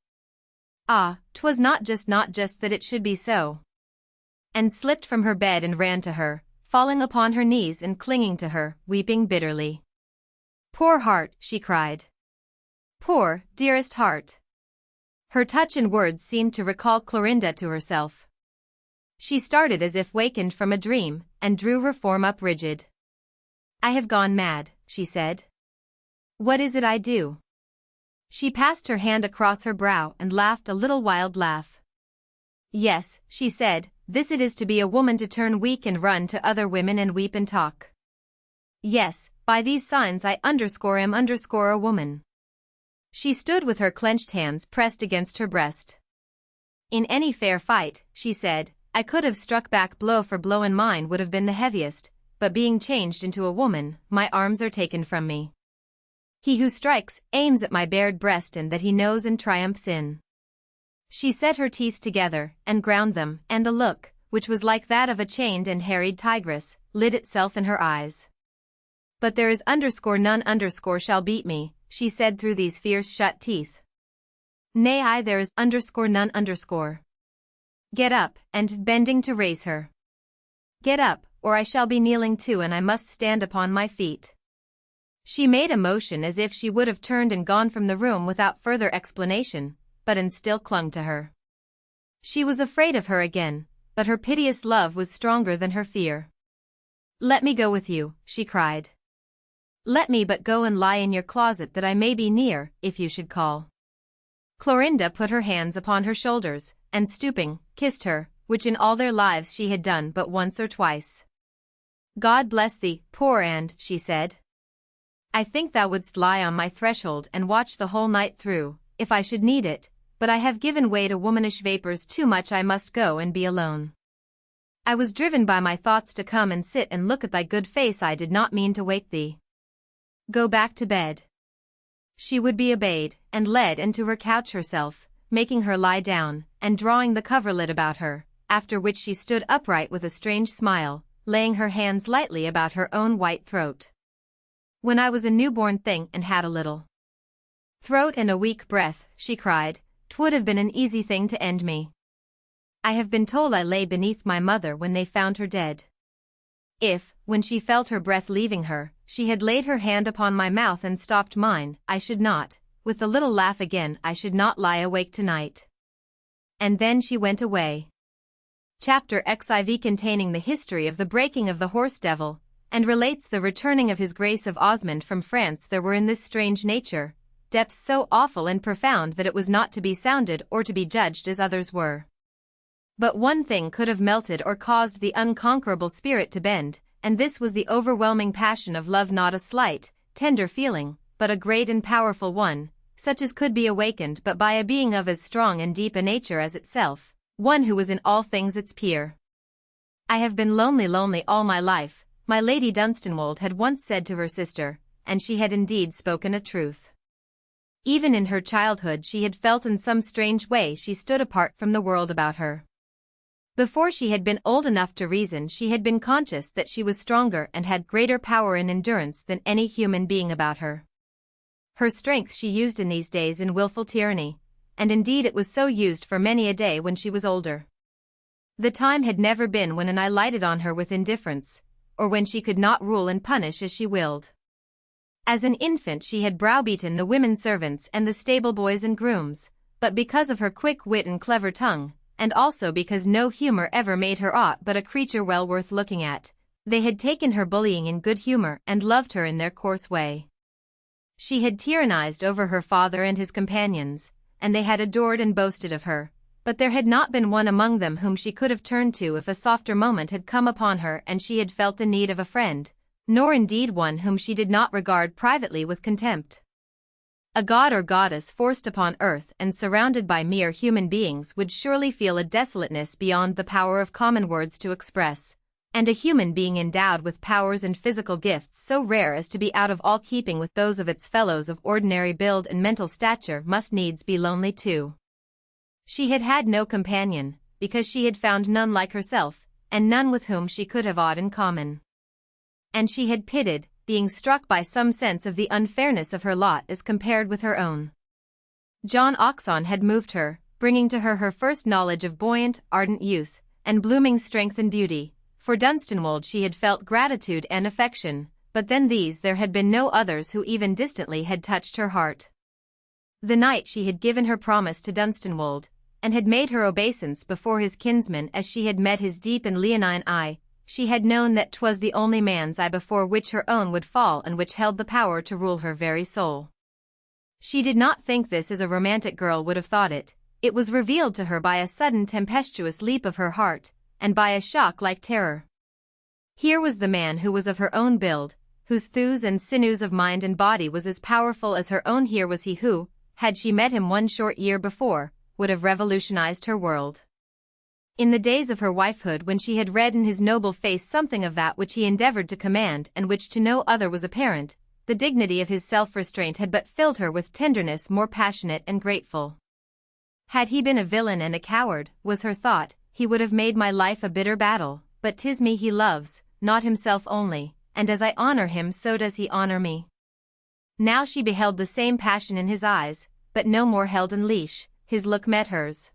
Ah, 'twas not just that it should be so." And slipped from her bed and ran to her, falling upon her knees and clinging to her, weeping bitterly. "Poor heart," she cried. "Poor, dearest heart." Her touch and words seemed to recall Clorinda to herself. She started as if wakened from a dream, and drew her form up rigid. "I have gone mad," she said. "What is it I do?" She passed her hand across her brow and laughed a little wild laugh. "Yes," she said, "this it is to be a woman, to turn weak and run to other women and weep and talk. Yes, by these signs I am a woman." She stood with her clenched hands pressed against her breast. "In any fair fight," she said, "I could have struck back blow for blow and mine would have been the heaviest, but being changed into a woman, my arms are taken from me. He who strikes, aims at my bared breast, and that he knows and triumphs in." She set her teeth together, and ground them, and the look, which was like that of a chained and harried tigress, lit itself in her eyes. "But there is none shall beat me," she said through these fierce shut teeth. "Nay, there is none. Get up," and bending to raise her. "Get up, or I shall be kneeling too, and I must stand upon my feet." She made a motion as if she would have turned and gone from the room without further explanation, but Anne still clung to her. She was afraid of her again, but her piteous love was stronger than her fear. "Let me go with you," she cried. "Let me but go and lie in your closet, that I may be near, if you should call." Clorinda put her hands upon her shoulders, and stooping, kissed her, which in all their lives she had done but once or twice. "God bless thee, poor Anne," she said. "I think thou wouldst lie on my threshold and watch the whole night through, if I should need it, but I have given way to womanish vapors too much. I must go and be alone." I was driven by my thoughts to come and sit and look at thy good face. I did not mean to wake thee. Go back to bed. She would be obeyed, and led into her couch herself, making her lie down, and drawing the coverlet about her, after which she stood upright with a strange smile, laying her hands lightly about her own white throat. When I was a newborn thing and had a little throat and a weak breath, she cried, 'twould have been an easy thing to end me. I have been told I lay beneath my mother when they found her dead. If, when she felt her breath leaving her, she had laid her hand upon my mouth and stopped mine, I should not, with the little laugh again, I should not lie awake tonight. And then she went away. Chapter XIV containing the history of the breaking of the horse devil, and relates the returning of his Grace of Osmond from France. There were in this strange nature depths so awful and profound that it was not to be sounded or to be judged as others were. But one thing could have melted or caused the unconquerable spirit to bend, and this was the overwhelming passion of love, not a slight, tender feeling, but a great and powerful one, such as could be awakened but by a being of as strong and deep a nature as itself, one who was in all things its peer. I have been lonely all my life, my Lady Dunstanwold had once said to her sister, and she had indeed spoken a truth. Even in her childhood she had felt in some strange way she stood apart from the world about her. Before she had been old enough to reason, she had been conscious that she was stronger and had greater power and endurance than any human being about her. Her strength she used in these days in wilful tyranny, and indeed it was so used for many a day when she was older. The time had never been when an eye lighted on her with indifference, or when she could not rule and punish as she willed. As an infant she had browbeaten the women servants and the stable boys and grooms, but because of her quick wit and clever tongue, and also because no humor ever made her aught but a creature well worth looking at, they had taken her bullying in good humor and loved her in their coarse way. She had tyrannized over her father and his companions, and they had adored and boasted of her, but there had not been one among them whom she could have turned to if a softer moment had come upon her and she had felt the need of a friend, nor indeed one whom she did not regard privately with contempt. A god or goddess forced upon earth and surrounded by mere human beings would surely feel a desolateness beyond the power of common words to express, and a human being endowed with powers and physical gifts so rare as to be out of all keeping with those of its fellows of ordinary build and mental stature must needs be lonely too. She had had no companion, because she had found none like herself, and none with whom she could have aught in common. And she had pitted, being struck by some sense of the unfairness of her lot as compared with her own. John Oxon had moved her, bringing to her her first knowledge of buoyant, ardent youth, and blooming strength and beauty. For Dunstanwold she had felt gratitude and affection, but than these there had been no others who even distantly had touched her heart. The night she had given her promise to Dunstanwold, and had made her obeisance before his kinsman as she had met his deep and leonine eye, she had known that 'twas the only man's eye before which her own would fall and which held the power to rule her very soul. She did not think this as a romantic girl would have thought it. It was revealed to her by a sudden tempestuous leap of her heart, and by a shock like terror. Here was the man who was of her own build, whose thews and sinews of mind and body was as powerful as her own. Here was he who, had she met him one short year before, would have revolutionized her world. In the days of her wifehood, when she had read in his noble face something of that which he endeavored to command and which to no other was apparent, the dignity of his self-restraint had but filled her with tenderness more passionate and grateful. Had he been a villain and a coward, was her thought, he would have made my life a bitter battle, but 'tis me he loves, not himself only, and as I honor him so does he honor me. Now she beheld the same passion in his eyes, but no more held in leash. His look met hers,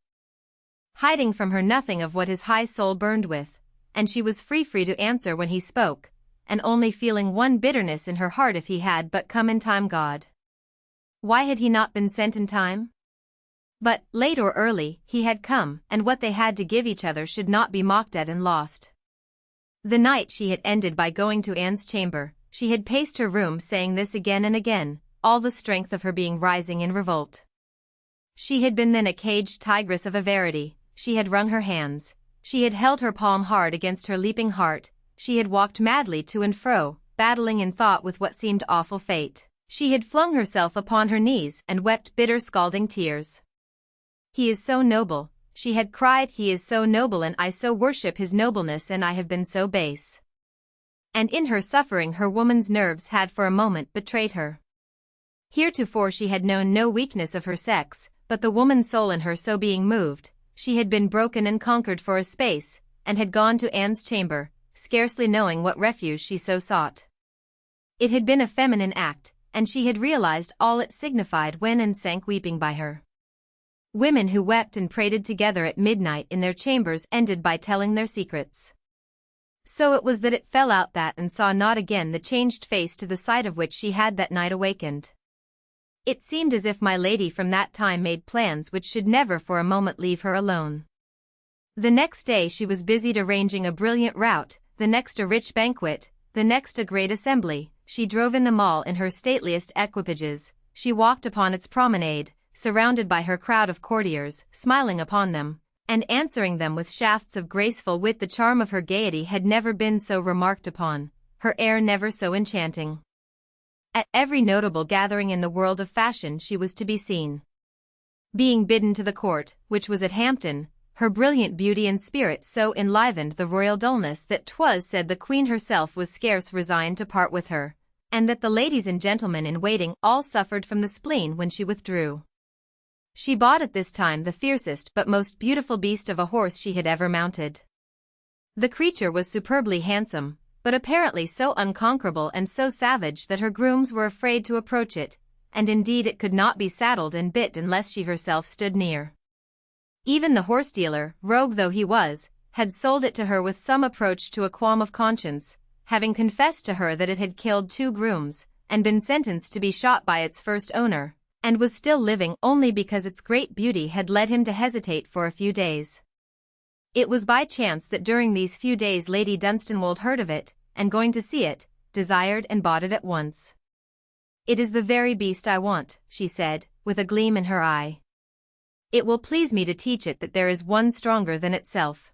hiding from her nothing of what his high soul burned with, and she was free to answer when he spoke, and only feeling one bitterness in her heart: if he had but come in time. God! Why had he not been sent in time? But, late or early, he had come, and what they had to give each other should not be mocked at and lost. The night she had ended by going to Anne's chamber. She had paced her room saying this again and again, all the strength of her being rising in revolt. She had been then a caged tigress of a verity. She had wrung her hands, she had held her palm hard against her leaping heart, she had walked madly to and fro, battling in thought with what seemed awful fate. She had flung herself upon her knees and wept bitter scalding tears. He is so noble, she had cried, "He is so noble and I so worship his nobleness, and I have been so base." And in her suffering her woman's nerves had for a moment betrayed her. Heretofore she had known no weakness of her sex, but the woman's soul in her so being moved, she had been broken and conquered for a space, and had gone to Anne's chamber, scarcely knowing what refuge she so sought. It had been a feminine act, and she had realized all it signified when Anne sank weeping by her. Women who wept and prated together at midnight in their chambers ended by telling their secrets. So it was that it fell out that Anne saw not again the changed face to the sight of which she had that night awakened. It seemed as if my lady from that time made plans which should never for a moment leave her alone. The next day she was busied arranging a brilliant rout, the next a rich banquet, the next a great assembly. She drove in them all in her stateliest equipages, she walked upon its promenade, surrounded by her crowd of courtiers, smiling upon them, and answering them with shafts of graceful wit. The charm of her gaiety had never been so remarked upon, her air never so enchanting. At every notable gathering in the world of fashion she was to be seen. Being bidden to the court, which was at Hampton, her brilliant beauty and spirit so enlivened the royal dullness that 'twas said the Queen herself was scarce resigned to part with her, and that the ladies and gentlemen in waiting all suffered from the spleen when she withdrew. She bought at this time the fiercest but most beautiful beast of a horse she had ever mounted. The creature was superbly handsome, but apparently so unconquerable and so savage that her grooms were afraid to approach it, and indeed it could not be saddled and bit unless she herself stood near. Even the horse-dealer, rogue though he was, had sold it to her with some approach to a qualm of conscience, having confessed to her that it had killed 2 grooms, and been sentenced to be shot by its first owner, and was still living only because its great beauty had led him to hesitate for a few days. It was by chance that during these few days Lady Dunstanwolde heard of it, and going to see it, desired and bought it at once. "It is the very beast I want," she said, with a gleam in her eye. "It will please me to teach it that there is one stronger than itself."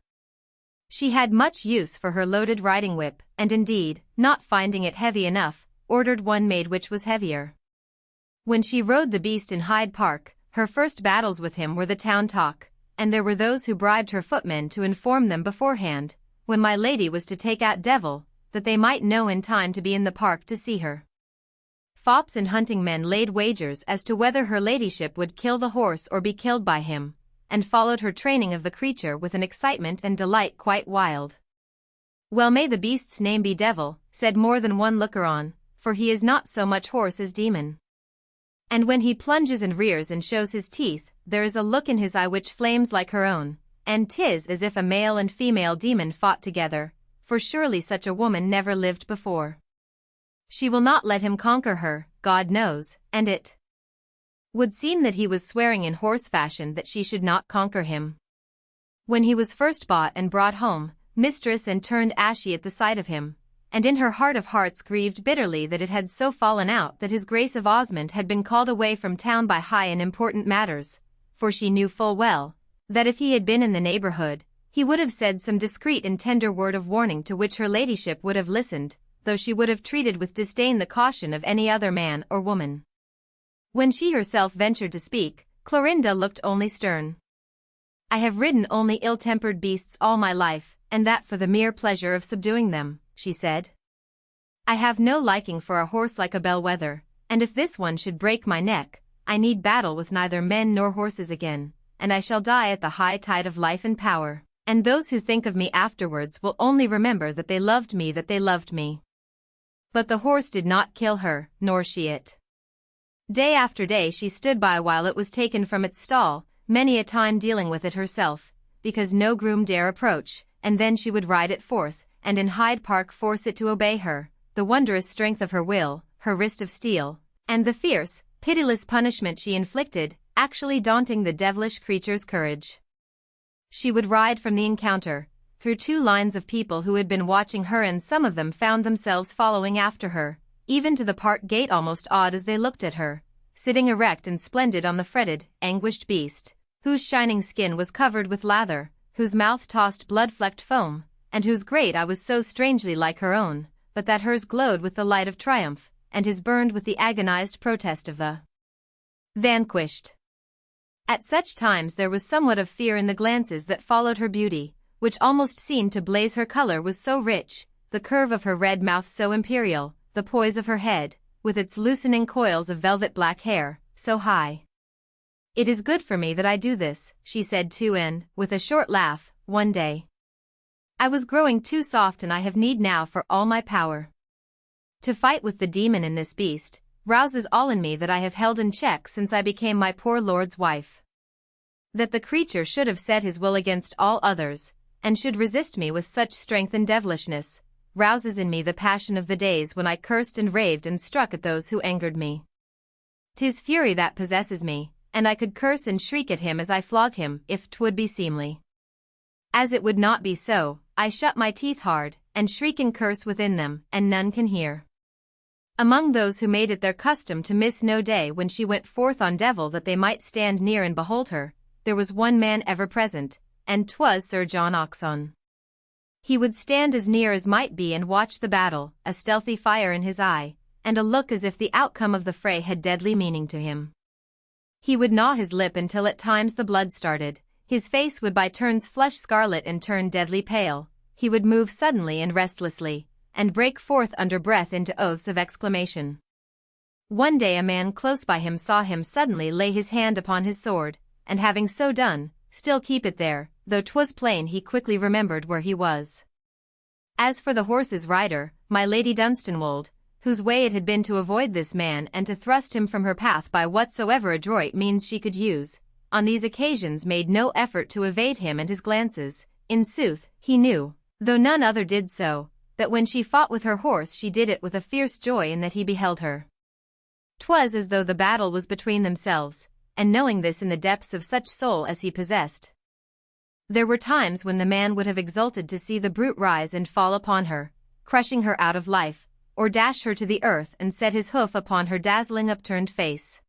She had much use for her loaded riding whip, and indeed, not finding it heavy enough, ordered one made which was heavier. When she rode the beast in Hyde Park, her first battles with him were the town talk, and there were those who bribed her footmen to inform them beforehand, when my lady was to take out Devil, that they might know in time to be in the park to see her. Fops and hunting men laid wagers as to whether her ladyship would kill the horse or be killed by him, and followed her training of the creature with an excitement and delight quite wild. "Well may the beast's name be Devil," said more than one looker-on, "for he is not so much horse as demon. And when he plunges and rears and shows his teeth, there is a look in his eye which flames like her own, and 'tis as if a male and female demon fought together, for surely such a woman never lived before. She will not let him conquer her, God knows, and it would seem that he was swearing in horse fashion that she should not conquer him. When he was first bought and brought home, mistress Anne turned ashy at the sight of him, and in her heart of hearts grieved bitterly that it had so fallen out that his Grace of Osmond had been called away from town by high and important matters, for she knew full well that if he had been in the neighborhood, he would have said some discreet and tender word of warning to which her ladyship would have listened, though she would have treated with disdain the caution of any other man or woman. When she herself ventured to speak, Clorinda looked only stern. "I have ridden only ill-tempered beasts all my life, and that for the mere pleasure of subduing them," she said. "I have no liking for a horse like a bellwether, and if this one should break my neck, I need battle with neither men nor horses again, and I shall die at the high tide of life and power, and those who think of me afterwards will only remember that they loved me, that they loved me." But the horse did not kill her, nor she it. Day after day she stood by while it was taken from its stall, many a time dealing with it herself, because no groom dare approach, and then she would ride it forth, and in Hyde Park force it to obey her, the wondrous strength of her will, her wrist of steel, and the fierce, pitiless punishment she inflicted, actually daunting the devilish creature's courage. She would ride from the encounter, through 2 lines of people who had been watching her, and some of them found themselves following after her, even to the park gate, almost awed as they looked at her, sitting erect and splendid on the fretted, anguished beast, whose shining skin was covered with lather, whose mouth tossed blood-flecked foam, and whose great eye was so strangely like her own, but that hers glowed with the light of triumph, and his burned with the agonized protest of the vanquished. At such times there was somewhat of fear in the glances that followed her beauty, which almost seemed to blaze. Her color was so rich, the curve of her red mouth so imperial, the poise of her head, with its loosening coils of velvet black hair, so high. "It is good for me that I do this," she said to N, with a short laugh, one day. "I was growing too soft, and I have need now for all my power. To fight with the demon in this beast rouses all in me that I have held in check since I became my poor lord's wife. That the creature should have set his will against all others, and should resist me with such strength and devilishness, rouses in me the passion of the days when I cursed and raved and struck at those who angered me. 'Tis fury that possesses me, and I could curse and shriek at him as I flog him, if 'twould be seemly. As it would not be so, I shut my teeth hard, and shriek and curse within them, and none can hear." Among those who made it their custom to miss no day when she went forth on devil that they might stand near and behold her, there was one man ever present, and 'twas Sir John Oxon. He would stand as near as might be and watch the battle, a stealthy fire in his eye, and a look as if the outcome of the fray had deadly meaning to him. He would gnaw his lip until at times the blood started, his face would by turns flush scarlet and turn deadly pale, he would move suddenly and restlessly, and break forth under breath into oaths of exclamation. One day a man close by him saw him suddenly lay his hand upon his sword, and having so done, still keep it there, though 'twas plain he quickly remembered where he was. As for the horse's rider, my Lady Dunstanwold, whose way it had been to avoid this man and to thrust him from her path by whatsoever adroit means she could use, on these occasions made no effort to evade him and his glances. In sooth, he knew, though none other did so, that when she fought with her horse she did it with a fierce joy in that he beheld her. 'Twas as though the battle was between themselves, and knowing this in the depths of such soul as he possessed, there were times when the man would have exulted to see the brute rise and fall upon her, crushing her out of life, or dash her to the earth and set his hoof upon her dazzling upturned face.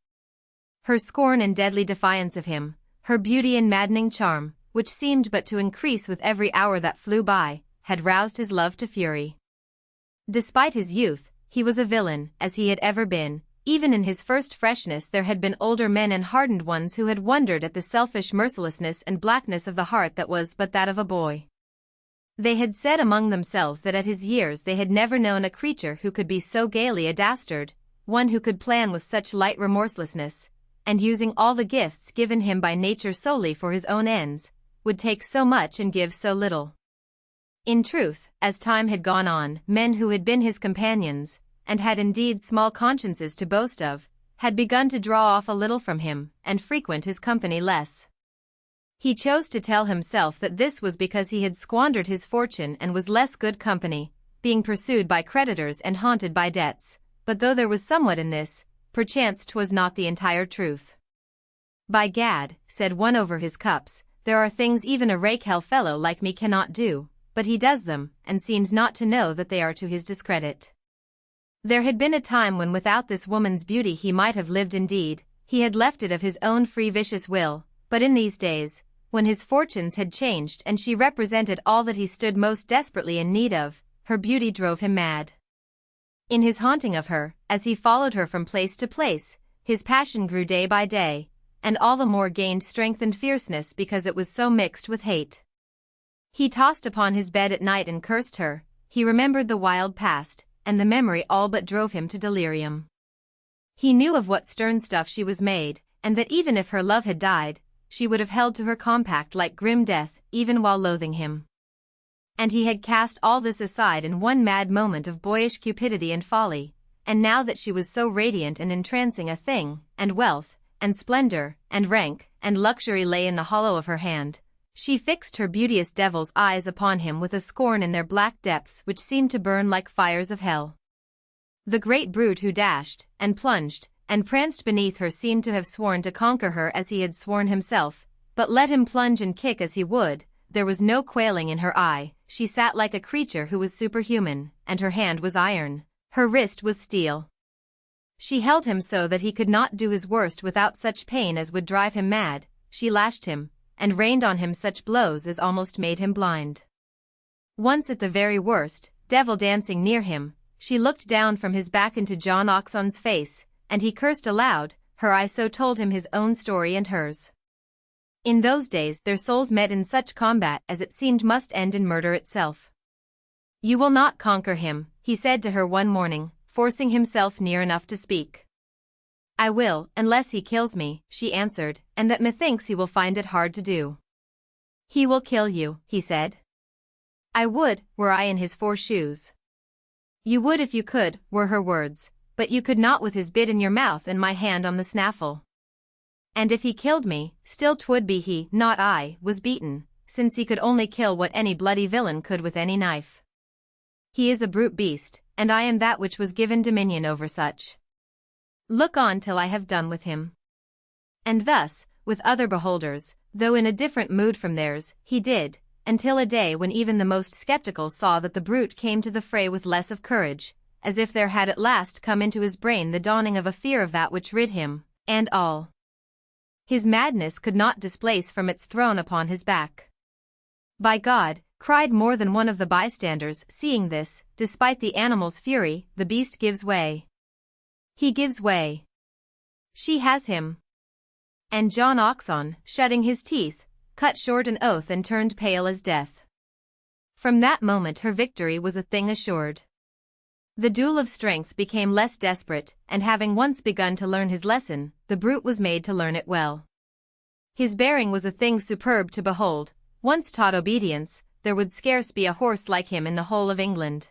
Her scorn and deadly defiance of him, her beauty and maddening charm, which seemed but to increase with every hour that flew by, had roused his love to fury. Despite his youth, he was a villain, as he had ever been. Even in his first freshness there had been older men and hardened ones who had wondered at the selfish mercilessness and blackness of the heart that was but that of a boy. They had said among themselves that at his years they had never known a creature who could be so gaily a dastard, one who could plan with such light remorselessness, and using all the gifts given him by nature solely for his own ends, would take so much and give so little. In truth, as time had gone on, men who had been his companions, and had indeed small consciences to boast of, had begun to draw off a little from him, and frequent his company less. He chose to tell himself that this was because he had squandered his fortune and was less good company, being pursued by creditors and haunted by debts, but though there was somewhat in this, perchance 'twas not the entire truth. "By gad," said one over his cups, "there are things even a rake-hell fellow like me cannot do, but he does them, and seems not to know that they are to his discredit." There had been a time when without this woman's beauty he might have lived indeed, he had left it of his own free vicious will, but in these days, when his fortunes had changed and she represented all that he stood most desperately in need of, her beauty drove him mad. In his haunting of her, as he followed her from place to place, his passion grew day by day, and all the more gained strength and fierceness because it was so mixed with hate. He tossed upon his bed at night and cursed her, he remembered the wild past, and the memory all but drove him to delirium. He knew of what stern stuff she was made, and that even if her love had died, she would have held to her compact like grim death, even while loathing him. And he had cast all this aside in one mad moment of boyish cupidity and folly, and now that she was so radiant and entrancing a thing, and wealth, and splendor, and rank, and luxury lay in the hollow of her hand, she fixed her beauteous devil's eyes upon him with a scorn in their black depths which seemed to burn like fires of hell. The great brute who dashed, and plunged, and pranced beneath her seemed to have sworn to conquer her as he had sworn himself, but let him plunge and kick as he would, there was no quailing in her eye, she sat like a creature who was superhuman, and her hand was iron, her wrist was steel. She held him so that he could not do his worst without such pain as would drive him mad, she lashed him, and rained on him such blows as almost made him blind. Once at the very worst, devil dancing near him, she looked down from his back into John Oxon's face, and he cursed aloud, her eye so told him his own story and hers. In those days their souls met in such combat as it seemed must end in murder itself. "You will not conquer him," he said to her one morning, forcing himself near enough to speak. "I will, unless he kills me," she answered, "and that methinks he will find it hard to do." "He will kill you," he said. "I would, were I in his 4 shoes. "You would if you could," were her words, "but you could not with his bit in your mouth and my hand on the snaffle. And if he killed me, still 'twould be he, not I, was beaten, since he could only kill what any bloody villain could with any knife. He is a brute beast, and I am that which was given dominion over such. Look on till I have done with him." And thus, with other beholders, though in a different mood from theirs, he did, until a day when even the most skeptical saw that the brute came to the fray with less of courage, as if there had at last come into his brain the dawning of a fear of that which rid him, and all his madness could not displace from its throne upon his back. "By God," cried more than one of the bystanders, seeing this, despite the animal's fury, "the beast gives way. He gives way. She has him." And John Oxon, shutting his teeth, cut short an oath and turned pale as death. From that moment her victory was a thing assured. The duel of strength became less desperate, and having once begun to learn his lesson, the brute was made to learn it well. His bearing was a thing superb to behold. Once taught obedience, there would scarce be a horse like him in the whole of England.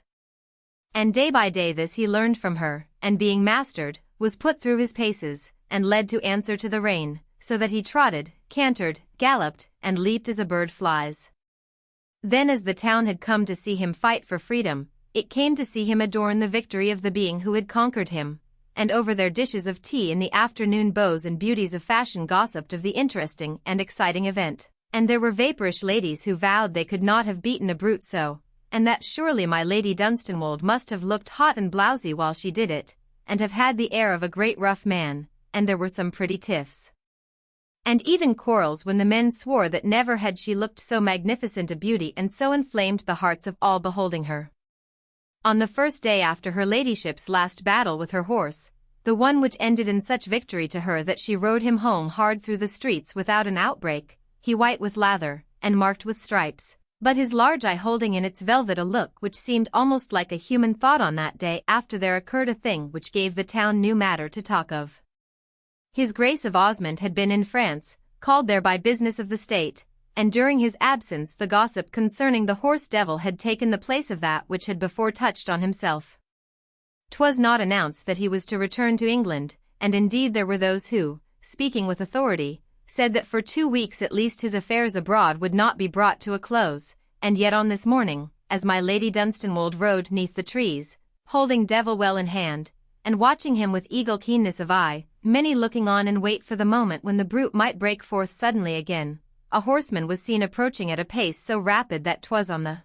And day by day this he learned from her, and being mastered, was put through his paces, and led to answer to the rein, so that he trotted, cantered, galloped, and leaped as a bird flies. Then as the town had come to see him fight for freedom, it came to see him adorn the victory of the being who had conquered him, and over their dishes of tea in the afternoon beaux and beauties of fashion gossiped of the interesting and exciting event, and there were vaporish ladies who vowed they could not have beaten a brute so, and that surely my Lady Dunstanwold must have looked hot and blousy while she did it, and have had the air of a great rough man, and there were some pretty tiffs. And even quarrels when the men swore that never had she looked so magnificent a beauty and so inflamed the hearts of all beholding her. On the first day after her ladyship's last battle with her horse, the one which ended in such victory to her that she rode him home hard through the streets without an outbreak, he white with lather, and marked with stripes, but his large eye holding in its velvet a look which seemed almost like a human thought. On that day after there occurred a thing which gave the town new matter to talk of. His Grace of Osmond had been in France, called there by business of the state, and during his absence the gossip concerning the horse devil had taken the place of that which had before touched on himself. 'Twas not announced that he was to return to England, and indeed there were those who, speaking with authority, said that for 2 weeks at least his affairs abroad would not be brought to a close, and yet on this morning, as my Lady Dunstanwold rode 'neath the trees, holding Devil well in hand, and watching him with eagle keenness of eye, many looking on in wait for the moment when the brute might break forth suddenly again, a horseman was seen approaching at a pace so rapid that 'twas on the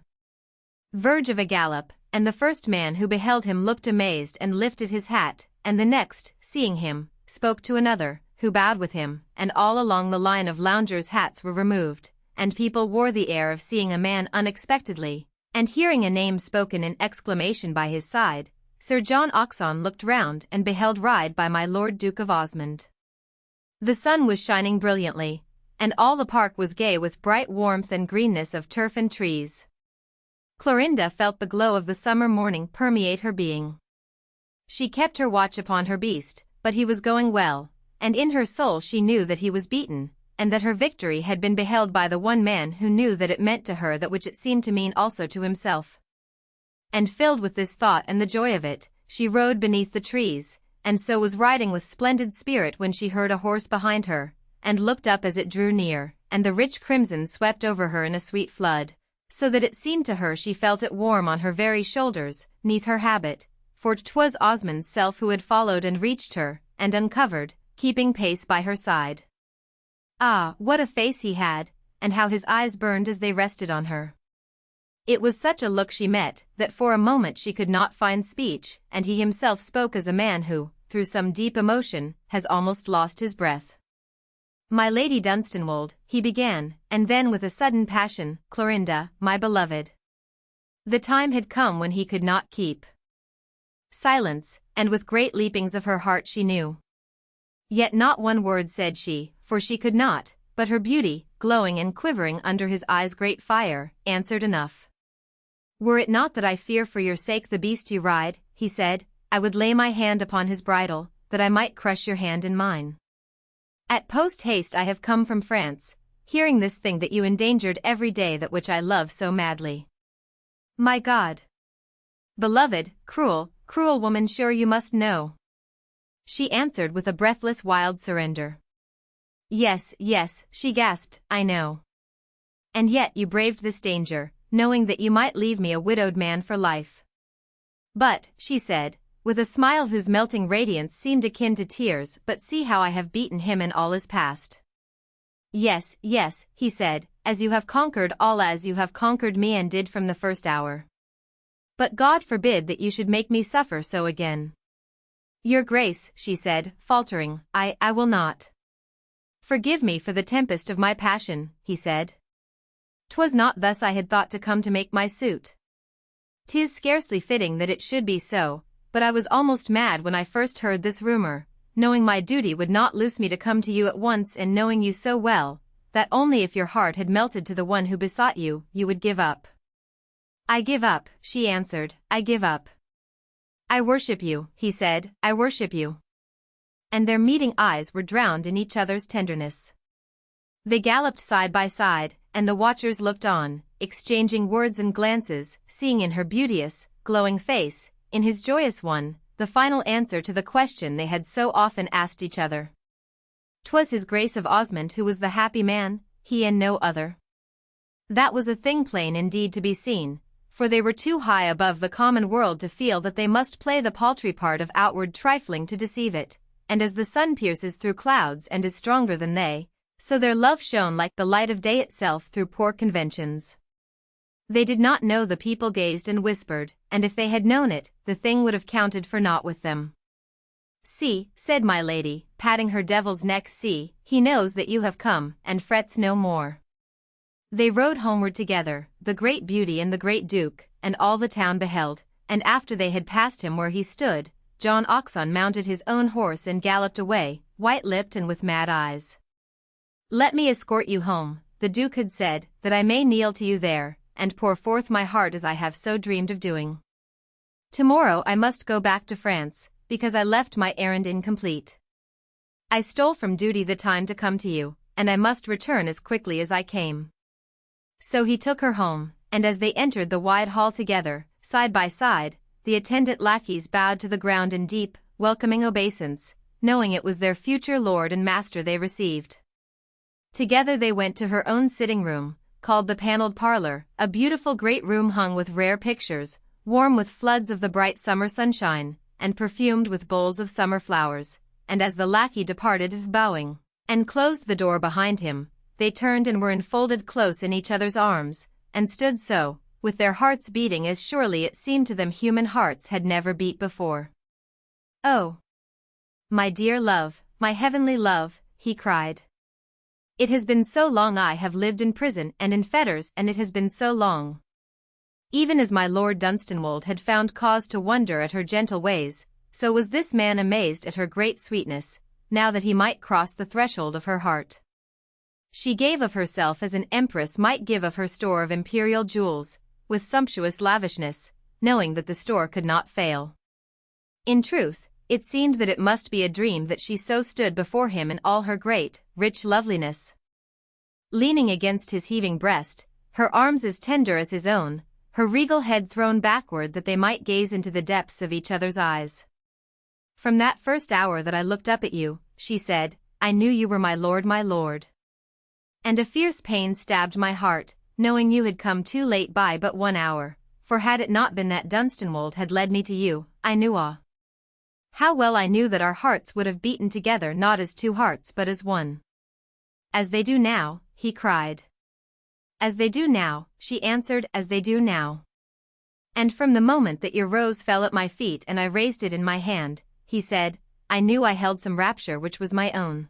verge of a gallop, and the first man who beheld him looked amazed and lifted his hat, and the next, seeing him, spoke to another, who bowed with him, and all along the line of loungers hats were removed, and people wore the air of seeing a man unexpectedly, and hearing a name spoken in exclamation by his side, Sir John Oxon looked round and beheld ride by my Lord Duke of Osmond. The sun was shining brilliantly, and all the park was gay with bright warmth and greenness of turf and trees. Clorinda felt the glow of the summer morning permeate her being. She kept her watch upon her beast, but he was going well, and in her soul she knew that he was beaten, and that her victory had been beheld by the one man who knew that it meant to her that which it seemed to mean also to himself. And filled with this thought and the joy of it, she rode beneath the trees, and so was riding with splendid spirit when she heard a horse behind her, and looked up as it drew near, and the rich crimson swept over her in a sweet flood, so that it seemed to her she felt it warm on her very shoulders, 'neath her habit, for 'twas Osmond's self who had followed and reached her, and uncovered, keeping pace by her side. Ah, what a face he had, and how his eyes burned as they rested on her. It was such a look she met, that for a moment she could not find speech, and he himself spoke as a man who, through some deep emotion, has almost lost his breath. "My Lady Dunstanwold," he began, and then with a sudden passion, "Clorinda, my beloved." The time had come when he could not keep silence, and with great leapings of her heart she knew. Yet not one word said she, for she could not, but her beauty, glowing and quivering under his eyes' great fire, answered enough. "Were it not that I fear for your sake the beast you ride," he said, "I would lay my hand upon his bridle, that I might crush your hand in mine. At post-haste I have come from France, hearing this thing that you endangered every day that which I love so madly. My God! Beloved, cruel, cruel woman, sure you must know." She answered with a breathless wild surrender. "Yes, yes," she gasped, "I know. And yet you braved this danger, knowing that you might leave me a widowed man for life." "But," she said, with a smile whose melting radiance seemed akin to tears, "but see how I have beaten him and all is past." "Yes, yes," he said, "as you have conquered all, as you have conquered me and did from the first hour. But God forbid that you should make me suffer so again." "Your Grace," she said, faltering, I will not." "Forgive me for the tempest of my passion," he said. "'Twas not thus I had thought to come to make my suit. 'Tis scarcely fitting that it should be so, but I was almost mad when I first heard this rumor, knowing my duty would not loose me to come to you at once, and knowing you so well, that only if your heart had melted to the one who besought you, you would give up." "I give up," she answered, "I give up. I worship you," he said, "I worship you." And their meeting eyes were drowned in each other's tenderness. They galloped side by side, and the watchers looked on, exchanging words and glances, seeing in her beauteous, glowing face, in his joyous one, the final answer to the question they had so often asked each other. 'Twas his Grace of Osmond who was the happy man, he and no other. That was a thing plain indeed to be seen, for they were too high above the common world to feel that they must play the paltry part of outward trifling to deceive it, and as the sun pierces through clouds and is stronger than they, so their love shone like the light of day itself through poor conventions. They did not know the people gazed and whispered, and if they had known it, the thing would have counted for naught with them. "See," said my lady, patting her devil's neck, "see, he knows that you have come, and frets no more." They rode homeward together, the great beauty and the great duke, and all the town beheld, and after they had passed him where he stood, John Oxon mounted his own horse and galloped away, white-lipped and with mad eyes. "Let me escort you home," the Duke had said, "that I may kneel to you there, and pour forth my heart as I have so dreamed of doing. Tomorrow I must go back to France, because I left my errand incomplete. I stole from duty the time to come to you, and I must return as quickly as I came." So he took her home, and as they entered the wide hall together, side by side, the attendant lackeys bowed to the ground in deep, welcoming obeisance, knowing it was their future lord and master they received. Together they went to her own sitting room, called the paneled parlor, a beautiful great room hung with rare pictures, warm with floods of the bright summer sunshine, and perfumed with bowls of summer flowers, and as the lackey departed, bowing, and closed the door behind him, they turned and were enfolded close in each other's arms, and stood so, with their hearts beating as surely it seemed to them human hearts had never beat before. "Oh, my dear love, my heavenly love," he cried. "It has been so long I have lived in prison and in fetters, and it has been so long." Even as my Lord Dunstanwold had found cause to wonder at her gentle ways, so was this man amazed at her great sweetness, now that he might cross the threshold of her heart. She gave of herself as an empress might give of her store of imperial jewels, with sumptuous lavishness, knowing that the store could not fail. In truth, it seemed that it must be a dream that she so stood before him in all her great, rich loveliness. Leaning against his heaving breast, her arms as tender as his own, her regal head thrown backward that they might gaze into the depths of each other's eyes. "From that first hour that I looked up at you," she said, "I knew you were my lord, my lord. And a fierce pain stabbed my heart, knowing you had come too late by but 1 hour, for had it not been that Dunstanwold had led me to you, I knew how well I knew that our hearts would have beaten together not as two hearts but as one." "As they do now," he cried. "As they do now," she answered, "as they do now. And from the moment that your rose fell at my feet and I raised it in my hand," he said, "I knew I held some rapture which was my own.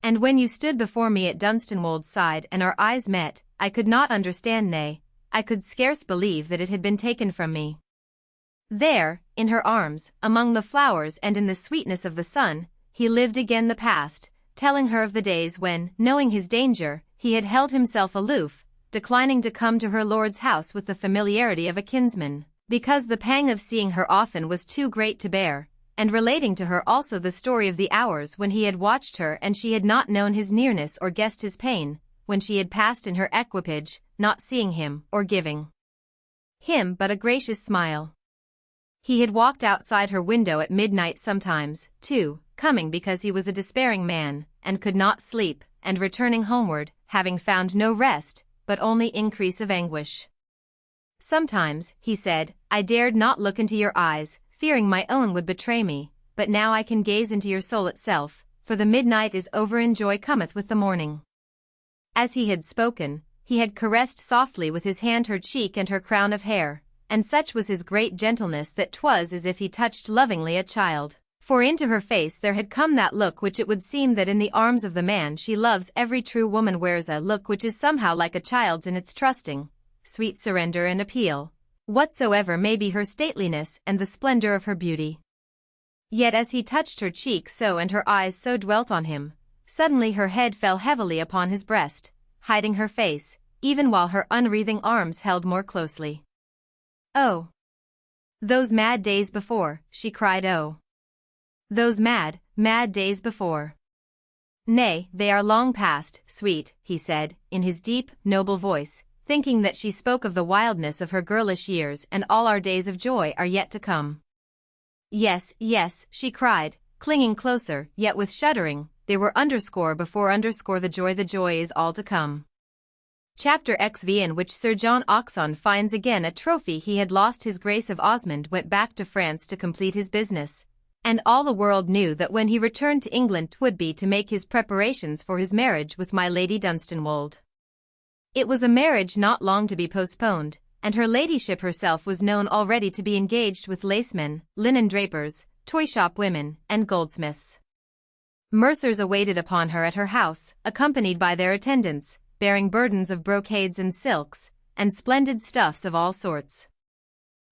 And when you stood before me at Dunstanwold's side and our eyes met, I could not understand, nay, I could scarce believe that it had been taken from me. There, in her arms, among the flowers and in the sweetness of the sun, he lived again the past, telling her of the days when, knowing his danger, he had held himself aloof, declining to come to her lord's house with the familiarity of a kinsman, because the pang of seeing her often was too great to bear, and relating to her also the story of the hours when he had watched her and she had not known his nearness or guessed his pain, when she had passed in her equipage, not seeing him, or giving him but a gracious smile. He had walked outside her window at midnight sometimes, too, coming because he was a despairing man, and could not sleep, and returning homeward, having found no rest, but only increase of anguish. Sometimes, he said, I dared not look into your eyes, fearing my own would betray me, but now I can gaze into your soul itself, for the midnight is over and joy cometh with the morning. As he had spoken, he had caressed softly with his hand her cheek and her crown of hair, and such was his great gentleness that 'twas as if he touched lovingly a child, for into her face there had come that look which it would seem that in the arms of the man she loves every true woman wears, a look which is somehow like a child's in its trusting, sweet surrender and appeal, whatsoever may be her stateliness and the splendor of her beauty. Yet as he touched her cheek so and her eyes so dwelt on him, suddenly her head fell heavily upon his breast, hiding her face, even while her unwreathing arms held more closely. Oh! Those mad days before, she cried, oh! Those mad, mad days before. Nay, they are long past, sweet, he said, in his deep, noble voice, thinking that she spoke of the wildness of her girlish years, and all our days of joy are yet to come. Yes, yes, she cried, clinging closer, yet with shuddering, they were underscore before underscore the joy is all to come. Chapter XV, in which Sir John Oxon finds again a trophy he had lost. His Grace of Osmond went back to France to complete his business, and all the world knew that when he returned to England 'twould be to make his preparations for his marriage with my Lady Dunstanwold. It was a marriage not long to be postponed, and her ladyship herself was known already to be engaged with lacemen, linen drapers, toy-shop women, and goldsmiths. Mercers awaited upon her at her house, accompanied by their attendants, bearing burdens of brocades and silks, and splendid stuffs of all sorts.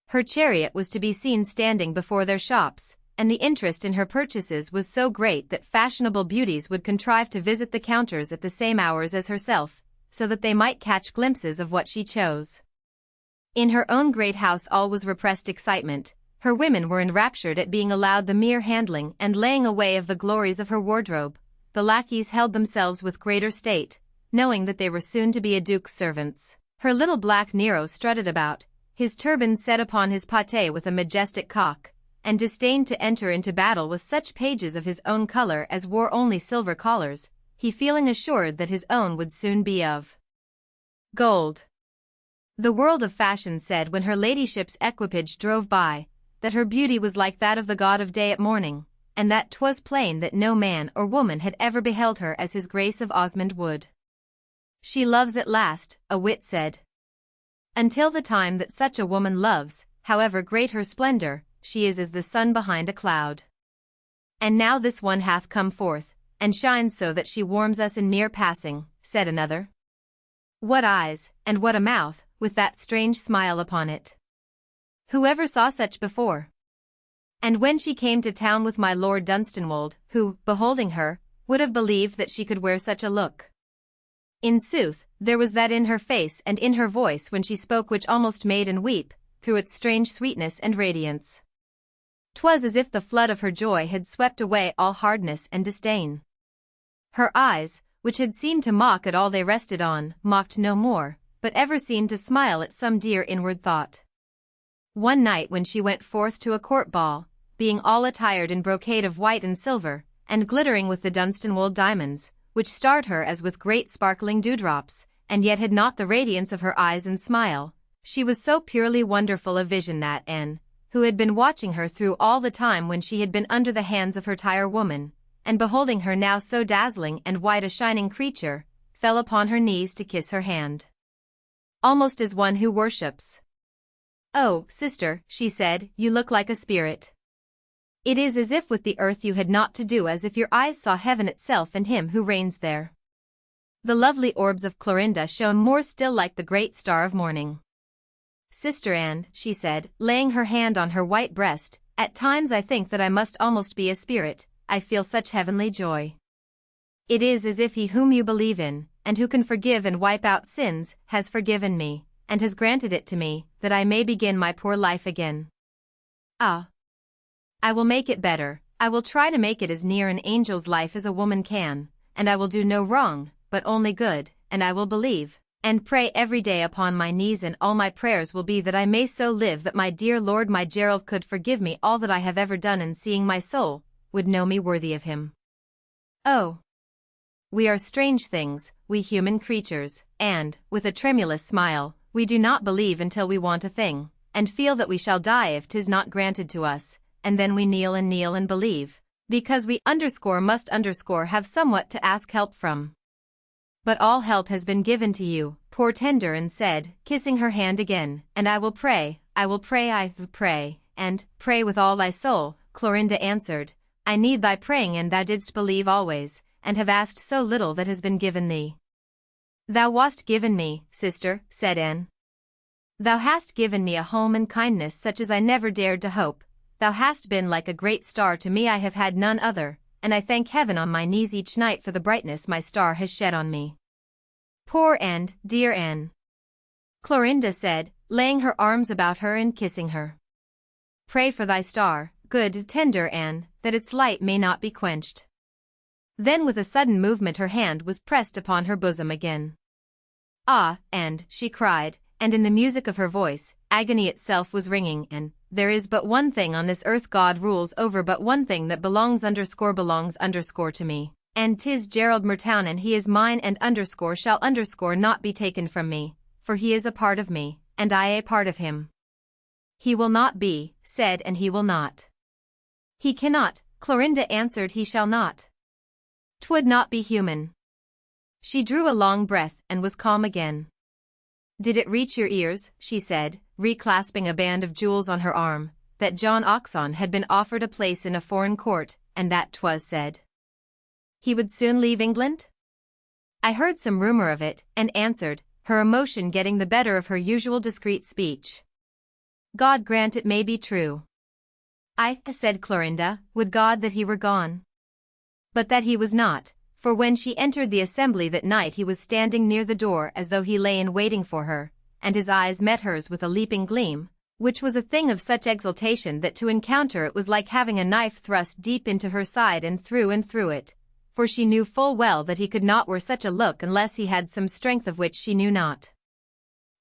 Her chariot was to be seen standing before their shops, and the interest in her purchases was so great that fashionable beauties would contrive to visit the counters at the same hours as herself, so that they might catch glimpses of what she chose. In her own great house all was repressed excitement. Her women were enraptured at being allowed the mere handling and laying away of the glories of her wardrobe. The lackeys held themselves with greater state, knowing that they were soon to be a duke's servants. Her little black Nero strutted about, his turban set upon his pate with a majestic cock, and disdained to enter into battle with such pages of his own color as wore only silver collars, he feeling assured that his own would soon be of gold. The world of fashion said when her ladyship's equipage drove by, that her beauty was like that of the god of day at morning, and that 'twas plain that no man or woman had ever beheld her as his Grace of Osmond would. She loves at last, a wit said. Until the time that such a woman loves, however great her splendor, she is as the sun behind a cloud. And now this one hath come forth, and shines so that she warms us in mere passing, said another. What eyes, and what a mouth, with that strange smile upon it. Whoever saw such before? And when she came to town with my Lord Dunstanwold, who, beholding her, would have believed that she could wear such a look? In sooth, there was that in her face and in her voice when she spoke which almost made and weep, through its strange sweetness and radiance. 'Twas as if the flood of her joy had swept away all hardness and disdain. Her eyes, which had seemed to mock at all they rested on, mocked no more, but ever seemed to smile at some dear inward thought. One night when she went forth to a court ball, being all attired in brocade of white and silver, and glittering with the Dunstanwold diamonds, which starred her as with great sparkling dewdrops, and yet had not the radiance of her eyes and smile, she was so purely wonderful a vision that Anne, who had been watching her through all the time when she had been under the hands of her tirewoman, and beholding her now so dazzling and white a shining creature, fell upon her knees to kiss her hand. Almost as one who worships. Oh, sister, she said, you look like a spirit. It is as if with the earth you had naught to do, as if your eyes saw heaven itself and him who reigns there. The lovely orbs of Clorinda shone more still like the great star of morning. Sister Anne, she said, laying her hand on her white breast, at times I think that I must almost be a spirit, I feel such heavenly joy. It is as if he whom you believe in, and who can forgive and wipe out sins, has forgiven me, and has granted it to me, that I may begin my poor life again. Ah! I will make it better. I will try to make it as near an angel's life as a woman can, and I will do no wrong, but only good, and I will believe, and pray every day upon my knees, and all my prayers will be that I may so live that my dear Lord my Gerald could forgive me all that I have ever done, and seeing my soul, would know me worthy of him. Oh! We are strange things, we human creatures, and, with a tremulous smile, we do not believe until we want a thing, and feel that we shall die if 'tis not granted to us, and then we kneel and believe, because we must have somewhat to ask help from. But all help has been given to you, poor tender, and said, kissing her hand again, and I will pray, and pray with all thy soul. Clorinda answered, I need thy praying, and thou didst believe always, and have asked so little that has been given thee. Thou wast given me, sister, said Anne. Thou hast given me a home and kindness such as I never dared to hope. Thou hast been like a great star to me, I have had none other, and I thank heaven on my knees each night for the brightness my star has shed on me. Poor Anne, dear Anne, Clorinda said, laying her arms about her and kissing her. Pray for thy star, good, tender Anne, that its light may not be quenched. Then with a sudden movement her hand was pressed upon her bosom again. Ah, and, she cried, and in the music of her voice, agony itself was ringing, and, there is but one thing on this earth God rules over, but one thing that belongs to me, and 'tis Gerald Mertown, and he is mine, and shall not be taken from me, for he is a part of me, and I a part of him. He will not be, said, and he will not. He cannot, Clorinda answered, he shall not. 'Twould not be human. She drew a long breath and was calm again. Did it reach your ears, she said, reclasping a band of jewels on her arm, that John Oxon had been offered a place in a foreign court, and that 'twas said he would soon leave England? I heard some rumor of it, and answered, her emotion getting the better of her usual discreet speech. God grant it may be true. I, said Clorinda, would God that he were gone. But that he was not, for when she entered the assembly that night he was standing near the door as though he lay in waiting for her, and his eyes met hers with a leaping gleam, which was a thing of such exultation that to encounter it was like having a knife thrust deep into her side and through it, for she knew full well that he could not wear such a look unless he had some strength of which she knew not.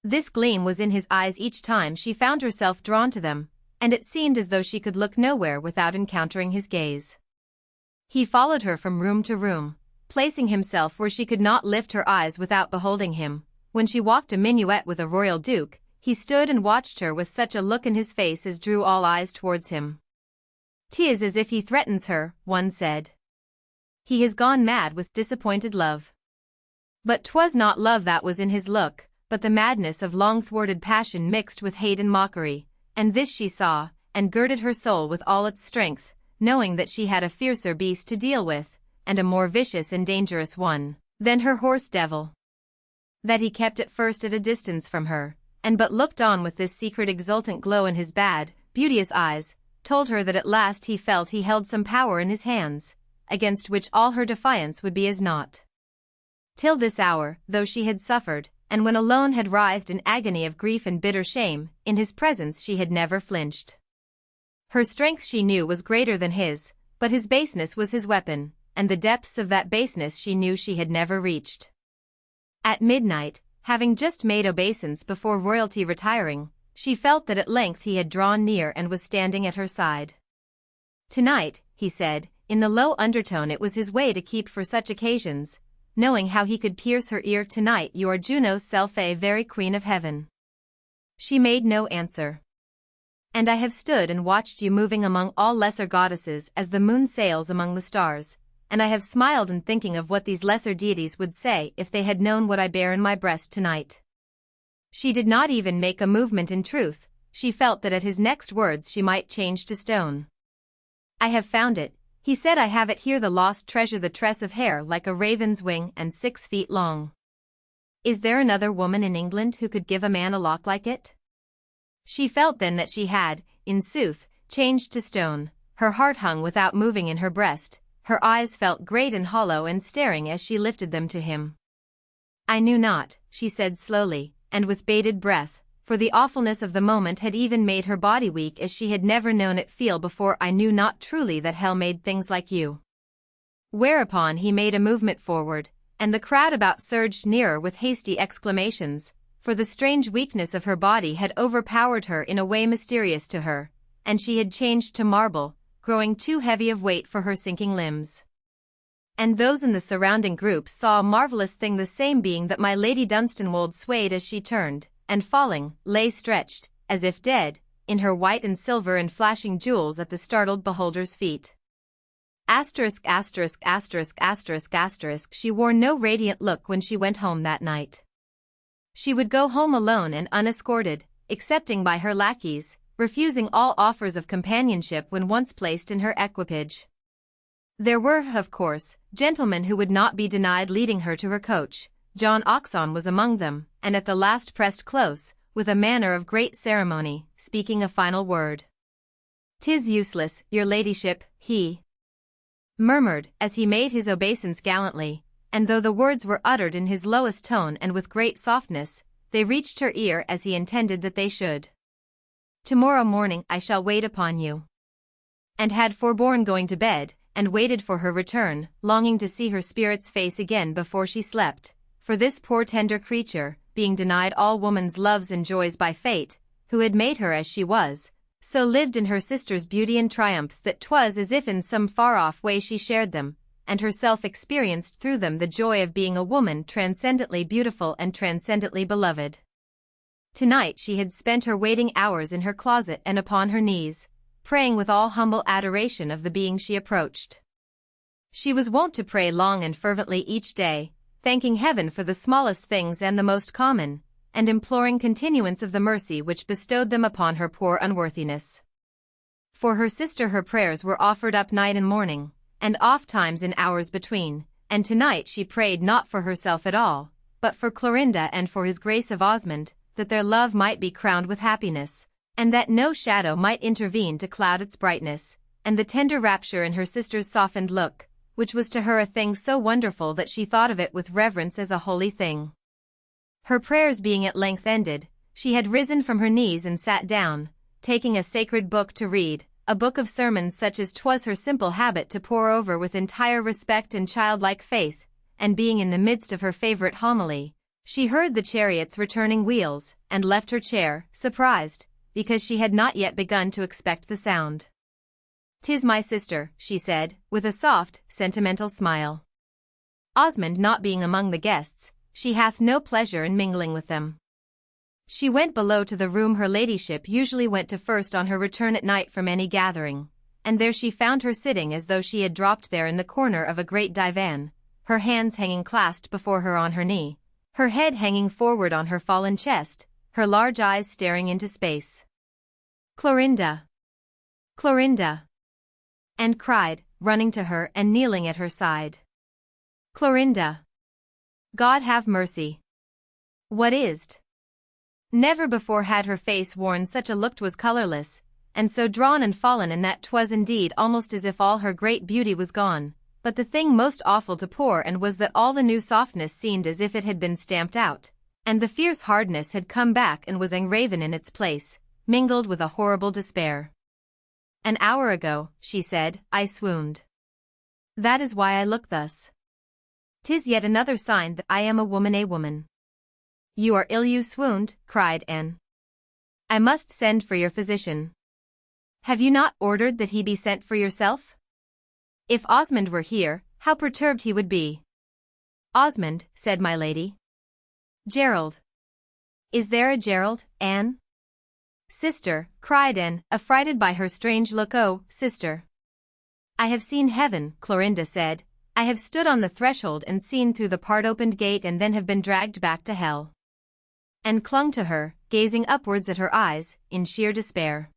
This gleam was in his eyes each time she found herself drawn to them, and it seemed as though she could look nowhere without encountering his gaze. He followed her from room to room, placing himself where she could not lift her eyes without beholding him. When she walked a minuet with a royal duke, he stood and watched her with such a look in his face as drew all eyes towards him. "'Tis as if he threatens her," one said. "He has gone mad with disappointed love." But 'twas not love that was in his look, but the madness of long-thwarted passion mixed with hate and mockery, and this she saw, and girded her soul with all its strength, knowing that she had a fiercer beast to deal with, and a more vicious and dangerous one, than her horse devil. That he kept at first at a distance from her, and but looked on with this secret exultant glow in his bad, beauteous eyes, told her that at last he felt he held some power in his hands, against which all her defiance would be as naught. Till this hour, though she had suffered, and when alone had writhed in agony of grief and bitter shame, in his presence she had never flinched. Her strength she knew was greater than his, but his baseness was his weapon, and the depths of that baseness she knew she had never reached. At midnight, having just made obeisance before royalty retiring, she felt that at length he had drawn near and was standing at her side. "Tonight," he said, in the low undertone it was his way to keep for such occasions, knowing how he could pierce her ear, "tonight you are Juno's self, a very queen of heaven." She made no answer. "And I have stood and watched you moving among all lesser goddesses as the moon sails among the stars, and I have smiled in thinking of what these lesser deities would say if they had known what I bear in my breast tonight." She did not even make a movement. In truth, she felt that at his next words she might change to stone. "I have found it," he said. "I have it here, the lost treasure, the tress of hair like a raven's wing and 6 feet long. Is there another woman in England who could give a man a lock like it?" She felt then that she had, in sooth, changed to stone. Her heart hung without moving in her breast, Her eyes felt great and hollow and staring as she lifted them to him. "I knew not," she said slowly, and with bated breath, for the awfulness of the moment had even made her body weak as she had never known it feel before. "I knew not truly that hell made things like you." Whereupon he made a movement forward, and the crowd about surged nearer with hasty exclamations, for the strange weakness of her body had overpowered her in a way mysterious to her, and she had changed to marble, growing too heavy of weight for her sinking limbs. And those in the surrounding group saw a marvelous thing, the same being that my Lady Dunstanwold swayed as she turned, and falling, lay stretched, as if dead, in her white and silver and flashing jewels at the startled beholder's feet. **********. She wore no radiant look when she went home that night. She would go home alone and unescorted, excepting by her lackeys, refusing all offers of companionship when once placed in her equipage. There were, of course, gentlemen who would not be denied leading her to her coach. John Oxon was among them, and at the last pressed close, with a manner of great ceremony, speaking a final word. "'Tis useless, your ladyship," he murmured, as he made his obeisance gallantly, and though the words were uttered in his lowest tone and with great softness, they reached her ear as he intended that they should. "Tomorrow morning I shall wait upon you." And had forborne going to bed, and waited for her return, longing to see her spirit's face again before she slept, for this poor tender creature, being denied all woman's loves and joys by fate, who had made her as she was, so lived in her sister's beauty and triumphs that 'twas as if in some far-off way she shared them, and herself experienced through them the joy of being a woman transcendently beautiful and transcendently beloved. Tonight she had spent her waiting hours in her closet and upon her knees, praying with all humble adoration of the being she approached. She was wont to pray long and fervently each day, thanking heaven for the smallest things and the most common, and imploring continuance of the mercy which bestowed them upon her poor unworthiness. For her sister her prayers were offered up night and morning, and oft-times in hours between, and tonight she prayed not for herself at all, but for Clorinda and for his Grace of Osmond, that their love might be crowned with happiness, and that no shadow might intervene to cloud its brightness, and the tender rapture in her sister's softened look, which was to her a thing so wonderful that she thought of it with reverence as a holy thing. Her prayers being at length ended, she had risen from her knees and sat down, taking a sacred book to read, a book of sermons such as 'twas her simple habit to pore over with entire respect and childlike faith, and being in the midst of her favorite homily, she heard the chariot's returning wheels, and left her chair, surprised, because she had not yet begun to expect the sound. "'Tis my sister," she said, with a soft, sentimental smile. "Osmond not being among the guests, she hath no pleasure in mingling with them." She went below to the room her ladyship usually went to first on her return at night from any gathering, and there she found her sitting as though she had dropped there in the corner of a great divan, her hands hanging clasped before her on her knee, her head hanging forward on her fallen chest, her large eyes staring into space. "Clorinda! Clorinda!" and cried, running to her and kneeling at her side. "Clorinda! God have mercy! What is't?" Never before had her face worn such a look. 'Twas colorless, and so drawn and fallen in that 'twas indeed almost as if all her great beauty was gone, but the thing most awful to poor and was that all the new softness seemed as if it had been stamped out, and the fierce hardness had come back and was engraven in its place, mingled with a horrible despair. "An hour ago," she said, "I swooned. That is why I look thus. 'Tis yet another sign that I am a woman. "You are ill, you swooned," cried Anne. "I must send for your physician." "Have you not ordered that he be sent for yourself?" "If Osmond were here, how perturbed he would be." "Osmond," said my lady. "Gerald." "Is there a Gerald, Anne?" "Sister," cried Anne, affrighted by her strange look. "Oh, sister." "I have seen heaven," Clorinda said. "I have stood on the threshold and seen through the part-opened gate and then have been dragged back to hell." And clung to her, gazing upwards at her eyes, in sheer despair.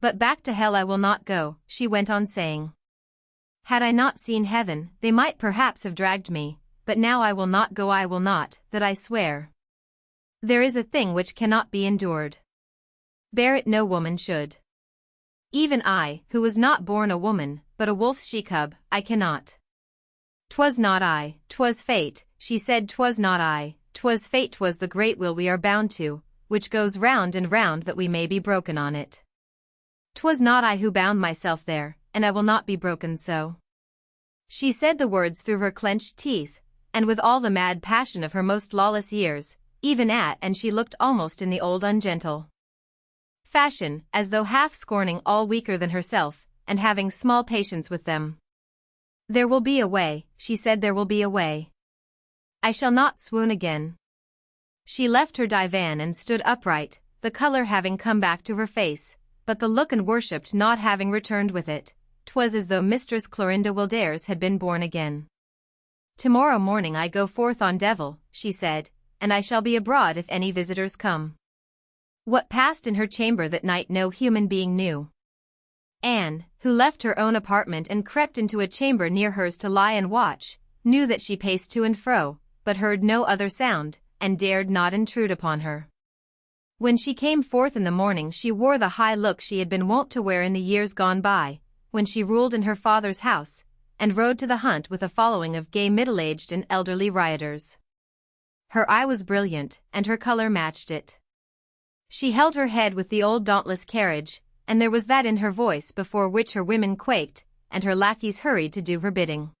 "But back to hell I will not go," she went on saying. "Had I not seen heaven, they might perhaps have dragged me, but now I will not go. I will not, that I swear. There is a thing which cannot be endured. Bear it no woman should. Even I, who was not born a woman, but a wolf's she-cub, I cannot. 'Twas not I, 'twas fate, she said, 'twas not I, 'twas fate, 'twas the great wheel we are bound to, which goes round and round that we may be broken on it. 'Twas not I who bound myself there, and I will not be broken so. She said the words through her clenched teeth, and with all the mad passion of her most lawless years, even at and she looked almost in the old ungentle fashion, as though half scorning all weaker than herself, and having small patience with them. There will be a way, she said, there will be a way. I shall not swoon again. She left her divan and stood upright, the color having come back to her face, but the look and worshipped not having returned with it. 'Twas as though Mistress Clorinda Wildairs had been born again. Tomorrow morning I go forth on devil, she said, and I shall be abroad if any visitors come. What passed in her chamber that night no human being knew. Anne, who left her own apartment and crept into a chamber near hers to lie and watch, knew that she paced to and fro, but heard no other sound, and dared not intrude upon her. When she came forth in the morning she wore the high look she had been wont to wear in the years gone by, when she ruled in her father's house, and rode to the hunt with a following of gay middle-aged and elderly rioters. Her eye was brilliant, and her color matched it. She held her head with the old dauntless carriage, and there was that in her voice before which her women quaked, and her lackeys hurried to do her bidding.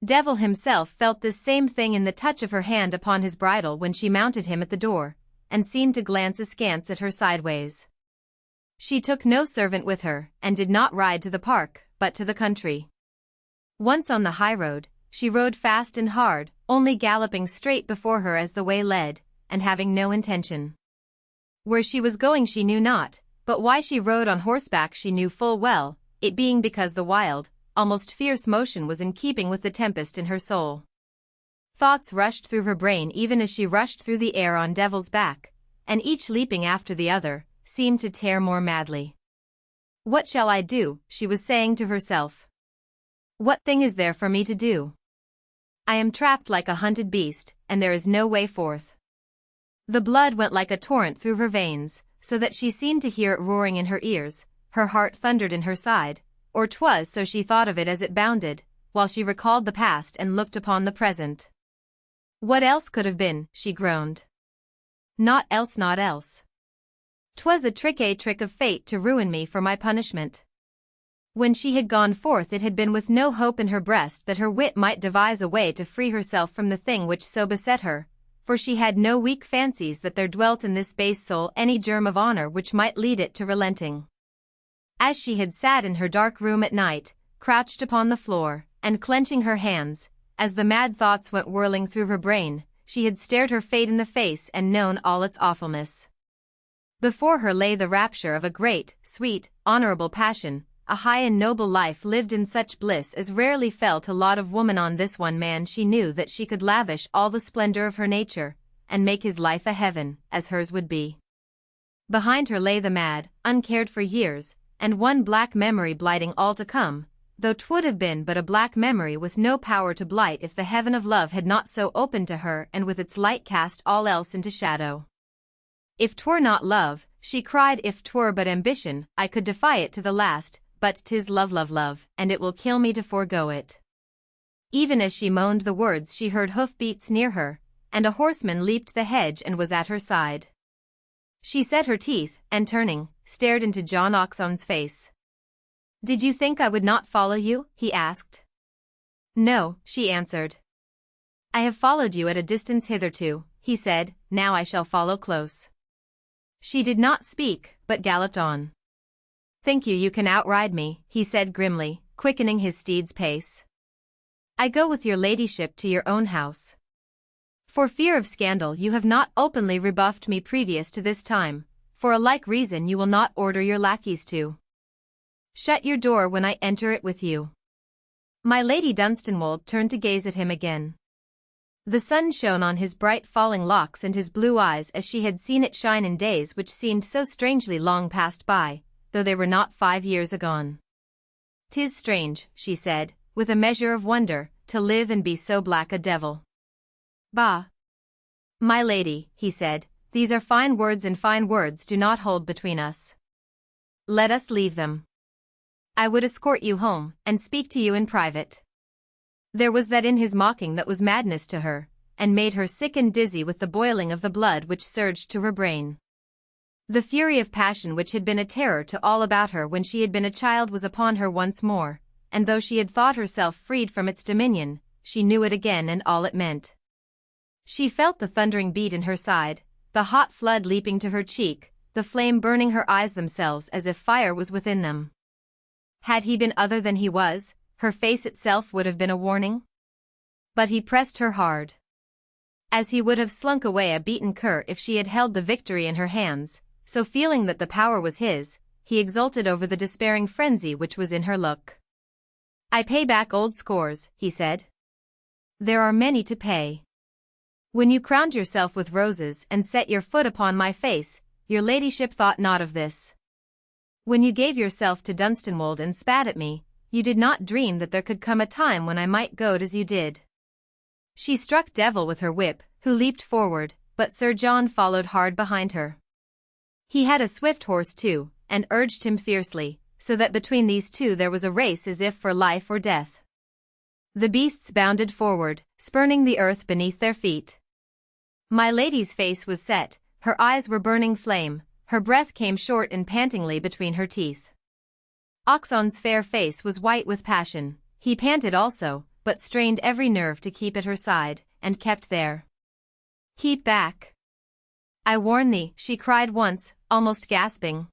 Devil himself felt this same thing in the touch of her hand upon his bridle when she mounted him at the door, and seemed to glance askance at her sideways. She took no servant with her, and did not ride to the park, but to the country. Once on the highroad, she rode fast and hard, only galloping straight before her as the way led, and having no intention. Where she was going she knew not, but why she rode on horseback she knew full well, it being because the wild, almost fierce motion was in keeping with the tempest in her soul. Thoughts rushed through her brain even as she rushed through the air on Devil's back, and each leaping after the other, seemed to tear more madly. What shall I do, she was saying to herself. What thing is there for me to do? I am trapped like a hunted beast, and there is no way forth. The blood went like a torrent through her veins, so that she seemed to hear it roaring in her ears, her heart thundered in her side, or 'twas so she thought of it as it bounded, while she recalled the past and looked upon the present. What else could have been, she groaned. Not else, not else. 'Twas a trick of fate to ruin me for my punishment. When she had gone forth it had been with no hope in her breast that her wit might devise a way to free herself from the thing which so beset her, for she had no weak fancies that there dwelt in this base soul any germ of honor which might lead it to relenting. As she had sat in her dark room at night, crouched upon the floor, and clenching her hands, as the mad thoughts went whirling through her brain, she had stared her fate in the face and known all its awfulness. Before her lay the rapture of a great, sweet, honorable passion, a high and noble life lived in such bliss as rarely fell to lot of woman. On this one man she knew that she could lavish all the splendor of her nature, and make his life a heaven, as hers would be. Behind her lay the mad, uncared for years, and one black memory blighting all to come, though 'twould have been but a black memory with no power to blight if the heaven of love had not so opened to her and with its light cast all else into shadow. If 'twere not love, she cried, if 'twere but ambition, I could defy it to the last, but 'tis love, love, love, and it will kill me to forego it. Even as she moaned the words she heard hoof-beats near her, and a horseman leaped the hedge and was at her side. She set her teeth, and turning, stared into John Oxon's face. Did you think I would not follow you? He asked. No, she answered. I have followed you at a distance hitherto, he said, now I shall follow close. She did not speak, but galloped on. Think you can outride me, he said grimly, quickening his steed's pace. I go with your ladyship to your own house. For fear of scandal you have not openly rebuffed me previous to this time, for a like reason you will not order your lackeys to shut your door when I enter it with you. My Lady Dunstanwolde turned to gaze at him again. The sun shone on his bright falling locks and his blue eyes as she had seen it shine in days which seemed so strangely long passed by, though they were not 5 years agone. 'Tis strange, she said, with a measure of wonder, to live and be so black a devil. Bah! My lady, he said, these are fine words and fine words do not hold between us. Let us leave them. I would escort you home, and speak to you in private. There was that in his mocking that was madness to her, and made her sick and dizzy with the boiling of the blood which surged to her brain. The fury of passion which had been a terror to all about her when she had been a child was upon her once more, and though she had thought herself freed from its dominion, she knew it again and all it meant. She felt the thundering beat in her side, the hot flood leaping to her cheek, the flame burning her eyes themselves as if fire was within them. Had he been other than he was, her face itself would have been a warning. But he pressed her hard. As he would have slunk away a beaten cur if she had held the victory in her hands, so feeling that the power was his, he exulted over the despairing frenzy which was in her look. I pay back old scores, he said. There are many to pay. When you crowned yourself with roses and set your foot upon my face, your ladyship thought not of this. When you gave yourself to Dunstanwold and spat at me, you did not dream that there could come a time when I might goad as you did. She struck Devil with her whip, who leaped forward, but Sir John followed hard behind her. He had a swift horse too, and urged him fiercely, so that between these two there was a race as if for life or death. The beasts bounded forward, spurning the earth beneath their feet. My lady's face was set, her eyes were burning flame, her breath came short and pantingly between her teeth. Oxon's fair face was white with passion, he panted also, but strained every nerve to keep at her side, and kept there. Keep back. I warn thee, she cried once, almost gasping.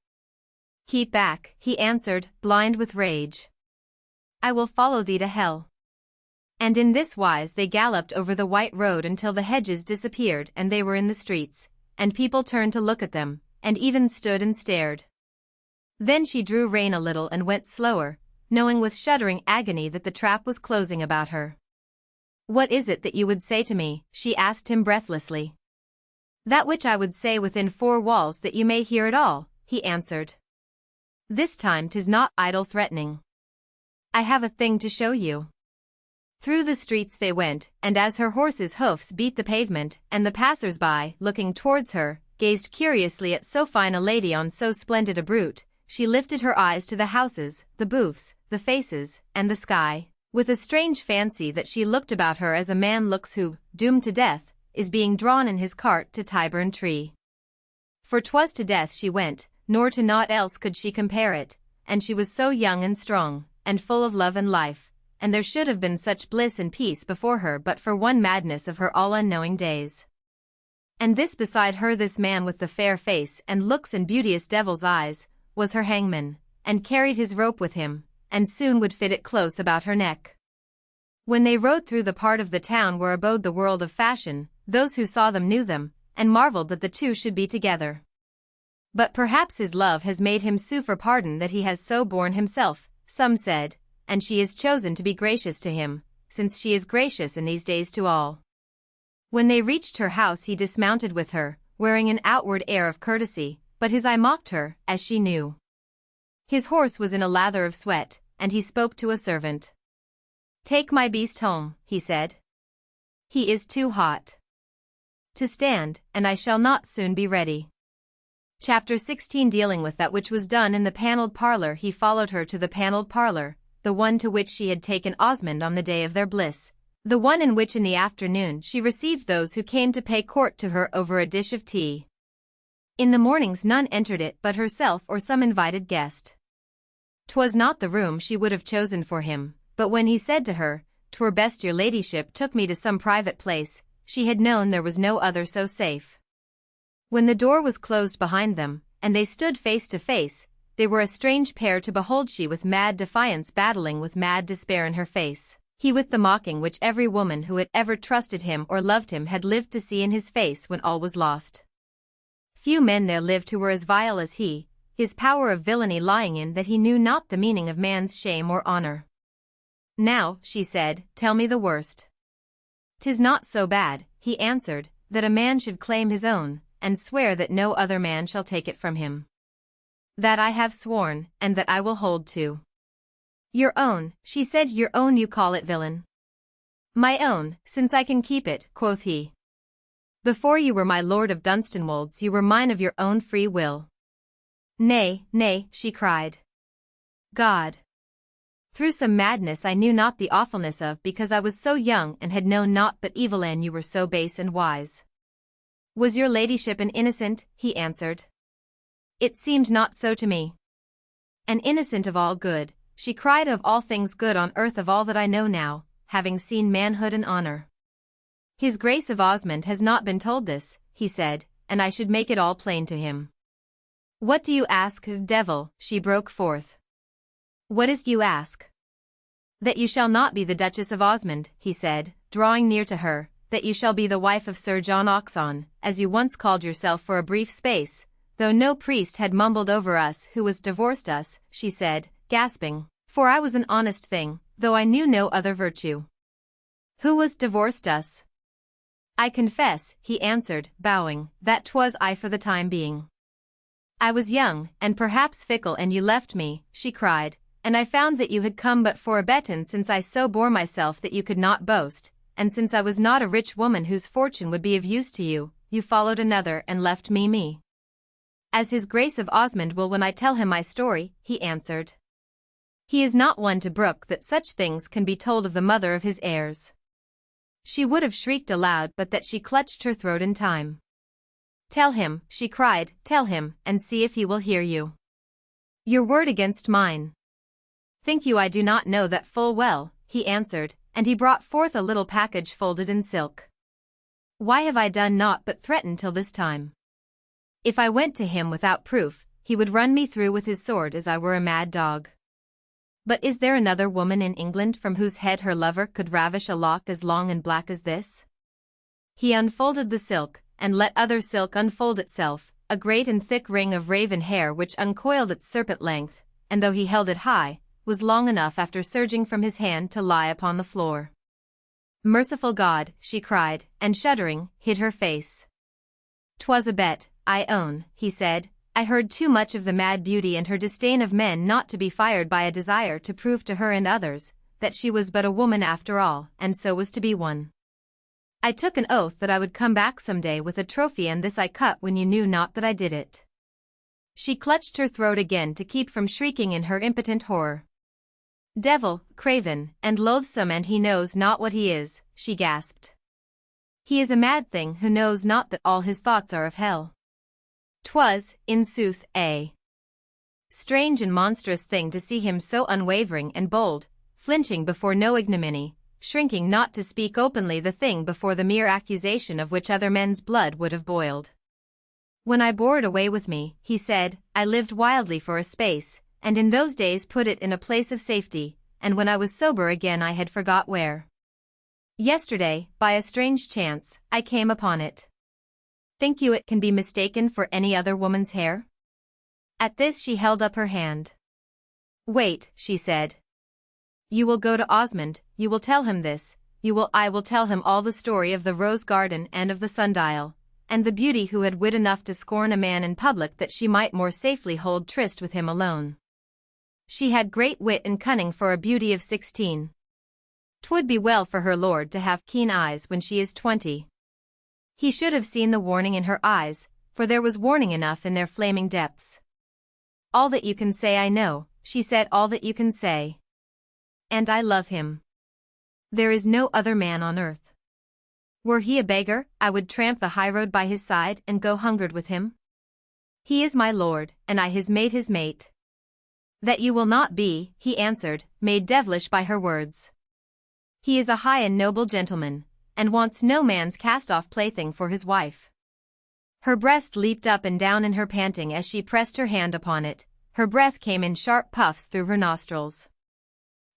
Keep back, he answered, blind with rage. I will follow thee to hell. And in this wise they galloped over the white road until the hedges disappeared and they were in the streets, and people turned to look at them, and even stood and stared. Then she drew rein a little and went slower, knowing with shuddering agony that the trap was closing about her. What is it that you would say to me? She asked him breathlessly. That which I would say within four walls that you may hear it all, he answered. This time 'tis not idle threatening. I have a thing to show you. Through the streets they went, and as her horse's hoofs beat the pavement, and the passers-by, looking towards her, gazed curiously at so fine a lady on so splendid a brute, she lifted her eyes to the houses, the booths, the faces, and the sky, with a strange fancy that she looked about her as a man looks who, doomed to death, is being drawn in his cart to Tyburn Tree. For 'twas to death she went, nor to naught else could she compare it, and she was so young and strong, and full of love and life, and there should have been such bliss and peace before her but for one madness of her all unknowing days. And this beside her, this man with the fair face and looks and beauteous devil's eyes, was her hangman, and carried his rope with him, and soon would fit it close about her neck. When they rode through the part of the town where abode the world of fashion, those who saw them knew them, and marveled that the two should be together. But perhaps his love has made him sue for pardon that he has so borne himself, some said, and she is chosen to be gracious to him, since she is gracious in these days to all. When they reached her house he dismounted with her, wearing an outward air of courtesy, but his eye mocked her, as she knew. His horse was in a lather of sweat, and he spoke to a servant. Take my beast home, he said. He is too hot to stand, and I shall not soon be ready. Chapter 16. Dealing with that which was done in the panelled parlour, he followed her to the panelled parlour, the one to which she had taken Osmond on the day of their bliss, the one in which in the afternoon she received those who came to pay court to her over a dish of tea. In the mornings none entered it but herself or some invited guest. 'Twas not the room she would have chosen for him, but when he said to her, "'Twere best your ladyship took me to some private place," she had known there was no other so safe. When the door was closed behind them, and they stood face to face, they were a strange pair to behold, she with mad defiance battling with mad despair in her face, he with the mocking which every woman who had ever trusted him or loved him had lived to see in his face when all was lost. Few men there lived who were as vile as he, his power of villainy lying in that he knew not the meaning of man's shame or honor. Now, she said, tell me the worst. 'Tis not so bad, he answered, that a man should claim his own, and swear that no other man shall take it from him. That I have sworn, and that I will hold to. Your own, she said. Your own you call it, villain. My own, since I can keep it, quoth he. Before you were my lord of Dunstanwold's you were mine of your own free will. Nay, nay, she cried. God Through some madness I knew not the awfulness of, because I was so young and had known naught but evil, and you were so base and wise. Was your ladyship an innocent? He answered. It seemed not so to me. An innocent of all good, she cried, of all things good on earth, of all that I know now, having seen manhood and honor. His Grace of Osmond has not been told this, he said, and I should make it all plain to him. What do you ask, devil? She broke forth. What is you ask? That you shall not be the Duchess of Osmond, he said, drawing near to her, that you shall be the wife of Sir John Oxon, as you once called yourself for a brief space, though no priest had mumbled over us who was divorced us, she said, gasping, for I was an honest thing, though I knew no other virtue. Who was divorced us? I confess, he answered, bowing, that 'twas I for the time being. I was young, and perhaps fickle, and you left me, she cried, and I found that you had come but for a betten, since I so bore myself that you could not boast, and since I was not a rich woman whose fortune would be of use to you, you followed another and left me. As his Grace of Osmond will when I tell him my story, he answered. He is not one to brook that such things can be told of the mother of his heirs. She would have shrieked aloud, but that she clutched her throat in time. Tell him, she cried, tell him, and see if he will hear you. Your word against mine. Think you I do not know that full well, he answered, and he brought forth a little package folded in silk. Why have I done naught but threaten till this time? If I went to him without proof, he would run me through with his sword as I were a mad dog. But is there another woman in England from whose head her lover could ravish a lock as long and black as this? He unfolded the silk, and let other silk unfold itself, a great and thick ring of raven hair which uncoiled its serpent length, and though he held it high, was long enough after surging from his hand to lie upon the floor. Merciful God, she cried, and shuddering, hid her face. 'Twas a bet, I own, he said. I heard too much of the mad beauty and her disdain of men not to be fired by a desire to prove to her and others that she was but a woman after all, and so was to be one. I took an oath that I would come back some day with a trophy, and this I cut when you knew not that I did it. She clutched her throat again to keep from shrieking in her impotent horror. Devil, craven, and loathsome, and he knows not what he is, she gasped. He is a mad thing who knows not that all his thoughts are of hell. 'Twas, in sooth, a strange and monstrous thing to see him so unwavering and bold, flinching before no ignominy, shrinking not to speak openly the thing before the mere accusation of which other men's blood would have boiled. When I bore it away with me, he said, I lived wildly for a space, and in those days put it in a place of safety, and when I was sober again I had forgot where. Yesterday, by a strange chance, I came upon it. Think you it can be mistaken for any other woman's hair? At this she held up her hand. Wait, she said. You will go to Osmond, you will tell him this, I will tell him all the story of the rose garden and of the sundial, and the beauty who had wit enough to scorn a man in public that she might more safely hold tryst with him alone. She had great wit and cunning for a beauty of 16. 'Twould be well for her lord to have keen eyes when she is 20. He should have seen the warning in her eyes, for there was warning enough in their flaming depths. All that you can say I know, she said, all that you can say. And I love him. There is no other man on earth. Were he a beggar, I would tramp the highroad by his side and go hungered with him. He is my lord, and I his mate. That you will not be, he answered, made devilish by her words. He is a high and noble gentleman, and wants no man's cast-off plaything for his wife. Her breast leaped up and down in her panting as she pressed her hand upon it, her breath came in sharp puffs through her nostrils.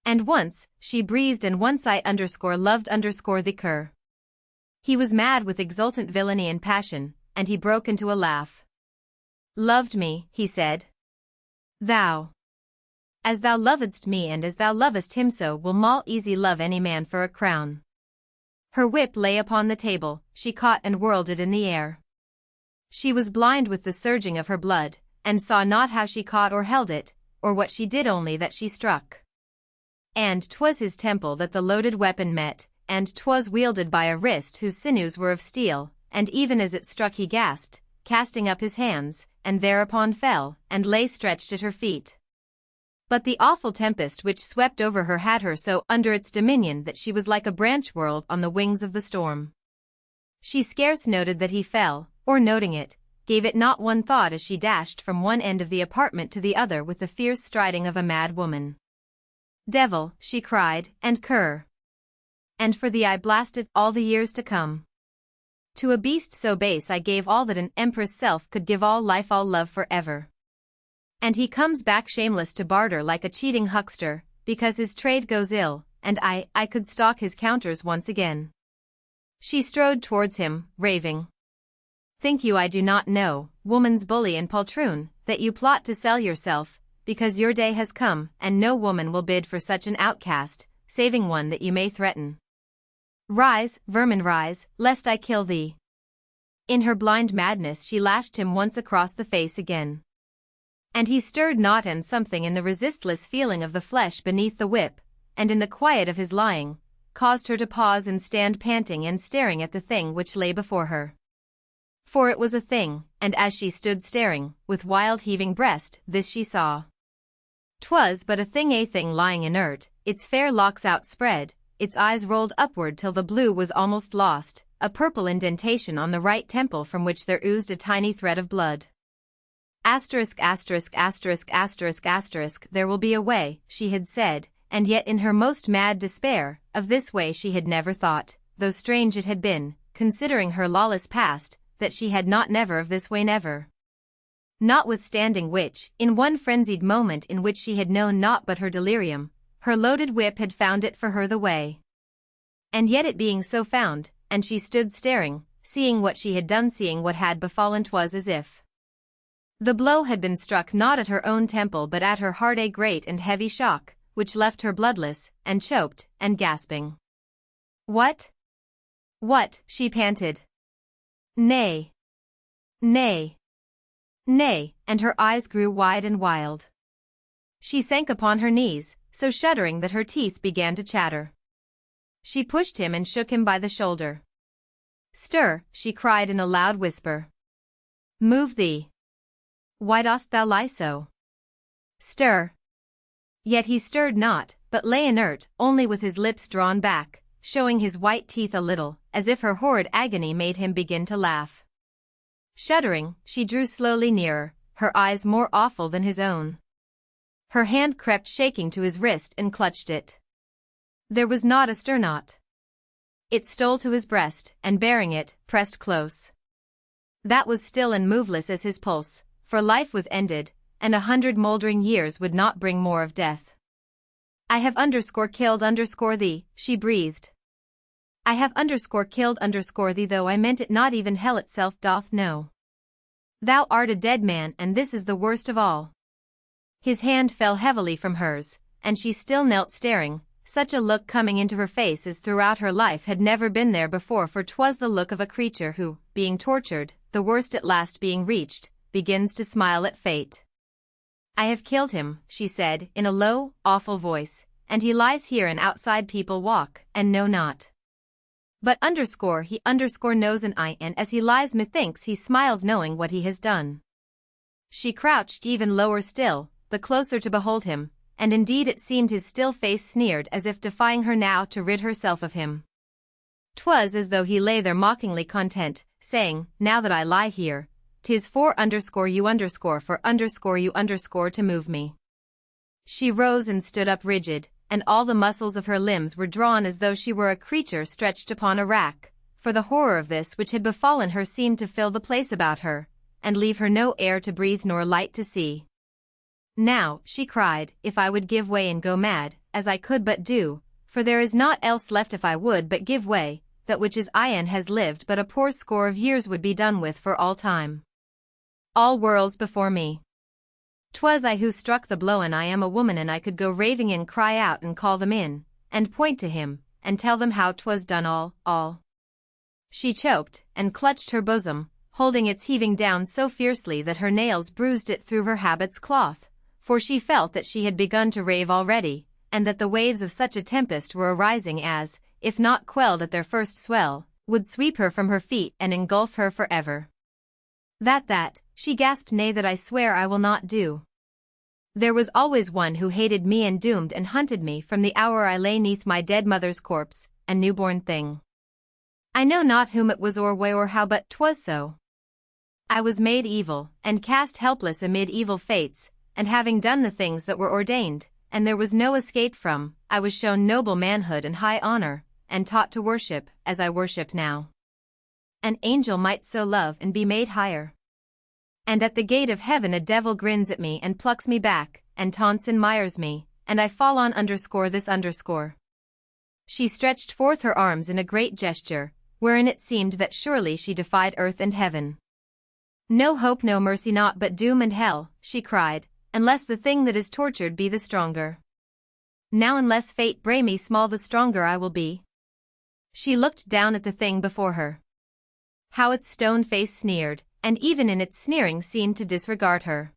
And once, she breathed, and once I loved the cur. He was mad with exultant villainy and passion, and he broke into a laugh. Loved me, he said. Thou. As thou lovedst me and as thou lovest him, so will Moll easy love any man for a crown. Her whip lay upon the table, she caught and whirled it in the air. She was blind with the surging of her blood, and saw not how she caught or held it, or what she did, only that she struck. And 'twas his temple that the loaded weapon met, and 'twas wielded by a wrist whose sinews were of steel, and even as it struck he gasped, casting up his hands, and thereupon fell, and lay stretched at her feet. But the awful tempest which swept over her had her so under its dominion that she was like a branch whirled on the wings of the storm. She scarce noted that he fell, or noting it, gave it not one thought as she dashed from one end of the apartment to the other with the fierce striding of a mad woman. "Devil," she cried, "and cur. And for thee I blasted all the years to come. To a beast so base I gave all that an empress self could give, all life, all love for ever. And he comes back shameless to barter like a cheating huckster, because his trade goes ill, and I could stalk his counters once again." She strode towards him, raving. "Think you I do not know, woman's bully and poltroon, that you plot to sell yourself, because your day has come, and no woman will bid for such an outcast, saving one that you may threaten? Rise, vermin, rise, lest I kill thee." In her blind madness she lashed him once across the face again. And he stirred not, and something in the resistless feeling of the flesh beneath the whip, and in the quiet of his lying, caused her to pause and stand panting and staring at the thing which lay before her. For it was a thing, and as she stood staring, with wild heaving breast, this she saw. 'Twas but a thing lying inert, its fair locks outspread, its eyes rolled upward till the blue was almost lost, a purple indentation on the right temple from which there oozed a tiny thread of blood. Asterisk, asterisk, asterisk, asterisk, asterisk, there will be a way, she had said, and yet in her most mad despair, of this way she had never thought, though strange it had been, considering her lawless past, that she had not never of this way never. Notwithstanding which, in one frenzied moment in which she had known naught but her delirium, her loaded whip had found it for her the way. And yet it being so found, and she stood staring, seeing what she had done, seeing what had befallen, 'twas as if the blow had been struck not at her own temple but at her heart, a great and heavy shock, which left her bloodless, and choked, and gasping. "What? What?" she panted. "Nay. Nay. Nay," and her eyes grew wide and wild. She sank upon her knees, so shuddering that her teeth began to chatter. She pushed him and shook him by the shoulder. "Stir," she cried in a loud whisper. "Move thee. Why dost thou lie so? Stir." Yet he stirred not, but lay inert, only with his lips drawn back, showing his white teeth a little, as if her horrid agony made him begin to laugh. Shuddering, she drew slowly nearer, her eyes more awful than his own. Her hand crept shaking to his wrist and clutched it. There was not a stir, not. It stole to his breast, and bearing it, pressed close. That was still and moveless as his pulse, for life was ended, and 100 moldering years would not bring more of death. "I have killed thee," she breathed. "I have killed thee, though I meant it not, even hell itself doth know. Thou art a dead man, and this is the worst of all." His hand fell heavily from hers, and she still knelt staring, such a look coming into her face as throughout her life had never been there before, for 'twas the look of a creature who, being tortured, the worst at last being reached, begins to smile at fate. "I have killed him," she said, in a low, awful voice, "and he lies here, and outside people walk, and know not. But he knows, and as he lies methinks he smiles knowing what he has done." She crouched even lower still, the closer to behold him, and indeed it seemed his still face sneered as if defying her now to rid herself of him. 'Twas as though he lay there mockingly content, saying, "Now that I lie here, 'tis for you to move me." She rose and stood up rigid, and all the muscles of her limbs were drawn as though she were a creature stretched upon a rack, for the horror of this which had befallen her seemed to fill the place about her, and leave her no air to breathe nor light to see. "Now," she cried, "if I would give way and go mad, as I could but do, for there is naught else left if I would but give way, that which is Ian has lived but a poor score of years would be done with for all time. All whirls before me. 'Twas I who struck the blow, and I am a woman, and I could go raving and cry out and call them in, and point to him, and tell them how 'twas done all. She choked, and clutched her bosom, holding its heaving down so fiercely that her nails bruised it through her habit's cloth, for she felt that she had begun to rave already, and that the waves of such a tempest were arising as, if not quelled at their first swell, would sweep her from her feet and engulf her forever. That, she gasped, "Nay, that I swear I will not do." There was always one who hated me and doomed and hunted me from the hour I lay 'neath my dead mother's corpse, a newborn thing. I know not whom it was or where or how, but 'twas so. I was made evil, and cast helpless amid evil fates, and having done the things that were ordained, and there was no escape from, I was shown noble manhood and high honor, and taught to worship, as I worship now. An angel might so love and be made higher. And at the gate of heaven a devil grins at me and plucks me back, and taunts and mires me, and I fall on this underscore. She stretched forth her arms in a great gesture, wherein it seemed that surely she defied earth and heaven. No hope, no mercy, naught but doom and hell, she cried, unless the thing that is tortured be the stronger. Now unless fate bray me small, the stronger I will be. She looked down at the thing before her. How its stone face sneered, and even in its sneering seemed to disregard her.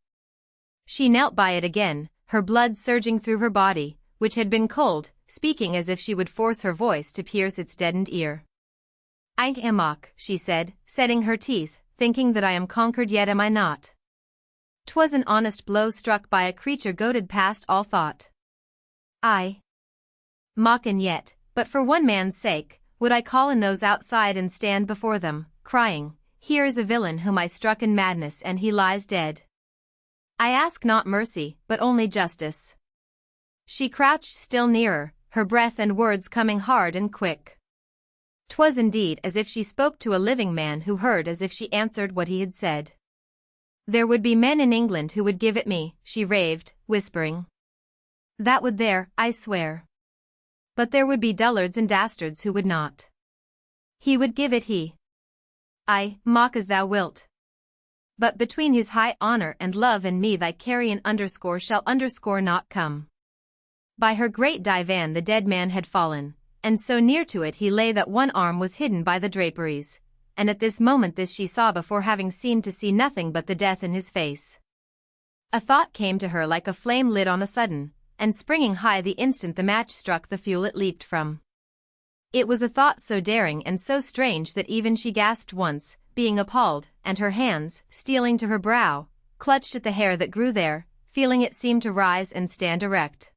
She knelt by it again, her blood surging through her body, which had been cold, speaking as if she would force her voice to pierce its deadened ear. I am mock, she said, setting her teeth, thinking that I am conquered, yet am I not. 'Twas an honest blow struck by a creature goaded past all thought. I mock, and yet, but for one man's sake, would I call in those outside and stand before them, crying, here is a villain whom I struck in madness and he lies dead. I ask not mercy, but only justice. She crouched still nearer, her breath and words coming hard and quick. 'Twas indeed as if she spoke to a living man who heard as if she answered what he had said. There would be men in England who would give it me, she raved, whispering. That would there, I swear. But there would be dullards and dastards who would not. He would give it, he. I, mock as thou wilt. But between his high honor and love and me thy carrion underscore shall underscore not come. By her great divan the dead man had fallen, and so near to it he lay that one arm was hidden by the draperies, and at this moment this she saw before having seemed to see nothing but the death in his face. A thought came to her like a flame lit on a sudden, and springing high the instant the match struck the fuel it leaped from. It was a thought so daring and so strange that even she gasped once, being appalled, and her hands, stealing to her brow, clutched at the hair that grew there, feeling it seem to rise and stand erect.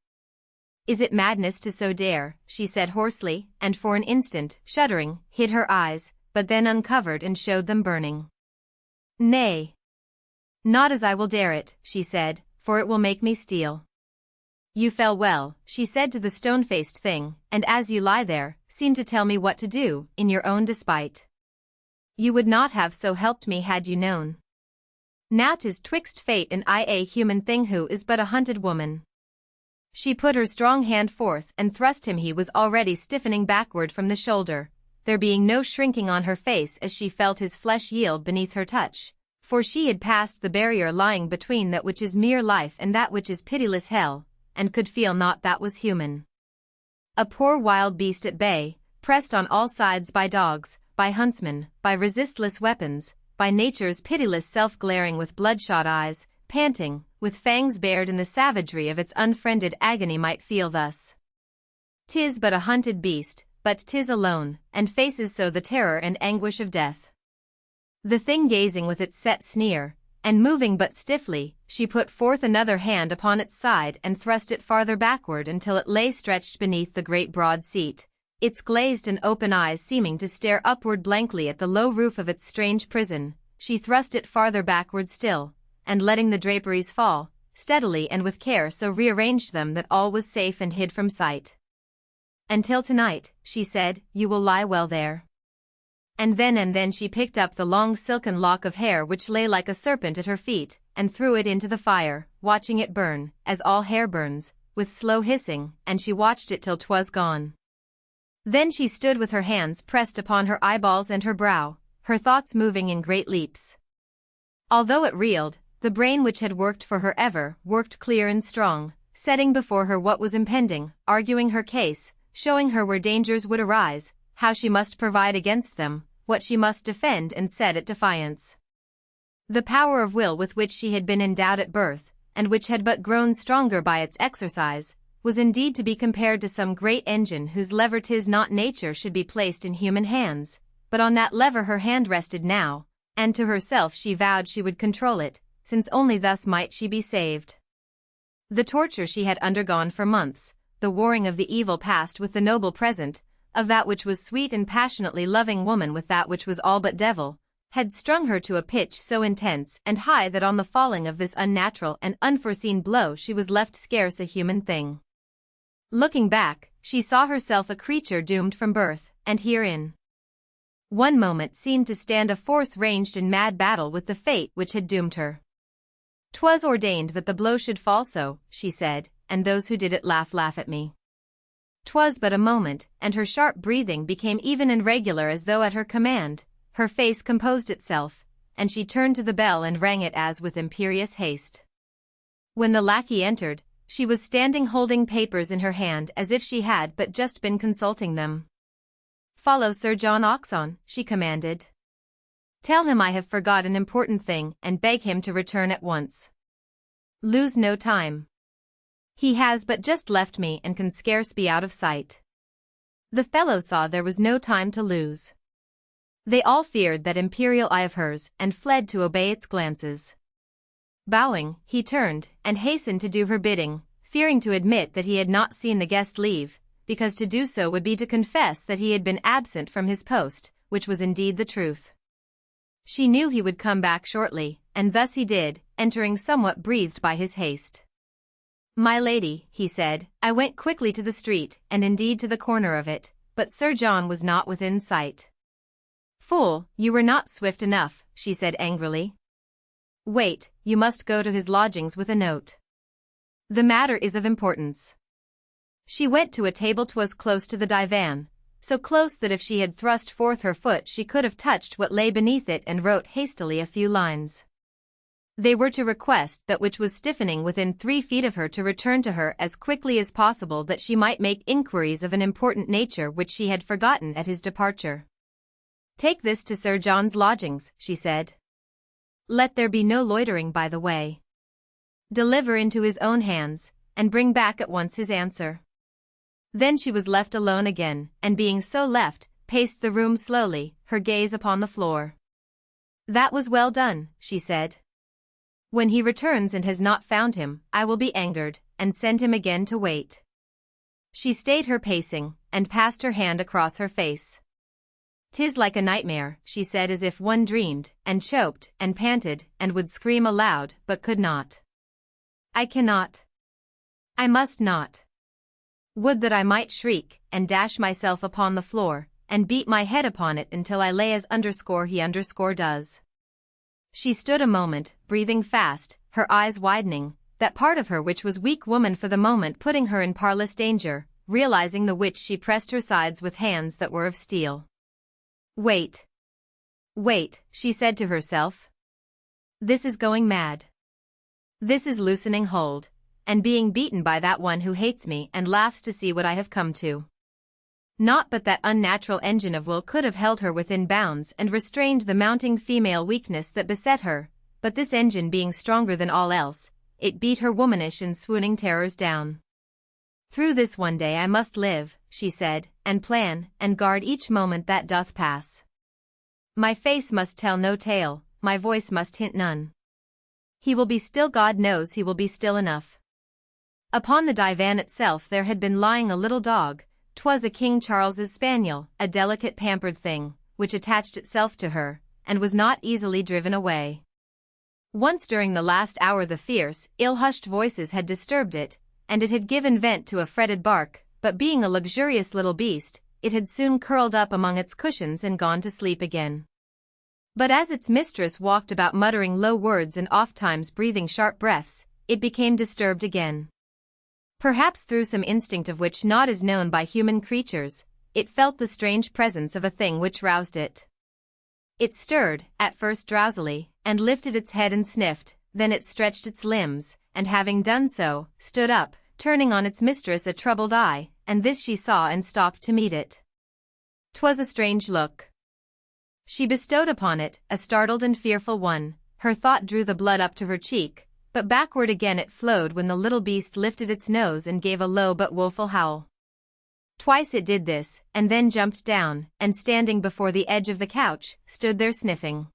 Is it madness to so dare, she said hoarsely, and for an instant, shuddering, hid her eyes, but then uncovered and showed them burning. Nay. Not as I will dare it, she said, for it will make me steal. You fell well, she said to the stone-faced thing, and as you lie there, seem to tell me what to do, in your own despite. You would not have so helped me had you known. Now 'tis twixt fate and I, a human thing who is but a hunted woman. She put her strong hand forth and thrust him. He was already stiffening backward from the shoulder, there being no shrinking on her face as she felt his flesh yield beneath her touch, for she had passed the barrier lying between that which is mere life and that which is pitiless hell, and could feel not that was human. A poor wild beast at bay, pressed on all sides by dogs, by huntsmen, by resistless weapons, by nature's pitiless self glaring with bloodshot eyes, panting, with fangs bared in the savagery of its unfriended agony might feel thus. 'Tis but a hunted beast, but 'tis alone, and faces so the terror and anguish of death. The thing gazing with its set sneer, and moving but stiffly, she put forth another hand upon its side and thrust it farther backward until it lay stretched beneath the great broad seat, its glazed and open eyes seeming to stare upward blankly at the low roof of its strange prison. She thrust it farther backward still, and letting the draperies fall, steadily and with care so rearranged them that all was safe and hid from sight. Until tonight, she said, you will lie well there. And then she picked up the long silken lock of hair which lay like a serpent at her feet, and threw it into the fire, watching it burn, as all hair burns, with slow hissing, and she watched it till 'twas gone. Then she stood with her hands pressed upon her eyeballs and her brow, her thoughts moving in great leaps. Although it reeled, the brain which had worked for her ever worked clear and strong, setting before her what was impending, arguing her case, showing her where dangers would arise, how she must provide against them, what she must defend and set at defiance. The power of will with which she had been endowed at birth, and which had but grown stronger by its exercise, was indeed to be compared to some great engine whose lever 'tis not nature should be placed in human hands, but on that lever her hand rested now, and to herself she vowed she would control it, since only thus might she be saved. The torture she had undergone for months, the warring of the evil past with the noble present, of that which was sweet and passionately loving woman with that which was all but devil, had strung her to a pitch so intense and high that on the falling of this unnatural and unforeseen blow she was left scarce a human thing. Looking back, she saw herself a creature doomed from birth, and herein one moment seemed to stand a force ranged in mad battle with the fate which had doomed her. "'Twas ordained that the blow should fall so," she said, "and those who did it laugh at me." 'Twas but a moment, and her sharp breathing became even and regular as though at her command, her face composed itself, and she turned to the bell and rang it as with imperious haste. When the lackey entered, she was standing holding papers in her hand as if she had but just been consulting them. "Follow Sir John Oxon," she commanded. "Tell him I have forgot an important thing and beg him to return at once. Lose no time. He has but just left me and can scarce be out of sight." The fellow saw there was no time to lose. They all feared that imperial eye of hers and fled to obey its glances. Bowing, he turned and hastened to do her bidding, fearing to admit that he had not seen the guest leave, because to do so would be to confess that he had been absent from his post, which was indeed the truth. She knew he would come back shortly, and thus he did, entering somewhat breathed by his haste. "My lady," he said, "I went quickly to the street, and indeed to the corner of it, but Sir John was not within sight." "Fool, you were not swift enough," she said angrily. "Wait, you must go to his lodgings with a note. The matter is of importance." She went to a table 'twas close to the divan, so close that if she had thrust forth her foot she could have touched what lay beneath it and wrote hastily a few lines. They were to request that which was stiffening within 3 feet of her to return to her as quickly as possible that she might make inquiries of an important nature which she had forgotten at his departure. "Take this to Sir John's lodgings," she said. "Let there be no loitering by the way. Deliver into his own hands, and bring back at once his answer." Then she was left alone again, and being so left, paced the room slowly, her gaze upon the floor. "That was well done," she said. "When he returns and has not found him, I will be angered, and send him again to wait." She stayed her pacing, and passed her hand across her face. "'Tis like a nightmare," she said as if one dreamed, and choked, and panted, and would scream aloud, but could not. "I cannot. I must not. Would that I might shriek, and dash myself upon the floor, and beat my head upon it until I lay as he does." She stood a moment, breathing fast, her eyes widening, that part of her which was weak woman for the moment putting her in parlous danger, realizing the which she pressed her sides with hands that were of steel. "Wait. Wait," she said to herself. "This is going mad. This is loosening hold, and being beaten by that one who hates me and laughs to see what I have come to." Not but that unnatural engine of will could have held her within bounds and restrained the mounting female weakness that beset her, but this engine being stronger than all else, it beat her womanish and swooning terrors down. "Through this one day I must live," she said, "and plan, and guard each moment that doth pass. My face must tell no tale, my voice must hint none. He will be still, God knows he will be still enough." Upon the divan itself there had been lying a little dog. 'Twas a King Charles's spaniel, a delicate pampered thing, which attached itself to her, and was not easily driven away. Once during the last hour the fierce, ill-hushed voices had disturbed it, and it had given vent to a fretted bark, but being a luxurious little beast, it had soon curled up among its cushions and gone to sleep again. But as its mistress walked about muttering low words and ofttimes breathing sharp breaths, it became disturbed again. Perhaps through some instinct of which not is known by human creatures, it felt the strange presence of a thing which roused it. It stirred, at first drowsily, and lifted its head and sniffed, then it stretched its limbs, and having done so, stood up, turning on its mistress a troubled eye, and this she saw and stopped to meet it. 'Twas a strange look she bestowed upon it, a startled and fearful one. Her thought drew the blood up to her cheek, but backward again it flowed when the little beast lifted its nose and gave a low but woeful howl. Twice it did this, and then jumped down, and standing before the edge of the couch, stood there sniffing.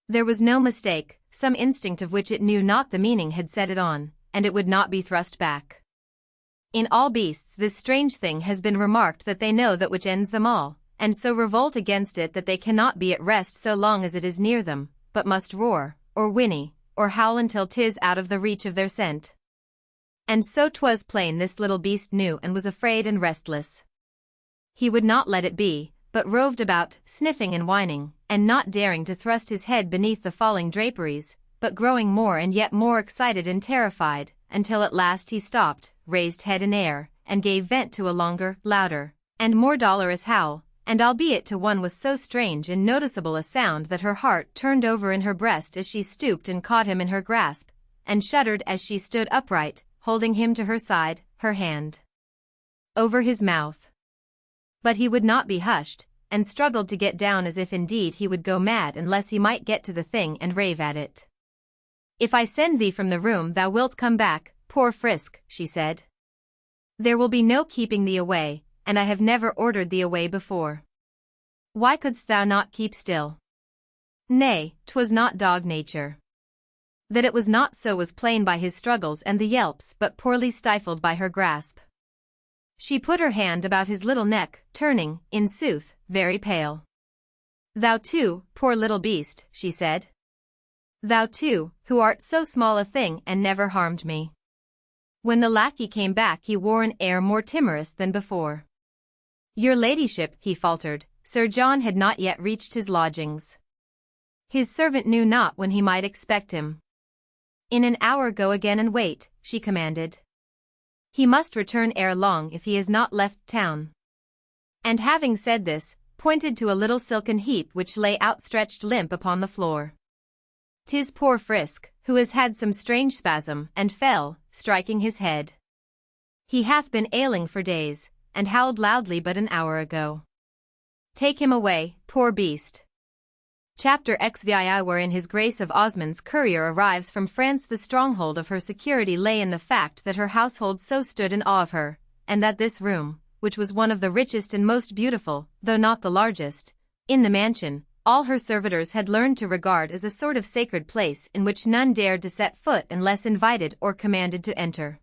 There was no mistake, some instinct of which it knew not the meaning had set it on, and it would not be thrust back. In all beasts this strange thing has been remarked, that they know that which ends them all, and so revolt against it that they cannot be at rest so long as it is near them, but must roar, or whinny, or howl until 'tis out of the reach of their scent. And so 'twas plain this little beast knew and was afraid and restless. He would not let it be, but roved about, sniffing and whining, and not daring to thrust his head beneath the falling draperies, but growing more and yet more excited and terrified, until at last he stopped, raised head in air, and gave vent to a longer, louder, and more dolorous howl, and albeit to one with so strange and noticeable a sound that her heart turned over in her breast as she stooped and caught him in her grasp, and shuddered as she stood upright, holding him to her side, her hand over his mouth. But he would not be hushed, and struggled to get down as if indeed he would go mad unless he might get to the thing and rave at it. "If I send thee from the room thou wilt come back, poor Frisk," she said. "There will be no keeping thee away, and I have never ordered thee away before. Why couldst thou not keep still?" Nay, 'twas not dog nature. That it was not so was plain by his struggles and the yelps but poorly stifled by her grasp. She put her hand about his little neck, turning, in sooth, very pale. "Thou too, poor little beast," she said. "Thou too, who art so small a thing and never harmed me." When the lackey came back he wore an air more timorous than before. "Your ladyship," he faltered. Sir John had not yet reached his lodgings. His servant knew not when he might expect him. "In an hour go again and wait," she commanded. "He must return ere long if he has not left town." And having said this, pointed to a little silken heap which lay outstretched limp upon the floor. "'Tis poor Frisk, who has had some strange spasm, and fell, striking his head. He hath been ailing for days, and howled loudly but an hour ago. Take him away, poor beast." Chapter XVI, wherein His Grace of Osmond's courier arrives from France. The stronghold of her security lay in the fact that her household so stood in awe of her, and that this room, which was one of the richest and most beautiful, though not the largest, in the mansion, all her servitors had learned to regard as a sort of sacred place in which none dared to set foot unless invited or commanded to enter.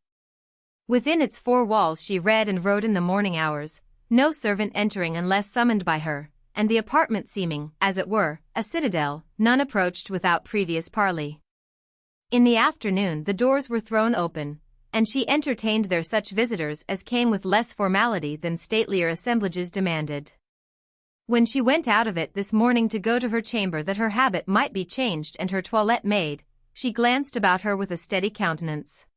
Within its four walls she read and wrote in the morning hours, no servant entering unless summoned by her, and the apartment seeming, as it were, a citadel, none approached without previous parley. In the afternoon the doors were thrown open, and she entertained there such visitors as came with less formality than statelier assemblages demanded. When she went out of it this morning to go to her chamber that her habit might be changed and her toilette made, she glanced about her with a steady countenance.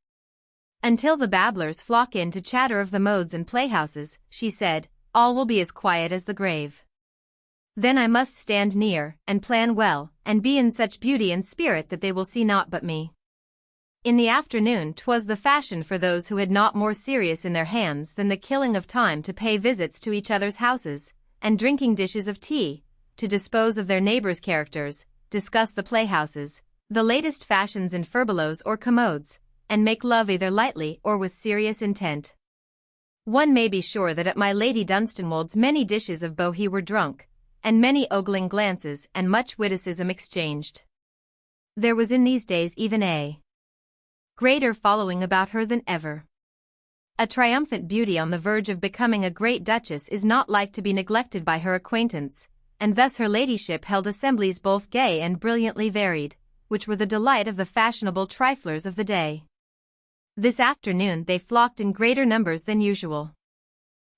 "Until the babblers flock in to chatter of the modes and playhouses," she said, "all will be as quiet as the grave. Then I must stand near, and plan well, and be in such beauty and spirit that they will see naught but me." In the afternoon 'twas the fashion for those who had naught more serious in their hands than the killing of time to pay visits to each other's houses, and drinking dishes of tea, to dispose of their neighbors' characters, discuss the playhouses, the latest fashions in furbelows or commodes, and make love either lightly or with serious intent. One may be sure that at my Lady Dunstanwold's many dishes of bohea were drunk, and many ogling glances and much witticism exchanged. There was in these days even a greater following about her than ever. A triumphant beauty on the verge of becoming a great duchess is not like to be neglected by her acquaintance, and thus her ladyship held assemblies both gay and brilliantly varied, which were the delight of the fashionable triflers of the day. This afternoon they flocked in greater numbers than usual.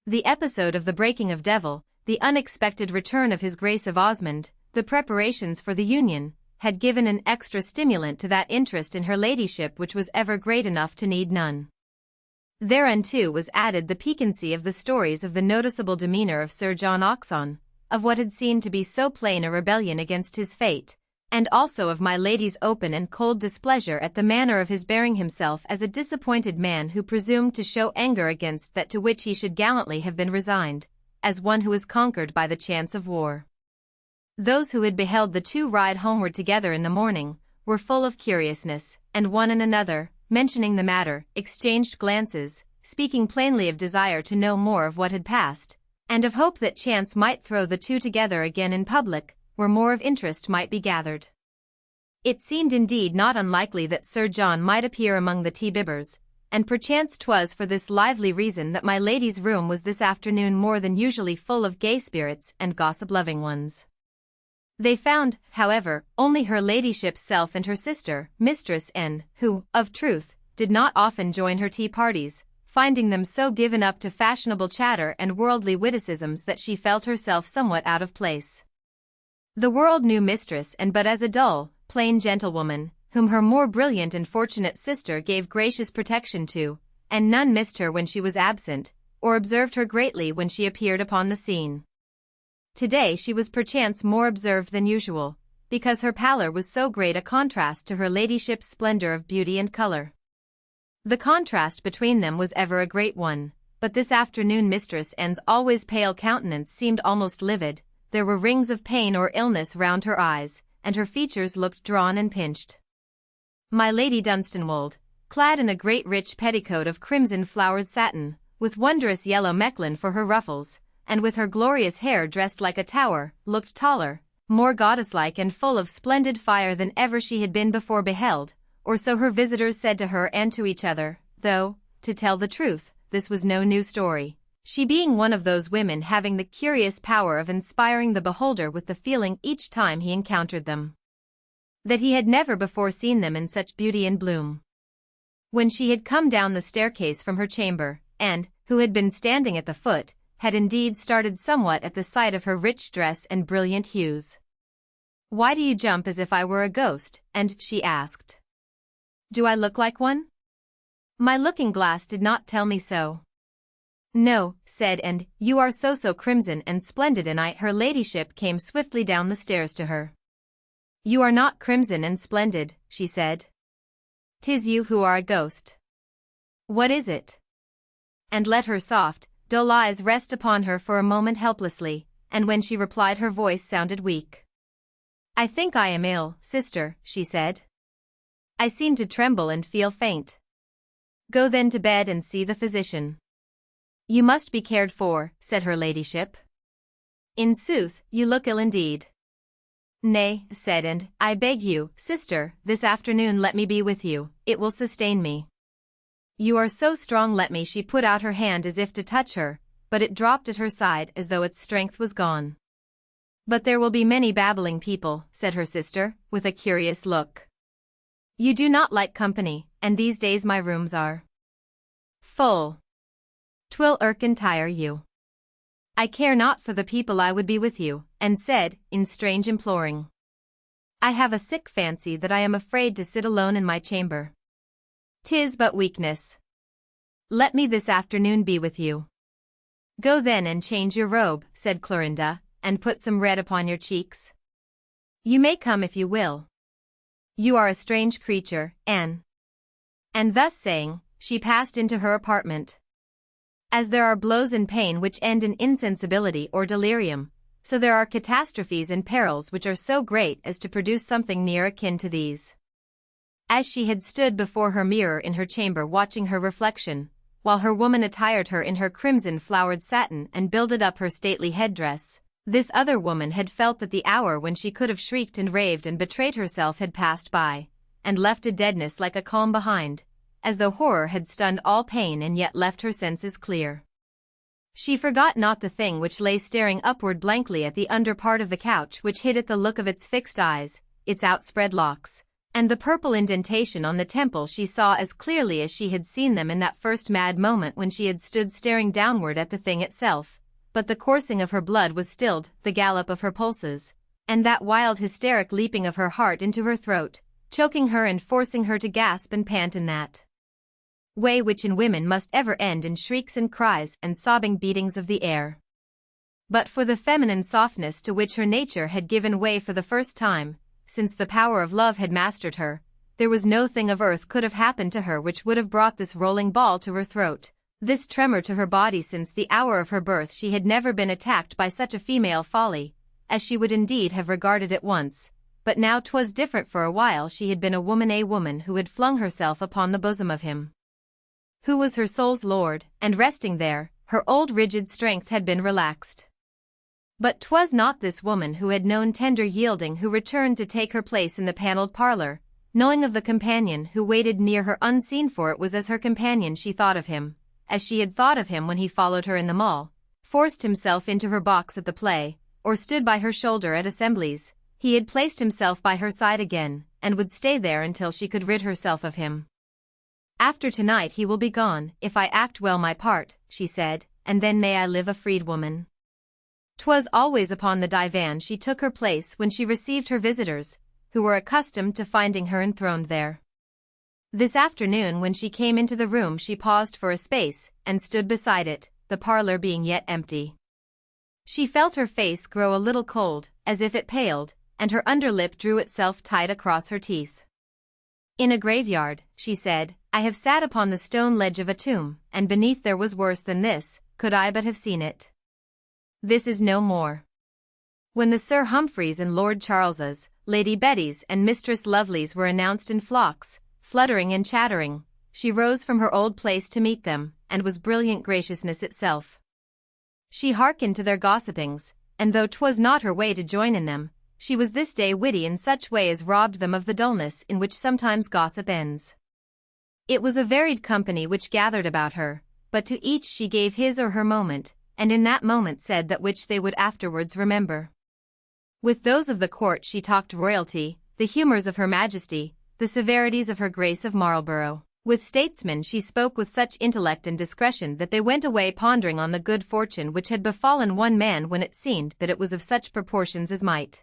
The episode of the breaking of Devil, the unexpected return of His Grace of Osmond, the preparations for the union, had given an extra stimulant to that interest in her ladyship which was ever great enough to need none. Thereunto was added the piquancy of the stories of the noticeable demeanor of Sir John Oxon, of what had seemed to be so plain a rebellion against his fate, and also of my lady's open and cold displeasure at the manner of his bearing himself as a disappointed man who presumed to show anger against that to which he should gallantly have been resigned, as one who is conquered by the chance of war. Those who had beheld the two ride homeward together in the morning, were full of curiousness, and one and another, mentioning the matter, exchanged glances, speaking plainly of desire to know more of what had passed, and of hope that chance might throw the two together again in public, where more of interest might be gathered. It seemed indeed not unlikely that Sir John might appear among the tea-bibbers, and perchance 'twas for this lively reason that my lady's room was this afternoon more than usually full of gay spirits and gossip-loving ones. They found, however, only her ladyship's self and her sister, Mistress N, who, of truth, did not often join her tea parties, finding them so given up to fashionable chatter and worldly witticisms that she felt herself somewhat out of place. The world knew Mistress N but as a dull, plain gentlewoman, whom her more brilliant and fortunate sister gave gracious protection to, and none missed her when she was absent, or observed her greatly when she appeared upon the scene. Today she was perchance more observed than usual, because her pallor was so great a contrast to her ladyship's splendor of beauty and color. The contrast between them was ever a great one, but this afternoon Mistress N's always pale countenance seemed almost livid, there were rings of pain or illness round her eyes, and her features looked drawn and pinched. My Lady Dunstanwold, clad in a great rich petticoat of crimson flowered satin, with wondrous yellow mechlin for her ruffles, and with her glorious hair dressed like a tower, looked taller, more goddess-like and full of splendid fire than ever she had been before beheld, or so her visitors said to her and to each other, though, to tell the truth, this was no new story, she being one of those women having the curious power of inspiring the beholder with the feeling each time he encountered them that he had never before seen them in such beauty and bloom. When she had come down the staircase from her chamber, and, who had been standing at the foot, had indeed started somewhat at the sight of her rich dress and brilliant hues. "Why do you jump as if I were a ghost?" and she asked. "Do I look like one? My looking-glass did not tell me so." "No," said and, "you are so crimson and splendid," and her ladyship came swiftly down the stairs to her. "You are not crimson and splendid," she said. "'Tis you who are a ghost." "What is it?" And let her soft, dull eyes rest upon her for a moment helplessly, and when she replied her voice sounded weak. "I think I am ill, sister," she said. "I seem to tremble and feel faint." "Go then to bed and see the physician." "You must be cared for," said her ladyship. "In sooth, you look ill indeed." "Nay," said and, "I beg you, sister, this afternoon let me be with you, it will sustain me." "You are so strong, let me." She put out her hand as if to touch her, but it dropped at her side as though its strength was gone. "But there will be many babbling people," said her sister, with a curious look. "You do not like company, and these days my rooms are full. 'Twill irk and tire you." "I care not for the people, I would be with you," and said, in strange imploring. "I have a sick fancy that I am afraid to sit alone in my chamber." "'Tis but weakness. Let me this afternoon be with you." "Go then and change your robe," said Clorinda, "and put some red upon your cheeks. You may come if you will. You are a strange creature, Anne." And thus saying, she passed into her apartment. As there are blows and pain which end in insensibility or delirium, so there are catastrophes and perils which are so great as to produce something near akin to these. As she had stood before her mirror in her chamber watching her reflection, while her woman attired her in her crimson flowered satin and builded up her stately headdress, this other woman had felt that the hour when she could have shrieked and raved and betrayed herself had passed by, and left a deadness like a calm behind, as though horror had stunned all pain and yet left her senses clear. She forgot not the thing which lay staring upward blankly at the under part of the couch, which hid it the look of its fixed eyes, its outspread locks, and the purple indentation on the temple she saw as clearly as she had seen them in that first mad moment when she had stood staring downward at the thing itself, but the coursing of her blood was stilled, the gallop of her pulses, and that wild hysteric leaping of her heart into her throat, choking her and forcing her to gasp and pant in that way which in women must ever end in shrieks and cries and sobbing beatings of the air. But for the feminine softness to which her nature had given way for the first time, since the power of love had mastered her, there was no thing of earth could have happened to her which would have brought this rolling ball to her throat, this tremor to her body. Since the hour of her birth she had never been attacked by such a female folly, as she would indeed have regarded it once, but now 'twas different. For a while she had been a woman who had flung herself upon the bosom of him who was her soul's lord, and resting there, her old rigid strength had been relaxed. But 'twas not this woman who had known tender yielding who returned to take her place in the panelled parlor, knowing of the companion who waited near her unseen, for it was as her companion she thought of him, as she had thought of him when he followed her in the mall, forced himself into her box at the play, or stood by her shoulder at assemblies. He had placed himself by her side again, and would stay there until she could rid herself of him. "After tonight he will be gone, if I act well my part," she said, "and then may I live a freed woman." 'Twas always upon the divan she took her place when she received her visitors, who were accustomed to finding her enthroned there. This afternoon when she came into the room she paused for a space, and stood beside it, the parlor being yet empty. She felt her face grow a little cold, as if it paled, and her underlip drew itself tight across her teeth. "In a graveyard," she said, "I have sat upon the stone ledge of a tomb, and beneath there was worse than this, could I but have seen it. This is no more." When the Sir Humphreys and Lord Charleses, Lady Bettys and Mistress Loveleys were announced in flocks, fluttering and chattering, she rose from her old place to meet them, and was brilliant graciousness itself. She hearkened to their gossipings, and though 'twas not her way to join in them, she was this day witty in such way as robbed them of the dullness in which sometimes gossip ends. It was a varied company which gathered about her, but to each she gave his or her moment, and in that moment said that which they would afterwards remember. With those of the court she talked royalty, the humours of Her Majesty, the severities of Her Grace of Marlborough. With statesmen she spoke with such intellect and discretion that they went away pondering on the good fortune which had befallen one man when it seemed that it was of such proportions as might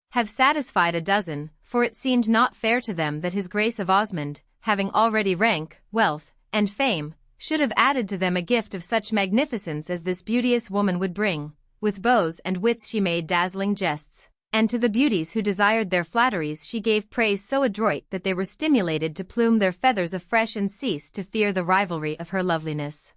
have satisfied a dozen, for it seemed not fair to them that his Grace of Osmond, having already rank, wealth, and fame, should have added to them a gift of such magnificence as this beauteous woman would bring. With bows and wits she made dazzling jests, and to the beauties who desired their flatteries she gave praise so adroit that they were stimulated to plume their feathers afresh and cease to fear the rivalry of her loveliness.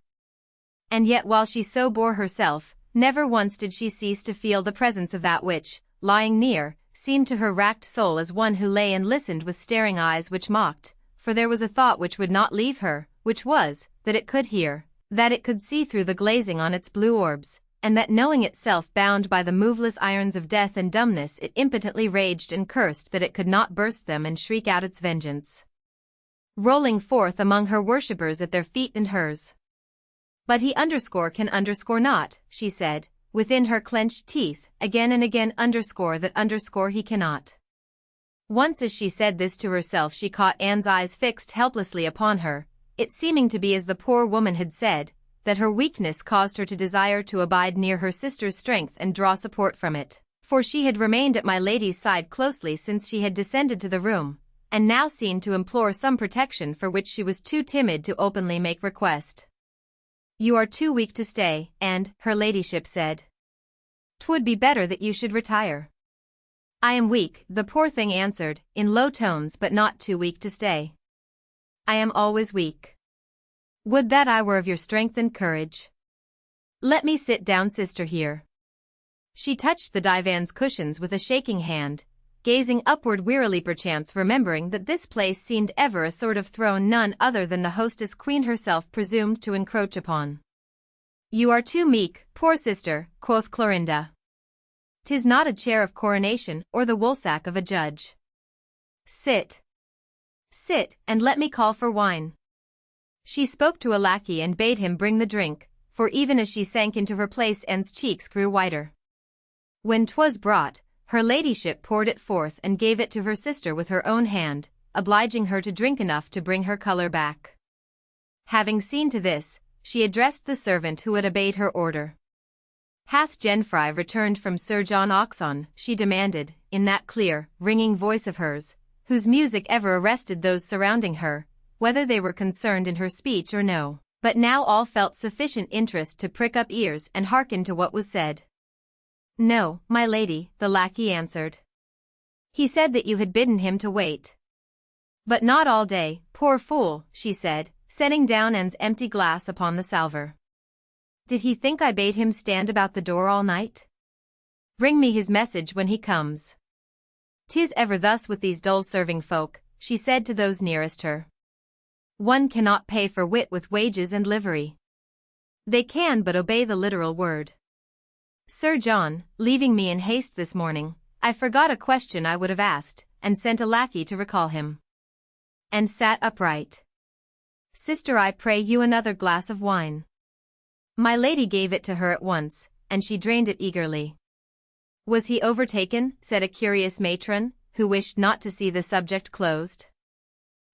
And yet while she so bore herself, never once did she cease to feel the presence of that which, lying near, seemed to her racked soul as one who lay and listened with staring eyes which mocked, for there was a thought which would not leave her, which was, that it could hear, that it could see through the glazing on its blue orbs, and that knowing itself bound by the moveless irons of death and dumbness it impotently raged and cursed that it could not burst them and shriek out its vengeance, rolling forth among her worshippers at their feet and hers. "But he can not," she said, within her clenched teeth, again and again that he cannot. Once as she said this to herself she caught Anne's eyes fixed helplessly upon her, it seeming to be as the poor woman had said, that her weakness caused her to desire to abide near her sister's strength and draw support from it, for she had remained at my lady's side closely since she had descended to the room, and now seemed to implore some protection for which she was too timid to openly make request. "You are too weak to stay, and," her ladyship said, "'twould be better that you should retire." "I am weak," the poor thing answered, in low tones, "but not too weak to stay. I am always weak. Would that I were of your strength and courage. Let me sit down, sister, here." She touched the divan's cushions with a shaking hand, gazing upward wearily, perchance remembering that this place seemed ever a sort of throne none other than the hostess queen herself presumed to encroach upon. "You are too meek, poor sister," quoth Clorinda. "'Tis not a chair of coronation or the woolsack of a judge. Sit. Sit, and let me call for wine." She spoke to a lackey and bade him bring the drink, for even as she sank into her place Anne's cheeks grew whiter. When 'twas brought, her ladyship poured it forth and gave it to her sister with her own hand, obliging her to drink enough to bring her colour back. Having seen to this, she addressed the servant who had obeyed her order. "Hath Jenfry returned from Sir John Oxon?" she demanded, in that clear, ringing voice of hers, whose music ever arrested those surrounding her, whether they were concerned in her speech or no, but now all felt sufficient interest to prick up ears and hearken to what was said. "No, my lady," the lackey answered. "He said that you had bidden him to wait." "But not all day, poor fool," she said, setting down Anne's empty glass upon the salver. "Did he think I bade him stand about the door all night? Bring me his message when he comes." "'Tis ever thus with these dull serving folk," she said to those nearest her. "One cannot pay for wit with wages and livery. They can but obey the literal word." Sir John, leaving me in haste this morning, I forgot a question I would have asked, and sent a lackey to recall him. And sat upright. Sister, I pray you another glass of wine. My lady gave it to her at once, and she drained it eagerly. Was he overtaken? Said a curious matron, who wished not to see the subject closed.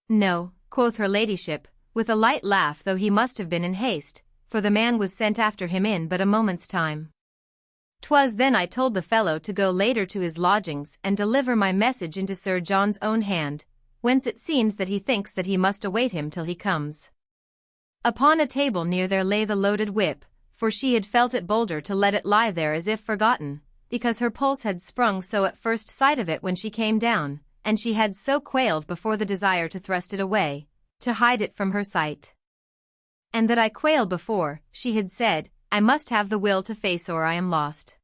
No, quoth her ladyship, with a light laugh, though he must have been in haste, for the man was sent after him in but a moment's time. 'Twas then I told the fellow to go later to his lodgings and deliver my message into Sir John's own hand, whence it seems that he thinks that he must await him till he comes. Upon a table near there lay the loaded whip, for she had felt it bolder to let it lie there as if forgotten, because her pulse had sprung so at first sight of it when she came down, and she had so quailed before the desire to thrust it away, to hide it from her sight. And that I quail before, she had said, I must have the will to face or I am lost.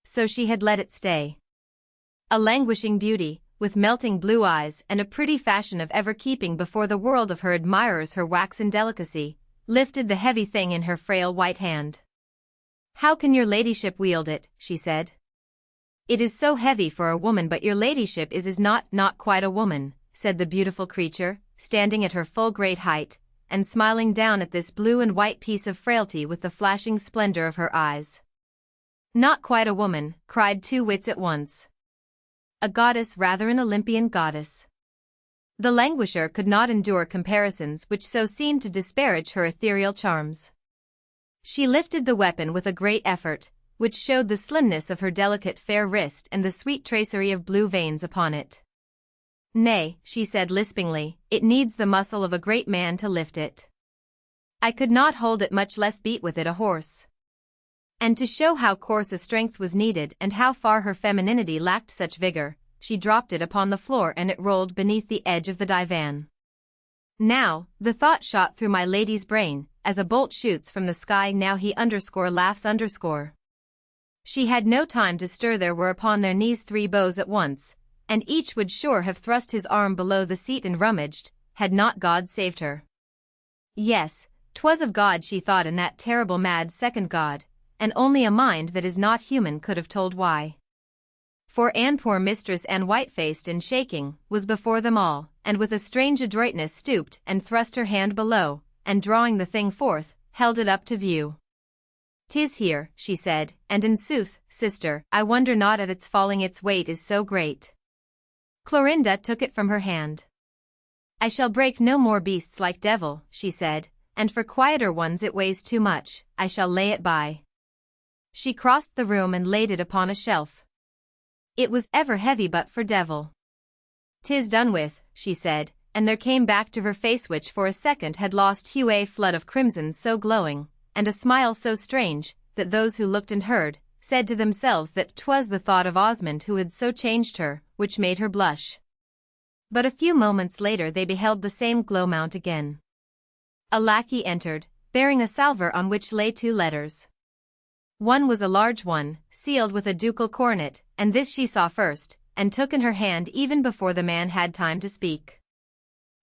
So she had let it stay. A languishing beauty, with melting blue eyes and a pretty fashion of ever keeping before the world of her admirers her waxen delicacy, lifted the heavy thing in her frail white hand. How can your ladyship wield it? She said. It is so heavy for a woman, but your ladyship is not quite a woman, said the beautiful creature, standing at her full great height, and smiling down at this blue and white piece of frailty with the flashing splendor of her eyes. Not quite a woman, cried two wits at once. A goddess, rather an Olympian goddess. The languisher could not endure comparisons which so seemed to disparage her ethereal charms. She lifted the weapon with a great effort, which showed the slimness of her delicate fair wrist and the sweet tracery of blue veins upon it. Nay, she said lispingly, it needs the muscle of a great man to lift it. I could not hold it, much less beat with it a horse. And to show how coarse a strength was needed and how far her femininity lacked such vigor, she dropped it upon the floor and it rolled beneath the edge of the divan. Now, the thought shot through my lady's brain, as a bolt shoots from the sky. Now he laughs. She had no time to stir. There were upon their knees 3 beaux at once, and each would sure have thrust his arm below the seat and rummaged, had not God saved her. Yes, 'twas of God she thought, in that terrible mad second God, and only a mind that is not human could have told why. For Anne, poor mistress Anne, white-faced and shaking, was before them all, and with a strange adroitness stooped and thrust her hand below, and drawing the thing forth, held it up to view. "'Tis here," she said, "and in sooth, sister, I wonder not at its falling, its weight is so great." Clorinda took it from her hand. "I shall break no more beasts like devil," she said, "and for quieter ones it weighs too much, I shall lay it by." She crossed the room and laid it upon a shelf. It was ever heavy but for devil. "'Tis done with," she said, and there came back to her face, which for a second had lost hue, a flood of crimson so glowing, and a smile so strange, that those who looked and heard, said to themselves that 'twas the thought of Osmond who had so changed her, which made her blush. But a few moments later they beheld the same glow mount again. A lackey entered, bearing a salver on which lay 2 letters. One was a large one, sealed with a ducal coronet, and this she saw first, and took in her hand even before the man had time to speak.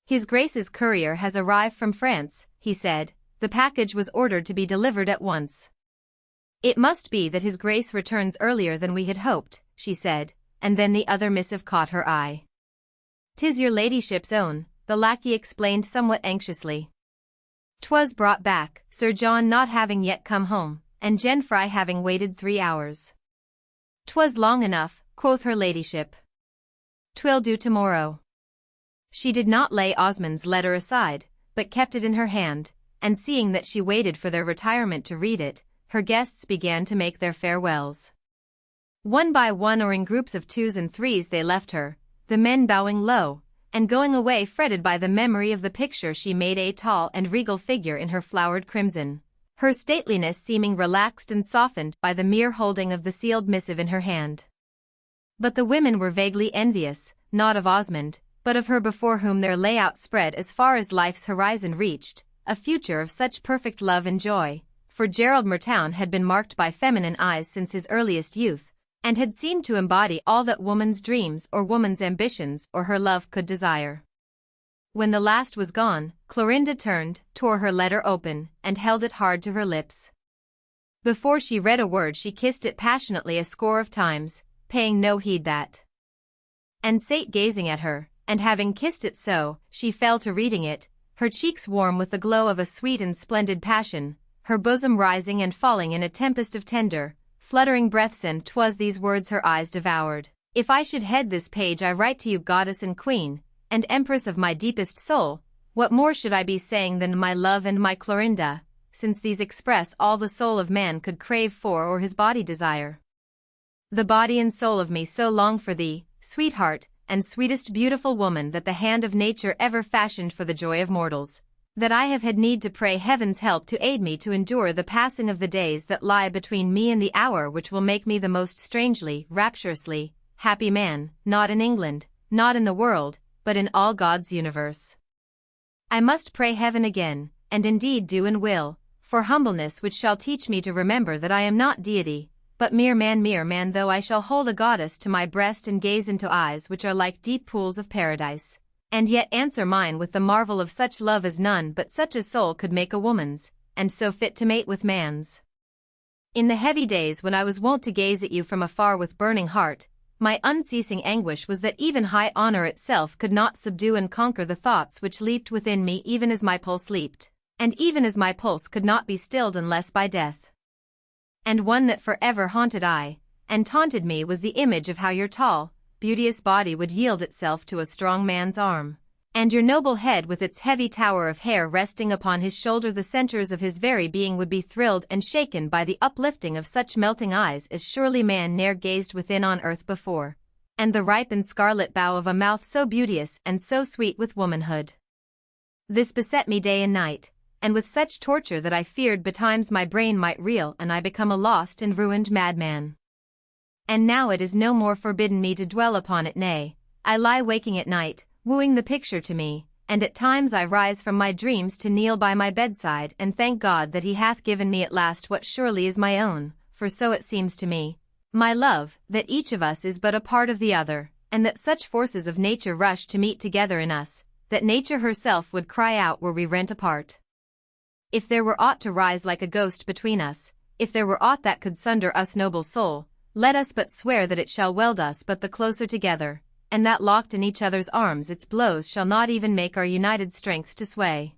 "His Grace's courier has arrived from France," he said. "The package was ordered to be delivered at once." "It must be that His Grace returns earlier than we had hoped," she said, and then the other missive caught her eye. "'Tis your ladyship's own," the lackey explained somewhat anxiously. "'Twas brought back, Sir John not having yet come home, and Jenfry having waited 3 hours." "'Twas long enough," quoth her ladyship. "'Twill do tomorrow." She did not lay Osmond's letter aside, but kept it in her hand, and seeing that she waited for their retirement to read it, her guests began to make their farewells. One by one, or in groups of 2s and 3s, they left her, the men bowing low, and going away fretted by the memory of the picture she made, a tall and regal figure in her flowered crimson, her stateliness seeming relaxed and softened by the mere holding of the sealed missive in her hand. But the women were vaguely envious, not of Osmond, but of her before whom there lay outspread as far as life's horizon reached, a future of such perfect love and joy, for Gerald Mertoun had been marked by feminine eyes since his earliest youth, and had seemed to embody all that woman's dreams or woman's ambitions or her love could desire. When the last was gone, Clorinda turned, tore her letter open, and held it hard to her lips. Before she read a word she kissed it passionately a score of times, paying no heed that. And sate gazing at her, and having kissed it so, she fell to reading it, her cheeks warm with the glow of a sweet and splendid passion, her bosom rising and falling in a tempest of tender, fluttering breaths, and 'twas these words her eyes devoured. If I should head this page I write to you, goddess and queen, and empress of my deepest soul, what more should I be saying than my love and my Clorinda, since these express all the soul of man could crave for or his body desire. The body and soul of me so long for thee, sweetheart, and sweetest beautiful woman that the hand of nature ever fashioned for the joy of mortals, that I have had need to pray heaven's help to aid me to endure the passing of the days that lie between me and the hour which will make me the most strangely, rapturously, happy man, not in England, not in the world, but in all God's universe. I must pray heaven again, and indeed do and will, for humbleness which shall teach me to remember that I am not deity, but mere man, though I shall hold a goddess to my breast and gaze into eyes which are like deep pools of paradise, and yet answer mine with the marvel of such love as none but such a soul could make a woman's, and so fit to mate with man's. In the heavy days when I was wont to gaze at you from afar with burning heart, my unceasing anguish was that even high honor itself could not subdue and conquer the thoughts which leaped within me even as my pulse leaped, and even as my pulse could not be stilled unless by death. And one that forever haunted and taunted me was the image of how your tall, beauteous body would yield itself to a strong man's arm, and your noble head with its heavy tower of hair resting upon his shoulder, the centers of his very being would be thrilled and shaken by the uplifting of such melting eyes as surely man ne'er gazed within on earth before, and the ripe and scarlet bow of a mouth so beauteous and so sweet with womanhood. This beset me day and night, and with such torture that I feared betimes my brain might reel and I become a lost and ruined madman. And now it is no more forbidden me to dwell upon it, nay, I lie waking at night, wooing the picture to me, and at times I rise from my dreams to kneel by my bedside and thank God that he hath given me at last what surely is my own, for so it seems to me, my love, that each of us is but a part of the other, and that such forces of nature rush to meet together in us, that nature herself would cry out were we rent apart. If there were aught to rise like a ghost between us, if there were aught that could sunder us, noble soul, let us but swear that it shall weld us but the closer together, and that locked in each other's arms its blows shall not even make our united strength to sway.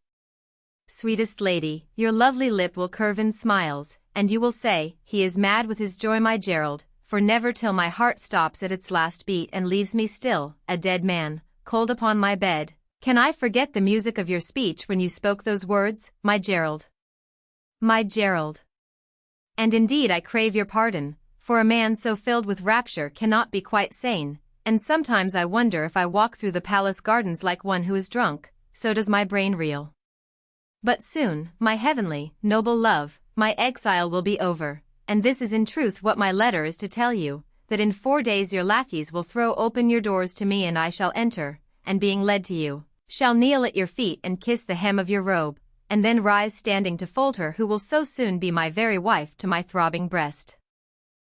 Sweetest lady, your lovely lip will curve in smiles, and you will say, he is mad with his joy, my Gerald, for never till my heart stops at its last beat and leaves me still, a dead man, cold upon my bed, can I forget the music of your speech when you spoke those words, my Gerald. My Gerald. And indeed I crave your pardon, for a man so filled with rapture cannot be quite sane, and sometimes I wonder if I walk through the palace gardens like one who is drunk, so does my brain reel. But soon, my heavenly, noble love, my exile will be over, and this is in truth what my letter is to tell you, that in 4 days your lackeys will throw open your doors to me and I shall enter, and being led to you, shall kneel at your feet and kiss the hem of your robe, and then rise standing to fold her who will so soon be my very wife to my throbbing breast.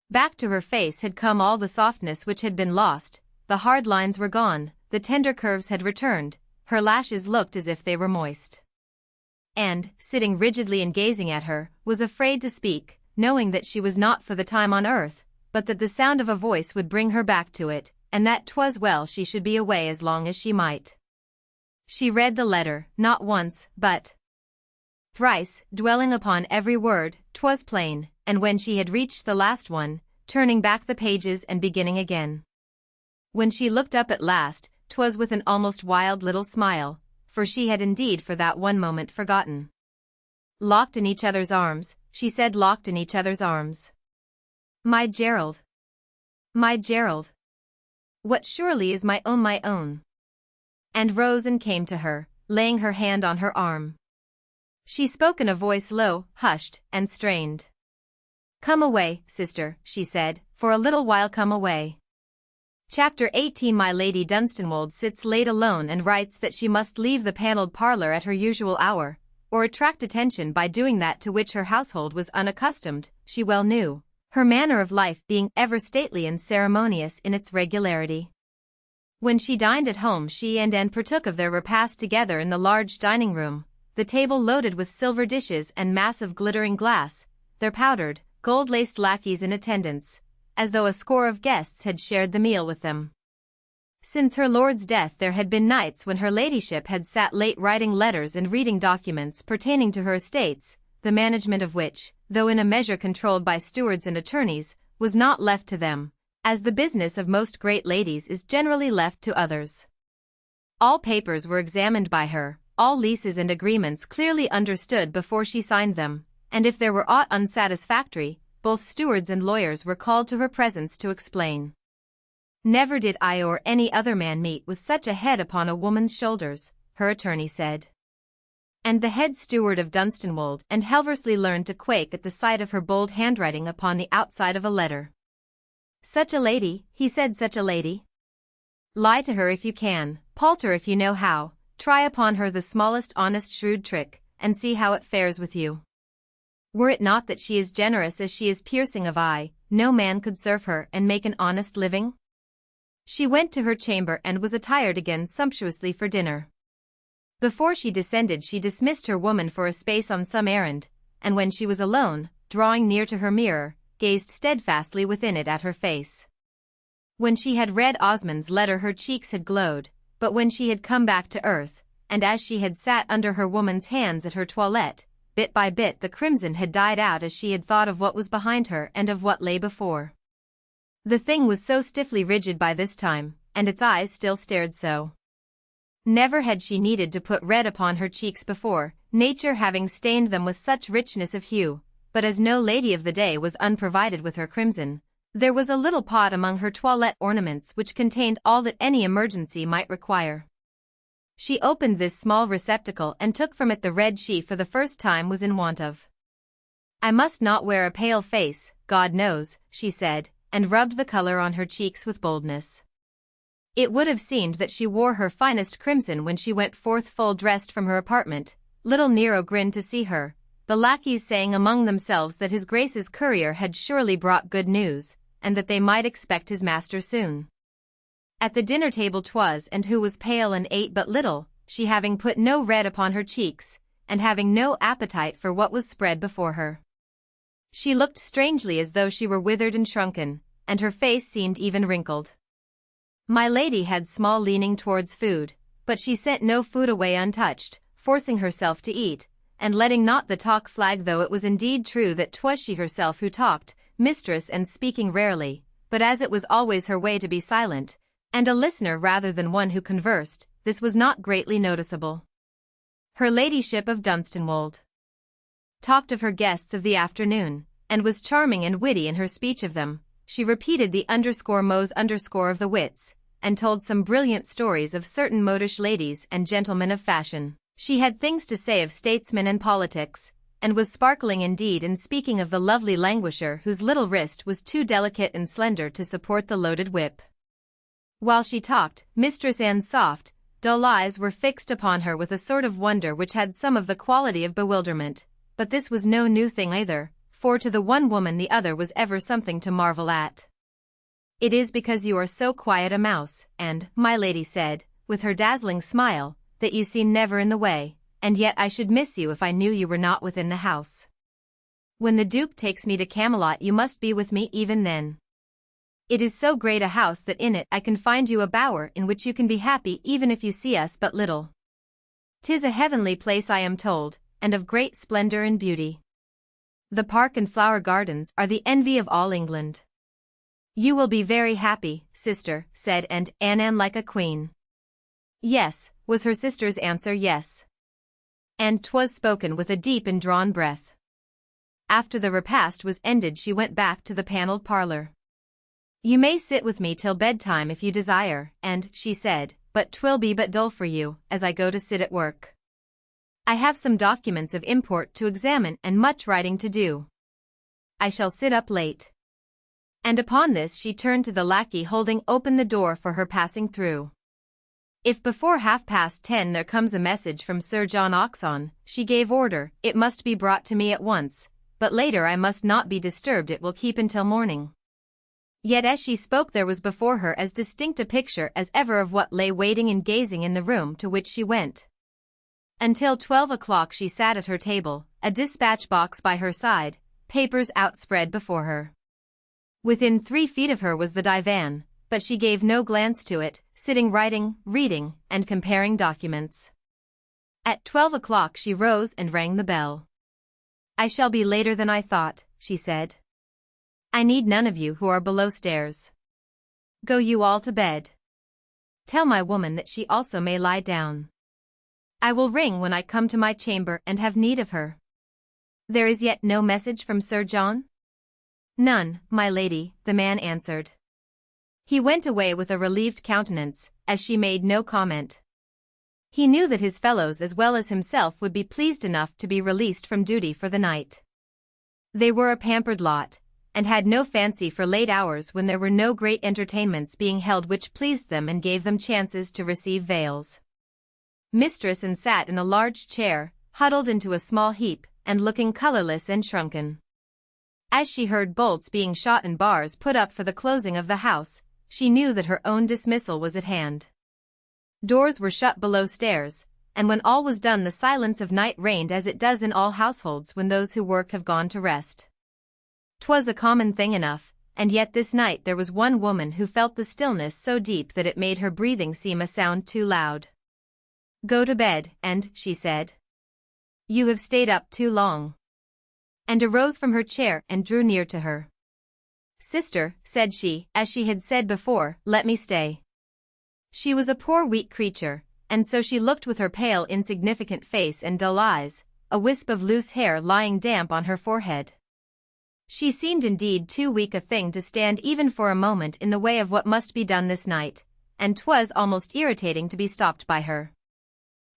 Back to her face had come all the softness which had been lost, the hard lines were gone, the tender curves had returned, her lashes looked as if they were moist. And, sitting rigidly and gazing at her, was afraid to speak, knowing that she was not for the time on earth, but that the sound of a voice would bring her back to it, and that 'twas well she should be away as long as she might. She read the letter, not once, but thrice, dwelling upon every word, 'twas plain, and when she had reached the last one, turning back the pages and beginning again. When she looked up at last, 'twas with an almost wild little smile, for she had indeed for that one moment forgotten. Locked in each other's arms, she said, locked in each other's arms. My Gerald. My Gerald. What surely is my own, my own. And rose and came to her, laying her hand on her arm. She spoke in a voice low, hushed, and strained. Come away, sister, she said, for a little while come away. Chapter 18. My Lady Dunstanwold sits late alone and writes that she must leave the panelled parlour at her usual hour, or attract attention by doing that to which her household was unaccustomed, she well knew, her manner of life being ever stately and ceremonious in its regularity. When she dined at home she and Anne partook of their repast together in the large dining-room, the table loaded with silver dishes and massive glittering glass, their powdered, gold-laced lackeys in attendance, as though a score of guests had shared the meal with them. Since her lord's death there had been nights when her ladyship had sat late writing letters and reading documents pertaining to her estates, the management of which, though in a measure controlled by stewards and attorneys, was not left to them, as the business of most great ladies is generally left to others. All papers were examined by her, all leases and agreements clearly understood before she signed them, and if there were aught unsatisfactory, both stewards and lawyers were called to her presence to explain. Never did I or any other man meet with such a head upon a woman's shoulders, her attorney said. And the head steward of Dunstanwold and Helversley learned to quake at the sight of her bold handwriting upon the outside of a letter. Such a lady, he said, such a lady. Lie to her if you can, palter if you know how, try upon her the smallest honest shrewd trick, and see how it fares with you. Were it not that she is generous as she is piercing of eye, no man could serve her and make an honest living? She went to her chamber and was attired again sumptuously for dinner. Before she descended she dismissed her woman for a space on some errand, and when she was alone, drawing near to her mirror, gazed steadfastly within it at her face. When she had read Osmond's letter her cheeks had glowed, but when she had come back to earth, and as she had sat under her woman's hands at her toilette, bit by bit the crimson had died out as she had thought of what was behind her and of what lay before. The thing was so stiffly rigid by this time, and its eyes still stared so. Never had she needed to put red upon her cheeks before, nature having stained them with such richness of hue, but as no lady of the day was unprovided with her crimson, there was a little pot among her toilette ornaments which contained all that any emergency might require. She opened this small receptacle and took from it the red she for the first time was in want of. I must not wear a pale face, God knows, she said, and rubbed the color on her cheeks with boldness. It would have seemed that she wore her finest crimson when she went forth full dressed from her apartment. Little Nero grinned to see her, the lackeys saying among themselves that his Grace's courier had surely brought good news, and that they might expect his master soon. At the dinner table 'twas and who was pale and ate but little, she having put no red upon her cheeks, and having no appetite for what was spread before her. She looked strangely as though she were withered and shrunken, and her face seemed even wrinkled. My lady had small leaning towards food, but she sent no food away untouched, forcing herself to eat, and letting not the talk flag, though it was indeed true that 'twas she herself who talked, mistress, and speaking rarely, but as it was always her way to be silent, and a listener rather than one who conversed, this was not greatly noticeable. Her ladyship of Dunstanwold talked of her guests of the afternoon, and was charming and witty in her speech of them. She repeated the _mots_ of the wits, and told some brilliant stories of certain modish ladies and gentlemen of fashion. She had things to say of statesmen and politics, and was sparkling indeed in speaking of the lovely languisher whose little wrist was too delicate and slender to support the loaded whip. While she talked, Mistress Anne's soft, dull eyes were fixed upon her with a sort of wonder which had some of the quality of bewilderment, but this was no new thing either, for to the one woman the other was ever something to marvel at. It is because you are so quiet a mouse, and, my lady said, with her dazzling smile, that you seem never in the way, and yet I should miss you if I knew you were not within the house. When the Duke takes me to Camelot you must be with me even then. It is so great a house that in it I can find you a bower in which you can be happy even if you see us but little. 'Tis a heavenly place I am told, and of great splendor and beauty. The park and flower gardens are the envy of all England. You will be very happy, sister, said Anne like a queen. Yes, was her sister's answer, yes. And 'twas spoken with a deep and drawn breath. After the repast was ended she went back to the panelled parlor. You may sit with me till bedtime if you desire, and, she said, but 'twill be but dull for you, as I go to sit at work. I have some documents of import to examine and much writing to do. I shall sit up late. And upon this she turned to the lackey holding open the door for her passing through. If before 10:30 there comes a message from Sir John Oxon, she gave order, it must be brought to me at once, but later I must not be disturbed, it will keep until morning. Yet as she spoke there was before her as distinct a picture as ever of what lay waiting and gazing in the room to which she went. Until 12 o'clock she sat at her table, a dispatch box by her side, papers outspread before her. Within 3 feet of her was the divan, but she gave no glance to it, sitting writing, reading, and comparing documents. At 12 o'clock she rose and rang the bell. "I shall be later than I thought," she said. "I need none of you who are below stairs. Go you all to bed. Tell my woman that she also may lie down. I will ring when I come to my chamber and have need of her." "There is yet no message from Sir John?" "None, my lady," the man answered. He went away with a relieved countenance, as she made no comment. He knew that his fellows as well as himself would be pleased enough to be released from duty for the night. They were a pampered lot, and had no fancy for late hours when there were no great entertainments being held which pleased them and gave them chances to receive vails. Mistress and sat in a large chair, huddled into a small heap, and looking colorless and shrunken. As she heard bolts being shot and bars put up for the closing of the house, she knew that her own dismissal was at hand. Doors were shut below stairs, and when all was done the silence of night reigned as it does in all households when those who work have gone to rest. 'Twas a common thing enough, and yet this night there was one woman who felt the stillness so deep that it made her breathing seem a sound too loud. "Go to bed, and," she said. "You have stayed up too long." And arose from her chair and drew near to her. "Sister," said she, as she had said before, "let me stay." She was a poor weak creature, and so she looked with her pale insignificant face and dull eyes, a wisp of loose hair lying damp on her forehead. She seemed indeed too weak a thing to stand even for a moment in the way of what must be done this night, and 'twas almost irritating to be stopped by her.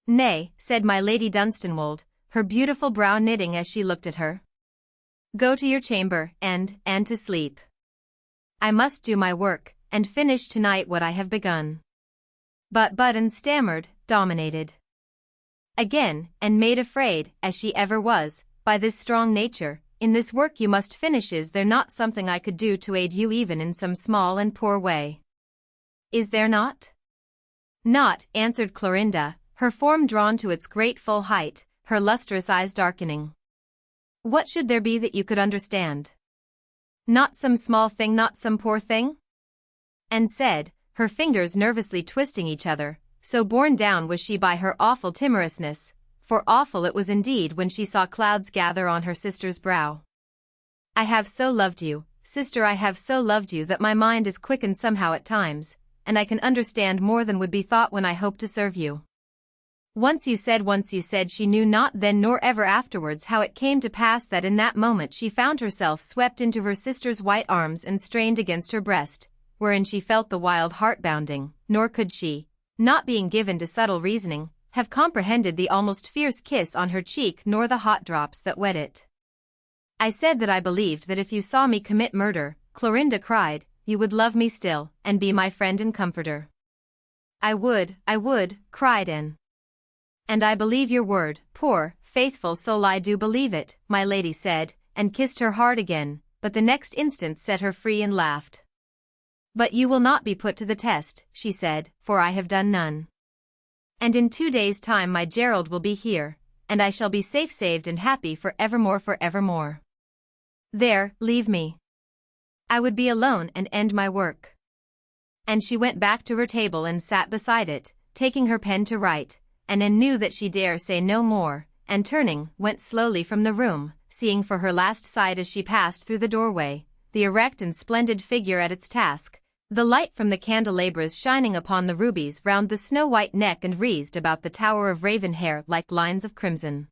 "Nay," said my Lady Dunstanwold, her beautiful brow knitting as she looked at her. "Go to your chamber, and to sleep. I must do my work, and finish tonight what I have begun." But Button stammered, dominated again, and made afraid, as she ever was, by this strong nature. "In this work you must finish. Is there not something I could do to aid you even in some small and poor way?" "Is there not?" "Not," answered Clorinda, her form drawn to its great full height, her lustrous eyes darkening. "What should there be that you could understand? Not some small thing, not some poor thing?" And said, her fingers nervously twisting each other, so borne down was she by her awful timorousness, for awful it was indeed when she saw clouds gather on her sister's brow. "I have so loved you, sister, I have so loved you that my mind is quickened somehow at times, and I can understand more than would be thought when I hope to serve you." Once you said she knew not then nor ever afterwards how it came to pass that in that moment she found herself swept into her sister's white arms and strained against her breast, wherein she felt the wild heart bounding, nor could she, not being given to subtle reasoning, have comprehended the almost fierce kiss on her cheek nor the hot drops that wet it. "I said that I believed that if you saw me commit murder," Clorinda cried, "you would love me still, and be my friend and comforter." I would," cried Anne. "And I believe your word, poor, faithful soul, I do believe it," my lady said, and kissed her hard again, but the next instant set her free and laughed. "But you will not be put to the test," she said, "for I have done none. And in 2 days' time my Gerald will be here, and I shall be safe saved and happy for evermore. There, leave me. I would be alone and end my work." And she went back to her table and sat beside it, taking her pen to write, and Anne knew that she dare say no more, and turning, went slowly from the room, seeing for her last sight as she passed through the doorway, the erect and splendid figure at its task, the light from the candelabras shining upon the rubies round the snow-white neck and wreathed about the tower of raven hair like lines of crimson.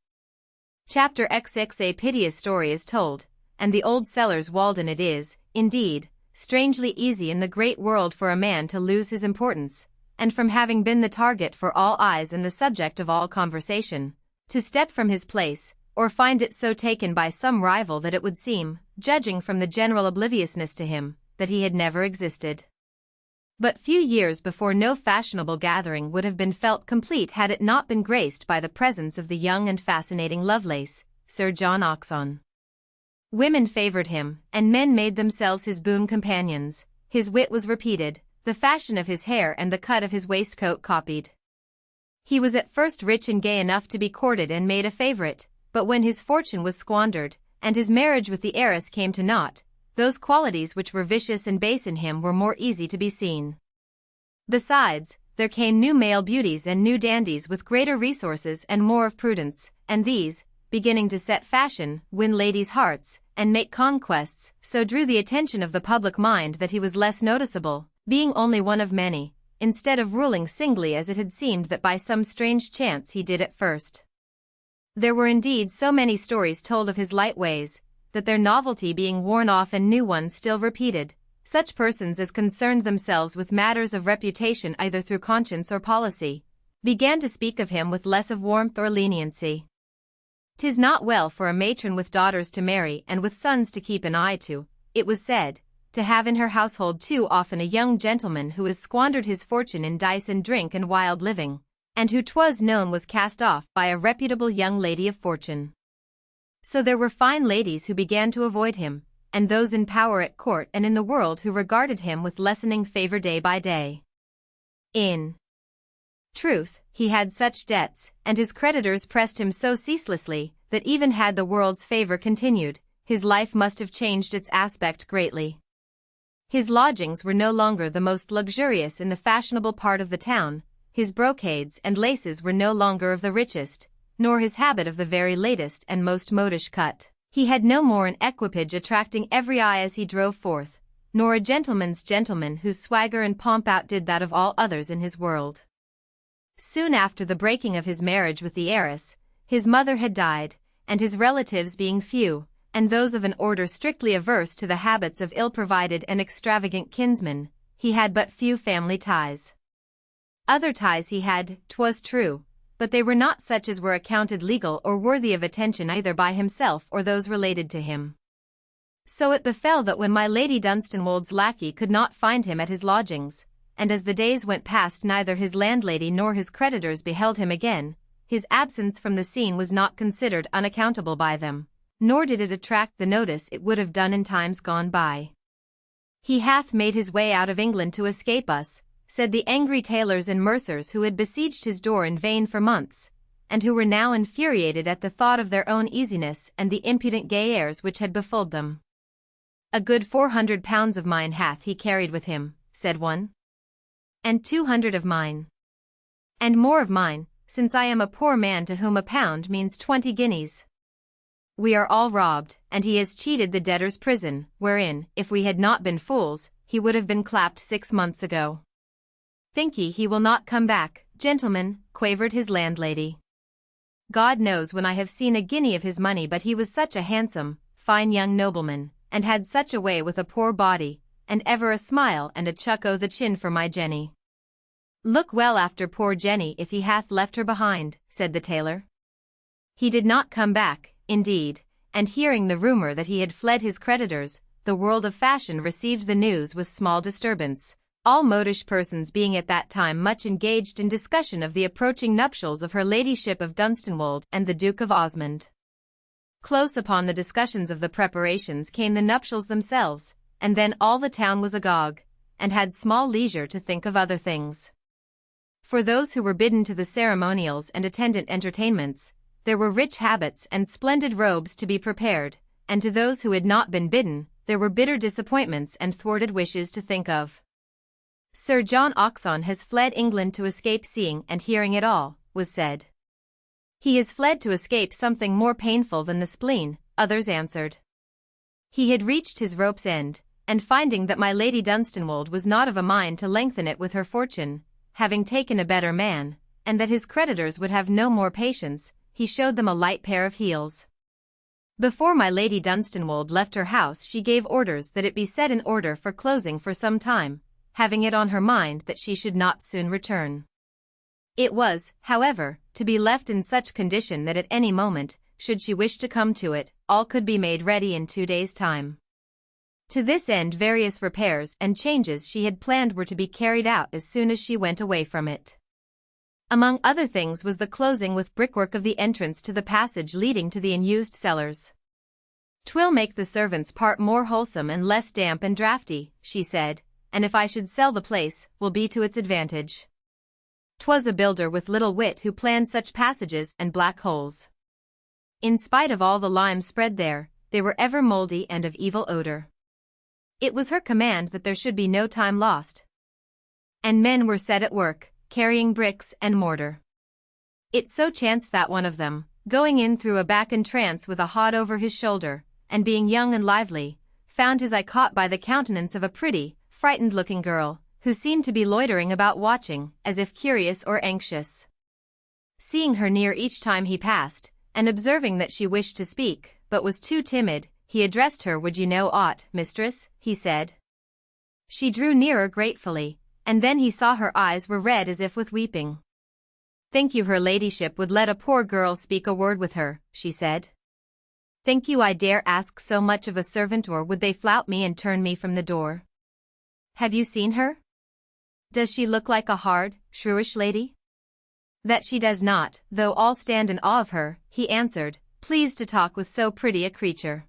Chapter XX. A piteous story is told, and the old Sellers Walden. It is, indeed, strangely easy in the great world for a man to lose his importance, and from having been the target for all eyes and the subject of all conversation, to step from his place, or find it so taken by some rival that it would seem, judging from the general obliviousness to him, that he had never existed. But few years before no fashionable gathering would have been felt complete had it not been graced by the presence of the young and fascinating Lovelace, Sir John Oxon. Women favored him, and men made themselves his boon companions. His wit was repeated, the fashion of his hair and the cut of his waistcoat copied. He was at first rich and gay enough to be courted and made a favorite, but when his fortune was squandered, and his marriage with the heiress came to naught, those qualities which were vicious and base in him were more easy to be seen. Besides, there came new male beauties and new dandies with greater resources and more of prudence, and these, beginning to set fashion, win ladies' hearts, and make conquests, so drew the attention of the public mind that he was less noticeable, being only one of many, instead of ruling singly as it had seemed that by some strange chance he did at first. There were indeed so many stories told of his light ways, that their novelty being worn off and new ones still repeated, such persons as concerned themselves with matters of reputation either through conscience or policy, began to speak of him with less of warmth or leniency. "'Tis not well for a matron with daughters to marry and with sons to keep an eye to," it was said, to have in her household too often a young gentleman who has squandered his fortune in dice and drink and wild living, and who 'twas known was cast off by a reputable young lady of fortune. So there were fine ladies who began to avoid him, and those in power at court and in the world who regarded him with lessening favor day by day. In truth, he had such debts, and his creditors pressed him so ceaselessly, that even had the world's favor continued, his life must have changed its aspect greatly. His lodgings were no longer the most luxurious in the fashionable part of the town, his brocades and laces were no longer of the richest, nor his habit of the very latest and most modish cut. He had no more an equipage attracting every eye as he drove forth, nor a gentleman's gentleman whose swagger and pomp outdid that of all others in his world. Soon after the breaking of his marriage with the heiress, his mother had died, and his relatives being few, and those of an order strictly averse to the habits of ill-provided and extravagant kinsmen, he had but few family ties. Other ties he had, 'twas true, but they were not such as were accounted legal or worthy of attention either by himself or those related to him. So it befell that when my Lady Dunstanwold's lackey could not find him at his lodgings, and as the days went past neither his landlady nor his creditors beheld him again, his absence from the scene was not considered unaccountable by them, nor did it attract the notice it would have done in times gone by. "He hath made his way out of England to escape us," said the angry tailors and mercers who had besieged his door in vain for months, and who were now infuriated at the thought of their own easiness and the impudent gay airs which had befooled them. "A good £400 of mine hath he carried with him," said one. "And 200 of mine. And more of mine, since I am a poor man to whom a pound means 20 guineas. We are all robbed, and he has cheated the debtor's prison, wherein, if we had not been fools, he would have been clapped 6 months ago." "Think ye he will not come back, gentlemen?" quavered his landlady. "God knows when I have seen a guinea of his money, but he was such a handsome, fine young nobleman, and had such a way with a poor body, and ever a smile and a chuck o' the chin for my Jenny." "Look well after poor Jenny if he hath left her behind," said the tailor. "He did not come back, indeed, and hearing the rumor that he had fled his creditors, the world of fashion received the news with small disturbance, all modish persons being at that time much engaged in discussion of the approaching nuptials of her ladyship of Dunstanwold and the Duke of Osmond. Close upon the discussions of the preparations came the nuptials themselves, and then all the town was agog, and had small leisure to think of other things. For those who were bidden to the ceremonials and attendant entertainments, there were rich habits and splendid robes to be prepared, and to those who had not been bidden, there were bitter disappointments and thwarted wishes to think of. "Sir John Oxon has fled England to escape seeing and hearing it all," was said. "He has fled to escape something more painful than the spleen," others answered. "He had reached his rope's end, and finding that my Lady Dunstanwold was not of a mind to lengthen it with her fortune, having taken a better man, and that his creditors would have no more patience, he showed them a light pair of heels. Before my Lady Dunstanwold left her house she gave orders that it be set in order for closing for some time, having it on her mind that she should not soon return. It was, however, to be left in such condition that at any moment, should she wish to come to it, all could be made ready in 2 days' time. To this end various repairs and changes she had planned were to be carried out as soon as she went away from it. Among other things was the closing with brickwork of the entrance to the passage leading to the unused cellars. "'Twill make the servants' part more wholesome and less damp and draughty," she said, "and if I should sell the place, will be to its advantage." 'Twas a builder with little wit who planned such passages and black holes. In spite of all the lime spread there, they were ever mouldy and of evil odor. It was her command that there should be no time lost. And men were set at work, carrying bricks and mortar. It so chanced that one of them, going in through a back entrance with a hod over his shoulder, and being young and lively, found his eye caught by the countenance of a pretty, frightened-looking girl, who seemed to be loitering about watching, as if curious or anxious. Seeing her near each time he passed, and observing that she wished to speak, but was too timid, he addressed her. "Would you know aught, mistress?" he said. She drew nearer gratefully, and then he saw her eyes were red as if with weeping. "Think you her ladyship would let a poor girl speak a word with her?" she said. "Think you I dare ask so much of a servant, or would they flout me and turn me from the door? Have you seen her? Does she look like a hard, shrewish lady?" "That she does not, though all stand in awe of her," he answered, pleased to talk with so pretty a creature.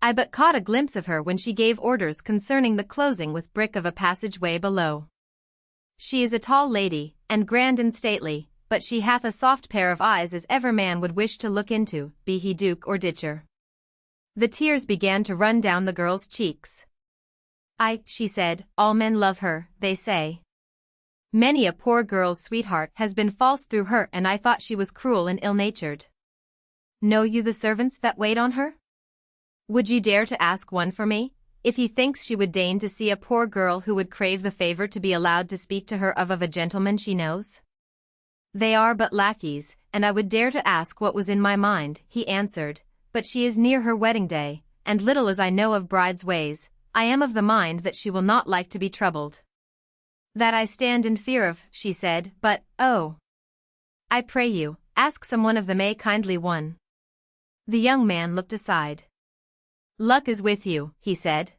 "I but caught a glimpse of her when she gave orders concerning the closing with brick of a passage-way below. She is a tall lady, and grand and stately, but she hath a soft pair of eyes as ever man would wish to look into, be he duke or ditcher." The tears began to run down the girl's cheeks. She said, "all men love her, they say. Many a poor girl's sweetheart has been false through her, and I thought she was cruel and ill-natured. Know you the servants that wait on her? Would you dare to ask one for me, if he thinks she would deign to see a poor girl who would crave the favor to be allowed to speak to her of a gentleman she knows?" "They are but lackeys, and I would dare to ask what was in my mind," he answered, "but she is near her wedding day, and little as I know of brides' ways, I am of the mind that she will not like to be troubled." "That I stand in fear of," she said, "but, oh! I pray you, ask some one of them, a kindly one." The young man looked aside. "Luck is with you," he said.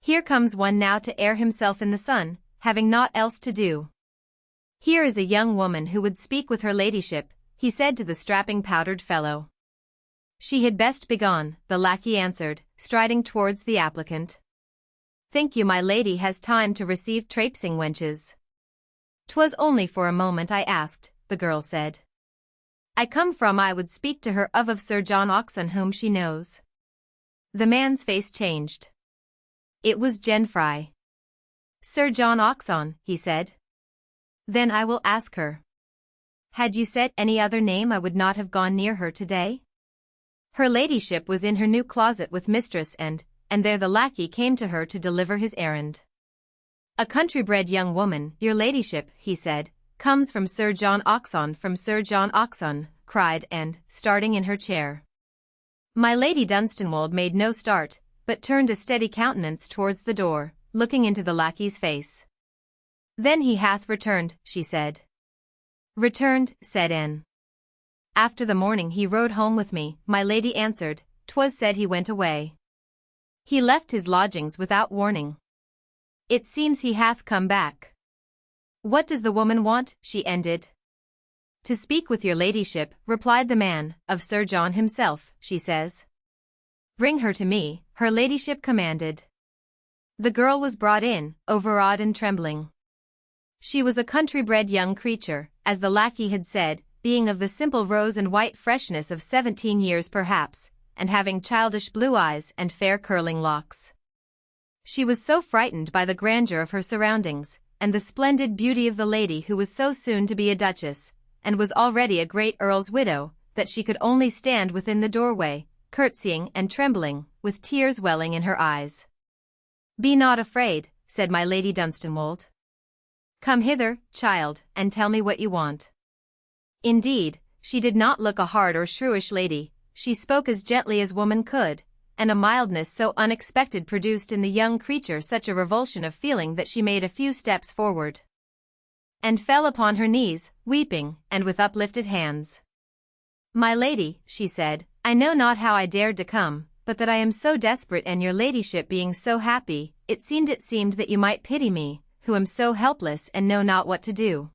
"Here comes one now to air himself in the sun, having naught else to do. Here is a young woman who would speak with her ladyship," he said to the strapping powdered fellow. "She had best begone," the lackey answered, striding towards the applicant. "Think you my lady has time to receive traipsing wenches?" "'Twas only for a moment I asked," the girl said. "I come from I would speak to her of Sir John Oxon, whom she knows." The man's face changed. It was Jenfry. "Sir John Oxon," he said. "Then I will ask her. Had you said any other name I would not have gone near her today." Her ladyship was in her new closet with mistress, and there the lackey came to her to deliver his errand. "A country-bred young woman, your ladyship," he said, "comes from Sir John Oxon." "From Sir John Oxon," cried Anne, starting in her chair. My Lady Dunstanwolde made no start, but turned a steady countenance towards the door, looking into the lackey's face. "Then he hath returned," she said. "Returned," said Anne. "After the morning he rode home with me," my lady answered. "'Twas said he went away. He left his lodgings without warning. It seems he hath come back." "What does the woman want?" she ended. "To speak with your ladyship," replied the man, "of Sir John himself, she says." "Bring her to me," her ladyship commanded. The girl was brought in, overawed and trembling. She was a country-bred young creature, as the lackey had said, being of the simple rose and white freshness of 17 years perhaps, and having childish blue eyes and fair curling locks. She was so frightened by the grandeur of her surroundings, and the splendid beauty of the lady who was so soon to be a duchess, and was already a great earl's widow, that she could only stand within the doorway, curtsying and trembling, with tears welling in her eyes. "Be not afraid," said my Lady Dunstanwolde. "Come hither, child, and tell me what you want." Indeed, she did not look a hard or shrewish lady, she spoke as gently as woman could, and a mildness so unexpected produced in the young creature such a revulsion of feeling that she made a few steps forward, and fell upon her knees, weeping, and with uplifted hands. "My lady," she said, "I know not how I dared to come, but that I am so desperate, and your ladyship being so happy, it seemed that you might pity me, who am so helpless and know not what to do."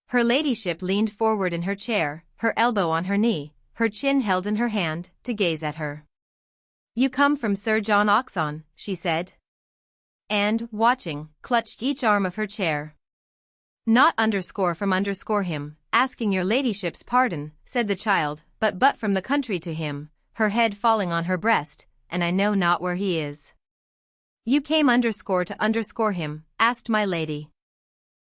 Her ladyship leaned forward in her chair, her elbow on her knee, her chin held in her hand, to gaze at her. "You come from Sir John Oxon," she said. And, watching, clutched each arm of her chair. "Not from him, asking your ladyship's pardon," said the child, but from the country to him, her head falling on her breast, and I know not where he is. You came to him, asked my lady.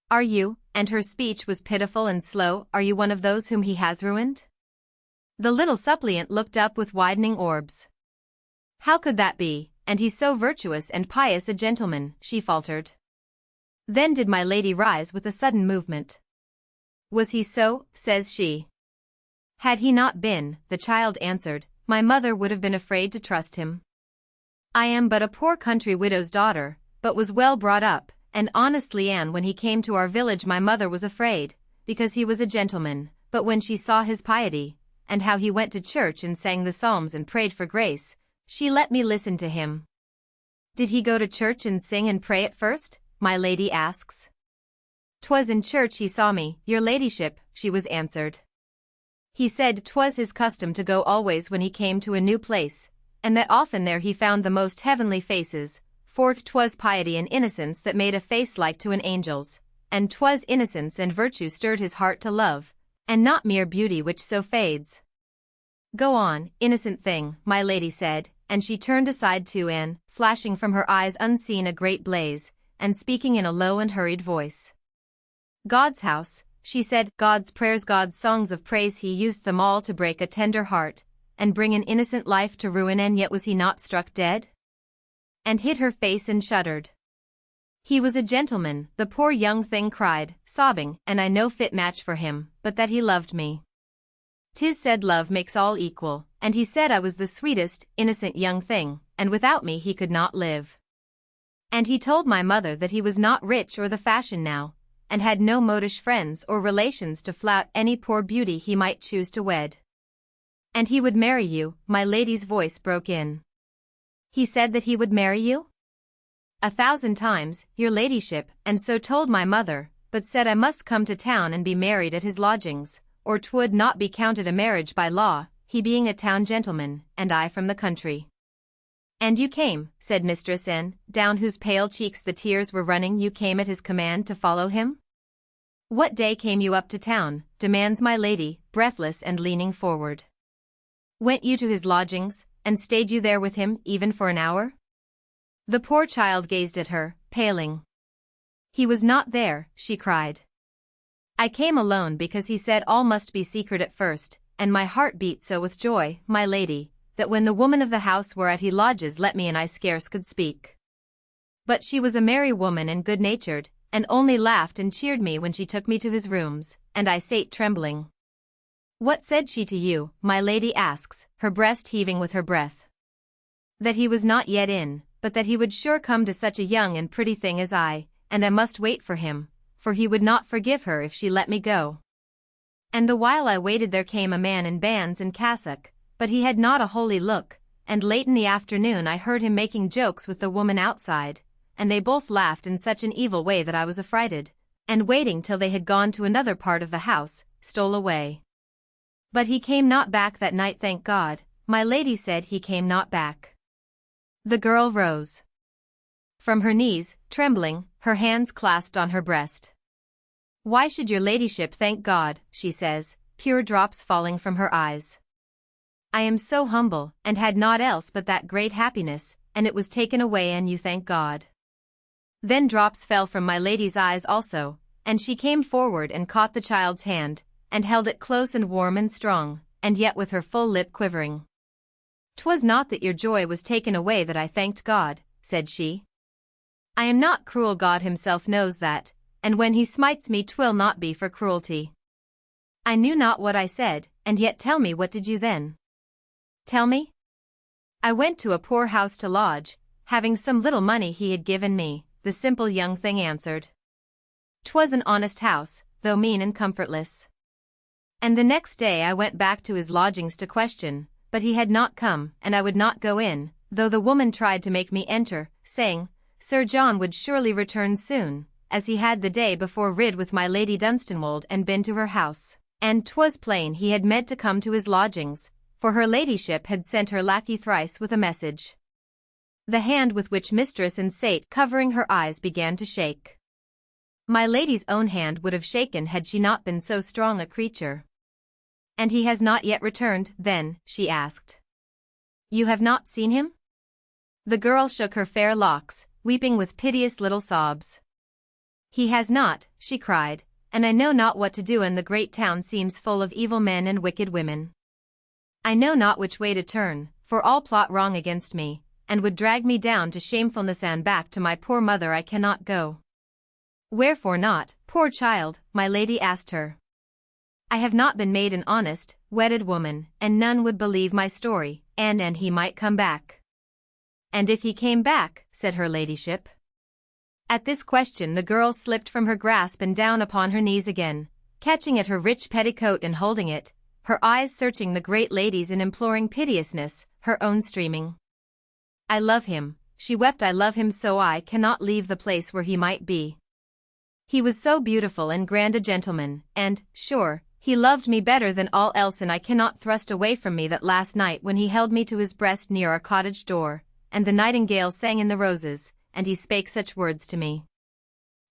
Are you, and her speech was pitiful and slow, are you one of those whom he has ruined? The little suppliant looked up with widening orbs. How could that be, and he so virtuous and pious a gentleman, she faltered. Then did my lady rise with a sudden movement. Was he so, says she. Had he not been, the child answered, my mother would have been afraid to trust him. I am but a poor country widow's daughter, but was well brought up, and honestly, and when he came to our village my mother was afraid, because he was a gentleman, but when she saw his piety, and how he went to church and sang the psalms and prayed for grace, she let me listen to him. Did he go to church and sing and pray at first? My lady asks. 'Twas in church he saw me, your ladyship, she was answered. He said 'twas his custom to go always when he came to a new place, and that often there he found the most heavenly faces, for 'twas piety and innocence that made a face like to an angel's, and 'twas innocence and virtue stirred his heart to love, and not mere beauty which so fades. Go on, innocent thing, my lady said, and she turned aside to Anne, flashing from her eyes unseen a great blaze, and speaking in a low and hurried voice. God's house, she said, God's prayers, God's songs of praise, he used them all to break a tender heart, and bring an innocent life to ruin, and yet was he not struck dead? And hid her face and shuddered. He was a gentleman, the poor young thing cried, sobbing, and I no fit match for him, but that he loved me. 'Tis said love makes all equal, and he said I was the sweetest, innocent young thing, and without me he could not live. And he told my mother that he was not rich or the fashion now, and had no modish friends or relations to flout any poor beauty he might choose to wed. And he would marry you, my lady's voice broke in. He said that he would marry you? 1,000 times, your ladyship, and so told my mother, but said I must come to town and be married at his lodgings, or 'twould not be counted a marriage by law, he being a town gentleman, and I from the country. And you came, said Mistress N, down whose pale cheeks the tears were running, you came at his command to follow him? What day came you up to town, demands my lady, breathless and leaning forward. Went you to his lodgings, and stayed you there with him even for an hour? The poor child gazed at her, paling. He was not there, she cried. I came alone because he said all must be secret at first, and my heart beat so with joy, my lady, that when the woman of the house whereat he lodges let me in I scarce could speak. But she was a merry woman and good-natured, and only laughed and cheered me when she took me to his rooms, and I sate trembling. What said she to you, my lady asks, her breast heaving with her breath. That he was not yet in, but that he would sure come to such a young and pretty thing as I, and I must wait for him, for he would not forgive her if she let me go. And the while I waited there came a man in bands and cassock, but he had not a holy look, and late in the afternoon I heard him making jokes with the woman outside, and they both laughed in such an evil way that I was affrighted, and waiting till they had gone to another part of the house, stole away. But he came not back that night, thank God, my lady said he came not back. The girl rose from her knees, trembling, her hands clasped on her breast. Why should your ladyship thank God, she says, pure drops falling from her eyes. I am so humble, and had naught else but that great happiness, and it was taken away, and you thank God. Then drops fell from my lady's eyes also, and she came forward and caught the child's hand, and held it close and warm and strong, and yet with her full lip quivering. 'Twas not that your joy was taken away that I thanked God, said she. I am not cruel, God himself knows that, and when he smites me 'twill not be for cruelty. I knew not what I said, and yet tell me, what did you then? Tell me? I went to a poor house to lodge, having some little money he had given me, the simple young thing answered. 'Twas an honest house, though mean and comfortless. And the next day I went back to his lodgings to question, but he had not come, and I would not go in, though the woman tried to make me enter, saying, Sir John would surely return soon, as he had the day before rid with my Lady Dunstanwold and been to her house, and 'twas plain he had meant to come to his lodgings, for her ladyship had sent her lackey thrice with a message. The hand with which mistress and sate covering her eyes began to shake. My lady's own hand would have shaken had she not been so strong a creature. And he has not yet returned, then, she asked. You have not seen him? The girl shook her fair locks, weeping with piteous little sobs. He has not, she cried, and I know not what to do, and the great town seems full of evil men and wicked women. I know not which way to turn, for all plot wrong against me, and would drag me down to shamefulness, and back to my poor mother I cannot go. Wherefore not, poor child? My lady asked her. I have not been made an honest, wedded woman, and none would believe my story, and he might come back. And if he came back, said her ladyship. At this question the girl slipped from her grasp and down upon her knees again, catching at her rich petticoat and holding it, her eyes searching the great lady's in imploring piteousness, her own streaming. I love him, she wept, I love him so I cannot leave the place where he might be. He was so beautiful and grand a gentleman, and, sure, he loved me better than all else, and I cannot thrust away from me that last night when he held me to his breast near our cottage door, and the nightingale sang in the roses, and he spake such words to me.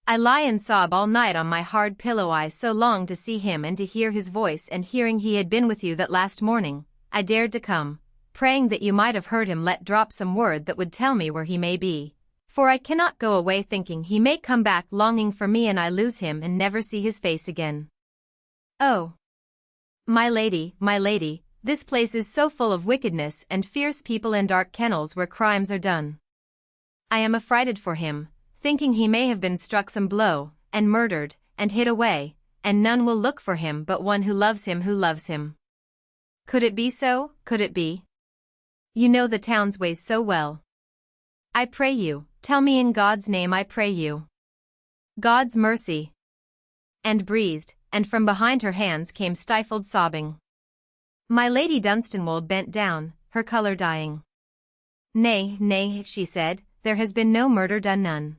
I lie and sob all night on my hard pillow, I so long to see him and to hear his voice, and hearing he had been with you that last morning, I dared to come, praying that you might have heard him let drop some word that would tell me where he may be, for I cannot go away thinking he may come back longing for me and I lose him and never see his face again. Oh, my lady, this place is so full of wickedness and fierce people and dark kennels where crimes are done. I am affrighted for him, thinking he may have been struck some blow, and murdered, and hid away, and none will look for him but one who loves him who loves him. Could it be so, could it be? You know the town's ways so well. I pray you, tell me in God's name I pray you. God's mercy. And breathed, and from behind her hands came stifled sobbing. My Lady Dunstanwolde bent down, her colour dying. Nay, she said, there has been no murder done, none.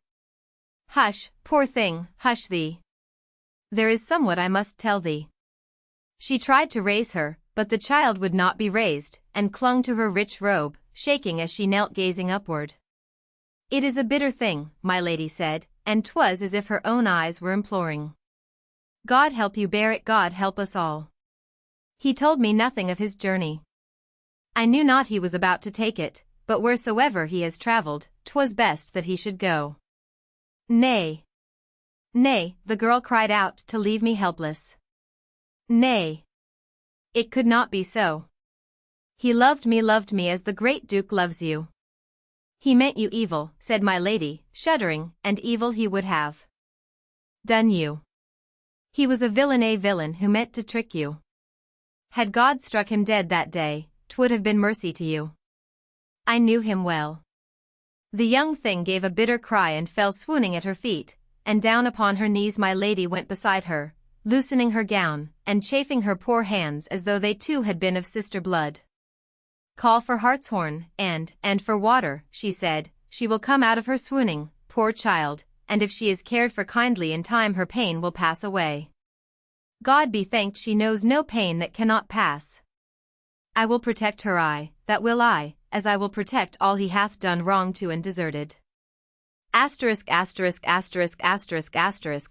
Hush, poor thing, hush thee. There is somewhat I must tell thee. She tried to raise her, but the child would not be raised, and clung to her rich robe, shaking as she knelt gazing upward. It is a bitter thing, my lady said, and 'twas as if her own eyes were imploring. God help you bear it, God help us all. He told me nothing of his journey. I knew not he was about to take it, but wheresoever he has travelled, 'twas best that he should go. Nay, the girl cried out, to leave me helpless. Nay, it could not be so. He loved me as the great Duke loves you. He meant you evil, said my lady, shuddering, and evil he would have done you. He was a villain who meant to trick you. Had God struck him dead that day, 'twould have been mercy to you. I knew him well. The young thing gave a bitter cry and fell swooning at her feet, and down upon her knees my lady went beside her, loosening her gown, and chafing her poor hands as though they too had been of sister blood. Call for hartshorn, and for water, she said, she will come out of her swooning, poor child, and if she is cared for kindly in time her pain will pass away. God be thanked she knows no pain that cannot pass. I will protect her, that will I, as I will protect all he hath done wrong to and deserted.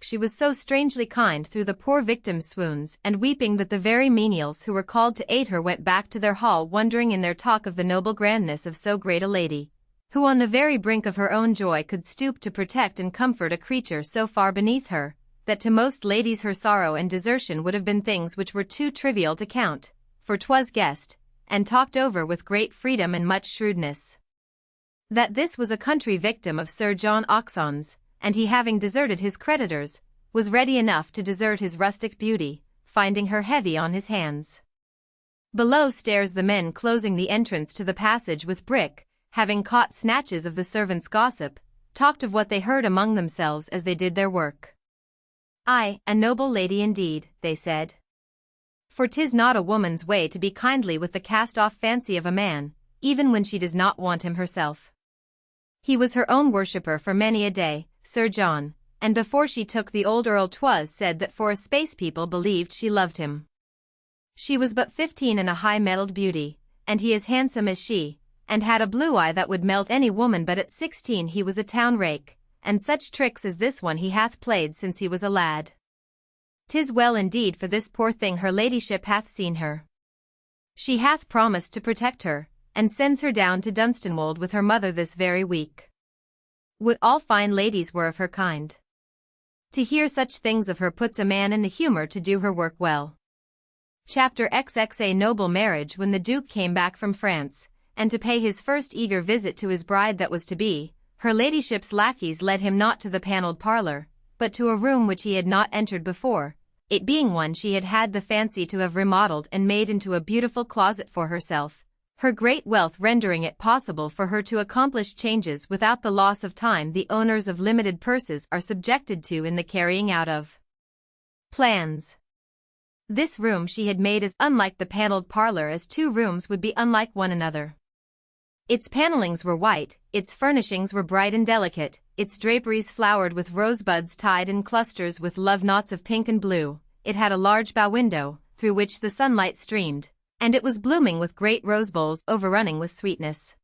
She was so strangely kind through the poor victim's swoons and weeping that the very menials who were called to aid her went back to their hall wondering in their talk of the noble grandness of so great a lady, who on the very brink of her own joy could stoop to protect and comfort a creature so far beneath her, that to most ladies her sorrow and desertion would have been things which were too trivial to count, for 'twas guessed, and talked over with great freedom and much shrewdness, that this was a country victim of Sir John Oxon's, and he having deserted his creditors, was ready enough to desert his rustic beauty, finding her heavy on his hands. Below stairs the men closing the entrance to the passage with brick, having caught snatches of the servants' gossip, talked of what they heard among themselves as they did their work. Ay, a noble lady indeed, they said. For 'tis not a woman's way to be kindly with the cast-off fancy of a man, even when she does not want him herself. He was her own worshipper for many a day, Sir John, and before she took the old earl 'twas said that for a space people believed she loved him. She was but 15 and a high-mettled beauty, and he as handsome as she, and had a blue eye that would melt any woman, but at 16 he was a town rake, and such tricks as this one he hath played since he was a lad. 'Tis well indeed for this poor thing her ladyship hath seen her. She hath promised to protect her, and sends her down to Dunstanwold with her mother this very week. Would all fine ladies were of her kind. To hear such things of her puts a man in the humour to do her work well. Chapter XX. A noble marriage. When the Duke came back from France, and to pay his first eager visit to his bride that was to be, her ladyship's lackeys led him not to the panelled parlour, but to a room which he had not entered before, it being one she had had the fancy to have remodelled and made into a beautiful closet for herself, her great wealth rendering it possible for her to accomplish changes without the loss of time the owners of limited purses are subjected to in the carrying out of plans. This room she had made as unlike the panelled parlour as two rooms would be unlike one another. Its panellings were white, its furnishings were bright and delicate, its draperies flowered with rosebuds tied in clusters with love knots of pink and blue. It had a large bow window, through which the sunlight streamed, and it was blooming with great rose bowls overrunning with sweetness.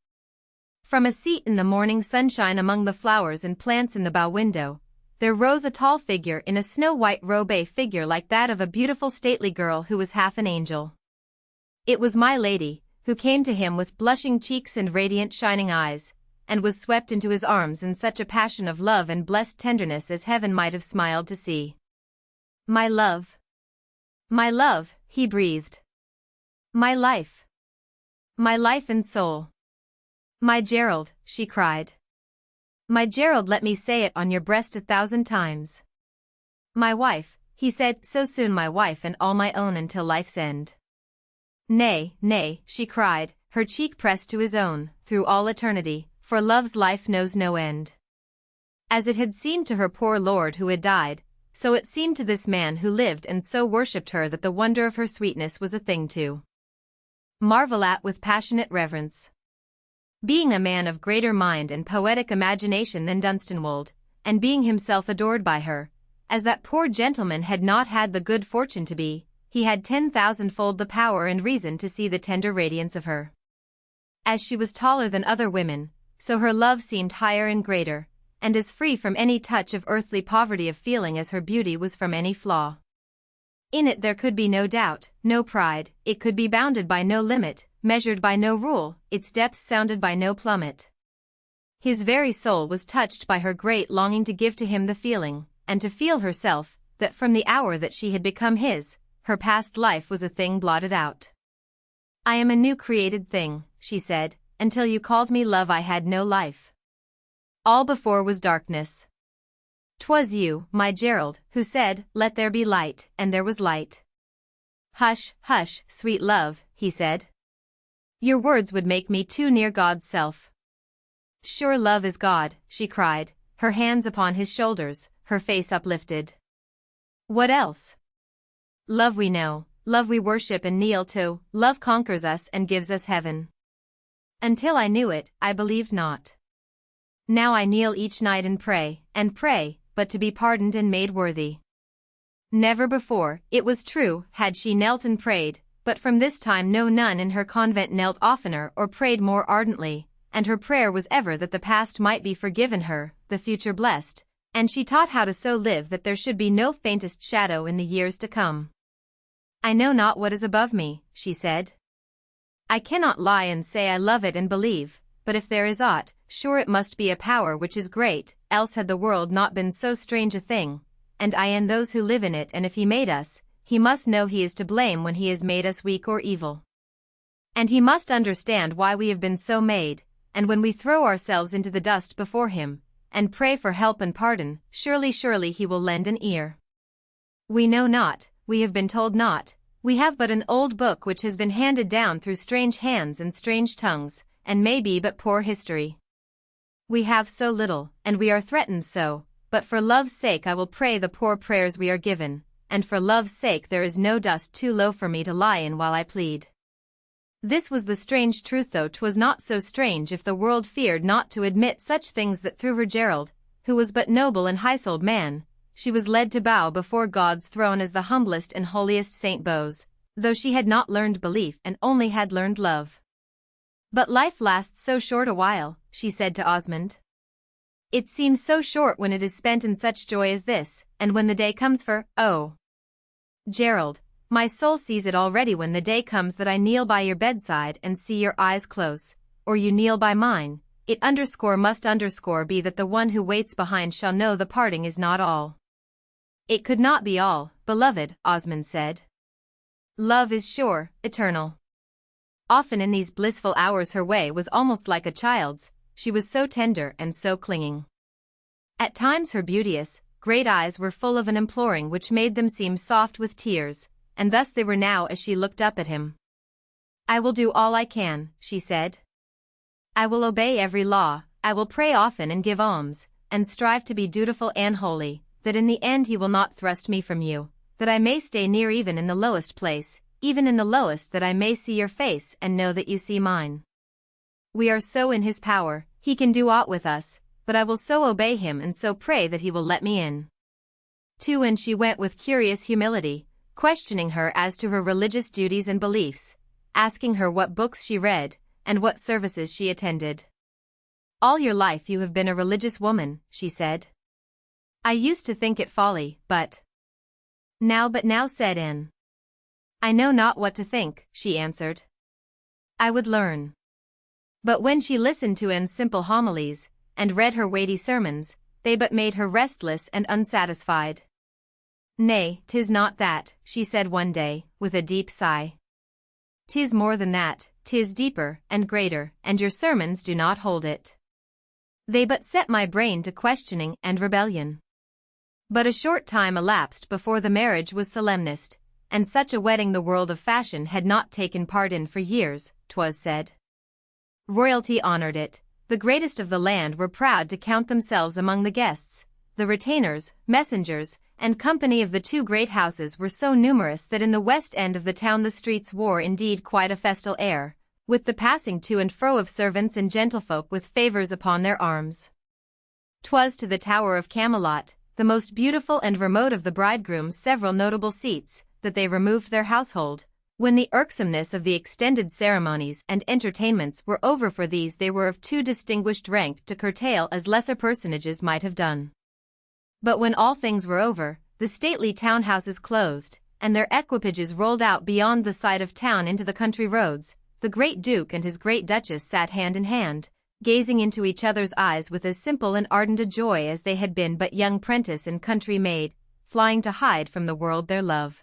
From a seat in the morning sunshine among the flowers and plants in the bow window, there rose a tall figure in a snow-white robe, a figure like that of a beautiful stately girl who was half an angel. It was my lady, who came to him with blushing cheeks and radiant shining eyes, and was swept into his arms in such a passion of love and blessed tenderness as heaven might have smiled to see. "My love! My love," he breathed. "My life! My life and soul! My Gerald," she cried. "My Gerald, let me say it on your breast 1,000 times." "My wife," he said, "so soon my wife and all my own until life's end." "Nay, nay," she cried, her cheek pressed to his own, "through all eternity, for love's life knows no end." As it had seemed to her poor lord who had died, so it seemed to this man who lived and so worshipped her that the wonder of her sweetness was a thing to marvel at with passionate reverence. Being a man of greater mind and poetic imagination than Dunstanwold, and being himself adored by her, as that poor gentleman had not had the good fortune to be, he had 10,000-fold the power and reason to see the tender radiance of her. As she was taller than other women, so her love seemed higher and greater, and as free from any touch of earthly poverty of feeling as her beauty was from any flaw. In it there could be no doubt, no pride, it could be bounded by no limit, measured by no rule, its depths sounded by no plummet. His very soul was touched by her great longing to give to him the feeling, and to feel herself, that from the hour that she had become his, her past life was a thing blotted out. "I am a new created thing," she said, "until you called me love I had no life. All before was darkness. 'Twas you, my Gerald, who said, 'Let there be light,' and there was light." "Hush, hush, sweet love," he said. "Your words would make me too near God's self." "Sure love is God," she cried, her hands upon his shoulders, her face uplifted. "What else? Love we know, love we worship and kneel to, love conquers us and gives us heaven. Until I knew it, I believed not. Now I kneel each night and pray, but to be pardoned and made worthy. Never before, it was true, had she knelt and prayed, but from this time no nun in her convent knelt oftener or prayed more ardently, and her prayer was ever that the past might be forgiven her, the future blessed, and she taught how to so live that there should be no faintest shadow in the years to come. "I know not what is above me," she said. "I cannot lie and say I love it and believe, but if there is aught, sure it must be a power which is great, else had the world not been so strange a thing, and I and those who live in it, and if he made us, he must know he is to blame when he has made us weak or evil. And he must understand why we have been so made, and when we throw ourselves into the dust before him, and pray for help and pardon, surely he will lend an ear. We know not, we have been told not, we have but an old book which has been handed down through strange hands and strange tongues, and may be but poor history. We have so little, and we are threatened so, but for love's sake I will pray the poor prayers we are given, and for love's sake there is no dust too low for me to lie in while I plead." This was the strange truth, though 'twas not so strange if the world feared not to admit such things, that through her Gerald, who was but noble and high-souled man, she was led to bow before God's throne as the humblest and holiest Saint Bose, though she had not learned belief and only had learned love. "But life lasts so short a while," she said to Osmond. "It seems so short when it is spent in such joy as this, and when the day comes for, oh, Gerald, my soul sees it already when the day comes that I kneel by your bedside and see your eyes close, or you kneel by mine, it must be that the one who waits behind shall know the parting is not all. It could not be all, beloved, Osmond said. Love is sure, eternal. Often in these blissful hours her way was almost like a child's, she was so tender and so clinging. At times her beauteous, great eyes were full of an imploring which made them seem soft with tears, and thus they were now as she looked up at him. I will do all I can, she said. I will obey every law, I will pray often and give alms, and strive to be dutiful and holy, that in the end he will not thrust me from you, that I may stay near even in the lowest place, even in the lowest that I may see your face and know that you see mine. We are so in his power, he can do aught with us, but I will so obey him and so pray that he will let me in. To and she went with curious humility, questioning her as to her religious duties and beliefs, asking her what books she read, and what services she attended. All your life you have been a religious woman, she said. I used to think it folly, but now said Anne. I know not what to think, she answered. I would learn. But when she listened to Anne's simple homilies, and read her weighty sermons, they but made her restless and unsatisfied. Nay, 'tis not that, she said one day, with a deep sigh. 'Tis more than that, 'tis deeper and greater, and your sermons do not hold it. They but set my brain to questioning and rebellion. But a short time elapsed before the marriage was solemnized, and such a wedding the world of fashion had not taken part in for years, 'twas said. Royalty honored it. The greatest of the land were proud to count themselves among the guests. The retainers, messengers, and company of the two great houses were so numerous that in the west end of the town the streets wore indeed quite a festal air, with the passing to and fro of servants and gentlefolk with favours upon their arms. 'Twas to the Tower of Camelot, the most beautiful and remote of the bridegroom's several notable seats, that they removed their household. When the irksomeness of the extended ceremonies and entertainments were over, for these they were of too distinguished rank to curtail as lesser personages might have done. But when all things were over, the stately town-houses closed, and their equipages rolled out beyond the sight of town into the country roads, the great Duke and his great Duchess sat hand in hand, gazing into each other's eyes with as simple and ardent a joy as they had been but young prentice and country maid, flying to hide from the world their love.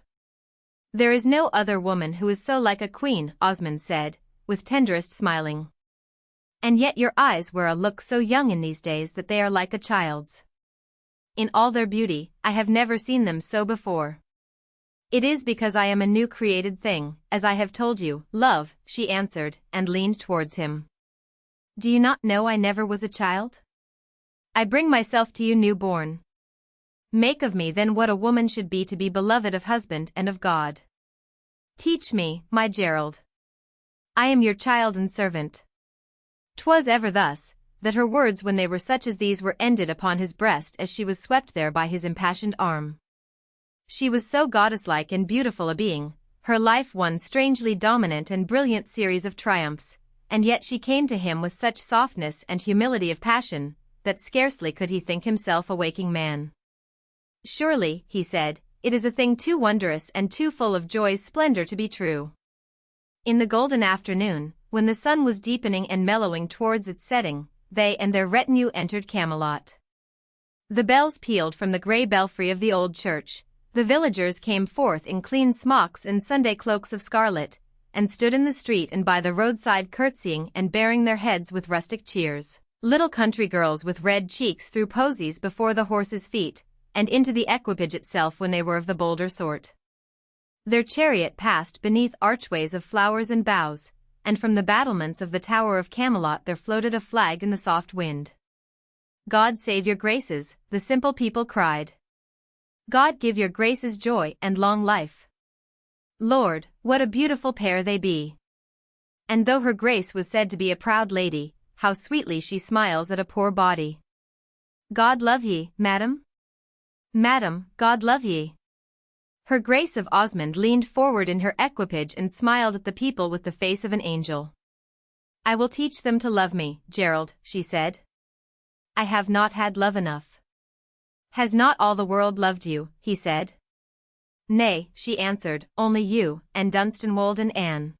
There is no other woman who is so like a queen, Osmond said, with tenderest smiling. And yet your eyes wear a look so young in these days that they are like a child's. In all their beauty, I have never seen them so before. It is because I am a new created thing, as I have told you, love, she answered, and leaned towards him. Do you not know I never was a child? I bring myself to you new-born. Make of me then what a woman should be to be beloved of husband and of God. Teach me, my Gerald. I am your child and servant. 'Twas ever thus, that her words when they were such as these were ended upon his breast as she was swept there by his impassioned arm. She was so goddess-like and beautiful a being, her life one strangely dominant and brilliant series of triumphs, and yet she came to him with such softness and humility of passion, that scarcely could he think himself a waking man. Surely, he said, it is a thing too wondrous and too full of joy's splendor to be true. In the golden afternoon, when the sun was deepening and mellowing towards its setting, they and their retinue entered Camelot. The bells pealed from the grey belfry of the old church, the villagers came forth in clean smocks and Sunday cloaks of scarlet, and stood in the street and by the roadside curtsying and baring their heads with rustic cheers. Little country girls with red cheeks threw posies before the horses' feet, and into the equipage itself when they were of the bolder sort. Their chariot passed beneath archways of flowers and boughs, and from the battlements of the Tower of Camelot there floated a flag in the soft wind. God save your graces, the simple people cried. God give your graces joy and long life. Lord, what a beautiful pair they be. And though her grace was said to be a proud lady, how sweetly she smiles at a poor body. God love ye, madam? Madam, God love ye. Her Grace of Osmond leaned forward in her equipage and smiled at the people with the face of an angel. I will teach them to love me, Gerald, she said. I have not had love enough. Has not all the world loved you, he said. Nay, she answered, only you, and Dunstanwolde and Anne.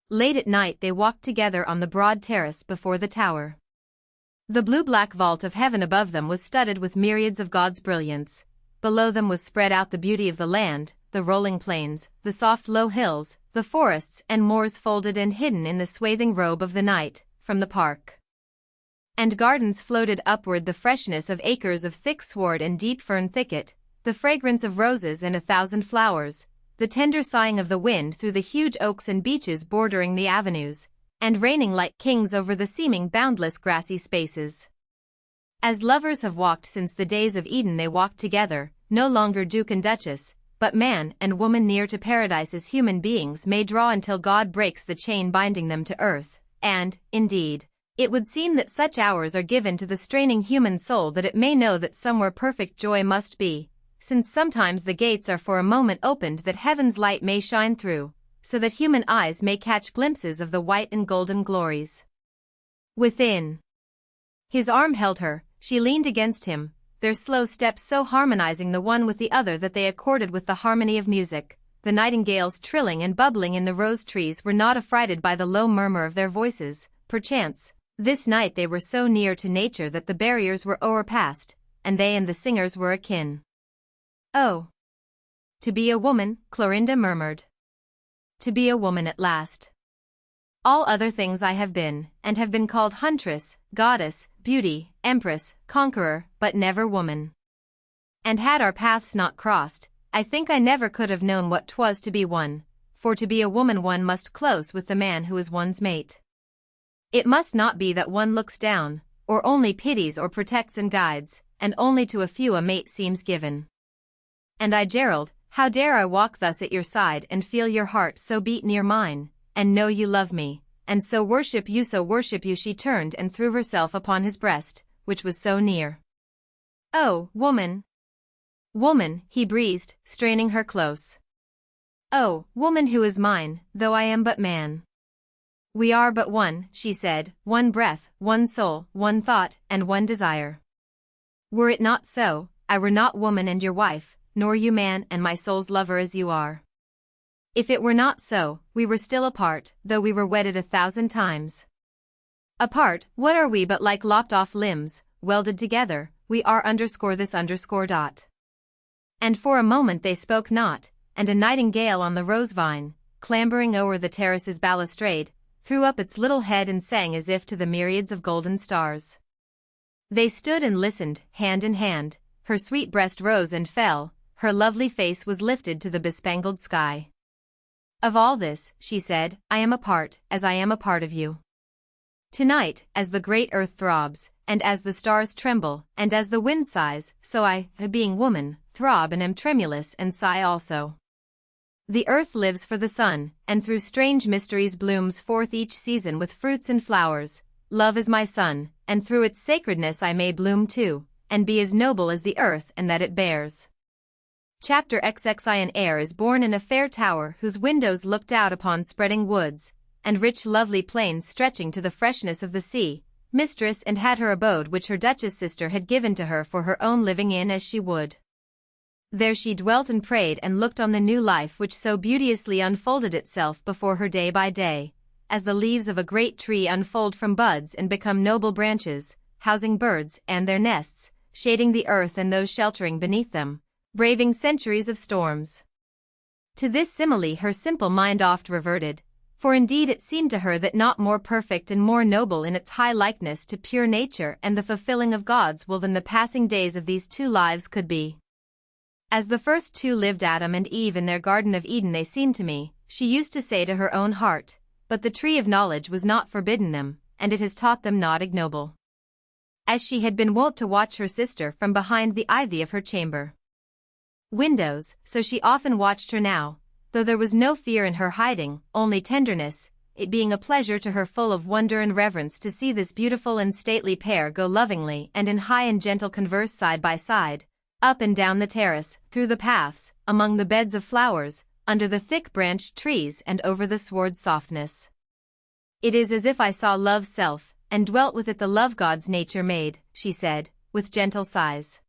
Late at night they walked together on the broad terrace before the tower. The blue-black vault of heaven above them was studded with myriads of God's brilliance. Below them was spread out the beauty of the land, the rolling plains, the soft low hills, the forests and moors folded and hidden in the swathing robe of the night, from the park and gardens floated upward the freshness of acres of thick sward and deep fern thicket, the fragrance of roses and 1,000 flowers, the tender sighing of the wind through the huge oaks and beeches bordering the avenues, and reigning like kings over the seeming boundless grassy spaces. As lovers have walked since the days of Eden they walked together, no longer duke and duchess, but man and woman near to paradise as human beings may draw until God breaks the chain binding them to earth, and, indeed, it would seem that such hours are given to the straining human soul that it may know that somewhere perfect joy must be, since sometimes the gates are for a moment opened that heaven's light may shine through, so that human eyes may catch glimpses of the white and golden glories within. His arm held her, she leaned against him, their slow steps so harmonizing the one with the other that they accorded with the harmony of music. The nightingales trilling and bubbling in the rose trees were not affrighted by the low murmur of their voices, perchance. This night they were so near to nature that the barriers were o'erpassed, and they and the singers were akin. Oh! To be a woman, Clorinda murmured. To be a woman at last. All other things I have been, and have been called huntress, goddess, beauty, empress, conqueror, but never woman. And had our paths not crossed, I think I never could have known what 'twas to be one, for to be a woman one must close with the man who is one's mate. It must not be that one looks down, or only pities or protects and guides, and only to a few a mate seems given. And I, Gerald, how dare I walk thus at your side and feel your heart so beat near mine, and know you love me, and so worship you. She turned and threw herself upon his breast, which was so near. Oh, woman! Woman, he breathed, straining her close. Oh, woman who is mine, though I am but man. We are but one, she said, one breath, one soul, one thought, and one desire. Were it not so, I were not woman and your wife, nor you man and my soul's lover as you are. If it were not so, we were still apart, though we were wedded 1,000 times. Apart, what are we but like lopped-off limbs, welded together, we are _this _. And for a moment they spoke not, and a nightingale on the rose vine, clambering o'er the terrace's balustrade, threw up its little head and sang as if to the myriads of golden stars. They stood and listened, hand in hand, her sweet breast rose and fell, her lovely face was lifted to the bespangled sky. Of all this, she said, I am a part, as I am a part of you. Tonight, as the great earth throbs, and as the stars tremble, and as the wind sighs, so I, being woman, throb and am tremulous and sigh also. The earth lives for the sun, and through strange mysteries blooms forth each season with fruits and flowers. Love is my sun, and through its sacredness I may bloom too, and be as noble as the earth and that it bears. Chapter XX. An heir is born in a fair tower whose windows looked out upon spreading woods, and rich lovely plains stretching to the freshness of the sea, mistress and had her abode which her duchess sister had given to her for her own living in as she would. There she dwelt and prayed and looked on the new life which so beauteously unfolded itself before her day by day, as the leaves of a great tree unfold from buds and become noble branches, housing birds and their nests, shading the earth and those sheltering beneath them, braving centuries of storms. To this simile her simple mind oft reverted, for indeed it seemed to her that naught more perfect and more noble in its high likeness to pure nature and the fulfilling of God's will than the passing days of these two lives could be. As the first two lived Adam and Eve in their Garden of Eden they seemed to me, she used to say to her own heart, but the tree of knowledge was not forbidden them, and it has taught them not ignoble. As she had been wont to watch her sister from behind the ivy of her chamber windows, so she often watched her now, though there was no fear in her hiding, only tenderness, it being a pleasure to her full of wonder and reverence to see this beautiful and stately pair go lovingly and in high and gentle converse side by side, up and down the terrace, through the paths, among the beds of flowers, under the thick-branched trees and over the sward softness. It is as if I saw love's self, and dwelt with it the love God's nature made, she said, with gentle sighs.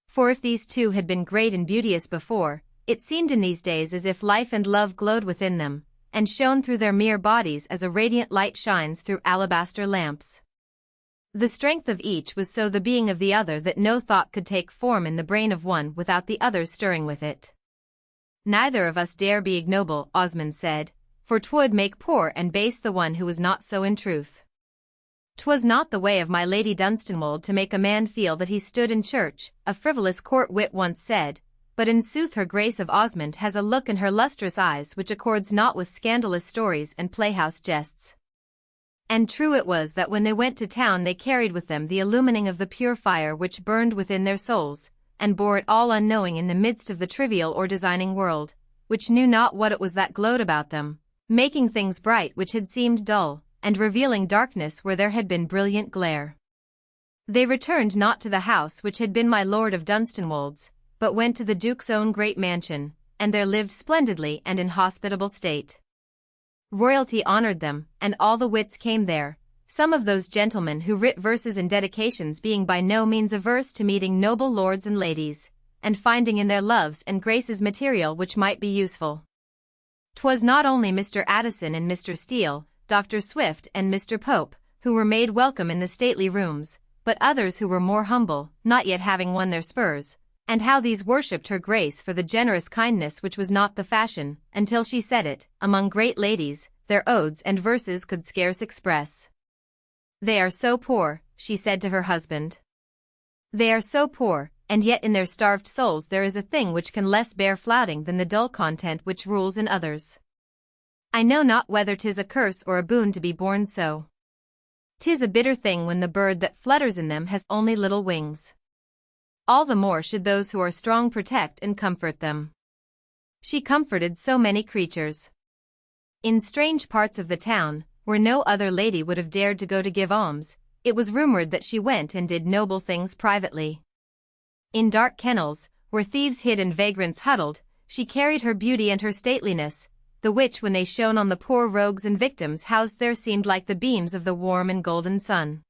For if these two had been great and beauteous before, It seemed in these days as if life and love glowed within them, and shone through their mere bodies as a radiant light shines through alabaster lamps. The strength of each was so the being of the other that no thought could take form in the brain of one without the other stirring with it. "Neither of us dare be ignoble," Osmond said, "for 'twould make poor and base the one who was not so in truth. 'Twas not the way of my Lady Dunstanwold to make a man feel that he stood in church," a frivolous court wit once said, but in sooth her Grace of Osmond has a look in her lustrous eyes which accords not with scandalous stories and playhouse jests. And true it was that when they went to town they carried with them the illumining of the pure fire which burned within their souls, and bore it all unknowing in the midst of the trivial or designing world, which knew not what it was that glowed about them, making things bright which had seemed dull, and revealing darkness where there had been brilliant glare. They returned not to the house which had been my Lord of Dunstanwold's, but went to the Duke's own great mansion, and there lived splendidly and in hospitable state. Royalty honored them, and all the wits came there, some of those gentlemen who writ verses and dedications being by no means averse to meeting noble lords and ladies, and finding in their loves and graces material which might be useful. 'Twas not only Mr. Addison and Mr. Steele, Dr. Swift and Mr. Pope, who were made welcome in the stately rooms, but others who were more humble, not yet having won their spurs, and how these worshipped her Grace for the generous kindness which was not the fashion, until she said it, among great ladies, their odes and verses could scarce express. "They are so poor," she said to her husband. "They are so poor, and yet in their starved souls there is a thing which can less bear flouting than the dull content which rules in others. I know not whether 'tis a curse or a boon to be born so. 'Tis a bitter thing when the bird that flutters in them has only little wings. All the more should those who are strong protect and comfort them." She comforted so many creatures. In strange parts of the town, where no other lady would have dared to go to give alms, it was rumored that she went and did noble things privately. In dark kennels, where thieves hid and vagrants huddled, she carried her beauty and her stateliness, the which when they shone on the poor rogues and victims housed there seemed like the beams of the warm and golden sun.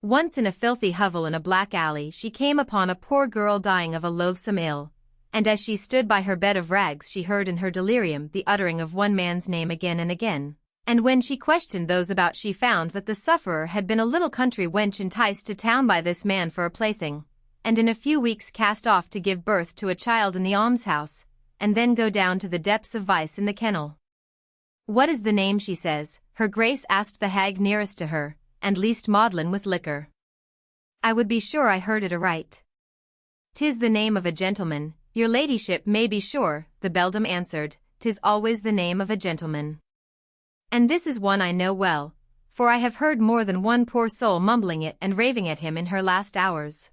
Once in a filthy hovel in a black alley she came upon a poor girl dying of a loathsome ill, and as she stood by her bed of rags she heard in her delirium the uttering of one man's name again and again, and when she questioned those about she found that the sufferer had been a little country wench enticed to town by this man for a plaything, and in a few weeks cast off to give birth to a child in the almshouse, and then go down to the depths of vice in the kennel. "What is the name?" she says, her Grace asked the hag nearest to her, and least maudlin with liquor. "I would be sure I heard it aright." "'Tis the name of a gentleman, your ladyship may be sure," the beldam answered, "'tis always the name of a gentleman. And this is one I know well, for I have heard more than one poor soul mumbling it and raving at him in her last hours.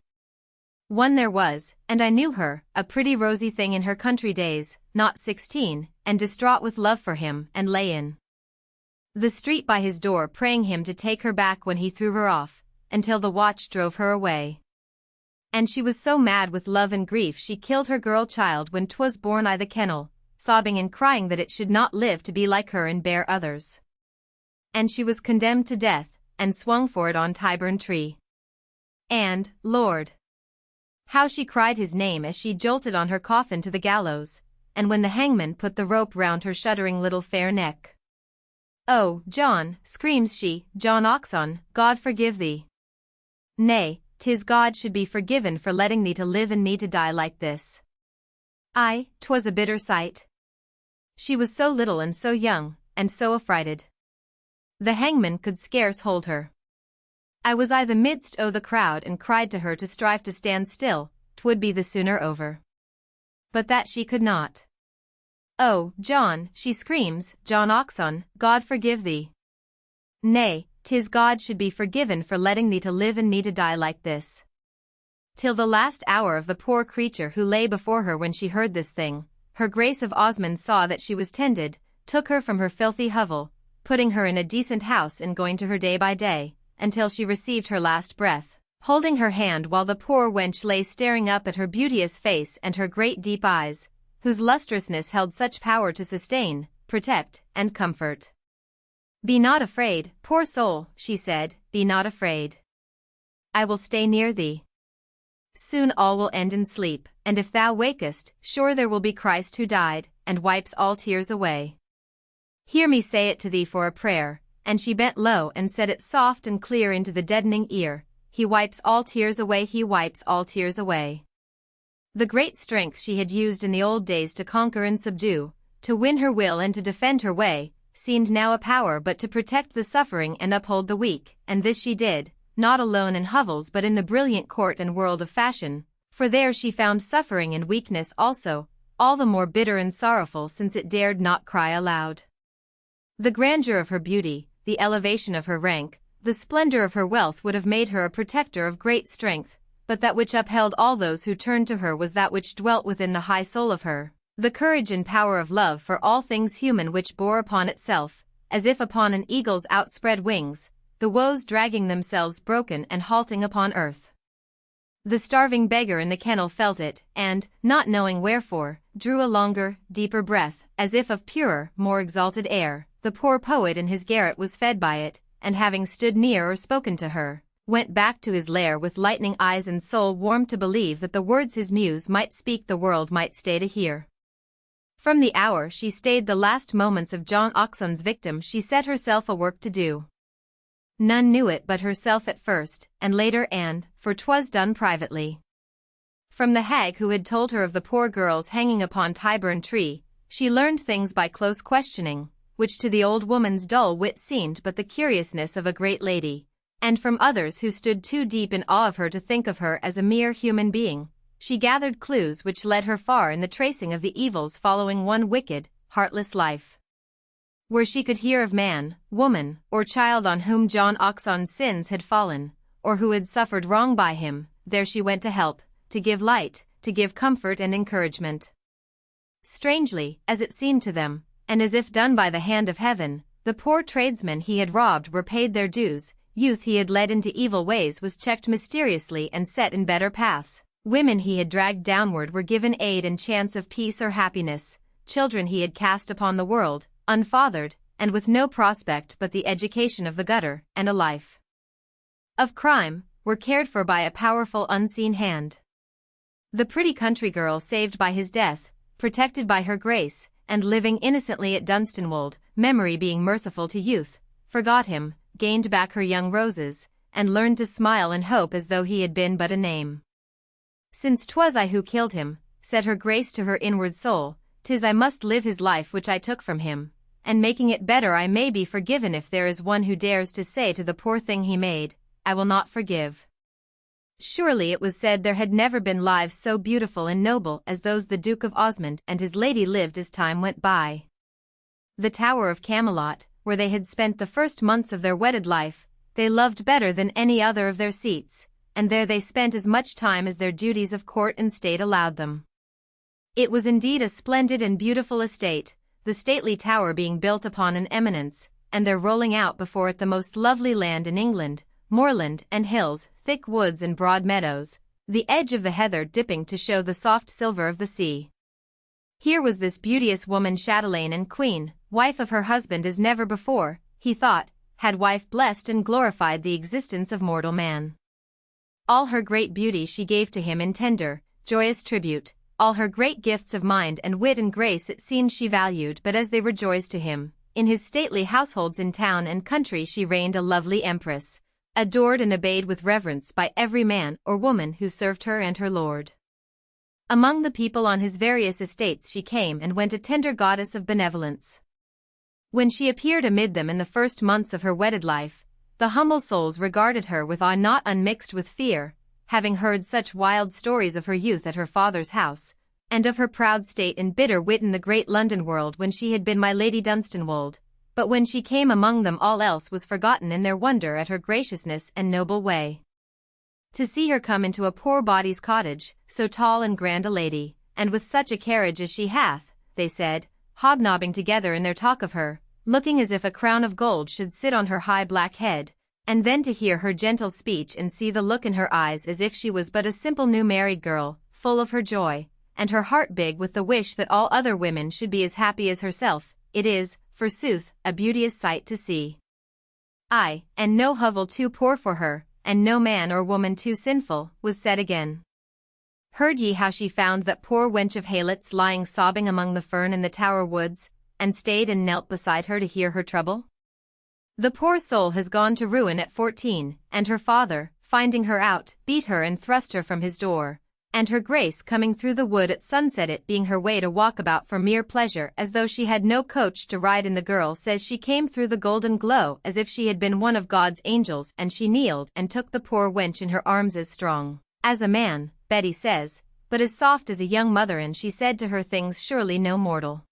One there was, and I knew her, a pretty rosy thing in her country days, not 16, and distraught with love for him, and lay in the street by his door praying him to take her back when he threw her off, until the watch drove her away. And she was so mad with love and grief she killed her girl child when 'twas born I the kennel, sobbing and crying that it should not live to be like her and bear others. And she was condemned to death, and swung for it on Tyburn tree. And, Lord, how she cried his name as she jolted on her coffin to the gallows, and when the hangman put the rope round her shuddering little fair neck. "Oh, John," screams she, "John Oxon, God forgive thee. Nay, 'tis God should be forgiven for letting thee to live and me to die like this." Aye, 'twas a bitter sight. She was so little and so young, and so affrighted. The hangman could scarce hold her. I was I the midst o' the crowd and cried to her to strive to stand still, 'twould be the sooner over. But that she could not. "Oh, John," she screams, "John Oxon, God forgive thee. Nay, 'tis God should be forgiven for letting thee to live and me to die like this." Till the last hour of the poor creature who lay before her when she heard this thing, her Grace of Osmond saw that she was tended, took her from her filthy hovel, putting her in a decent house and going to her day by day, until she received her last breath, holding her hand while the poor wench lay staring up at her beauteous face and her great deep eyes, whose lustrousness held such power to sustain, protect, and comfort. "Be not afraid, poor soul," she said, "be not afraid. I will stay near thee. Soon all will end in sleep, and if thou wakest, sure there will be Christ who died, and wipes all tears away. Hear me say it to thee for a prayer. And she bent low and said it soft and clear into the deadening ear. He wipes all tears away, he wipes all tears away. The great strength she had used in the old days to conquer and subdue, to win her will and to defend her way, seemed now a power but to protect the suffering and uphold the weak, and this she did, not alone in hovels but in the brilliant court and world of fashion, for there she found suffering and weakness also, all the more bitter and sorrowful since it dared not cry aloud. The grandeur of her beauty, the elevation of her rank, the splendor of her wealth would have made her a protector of great strength, but that which upheld all those who turned to her was that which dwelt within the high soul of her, the courage and power of love for all things human which bore upon itself, as if upon an eagle's outspread wings, the woes dragging themselves broken and halting upon earth. The starving beggar in the kennel felt it, and, not knowing wherefore, drew a longer, deeper breath, as if of purer, more exalted air. The poor poet in his garret was fed by it, and having stood near or spoken to her, went back to his lair with lightning eyes and soul warmed to believe that the words his muse might speak the world might stay to hear. From the hour she stayed the last moments of John Oxon's victim she set herself a work to do. None knew it but herself at first, and later Anne, for 'twas done privately. From the hag who had told her of the poor girls hanging upon Tyburn Tree, she learned things by close questioning, which to the old woman's dull wit seemed but the curiousness of a great lady, and from others who stood too deep in awe of her to think of her as a mere human being, she gathered clues which led her far in the tracing of the evils following one wicked, heartless life. Where she could hear of man, woman, or child on whom John Oxon's sins had fallen, or who had suffered wrong by him, there she went to help, to give light, to give comfort and encouragement. Strangely, as it seemed to them, and as if done by the hand of heaven, the poor tradesmen he had robbed were paid their dues, youth he had led into evil ways was checked mysteriously and set in better paths, women he had dragged downward were given aid and chance of peace or happiness, children he had cast upon the world, unfathered, and with no prospect but the education of the gutter, and a life of crime, were cared for by a powerful unseen hand. The pretty country girl saved by his death, protected by her grace, and living innocently at Dunstanwold, memory being merciful to youth, forgot him, gained back her young roses, and learned to smile and hope as though he had been but a name. Since 'twas I who killed him, said her grace to her inward soul, 'tis I must live his life which I took from him, and making it better I may be forgiven if there is one who dares to say to the poor thing he made, I will not forgive. Surely it was said there had never been lives so beautiful and noble as those the Duke of Osmond and his lady lived as time went by. The Tower of Camelot, where they had spent the first months of their wedded life, they loved better than any other of their seats, and there they spent as much time as their duties of court and state allowed them. It was indeed a splendid and beautiful estate, the stately tower being built upon an eminence, and there rolling out before it the most lovely land in England, moorland and hills, thick woods and broad meadows, the edge of the heather dipping to show the soft silver of the sea. Here was this beauteous woman chatelaine and queen, wife of her husband as never before, he thought, had wife blessed and glorified the existence of mortal man. All her great beauty she gave to him in tender, joyous tribute, all her great gifts of mind and wit and grace it seemed she valued but as they were joys to him, in his stately households in town and country she reigned a lovely empress, adored and obeyed with reverence by every man or woman who served her and her lord. Among the people on his various estates she came and went a tender goddess of benevolence. When she appeared amid them in the first months of her wedded life, the humble souls regarded her with awe not unmixed with fear, having heard such wild stories of her youth at her father's house, and of her proud state and bitter wit in the great London world when she had been my Lady Dunstanwold, but when she came among them all else was forgotten in their wonder at her graciousness and noble way. To see her come into a poor body's cottage, so tall and grand a lady, and with such a carriage as she hath, they said, hobnobbing together in their talk of her, looking as if a crown of gold should sit on her high black head, and then to hear her gentle speech and see the look in her eyes as if she was but a simple new married girl, full of her joy, and her heart big with the wish that all other women should be as happy as herself, it is, forsooth, a beauteous sight to see. Ay, and no hovel too poor for her, and no man or woman too sinful, was said again. Heard ye how she found that poor wench of Haylets lying sobbing among the fern in the Tower woods, and stayed and knelt beside her to hear her trouble? The poor soul has gone to ruin at 14, and her father, finding her out, beat her and thrust her from his door, and her grace coming through the wood at sunset, it being her way to walk about for mere pleasure as though she had no coach to ride in, the girl says she came through the golden glow as if she had been one of God's angels, and she kneeled and took the poor wench in her arms as strong as a man, Betty says, but as soft as a young mother, and she said to her things surely no mortal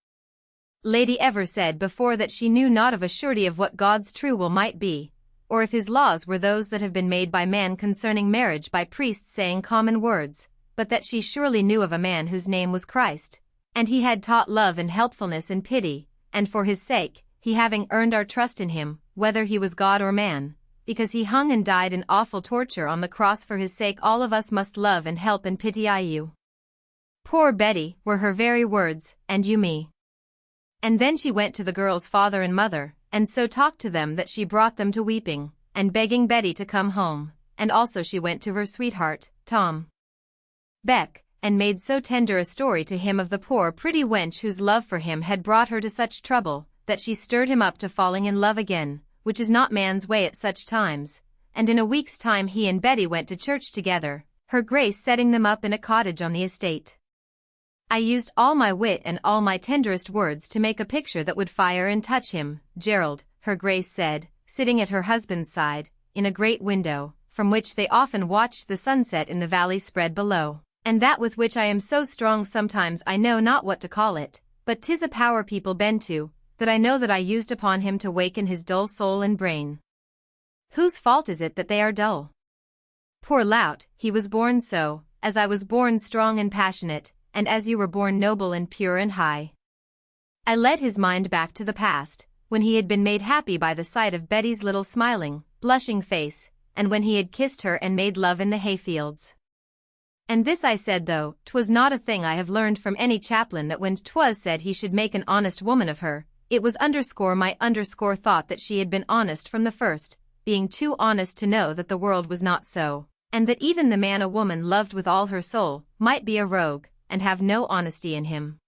lady ever said before, that she knew not of a surety of what God's true will might be, or if his laws were those that have been made by man concerning marriage by priests saying common words, but that she surely knew of a man whose name was Christ, and he had taught love and helpfulness and pity, and for his sake, he having earned our trust in him, whether he was God or man, because he hung and died in awful torture on the cross for his sake, all of us must love and help and pity you. Poor Betty, were her very words, and you me. And then she went to the girl's father and mother, and so talked to them that she brought them to weeping, and begging Betty to come home, and also she went to her sweetheart, Tom Beck, and made so tender a story to him of the poor pretty wench whose love for him had brought her to such trouble, that she stirred him up to falling in love again, which is not man's way at such times, and in a week's time he and Betty went to church together, her grace setting them up in a cottage on the estate. I used all my wit and all my tenderest words to make a picture that would fire and touch him, Gerald, her grace said, sitting at her husband's side, in a great window, from which they often watched the sunset in the valley spread below, and that with which I am so strong sometimes I know not what to call it, but 'tis a power people bend to, that I know that I used upon him to waken his dull soul and brain. Whose fault is it that they are dull? Poor lout, he was born so, as I was born strong and passionate, and as you were born noble and pure and high. I led his mind back to the past, when he had been made happy by the sight of Betty's little smiling, blushing face, and when he had kissed her and made love in the hayfields. And this I said, though 'twas not a thing I have learned from any chaplain, that when 'twas said he should make an honest woman of her, it was my thought that she had been honest from the first, being too honest to know that the world was not so, and that even the man a woman loved with all her soul might be a rogue, and have no honesty in him.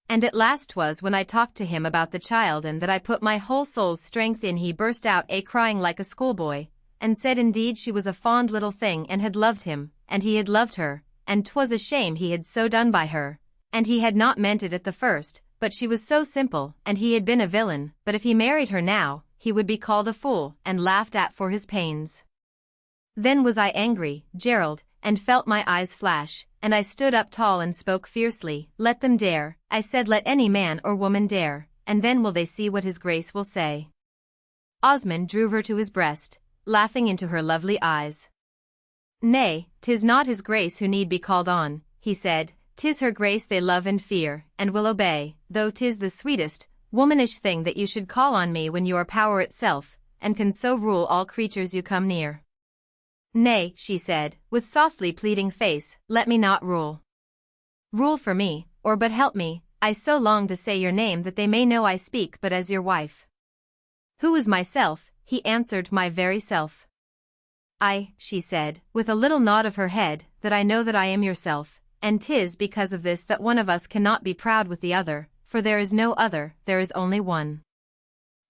And at last 'twas when I talked to him about the child, and that I put my whole soul's strength in, he burst out crying like a schoolboy, and said indeed she was a fond little thing and had loved him, and he had loved her, and 'twas a shame he had so done by her, and he had not meant it at the first, but she was so simple, and he had been a villain, but if he married her now, he would be called a fool and laughed at for his pains. Then was I angry, Gerald, and felt my eyes flash, and I stood up tall and spoke fiercely. Let them dare, I said, let any man or woman dare, and then will they see what his grace will say. Osmond drew her to his breast, laughing into her lovely eyes. Nay, 'tis not his grace who need be called on, he said, 'tis her grace they love and fear, and will obey, though 'tis the sweetest, womanish thing that you should call on me when you are power itself, and can so rule all creatures you come near. Nay, she said, with softly pleading face, let me not rule. Rule for me, or but help me, I so long to say your name that they may know I speak but as your wife. Who is myself? He answered, my very self. I, she said, with a little nod of her head, that I know that I am yourself, and 'tis because of this that one of us cannot be proud with the other, for there is no other, there is only one.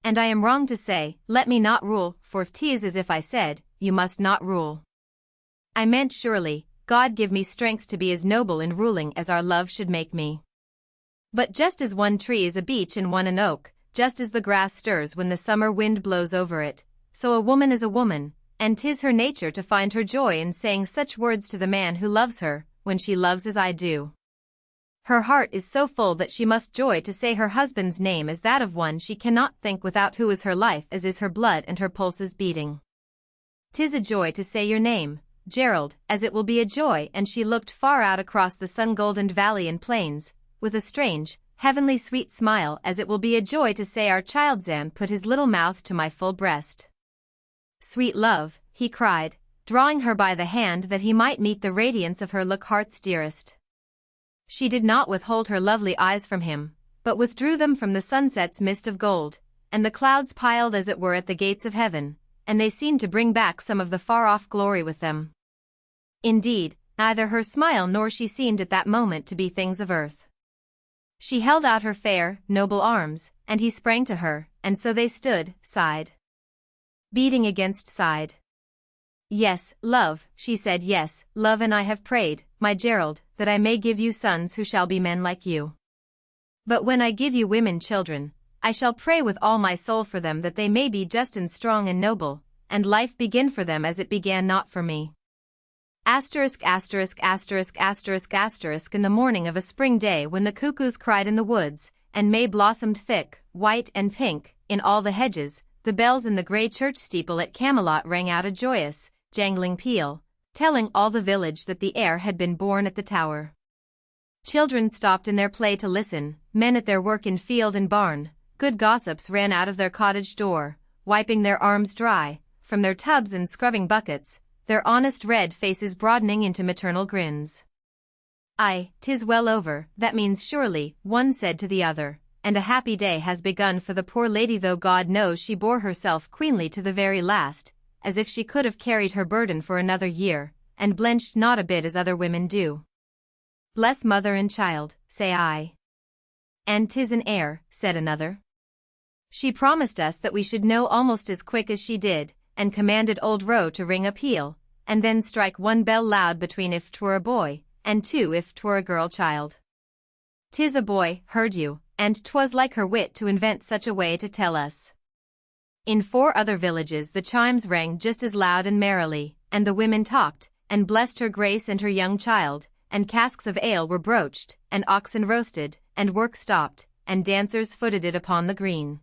And I am wrong to say, let me not rule, for 'tis as if I said, you must not rule. I meant surely, God give me strength to be as noble in ruling as our love should make me. But just as one tree is a beech and one an oak, just as the grass stirs when the summer wind blows over it, so a woman is a woman, and 'tis her nature to find her joy in saying such words to the man who loves her, when she loves as I do. Her heart is so full that she must joy to say her husband's name as that of one she cannot think without, who is her life as is her blood and her pulses beating. 'Tis a joy to say your name, Gerald, as it will be a joy, and she looked far out across the sun-goldened valley and plains, with a strange, heavenly sweet smile, as it will be a joy to say our child Zan put his little mouth to my full breast. Sweet love, he cried, drawing her by the hand that he might meet the radiance of her look, heart's dearest. She did not withhold her lovely eyes from him, but withdrew them from the sunset's mist of gold, and the clouds piled as it were at the gates of heaven, and they seemed to bring back some of the far-off glory with them. Indeed, neither her smile nor she seemed at that moment to be things of earth. She held out her fair, noble arms, and he sprang to her, and so they stood, side beating against side. "Yes, love," she said, "yes, love, and I have prayed, my Gerald, that I may give you sons who shall be men like you. But when I give you women children, I shall pray with all my soul for them, that they may be just and strong and noble, and life begin for them as it began not for me." Asterisk asterisk asterisk asterisk asterisk. In the morning of a spring day, when the cuckoos cried in the woods, and May blossomed thick, white and pink, in all the hedges, the bells in the grey church steeple at Camelot rang out a joyous, jangling peal, telling all the village that the heir had been born at the Tower. Children stopped in their play to listen, men at their work in field and barn, good gossips ran out of their cottage door, wiping their arms dry, from their tubs and scrubbing buckets, their honest red faces broadening into maternal grins. "Aye, 'tis well over, that means surely," one said to the other, "and a happy day has begun for the poor lady, though God knows she bore herself queenly to the very last, as if she could have carried her burden for another year, and blenched not a bit as other women do. Bless mother and child, say I." "And 'tis an heir," said another. "She promised us that we should know almost as quick as she did, and commanded old Roe to ring a peal, and then strike one bell loud between if 'twere a boy, and two if 'twere a girl child. 'Tis a boy, heard you, and 'twas like her wit to invent such a way to tell us." In 4 other villages the chimes rang just as loud and merrily, and the women talked, and blessed her grace and her young child, and casks of ale were broached, and oxen roasted, and work stopped, and dancers footed it upon the green.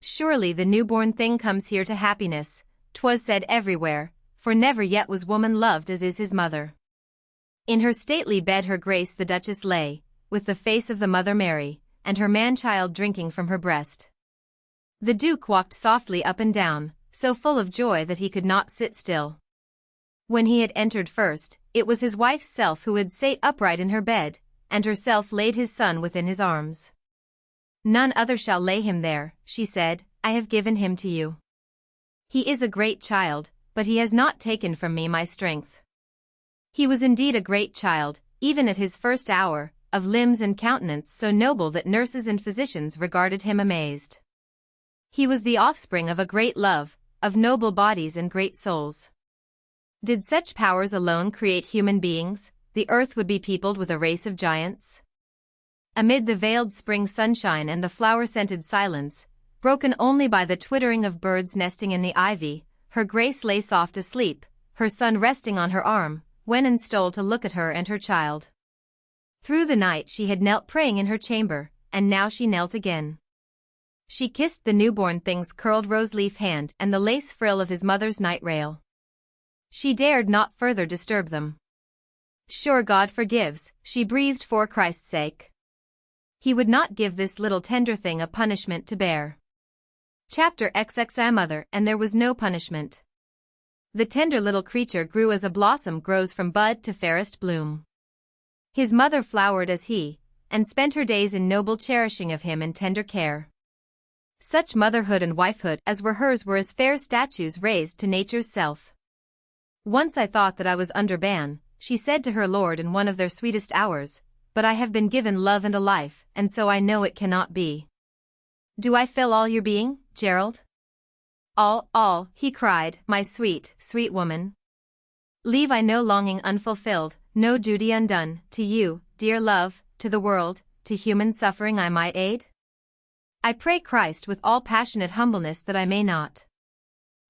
"Surely the newborn thing comes here to happiness," 'twas said everywhere, for never yet was woman loved as is his mother. In her stately bed her grace the Duchess lay, with the face of the Mother Mary, and her man-child drinking from her breast. The Duke walked softly up and down, so full of joy that he could not sit still. When he had entered first, it was his wife's self who had sate upright in her bed, and herself laid his son within his arms. "None other shall lay him there," she said, "I have given him to you. He is a great child, but he has not taken from me my strength." He was indeed a great child, even at his first hour, of limbs and countenance so noble that nurses and physicians regarded him amazed. He was the offspring of a great love, of noble bodies and great souls. Did such powers alone create human beings, the earth would be peopled with a race of giants. Amid the veiled spring sunshine and the flower-scented silence, broken only by the twittering of birds nesting in the ivy, her grace lay soft asleep, her son resting on her arm, went and stole to look at her and her child. Through the night she had knelt praying in her chamber, and now she knelt again. She kissed the newborn thing's curled rose-leaf hand and the lace frill of his mother's night-rail. She dared not further disturb them. "Sure God forgives," she breathed, "for Christ's sake. He would not give this little tender thing a punishment to bear." Chapter XXI. Mother, and there was no punishment. The tender little creature grew as a blossom grows from bud to fairest bloom. His mother flowered as he, and spent her days in noble cherishing of him and tender care. Such motherhood and wifehood as were hers were as fair statues raised to nature's self. "Once I thought that I was under ban," she said to her lord in one of their sweetest hours, "but I have been given love and a life, and so I know it cannot be." "Do I fill all your being, Gerald?" All," he cried, "my sweet, sweet woman. Leave I no longing unfulfilled, no duty undone, to you, dear love, to the world, to human suffering I might aid? I pray Christ with all passionate humbleness that I may not."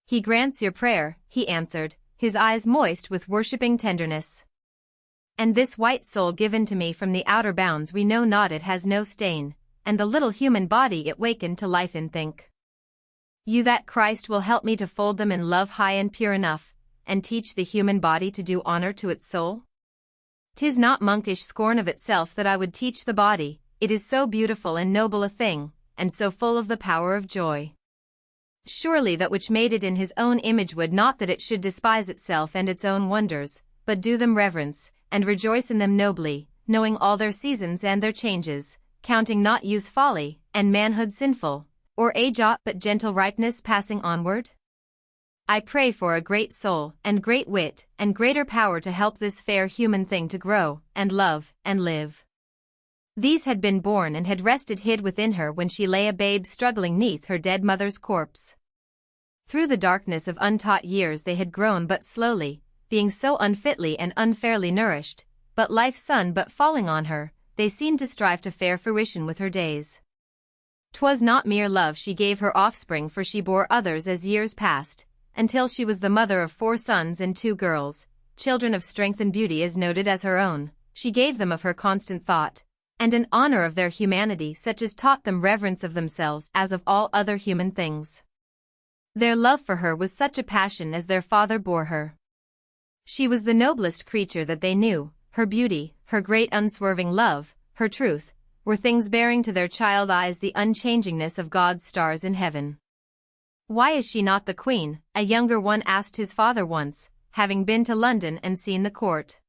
"He grants your prayer," he answered, his eyes moist with worshipping tenderness. "And this white soul given to me from the outer bounds we know not, it has no stain, and the little human body it wakened to life in think you that Christ will help me to fold them in love high and pure enough, and teach the human body to do honor to its soul? 'Tis not monkish scorn of itself that I would teach the body, it is so beautiful and noble a thing, and so full of the power of joy. Surely that which made it in his own image would not that it should despise itself and its own wonders, but do them reverence, and rejoice in them nobly, knowing all their seasons and their changes, counting not youth folly, and manhood sinful, or age aught but gentle ripeness passing onward? I pray for a great soul, and great wit, and greater power to help this fair human thing to grow, and love, and live. These had been born and had rested hid within her when she lay a babe struggling 'neath her dead mother's corpse. Through the darkness of untaught years they had grown but slowly, being so unfitly and unfairly nourished, but life's sun but falling on her, they seemed to strive to fair fruition with her days. 'Twas not mere love she gave her offspring, for she bore others as years passed, until she was the mother of 4 sons and 2 girls, children of strength and beauty as noted as her own. She gave them of her constant thought, and an honor of their humanity such as taught them reverence of themselves as of all other human things. Their love for her was such a passion as their father bore her. She was the noblest creature that they knew. Her beauty, her great unswerving love, her truth, were things bearing to their child eyes the unchangingness of God's stars in heaven. "Why is she not the queen?" a younger one asked his father once, having been to London and seen the court.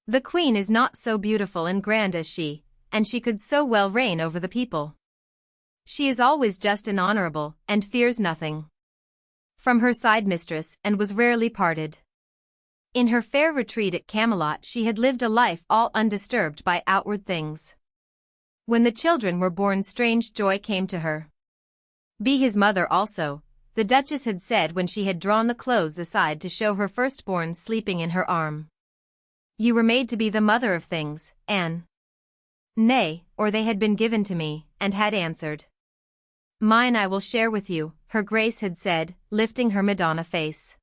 "The queen is not so beautiful and grand as she, and she could so well reign over the people. She is always just and honorable, and fears nothing from her side mistress, and was rarely parted. In her fair retreat at Camelot she had lived a life all undisturbed by outward things. When the children were born strange joy came to her. Be his mother also," the Duchess had said when she had drawn the clothes aside to show her firstborn sleeping in her arm. "You were made to be the mother of things, Anne." "Nay, or they had been given to me," and had answered. "Mine I will share with you," her Grace had said, lifting her Madonna face.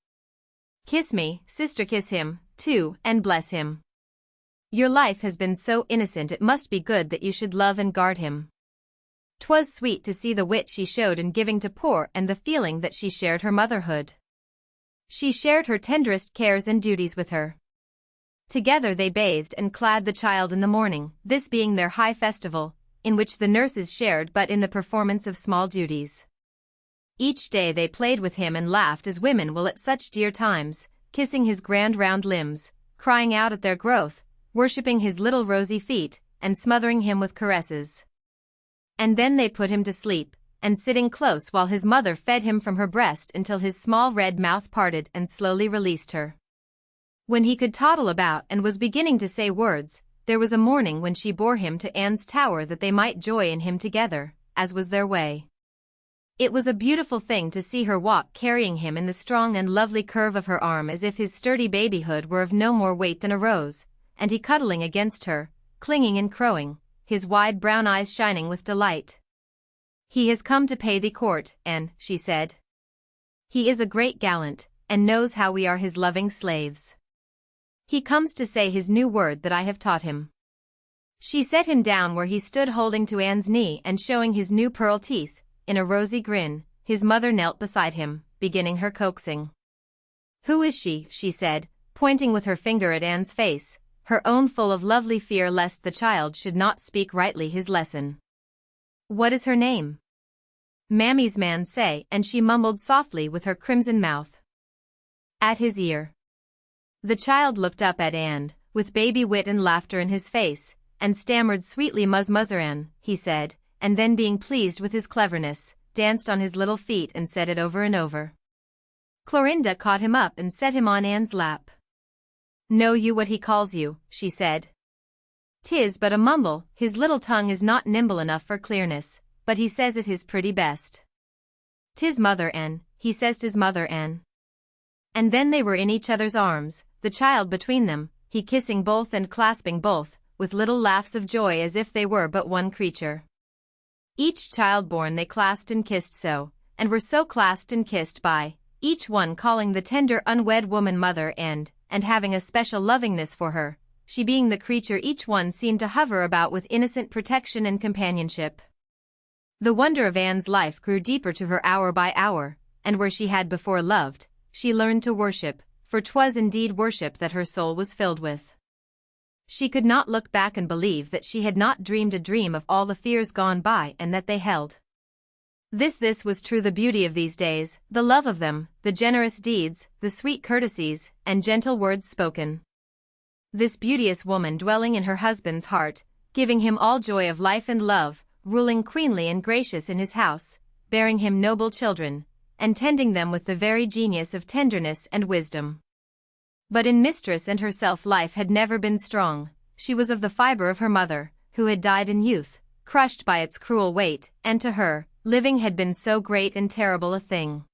"Kiss me, sister, kiss him, too, and bless him. Your life has been so innocent it must be good that you should love and guard him." 'Twas sweet to see the wit she showed in giving to poor and the feeling that she shared her motherhood. She shared her tenderest cares and duties with her. Together they bathed and clad the child in the morning, this being their high festival, in which the nurses shared but in the performance of small duties. Each day they played with him and laughed as women will at such dear times, kissing his grand round limbs, crying out at their growth, worshipping his little rosy feet, and smothering him with caresses. And then they put him to sleep, and sitting close while his mother fed him from her breast until his small red mouth parted and slowly released her. When he could toddle about and was beginning to say words, there was a morning when she bore him to Anne's tower that they might joy in him together, as was their way. It was a beautiful thing to see her walk carrying him in the strong and lovely curve of her arm as if his sturdy babyhood were of no more weight than a rose, and he cuddling against her, clinging and crowing, his wide brown eyes shining with delight. "He has come to pay thee court, Anne," she said. "He is a great gallant, and knows how we are his loving slaves. He comes to say his new word that I have taught him." She set him down where he stood holding to Anne's knee and showing his new pearl teeth. In a rosy grin, his mother knelt beside him, beginning her coaxing. "Who is she?" she said, pointing with her finger at Anne's face, her own full of lovely fear lest the child should not speak rightly his lesson. "What is her name?" "Mammy's man say," and she mumbled softly with her crimson mouth. At his ear. The child looked up at Anne, with baby wit and laughter in his face, and stammered sweetly, Anne," he said, and then being pleased with his cleverness, danced on his little feet and said it over and over. Clorinda caught him up and set him on Anne's lap. "Know you what he calls you?" she said. "'Tis but a mumble, his little tongue is not nimble enough for clearness, but he says it his pretty best. 'Tis Mother Anne, he says 'tis Mother Anne." And then they were in each other's arms, the child between them, he kissing both and clasping both, with little laughs of joy as if they were but one creature. Each child born they clasped and kissed so, and were so clasped and kissed by, each one calling the tender unwed woman mother and having a special lovingness for her, she being the creature each one seemed to hover about with innocent protection and companionship. The wonder of Anne's life grew deeper to her hour by hour, and where she had before loved, she learned to worship, for 'twas indeed worship that her soul was filled with. She could not look back and believe that she had not dreamed a dream of all the fears gone by and that they held. This was true the beauty of these days, the love of them, the generous deeds, the sweet courtesies, and gentle words spoken. This beauteous woman dwelling in her husband's heart, giving him all joy of life and love, ruling queenly and gracious in his house, bearing him noble children, and tending them with the very genius of tenderness and wisdom. But in mistress and herself life had never been strong. She was of the fiber of her mother, who had died in youth, crushed by its cruel weight, and to her, living had been so great and terrible a thing.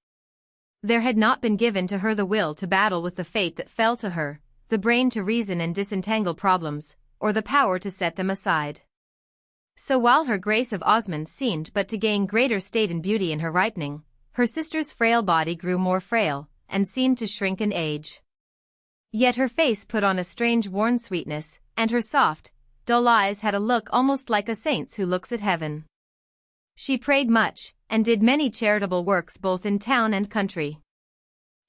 There had not been given to her the will to battle with the fate that fell to her, the brain to reason and disentangle problems, or the power to set them aside. So while her Grace of Osmond seemed but to gain greater state and beauty in her ripening, her sister's frail body grew more frail, and seemed to shrink and age. Yet her face put on a strange worn sweetness, and her soft, dull eyes had a look almost like a saint's who looks at heaven. She prayed much, and did many charitable works both in town and country.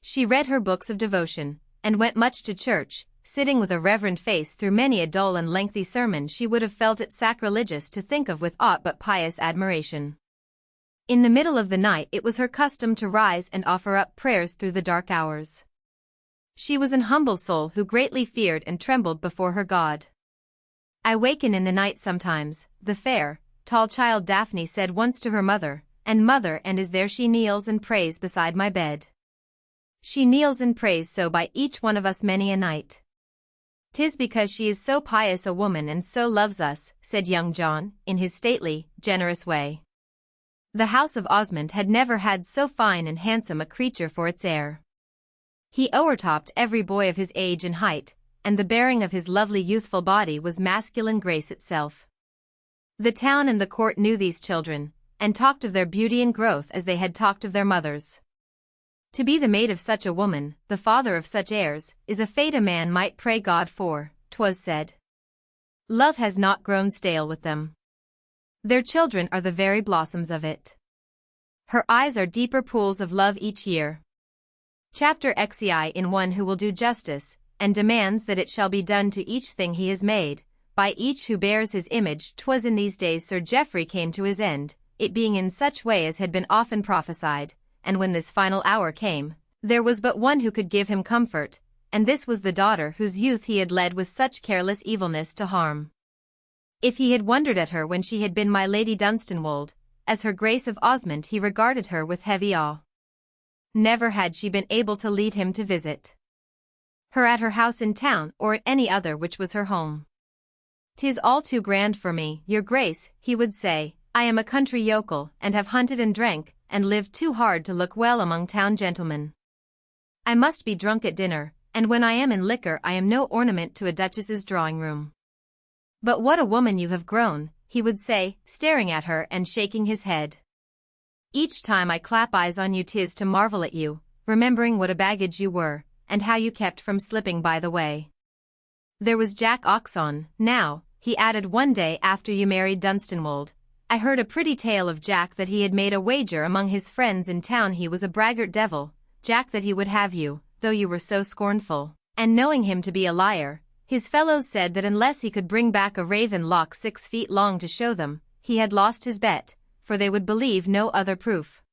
She read her books of devotion, and went much to church, sitting with a reverent face through many a dull and lengthy sermon she would have felt it sacrilegious to think of with aught but pious admiration. In the middle of the night it was her custom to rise and offer up prayers through the dark hours. She was an humble soul who greatly feared and trembled before her God. "I waken in the night sometimes," the fair, tall child Daphne said once to her mother, and is there she kneels and prays beside my bed. She kneels and prays so by each one of us many a night. "'Tis because she is so pious a woman and so loves us," said young John, in his stately, generous way. The house of Osmond had never had so fine and handsome a creature for its heir. He o'ertopped every boy of his age and height, and the bearing of his lovely youthful body was masculine grace itself. The town and the court knew these children, and talked of their beauty and growth as they had talked of their mothers. To be the mate of such a woman, the father of such heirs, is a fate a man might pray God for, 'twas said. Love has not grown stale with them. Their children are the very blossoms of it. Her eyes are deeper pools of love each year. Chapter XCI in one who will do justice, and demands that it shall be done to each thing he has made, by each who bears his image. 'Twas in these days Sir Geoffrey came to his end, it being in such way as had been often prophesied, and when this final hour came, there was but one who could give him comfort, and this was the daughter whose youth he had led with such careless evilness to harm. If he had wondered at her when she had been my Lady Dunstanwold, as her Grace of Osmond he regarded her with heavy awe. Never had she been able to lead him to visit her at her house in town or at any other which was her home. "'Tis all too grand for me, your Grace," he would say. "I am a country yokel, and have hunted and drank, and lived too hard to look well among town gentlemen. I must be drunk at dinner, and when I am in liquor I am no ornament to a duchess's drawing-room. But what a woman you have grown," he would say, staring at her and shaking his head. "Each time I clap eyes on you 'tis to marvel at you, remembering what a baggage you were, and how you kept from slipping by the way. There was Jack Oxon, now," he added one day after you married Dunstanwold. "I heard a pretty tale of Jack that he had made a wager among his friends in town he was a braggart devil, Jack that he would have you, though you were so scornful, and knowing him to be a liar, his fellows said that unless he could bring back a raven lock 6 feet long to show them, he had lost his bet, for they would believe no other proof.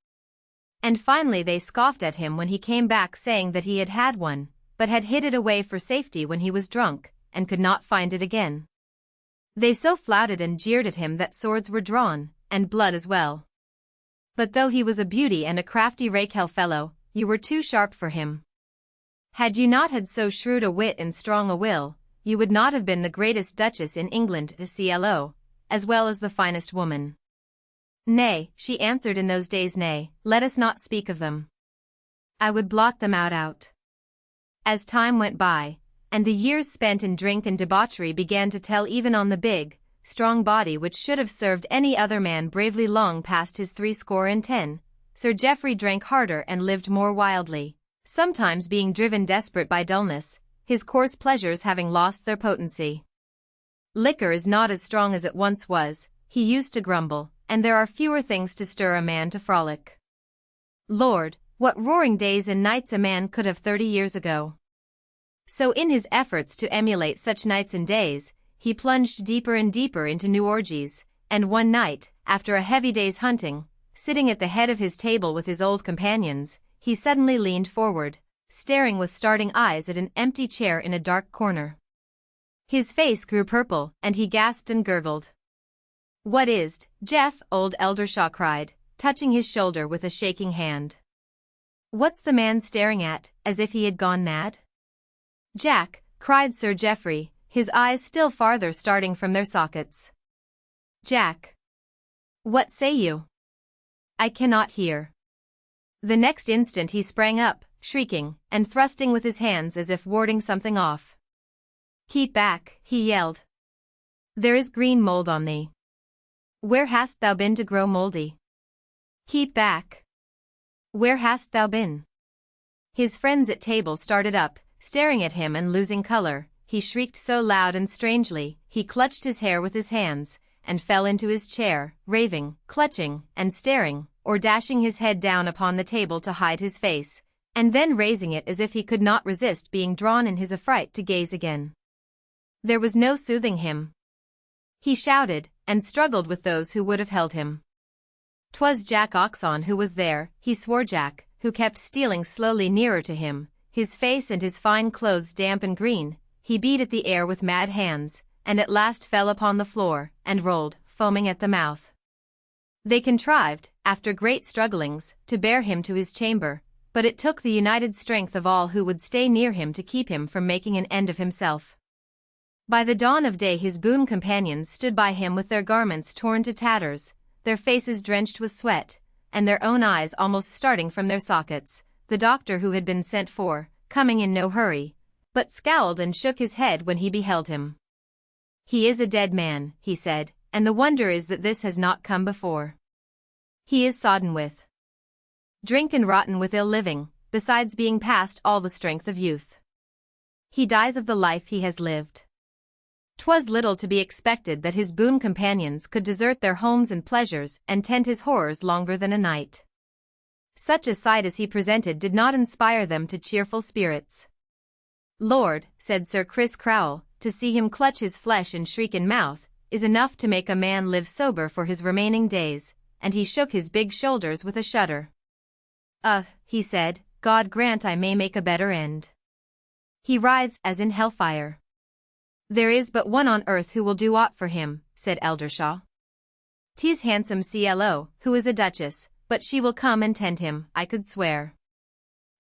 And finally they scoffed at him when he came back saying that he had had one, but had hid it away for safety when he was drunk, and could not find it again. They so flouted and jeered at him that swords were drawn, and blood as well. But though he was a beauty and a crafty rakehell fellow, you were too sharp for him. Had you not had so shrewd a wit and strong a will, you would not have been the greatest duchess in England, the CLO, as well as the finest woman." "Nay," she answered in those days, "nay, let us not speak of them. I would blot them out." As time went by, and the years spent in drink and debauchery began to tell even on the big, strong body which should have served any other man bravely long past his 70, Sir Geoffrey drank harder and lived more wildly, sometimes being driven desperate by dullness, his coarse pleasures having lost their potency. "Liquor is not as strong as it once was," he used to grumble, "and there are fewer things to stir a man to frolic. Lord, what roaring days and nights a man could have 30 years ago." So in his efforts to emulate such nights and days, he plunged deeper and deeper into new orgies, and one night, after a heavy day's hunting, sitting at the head of his table with his old companions, he suddenly leaned forward, staring with starting eyes at an empty chair in a dark corner. His face grew purple, and he gasped and gurgled. "What is't, Jeff?" old Eldershaw cried, touching his shoulder with a shaking hand. What's the man staring at, as if he had gone mad? Jack, cried Sir Geoffrey, his eyes still farther starting from their sockets. Jack! What say you? I cannot hear. The next instant he sprang up, shrieking, and thrusting with his hands as if warding something off. Keep back, he yelled. There is green mold on thee. Where hast thou been to grow mouldy? Keep back. Where hast thou been? His friends at table started up, staring at him and losing color. He shrieked so loud and strangely, he clutched his hair with his hands, and fell into his chair, raving, clutching, and staring, or dashing his head down upon the table to hide his face, and then raising it as if he could not resist being drawn in his affright to gaze again. There was no soothing him. He shouted, and struggled with those who would have held him. 'Twas Jack Oxon who was there, he swore. Jack, who kept stealing slowly nearer to him, his face and his fine clothes damp and green. He beat at the air with mad hands, and at last fell upon the floor, and rolled, foaming at the mouth. They contrived, after great strugglings, to bear him to his chamber, but it took the united strength of all who would stay near him to keep him from making an end of himself. By the dawn of day his boon companions stood by him with their garments torn to tatters, their faces drenched with sweat, and their own eyes almost starting from their sockets. The doctor who had been sent for, coming in no hurry, but scowled and shook his head when he beheld him. He is a dead man, he said, and the wonder is that this has not come before. He is sodden with drink and rotten with ill living, besides being past all the strength of youth. He dies of the life he has lived. 'Twas little to be expected that his boon companions could desert their homes and pleasures and tend his horrors longer than a night. Such a sight as he presented did not inspire them to cheerful spirits. Lord, said Sir Chris Crowell, to see him clutch his flesh and shriek in mouth, is enough to make a man live sober for his remaining days, and he shook his big shoulders with a shudder. He said, God grant I may make a better end. He writhes as in hellfire. There is but one on earth who will do aught for him, said Eldershaw. 'Tis handsome CLO, who is a duchess, but she will come and tend him, I could swear.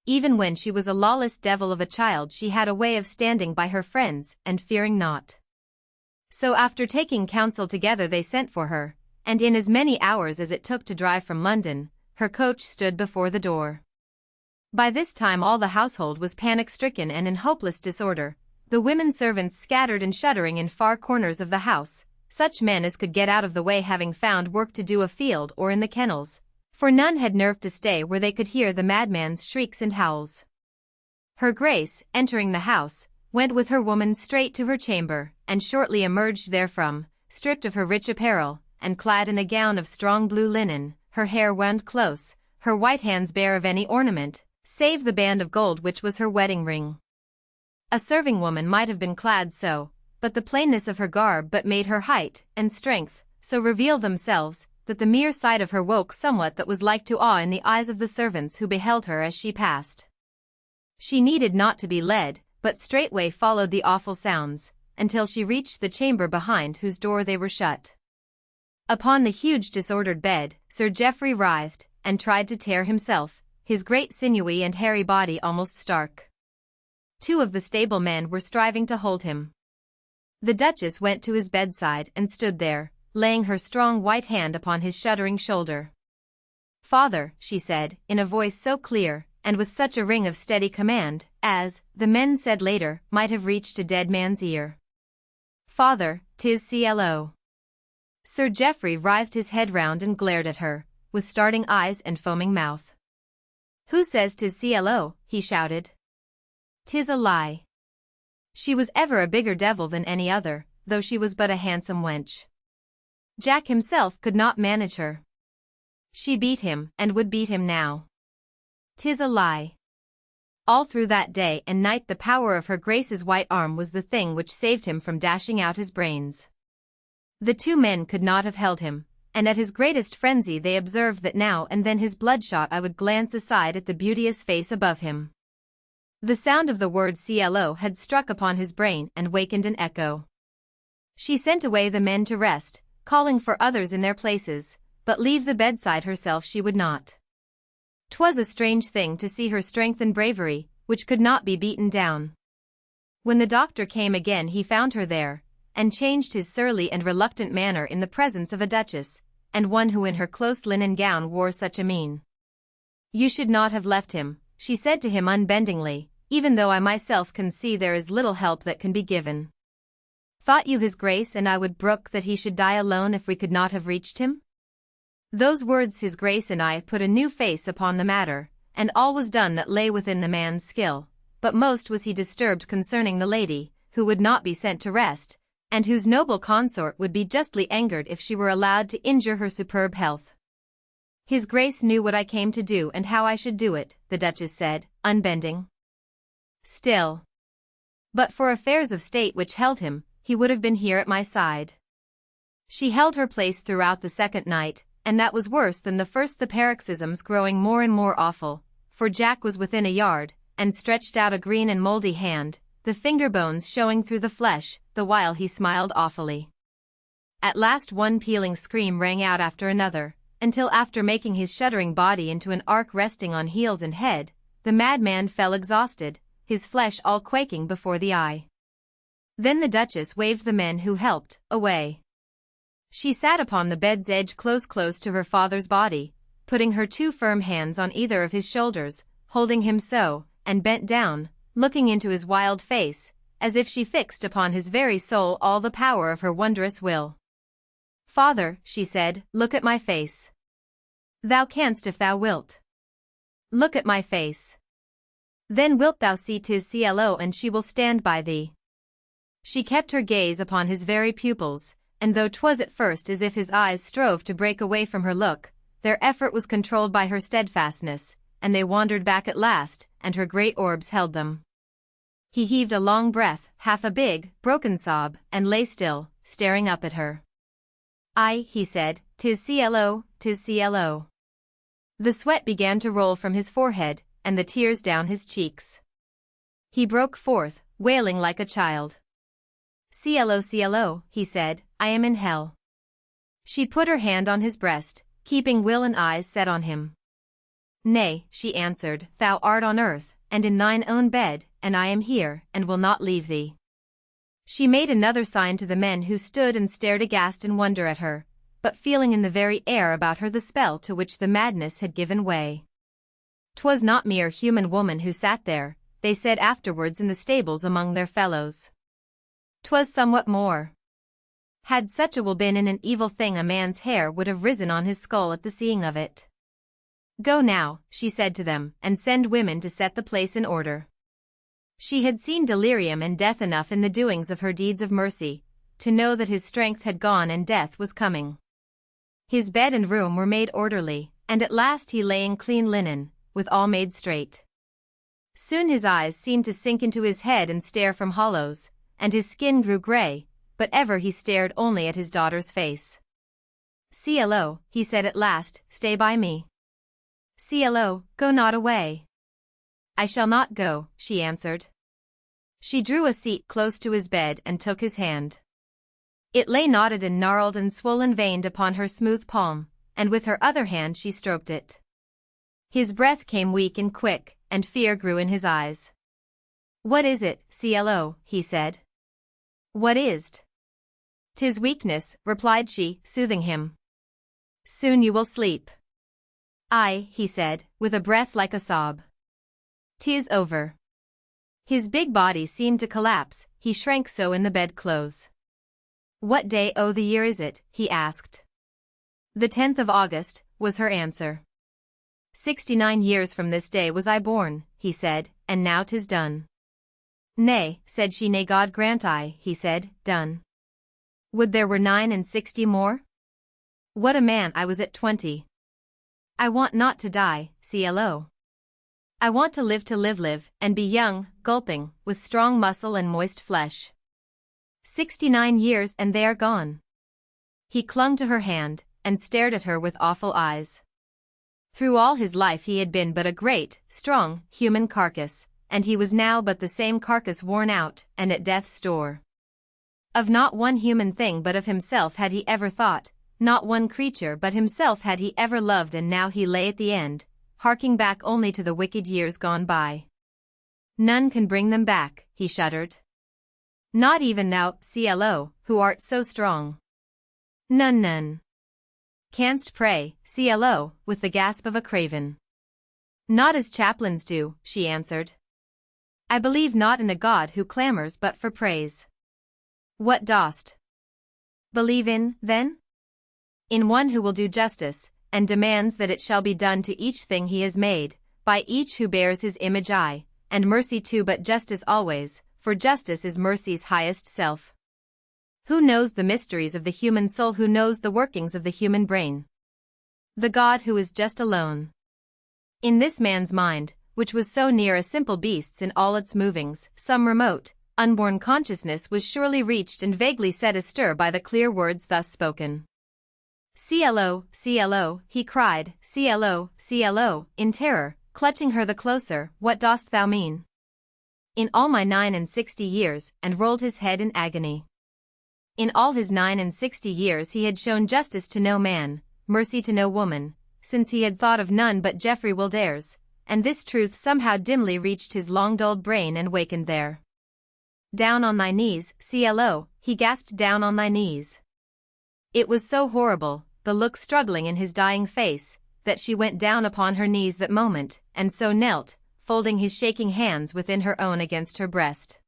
Even when she was a lawless devil of a child she had a way of standing by her friends and fearing naught. So after taking counsel together they sent for her, and in as many hours as it took to drive from London, her coach stood before the door. By this time all the household was panic-stricken and in hopeless disorder, the women servants scattered and shuddering in far corners of the house, such men as could get out of the way having found work to do afield or in the kennels, for none had nerve to stay where they could hear the madman's shrieks and howls. Her Grace, entering the house, went with her woman straight to her chamber, and shortly emerged therefrom, stripped of her rich apparel, and clad in a gown of strong blue linen, her hair wound close, her white hands bare of any ornament, save the band of gold which was her wedding ring. A serving woman might have been clad so, but the plainness of her garb but made her height and strength so reveal themselves, that the mere sight of her woke somewhat that was like to awe in the eyes of the servants who beheld her as she passed. She needed not to be led, but straightway followed the awful sounds, until she reached the chamber behind whose door they were shut. Upon the huge disordered bed, Sir Geoffrey writhed, and tried to tear himself, his great sinewy and hairy body almost stark. 2 of the stable men were striving to hold him. The Duchess went to his bedside and stood there, laying her strong white hand upon his shuddering shoulder. Father, she said, in a voice so clear, and with such a ring of steady command, as, the men said later, might have reached a dead man's ear. Father, 'tis CLO. Sir Geoffrey writhed his head round and glared at her, with starting eyes and foaming mouth. Who says 'tis CLO, he shouted. 'Tis a lie. She was ever a bigger devil than any other, though she was but a handsome wench. Jack himself could not manage her. She beat him, and would beat him now. 'Tis a lie. All through that day and night the power of her Grace's white arm was the thing which saved him from dashing out his brains. The 2 men could not have held him, and at his greatest frenzy they observed that now and then his bloodshot eye would glance aside at the beauteous face above him. The sound of the word CLO had struck upon his brain and wakened an echo. She sent away the men to rest, calling for others in their places, but leave the bedside herself she would not. 'Twas a strange thing to see her strength and bravery, which could not be beaten down. When the doctor came again he found her there, and changed his surly and reluctant manner in the presence of a duchess, and one who in her close linen gown wore such a mien. "You should not have left him," she said to him unbendingly, "even though I myself can see there is little help that can be given. Thought you his grace and I would brook that he should die alone if we could not have reached him?" Those words his grace and I put a new face upon the matter, and all was done that lay within the man's skill, but most was he disturbed concerning the lady, who would not be sent to rest, and whose noble consort would be justly angered if she were allowed to injure her superb health. "His grace knew what I came to do and how I should do it," the Duchess said, unbending. "Still, but for affairs of state which held him, he would have been here at my side." She held her place throughout the second night, and that was worse than the first, the paroxysms growing more and more awful, for Jack was within a yard, and stretched out a green and mouldy hand, the finger bones showing through the flesh, the while he smiled awfully. At last one pealing scream rang out after another, until after making his shuddering body into an arc resting on heels and head, the madman fell exhausted, his flesh all quaking before the eye. Then the Duchess waved the men who helped away. She sat upon the bed's edge close to her father's body, putting her two firm hands on either of his shoulders, holding him so, and bent down, looking into his wild face, as if she fixed upon his very soul all the power of her wondrous will. "Father," she said, "look at my face. Thou canst if thou wilt. Look at my face. Then wilt thou see 'tis CLO and she will stand by thee." She kept her gaze upon his very pupils, and though 'twas at first as if his eyes strove to break away from her look, their effort was controlled by her steadfastness, and they wandered back at last, and her great orbs held them. He heaved a long breath, half a big, broken sob, and lay still, staring up at her. "Aye," he said, "'tis CLO, 'tis CLO." The sweat began to roll from his forehead, and the tears down his cheeks. He broke forth, wailing like a child. "CLO, CLO," he said, "I am in hell." She put her hand on his breast, keeping will and eyes set on him. "Nay," she answered, "thou art on earth, and in thine own bed, and I am here, and will not leave thee." She made another sign to the men who stood and stared aghast in wonder at her, but feeling in the very air about her the spell to which the madness had given way. "'Twas not mere human woman who sat there," they said afterwards in the stables among their fellows. "'Twas somewhat more. Had such a will been in an evil thing, a man's hair would have risen on his skull at the seeing of it. Go now," she said to them, "and send women to set the place in order." She had seen delirium and death enough in the doings of her deeds of mercy, to know that his strength had gone and death was coming. His bed and room were made orderly, and at last he lay in clean linen, with all made straight. Soon his eyes seemed to sink into his head and stare from hollows, and his skin grew grey, but ever he stared only at his daughter's face. "CLO," he said at last, "stay by me. CLO, go not away." "I shall not go," she answered. She drew a seat close to his bed and took his hand. It lay knotted and gnarled and swollen veined upon her smooth palm, and with her other hand she stroked it. His breath came weak and quick, and fear grew in his eyes. "What is it, CLO?" he said. "What is't?" "'Tis weakness," replied she, soothing him. "Soon you will sleep." "Aye," he said, with a breath like a sob. "'Tis over." His big body seemed to collapse, he shrank so in the bedclothes. "What day o' the year is it?" he asked. "The 10th of August," was her answer. 69 years from this day was I born," he said, "and now 'tis done." "Nay," said she, "nay, God grant I," he said, "done. Would there were 69 more? What a man I was at 20. I want not to die, CLO. I want to live, and be young, gulping, with strong muscle and moist flesh. 69 years and they are gone." He clung to her hand, and stared at her with awful eyes. Through all his life he had been but a great, strong, human carcass, and he was now but the same carcass worn out, and at death's door. Of not one human thing but of himself had he ever thought, not one creature but himself had he ever loved, and now he lay at the end, harking back only to the wicked years gone by. None can bring them back, he shuddered. Not even thou, CLO, who art so strong. None. Canst pray, CLO, with the gasp of a craven. Not as chaplains do, she answered. I believe not in a God who clamors but for praise. What dost believe in, then? In one who will do justice, and demands that it shall be done to each thing he has made, by each who bears his image I, and mercy too, but justice always, for justice is mercy's highest self. Who knows the mysteries of the human soul, who knows the workings of the human brain? The God who is just alone. In this man's mind, which was so near a simple beast's in all its movings, some remote, unborn consciousness was surely reached and vaguely set astir by the clear words thus spoken. CLO, he cried, CLO, in terror, clutching her the closer, what dost thou mean? In all my 69 years, and rolled his head in agony. In all his 69 years he had shown justice to no man, mercy to no woman, since he had thought of none but Geoffrey Wildair's, and this truth somehow dimly reached his long-dulled brain and wakened there. Down on thy knees, CLO, he gasped, down on thy knees. It was so horrible, the look struggling in his dying face, that she went down upon her knees that moment, and so knelt, folding his shaking hands within her own against her breast.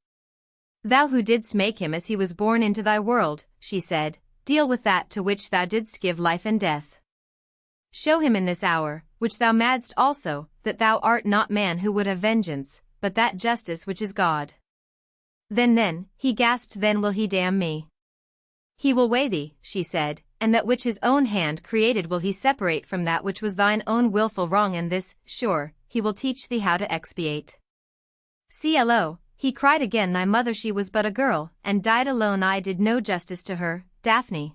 Thou who didst make him as he was born into thy world, she said, deal with that to which thou didst give life and death. Show him in this hour, which thou madst also, that thou art not man who would have vengeance, but that justice which is God. Then, he gasped, then will he damn me. He will weigh thee, she said, and that which his own hand created will he separate from that which was thine own wilful wrong, and this, sure, he will teach thee how to expiate. CLO, he cried again, thy mother she was but a girl, and died alone, I did no justice to her, Daphne.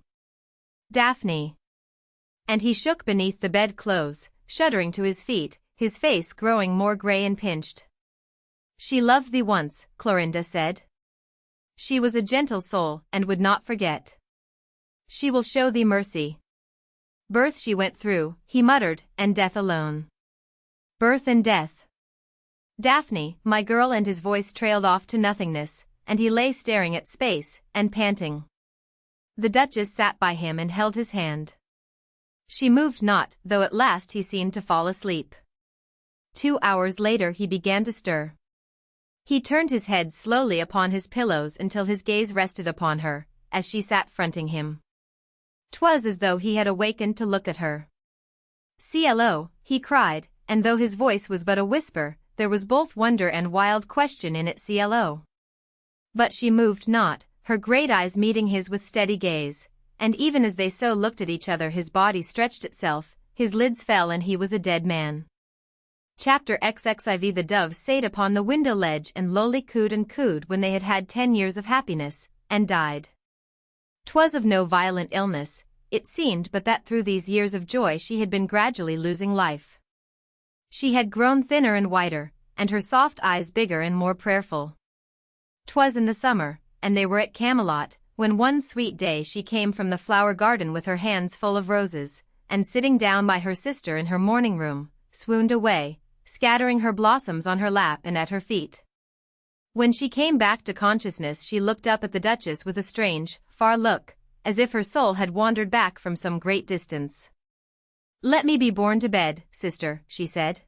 And he shook beneath the bedclothes, shuddering to his feet, his face growing more grey and pinched. She loved thee once, Clorinda said. She was a gentle soul, and would not forget. She will show thee mercy. Birth she went through, he muttered, and death alone. Birth and death. Daphne, my girl, and his voice trailed off to nothingness, and he lay staring at space, and panting. The Duchess sat by him and held his hand. She moved not, though at last he seemed to fall asleep. 2 hours later he began to stir. He turned his head slowly upon his pillows until his gaze rested upon her, as she sat fronting him. 'Twas as though he had awakened to look at her. CLO, he cried, and though his voice was but a whisper, there was both wonder and wild question in it. CLO. But she moved not, her great eyes meeting his with steady gaze, and even as they so looked at each other his body stretched itself, his lids fell, and he was a dead man. Chapter XXIV. The dove sate upon the window ledge and lowly cooed and cooed when they had had 10 years of happiness, and died. 'Twas of no violent illness, it seemed, but that through these years of joy she had been gradually losing life. She had grown thinner and whiter, and her soft eyes bigger and more prayerful. 'Twas in the summer, and they were at Camelot, when one sweet day she came from the flower garden with her hands full of roses, and sitting down by her sister in her morning room, swooned away, scattering her blossoms on her lap and at her feet. When she came back to consciousness she looked up at the Duchess with a strange, far look, as if her soul had wandered back from some great distance. "Let me be borne to bed, sister," she said.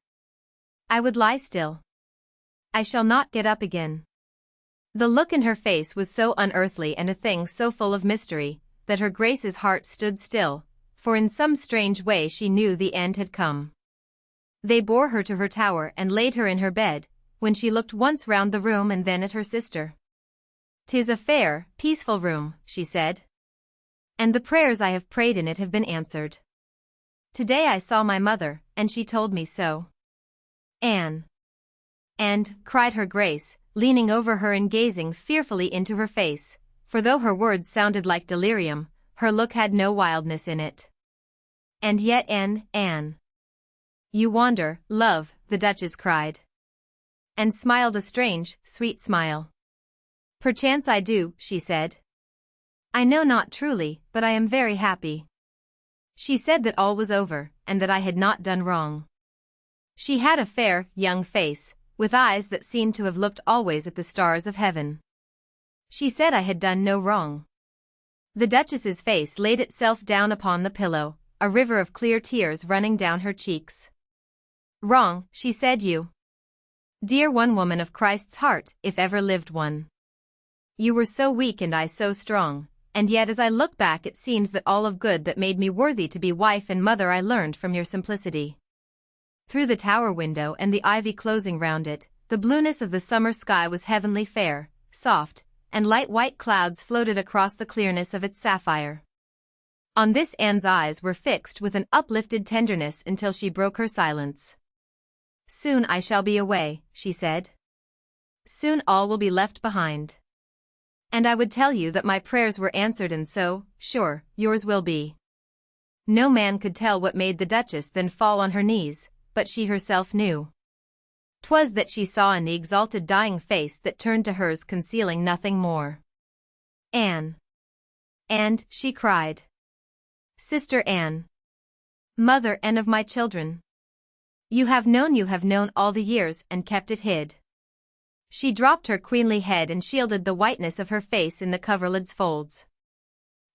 "I would lie still. I shall not get up again." The look in her face was so unearthly and a thing so full of mystery, that her Grace's heart stood still, for in some strange way she knew the end had come. They bore her to her tower and laid her in her bed, when she looked once round the room and then at her sister. "'Tis a fair, peaceful room," she said. "And the prayers I have prayed in it have been answered. Today I saw my mother, and she told me so." "Anne!" "And," cried her Grace, leaning over her and gazing fearfully into her face, for though her words sounded like delirium, her look had no wildness in it. "And yet, Anne. You wander, love," the Duchess cried. And smiled a strange, sweet smile. "Perchance I do," she said. "I know not truly, but I am very happy." She said that all was over, and that I had not done wrong. She had a fair, young face, with eyes that seemed to have looked always at the stars of heaven. She said I had done no wrong. The Duchess's face laid itself down upon the pillow, a river of clear tears running down her cheeks. Wrong, she said, you dear one woman of Christ's heart, if ever lived one. You were so weak and I so strong, and yet as I look back it seems that all of good that made me worthy to be wife and mother I learned from your simplicity. Through the tower window and the ivy closing round it, the blueness of the summer sky was heavenly fair, soft, and light white clouds floated across the clearness of its sapphire. On this Anne's eyes were fixed with an uplifted tenderness until she broke her silence. Soon I shall be away, she said. Soon all will be left behind. And I would tell you that my prayers were answered and so, sure, yours will be. No man could tell what made the Duchess then fall on her knees, but she herself knew. 'Twas that she saw in the exalted dying face that turned to hers concealing nothing more. Anne. And, she cried. Sister Anne. Mother and of my children. You have known all the years and kept it hid. She dropped her queenly head and shielded the whiteness of her face in the coverlid's folds.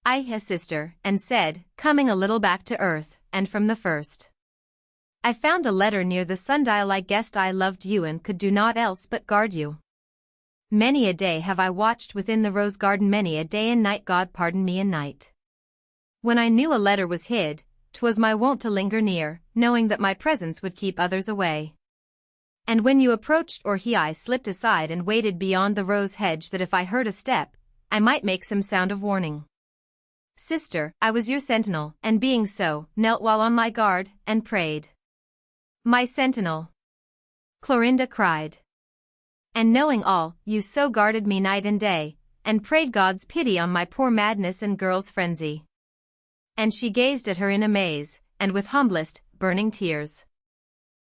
I, a sister, and said, coming a little back to earth, and from the first. I found a letter near the sundial. I guessed I loved you and could do naught else but guard you. Many a day have I watched within the rose garden, many a day and night, God pardon me and night. When I knew a letter was hid, 'twas my wont to linger near, knowing that my presence would keep others away. And when you approached or he, I slipped aside and waited beyond the rose hedge, that if I heard a step, I might make some sound of warning. Sister, I was your sentinel, and being so, knelt while on my guard, and prayed. My sentinel, Clorinda cried. And knowing all, you so guarded me night and day, and prayed God's pity on my poor madness and girl's frenzy. And she gazed at her in amaze, and with humblest, burning tears.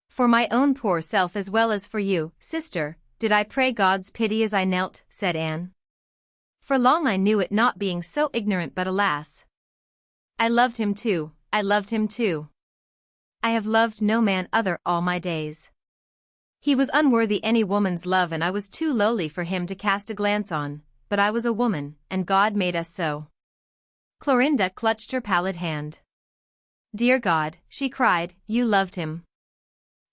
For my own poor self as well as for you, sister, did I pray God's pity as I knelt, said Anne. For long I knew it not, being so ignorant, but alas, I loved him too, I loved him too. I have loved no man other all my days. He was unworthy any woman's love, and I was too lowly for him to cast a glance on, but I was a woman, and God made us so. Clorinda clutched her pallid hand. Dear God, she cried, you loved him.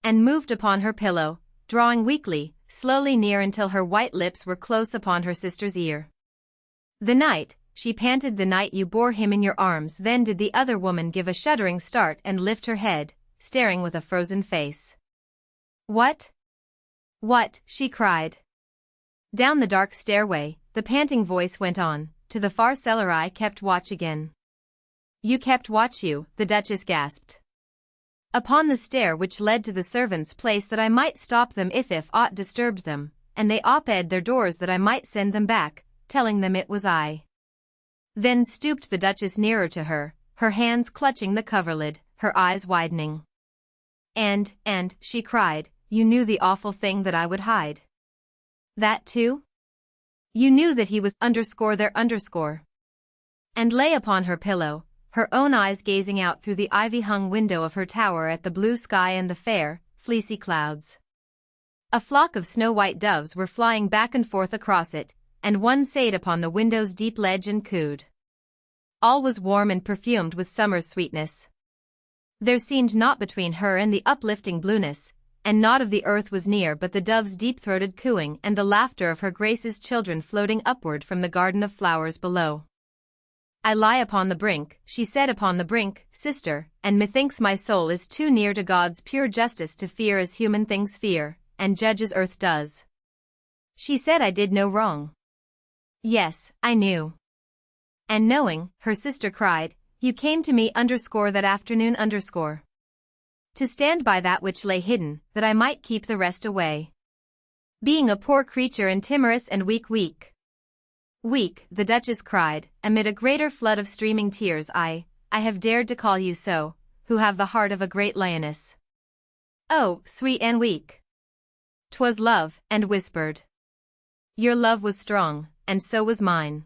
And moved upon her pillow, drawing weakly, slowly near until her white lips were close upon her sister's ear. The night, she panted, the night you bore him in your arms. Then did the other woman give a shuddering start and lift her head, staring with a frozen face. What? What? She cried. Down the dark stairway, the panting voice went on, to the far cellar I kept watch again. You kept watch, you, the Duchess gasped. Upon the stair which led to the servants' place, that I might stop them if aught disturbed them, and they op-ed their doors that I might send them back, telling them it was I. Then stooped the Duchess nearer to her, her hands clutching the coverlid, her eyes widening. And, she cried, you knew the awful thing that I would hide. That too? You knew that he was _there_. And lay upon her pillow, her own eyes gazing out through the ivy-hung window of her tower at the blue sky and the fair, fleecy clouds. A flock of snow-white doves were flying back and forth across it, and one sate upon the window's deep ledge and cooed. All was warm and perfumed with summer's sweetness. There seemed naught between her and the uplifting blueness, and naught of the earth was near but the dove's deep-throated cooing and the laughter of her Grace's children floating upward from the garden of flowers below. I lie upon the brink, she said, upon the brink, sister, and methinks my soul is too near to God's pure justice to fear as human things fear, and judge as earth does. She said I did no wrong. Yes, I knew. And knowing, her sister cried, you came to me that afternoon to stand by that which lay hidden, that I might keep the rest away. Being a poor creature and timorous and weak, the Duchess cried, amid a greater flood of streaming tears, I have dared to call you so, who have the heart of a great lioness. Oh, sweet and weak. 'Twas love, and whispered. Your love was strong, and so was mine.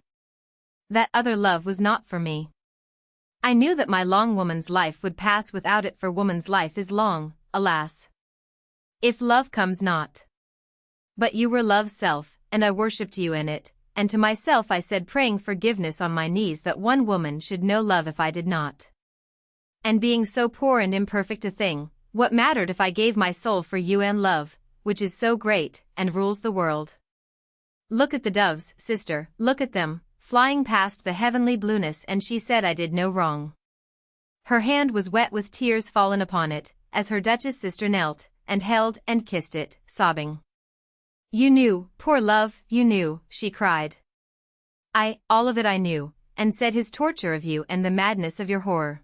That other love was not for me. I knew that my long woman's life would pass without it, for woman's life is long, alas. if love comes not. But you were love's self, and I worshipped you in it, and to myself I said, praying forgiveness on my knees, that one woman should know love if I did not. And being so poor and imperfect a thing, what mattered if I gave my soul for you and love, which is so great, and rules the world? Look at the doves, sister, look at them, flying past the heavenly blueness, and she said I did no wrong. Her hand was wet with tears fallen upon it, as her Duchess sister knelt, and held and kissed it, sobbing. You knew, poor love, you knew, she cried. All of it I knew, and said his torture of you and the madness of your horror.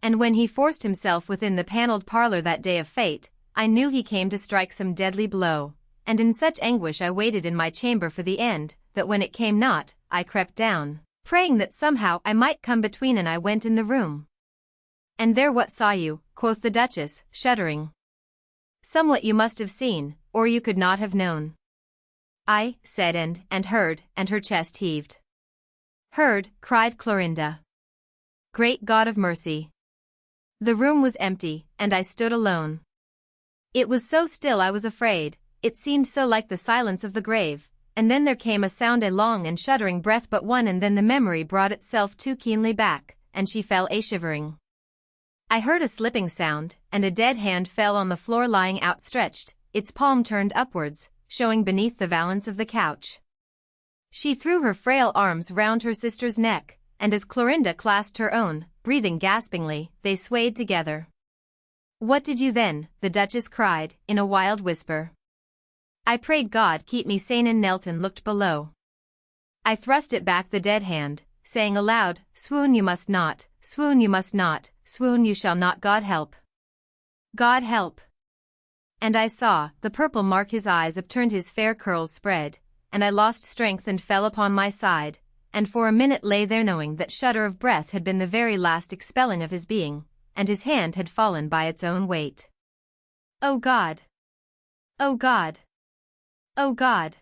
And when he forced himself within the paneled parlor that day of fate, I knew he came to strike some deadly blow, and in such anguish I waited in my chamber for the end, that when it came not, I crept down, praying that somehow I might come between, and I went in the room. And there what saw you, quoth the Duchess, shuddering. Somewhat you must have seen, or you could not have known. I said and heard, and her chest heaved. Heard, cried Clorinda. Great God of mercy! The room was empty, and I stood alone. It was so still I was afraid, it seemed so like the silence of the grave, and then there came a sound, a long and shuddering breath but one, and then the memory brought itself too keenly back, and she fell a-shivering. I heard a slipping sound, and a dead hand fell on the floor lying outstretched, its palm turned upwards, showing beneath the valance of the couch. She threw her frail arms round her sister's neck, and as Clorinda clasped her own, breathing gaspingly, they swayed together. What did you then? The Duchess cried, in a wild whisper. I prayed God keep me sane, and knelt and looked below. I thrust it back, the dead hand, saying aloud, swoon you must not, swoon you must not, swoon you shall not, God help. God help. And I saw the purple mark his eyes upturned, his fair curls spread, and I lost strength and fell upon my side, and for a minute lay there, knowing that shudder of breath had been the very last expelling of his being, and his hand had fallen by its own weight. O God! O God! O God!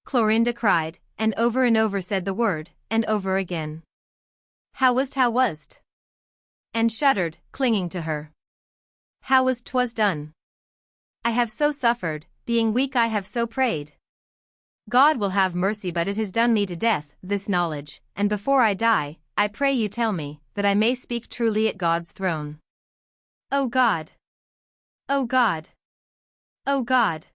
Clorinda cried, and over said the word, and over again. How was't? And shuddered, clinging to her. How was 'twas done? I have so suffered, being weak I have so prayed. God will have mercy, but it has done me to death, this knowledge, and before I die, I pray you tell me, that I may speak truly at God's throne. O God! O God! O God!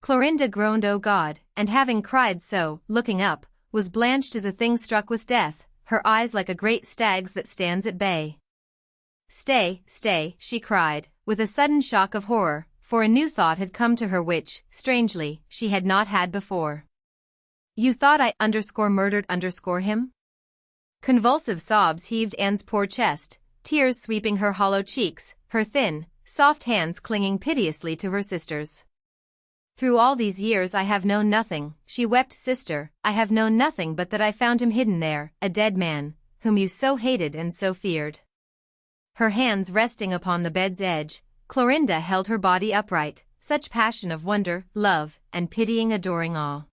Clorinda groaned, O God, and having cried so, looking up, was blanched as a thing struck with death, her eyes like a great stag's that stands at bay. Stay, stay, she cried, with a sudden shock of horror, for a new thought had come to her which, strangely, she had not had before. You thought I murdered him? Convulsive sobs heaved Anne's poor chest, tears sweeping her hollow cheeks, her thin, soft hands clinging piteously to her sister's. Through all these years I have known nothing, she wept, sister, I have known nothing but that I found him hidden there, a dead man, whom you so hated and so feared. Her hands resting upon the bed's edge, Clorinda held her body upright, such passion of wonder, love, and pitying adoring awe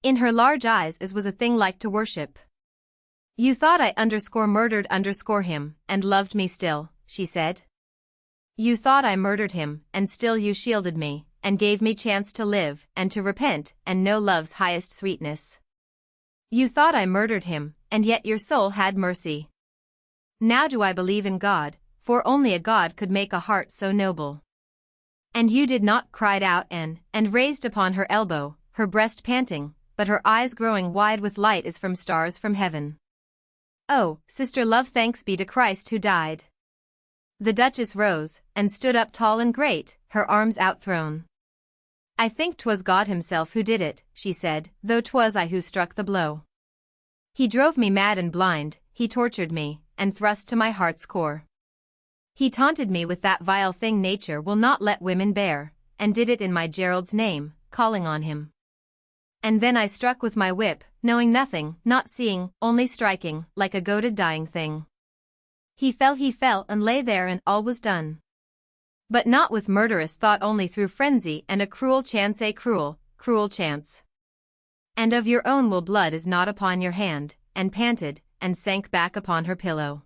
in her large eyes as was a thing like to worship. You thought I murdered him, and loved me still, she said. You thought I murdered him, and still you shielded me, and gave me chance to live, and to repent, and know love's highest sweetness. You thought I murdered him, and yet your soul had mercy. Now do I believe in God, for only a God could make a heart so noble. And you did not, cried out Anne, and raised upon her elbow, her breast panting, but her eyes growing wide with light as from stars from heaven. Oh, sister love, thanks be to Christ who died. The Duchess rose, and stood up tall and great, her arms outthrown. I think 'twas God himself who did it, she said, though 'twas I who struck the blow. He drove me mad and blind, he tortured me, and thrust to my heart's core. He taunted me with that vile thing nature will not let women bear, and did it in my Gerald's name, calling on him. And then I struck with my whip, knowing nothing, not seeing, only striking, like a goaded dying thing. He fell and lay there, and all was done. But not with murderous thought, only through frenzy and a cruel chance, a cruel, cruel chance. And of your own will blood is not upon your hand, and panted, and sank back upon her pillow.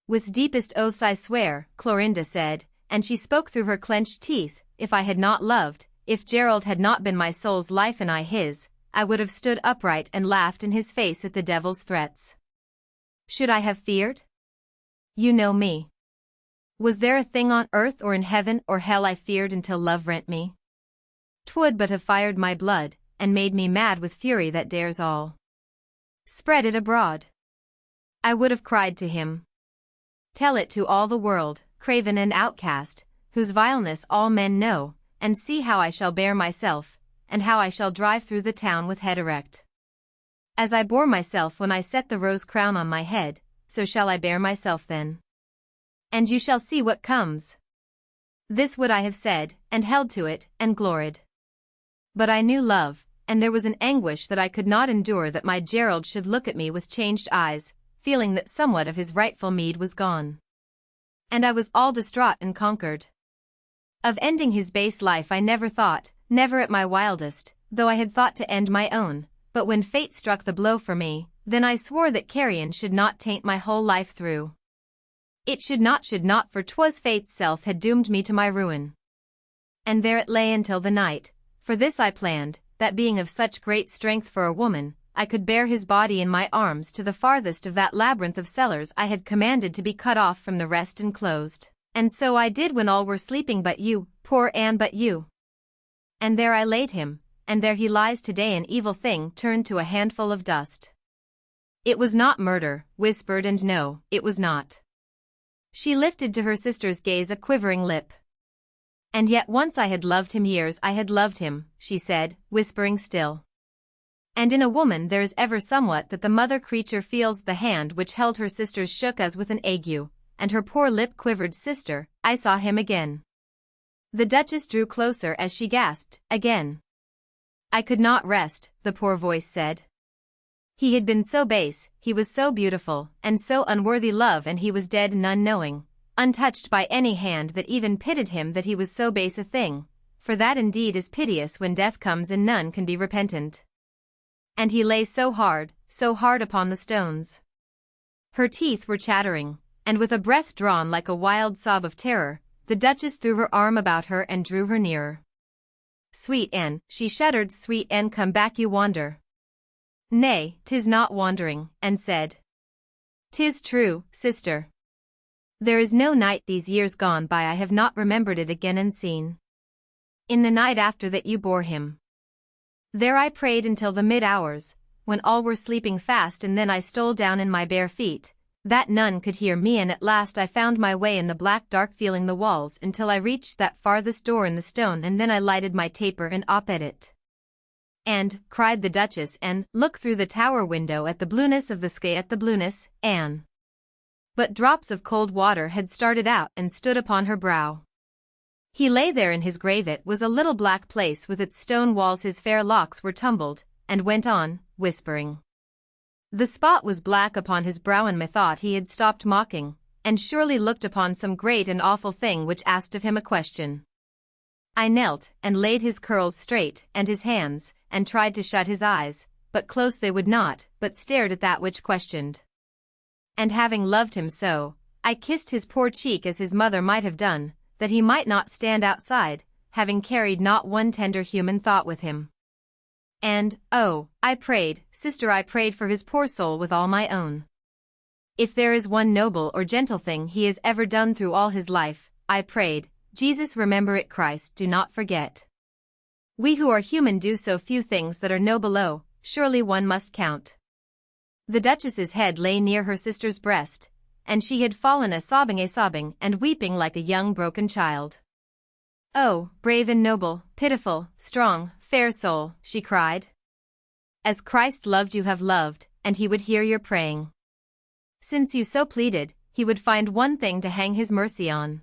With deepest oaths I swear, Clorinda said, and she spoke through her clenched teeth, if I had not loved, if Gerald had not been my soul's life and I his, I would have stood upright and laughed in his face at the devil's threats. Should I have feared? You know me. Was there a thing on earth or in heaven or hell I feared until love rent me? 'Twould but have fired my blood, and made me mad with fury that dares all. Spread it abroad. I would have cried to him. Tell it to all the world, craven and outcast, whose vileness all men know, and see how I shall bear myself, and how I shall drive through the town with head erect. As I bore myself when I set the rose crown on my head, so shall I bear myself then. And you shall see what comes. This would I have said, and held to it, and gloried. But I knew love, and there was an anguish that I could not endure that my Gerald should look at me with changed eyes, feeling that somewhat of his rightful meed was gone. And I was all distraught and conquered. Of ending his base life I never thought, never at my wildest, though I had thought to end my own, but when fate struck the blow for me, then I swore that carrion should not taint my whole life through. It should not, for 'twas fate's self had doomed me to my ruin. And there it lay until the night, for this I planned, that being of such great strength for a woman, I could bear his body in my arms to the farthest of that labyrinth of cellars I had commanded to be cut off from the rest and closed, and so I did when all were sleeping but you, poor Anne, but you. And there I laid him, and there he lies today, an evil thing turned to a handful of dust. It was not murder, whispered, and no, it was not. She lifted to her sister's gaze a quivering lip. And yet once I had loved him, years I had loved him, she said, whispering still. And in a woman there is ever somewhat that the mother creature feels. The hand which held her sister's shook as with an ague, and her poor lip quivered. Sister, I saw him again. The Duchess drew closer as she gasped, again. I could not rest, the poor voice said. He had been so base, he was so beautiful, and so unworthy love, and he was dead, none knowing, untouched by any hand that even pitied him that he was so base a thing, for that indeed is piteous when death comes and none can be repentant. And he lay so hard upon the stones. Her teeth were chattering, and with a breath drawn like a wild sob of terror, the Duchess threw her arm about her and drew her nearer. Sweet Anne, she shuddered, sweet Anne, come back, you wander. Nay, 'tis not wandering, and said. 'Tis true, sister. There is no night these years gone by I have not remembered it again and seen. In the night after that you bore him. There I prayed until the mid-hours, when all were sleeping fast, and then I stole down in my bare feet, that none could hear me, and at last I found my way in the black dark, feeling the walls until I reached that farthest door in the stone, and then I lighted my taper and up at it. And, cried the Duchess, and look through the tower window at the blueness of the sky, at the blueness, Anne. But drops of cold water had started out and stood upon her brow. He lay there in his grave. It was a little black place with its stone walls. His fair locks were tumbled, and went on, whispering. The spot was black upon his brow, and methought he had stopped mocking, and surely looked upon some great and awful thing which asked of him a question. I knelt, and laid his curls straight, and his hands, and tried to shut his eyes, but close they would not, but stared at that which questioned. And having loved him so, I kissed his poor cheek as his mother might have done, that he might not stand outside, having carried not one tender human thought with him. And, oh, I prayed, sister, I prayed for his poor soul with all my own. If there is one noble or gentle thing he has ever done through all his life, I prayed, Jesus, remember it, Christ, do not forget. We who are human do so few things that are noble, oh, surely one must count. The Duchess's head lay near her sister's breast, and she had fallen a sobbing and weeping like a young broken child. Oh, brave and noble, pitiful, strong, fair soul, she cried. As Christ loved you have loved, and he would hear your praying. Since you so pleaded, he would find one thing to hang his mercy on.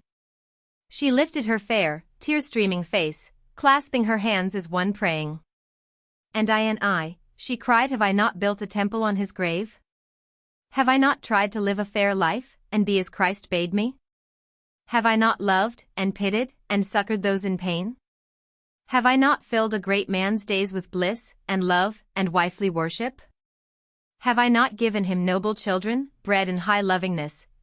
She lifted her fair, tear-streaming face, clasping her hands as one praying. And I, she cried, have I not built a temple on his grave? Have I not tried to live a fair life, and be as Christ bade me? Have I not loved, and pitied, and succored those in pain? Have I not filled a great man's days with bliss, and love, and wifely worship? Have I not given him noble children, bred in high lovingness,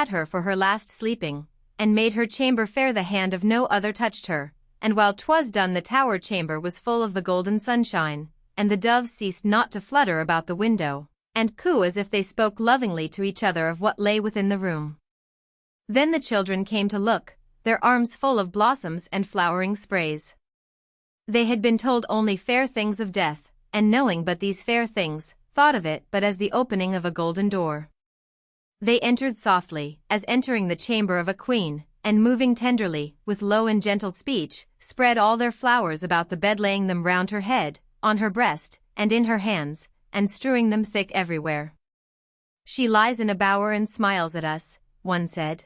clad her for her last sleeping, and made her chamber fair the hand of no other touched her, and while 'twas done the tower chamber was full of the golden sunshine, and the doves ceased not to flutter about the window, and coo as if they spoke lovingly to each other of what lay within the room. Then the children came to look, their arms full of blossoms and flowering sprays. They had been told only fair things of death, and knowing but these fair things, thought of it but as the opening of a golden door. They entered softly, as entering the chamber of a queen, and moving tenderly, with low and gentle speech, spread all their flowers about the bed, laying them round her head, on her breast, and in her hands, and strewing them thick everywhere. She lies in a bower and smiles at us, one said.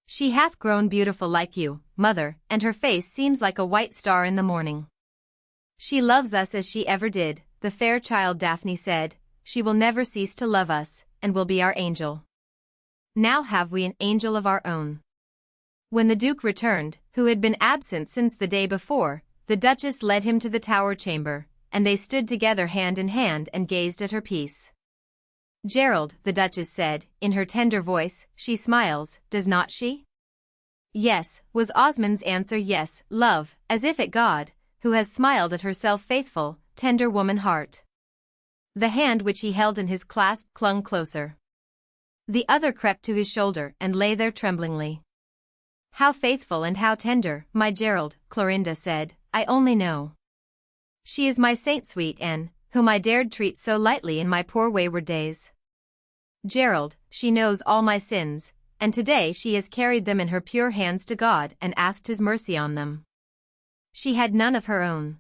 She hath grown beautiful like you, mother, and her face seems like a white star in the morning. She loves us as she ever did, the fair child Daphne said, she will never cease to love us, and will be our angel. Now have we an angel of our own. When the Duke returned, who had been absent since the day before, the Duchess led him to the tower chamber, and they stood together hand in hand and gazed at her piece. Gerald, the Duchess said, in her tender voice, she smiles, does not she? Yes, was Osmond's answer. Yes, love, as if at God, who has smiled at herself faithful, tender woman heart. The hand which he held in his clasp clung closer. The other crept to his shoulder and lay there tremblingly. How faithful and how tender, my Gerald, Clorinda said, I only know. She is my saint sweet Anne, whom I dared treat so lightly in my poor wayward days. Gerald, she knows all my sins, and today she has carried them in her pure hands to God and asked his mercy on them. She had none of her own.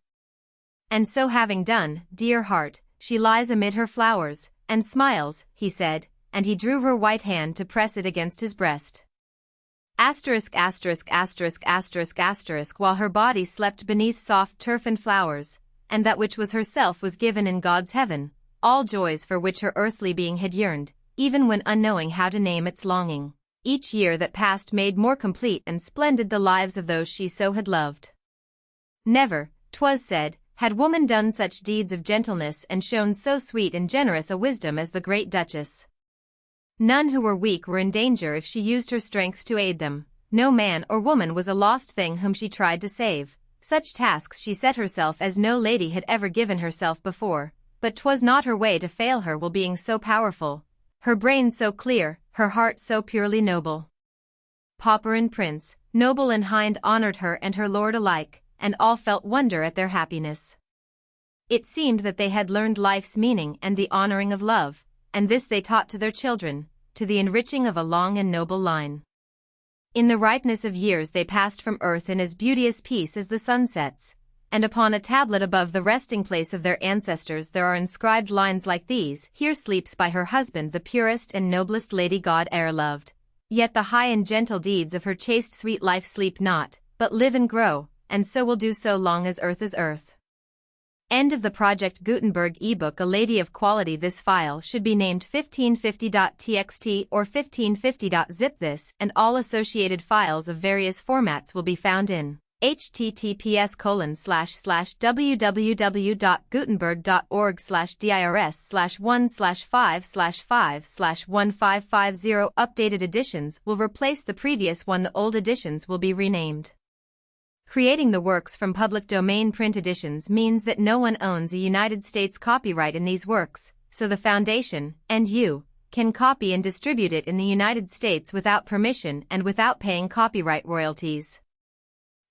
And so having done, dear heart, she lies amid her flowers, and smiles, he said, and he drew her white hand to press it against his breast. Asterisk asterisk asterisk asterisk asterisk while her body slept beneath soft turf and flowers, and that which was herself was given in God's heaven, all joys for which her earthly being had yearned, even when unknowing how to name its longing. Each year that passed made more complete and splendid the lives of those she so had loved. Never, 'twas said, had woman done such deeds of gentleness and shown so sweet and generous a wisdom as the great Duchess. None who were weak were in danger if she used her strength to aid them. No man or woman was a lost thing whom she tried to save. Such tasks she set herself as no lady had ever given herself before, but 'twas not her way to fail her while being so powerful, her brain so clear, her heart so purely noble. Pauper and prince, noble and hind honored her and her lord alike, and all felt wonder at their happiness. It seemed that they had learned life's meaning and the honoring of love, and this they taught to their children, to the enriching of a long and noble line. In the ripeness of years they passed from earth in as beauteous peace as the sun sets, and upon a tablet above the resting place of their ancestors there are inscribed lines like these: Here sleeps by her husband the purest and noblest lady God e'er loved. Yet the high and gentle deeds of her chaste sweet life sleep not, but live and grow, and so will do so long as earth is earth. End of the Project Gutenberg ebook. A lady of quality. This file should be named 1550.txt or 1550.zip. This and all associated files of various formats will be found in https://www.gutenberg.org/dirs/1/5/5/1550. Updated editions will replace the previous one. The old editions will be renamed. Creating the works from public domain print editions means that no one owns a United States copyright in these works, so the Foundation, and you, can copy and distribute it in the United States without permission and without paying copyright royalties.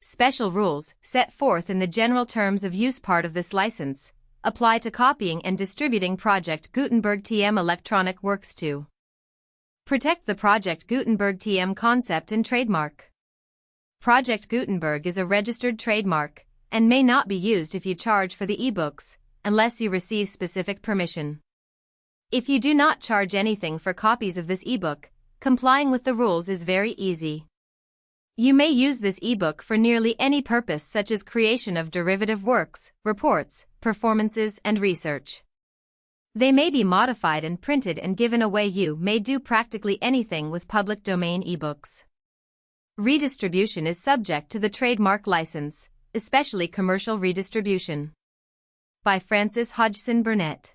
Special rules, set forth in the general terms of use part of this license, apply to copying and distributing Project Gutenberg TM electronic works too. Protect the Project Gutenberg TM concept and trademark. Project Gutenberg is a registered trademark, and may not be used if you charge for the ebooks, unless you receive specific permission. If you do not charge anything for copies of this ebook, complying with the rules is very easy. You may use this ebook for nearly any purpose, such as creation of derivative works, reports, performances, and research. They may be modified and printed and given away. You may do practically anything with public domain ebooks. Redistribution is subject to the trademark license, especially commercial redistribution. By Frances Hodgson Burnett.